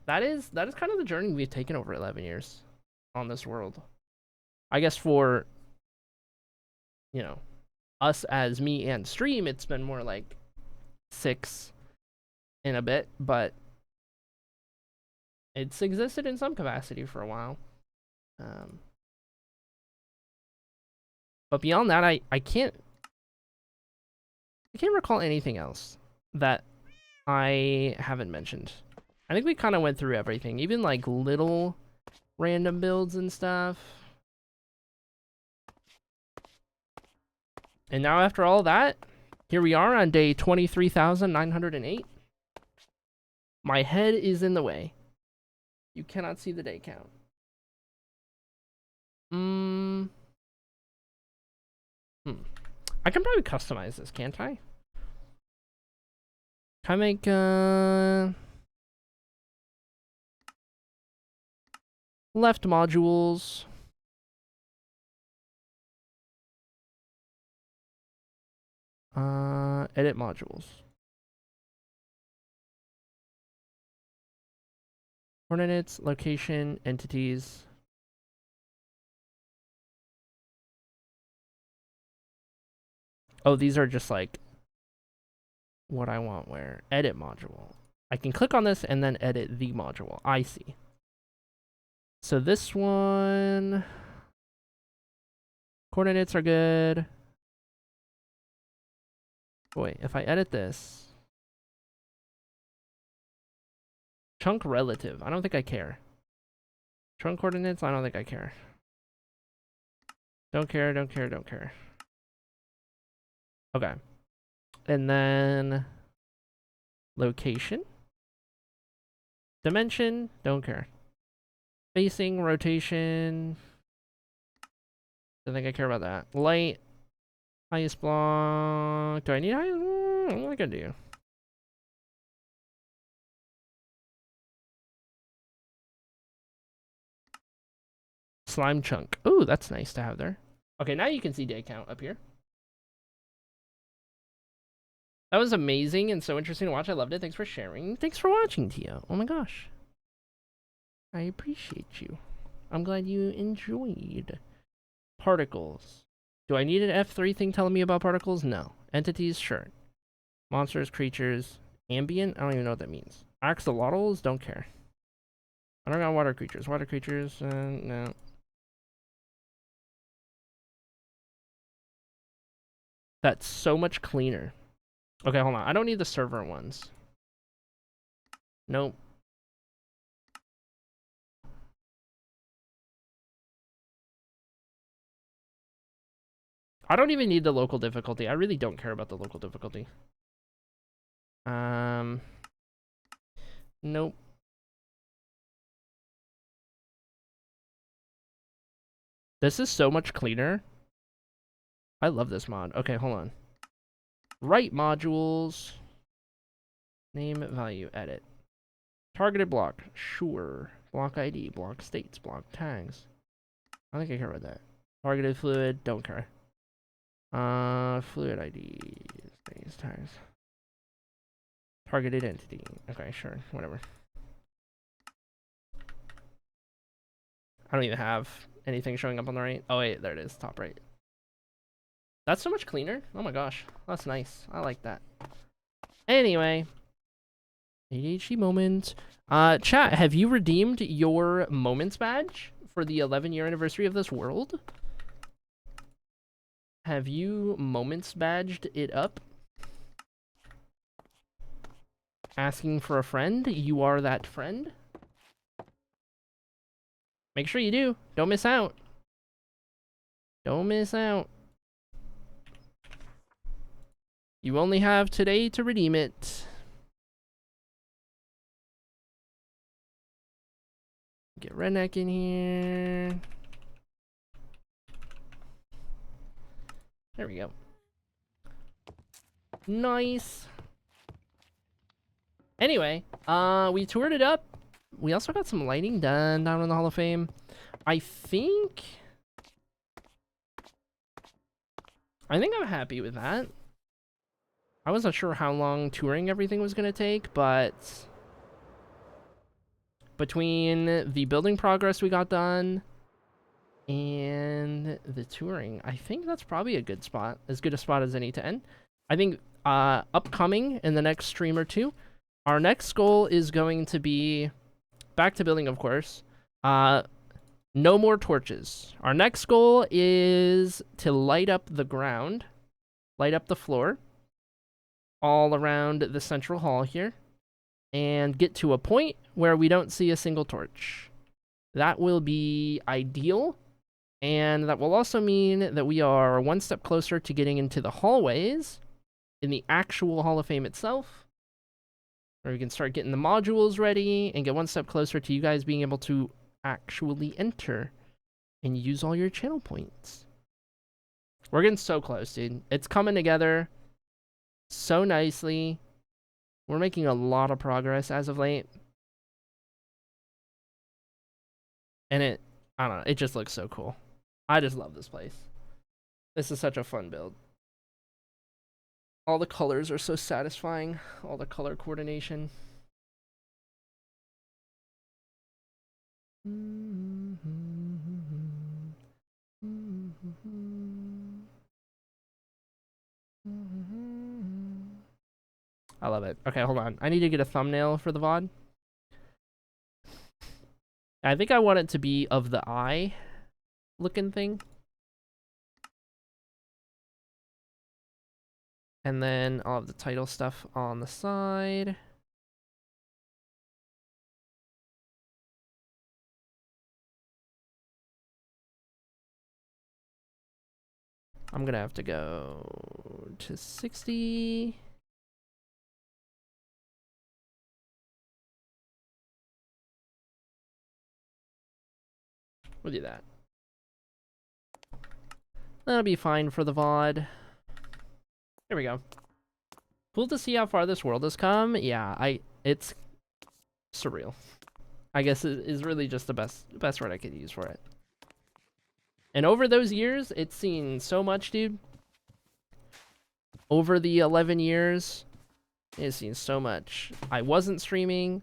That is kind of the journey we've taken over 11 years on this world. I guess for, you know, us as me and stream, it's been more like 6 in a bit, but it's existed in some capacity for a while. But beyond that, I can't recall anything else that I haven't mentioned. I think we kind of went through everything, even like little random builds and stuff. And now after all that, here we are on day 23,908. My head is in the way. You cannot see the day count. I can probably customize this, can't I? Can I make left modules? Edit modules. Coordinates, location, entities. Oh, these are just like what I want where. Edit module. I can click on this and then edit the module. I see. So this one, coordinates are good. Boy, if I edit this, chunk relative, I don't think I care. Chunk coordinates, I don't think I care. Don't care, don't care, don't care. Okay. And then location. Dimension, don't care. Spacing, rotation. Don't think I care about that. Light, highest block. Do I need highest? I don't think I do. Slime chunk. Ooh, that's nice to have there. Okay, now you can see day count up here. That was amazing and so interesting to watch. I loved it. Thanks for sharing. Thanks for watching, Tia. Oh my gosh. I appreciate you. I'm glad you enjoyed. Particles. Do I need an F3 thing telling me about particles? No. Entities? Sure. Monsters, creatures. Ambient? I don't even know what that means. Axolotls? Don't care. Underground water creatures. Water creatures? No. That's so much cleaner. Okay, hold on. I don't need the server ones. Nope. I don't even need the local difficulty. I really don't care about the local difficulty. Nope. This is so much cleaner. I love this mod. Okay, hold on. Write modules. Name, value, edit. Targeted block. Sure. Block ID. Block states. Block tags. I think I care about that. Targeted fluid. Don't care. Fluid ID. States, tags. Targeted entity. Okay, sure. Whatever. I don't even have anything showing up on the right. Oh, wait. There it is. Top right. That's so much cleaner. Oh my gosh. That's nice. I like that. Anyway. ADHD moment. Chat, have you redeemed your moments badge for the 11-year anniversary of this world? Have you moments badged it up? Asking for a friend? You are that friend? Make sure you do. Don't miss out. Don't miss out. You only have today to redeem it. Get Redneck in here. There we go. Nice. Anyway, we toured it up. We also got some lighting done down in the Hall of Fame. I think I'm happy with that. I wasn't sure how long touring everything was going to take, but between the building progress we got done and the touring, I think that's probably a good spot. As good a spot as any to end. I think upcoming in the next stream or two, our next goal is going to be back to building, of course. No more torches. Our next goal is to light up the ground, light up the floor all around the central hall here, and get to a point where we don't see a single torch. That will be ideal, and that will also mean that we are one step closer to getting into the hallways in the actual Hall of Fame itself, where we can start getting the modules ready and get one step closer to you guys being able to actually enter and use all your channel points. We're getting so close, dude. It's coming together so nicely. We're making a lot of progress as of late. And I don't know, it just looks so cool. I just love this place. This is such a fun build. All the colors are so satisfying. All the color coordination. I love it. Okay, hold on. I need to get a thumbnail for the VOD. I think I want it to be of the eye looking thing. And then I'll have the title stuff on the side. I'm gonna have to go to 60. We'll do that. That'll be fine for the VOD. There we go. Cool to see how far this world has come. Yeah, it's surreal. I guess it is really just the best word I could use for it. And over those years, it's seen so much, dude. Over the 11 years, it's seen so much. I wasn't streaming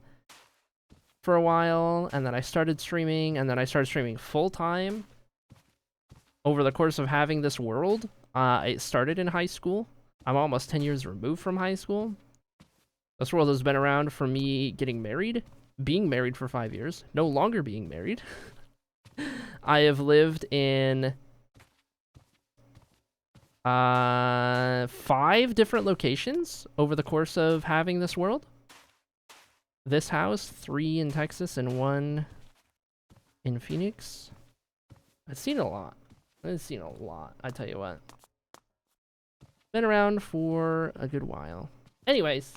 for a while, and then I started streaming, and then I started streaming full-time over the course of having this world. It started in high school. I'm almost 10 years removed from high school. This world has been around for me getting married, being married for 5 years, no longer being married. I have lived in 5 different locations over the course of having this world. This house, 3 in Texas and 1 in Phoenix. I've seen a lot. I've seen a lot, I tell you what. Been around for a good while. Anyways,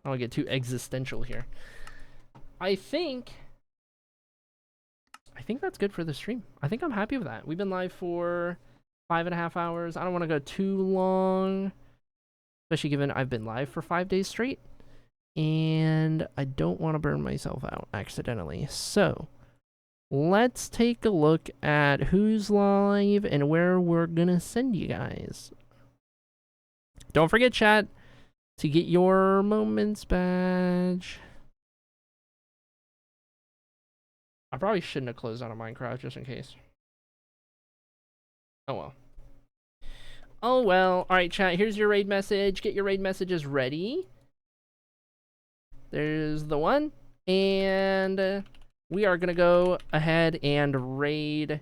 I don't get too existential here. I think that's good for the stream. I think I'm happy with that. We've been live for 5.5 hours. I don't want to go too long, especially given I've been live for 5 days straight, and I don't want to burn myself out accidentally. So let's take a look at who's live and where we're gonna send you guys. Don't forget, chat, to get your moments badge. I probably shouldn't have closed out of Minecraft just in case. Oh well. Oh well. Alright, chat, here's your raid message. Get your raid messages ready. There's the one. And we are gonna go ahead and raid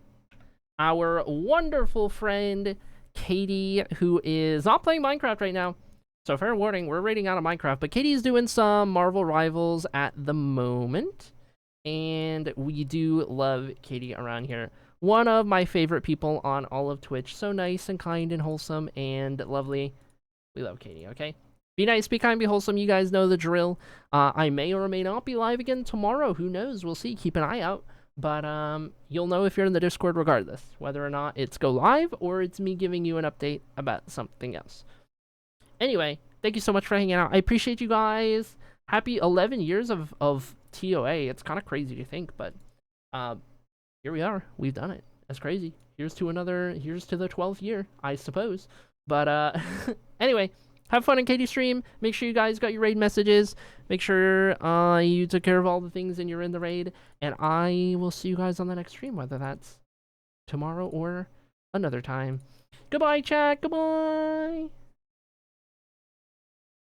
our wonderful friend, Katie, who is not playing Minecraft right now. So fair warning, we're raiding out of Minecraft, but Katie's doing some Marvel Rivals at the moment. And we do love Katie around here. One of my favorite people on all of Twitch. So nice and kind and wholesome and lovely. We love Katie, okay? Be nice, be kind, be wholesome. You guys know the drill. I may or may not be live again tomorrow. Who knows? We'll see. Keep an eye out. But you'll know if you're in the Discord regardless, whether or not it's go live or it's me giving you an update about something else. Anyway, thank you so much for hanging out. I appreciate you guys. Happy 11 years of TOA. It's kind of crazy to think, but here we are. We've done it. That's crazy. Here's to the 12th year, I suppose. But anyway, have fun in Katie's stream. Make sure you guys got your raid messages. Make sure you took care of all the things and you're in the raid. And I will see you guys on the next stream, whether that's tomorrow or another time. Goodbye, chat. Goodbye.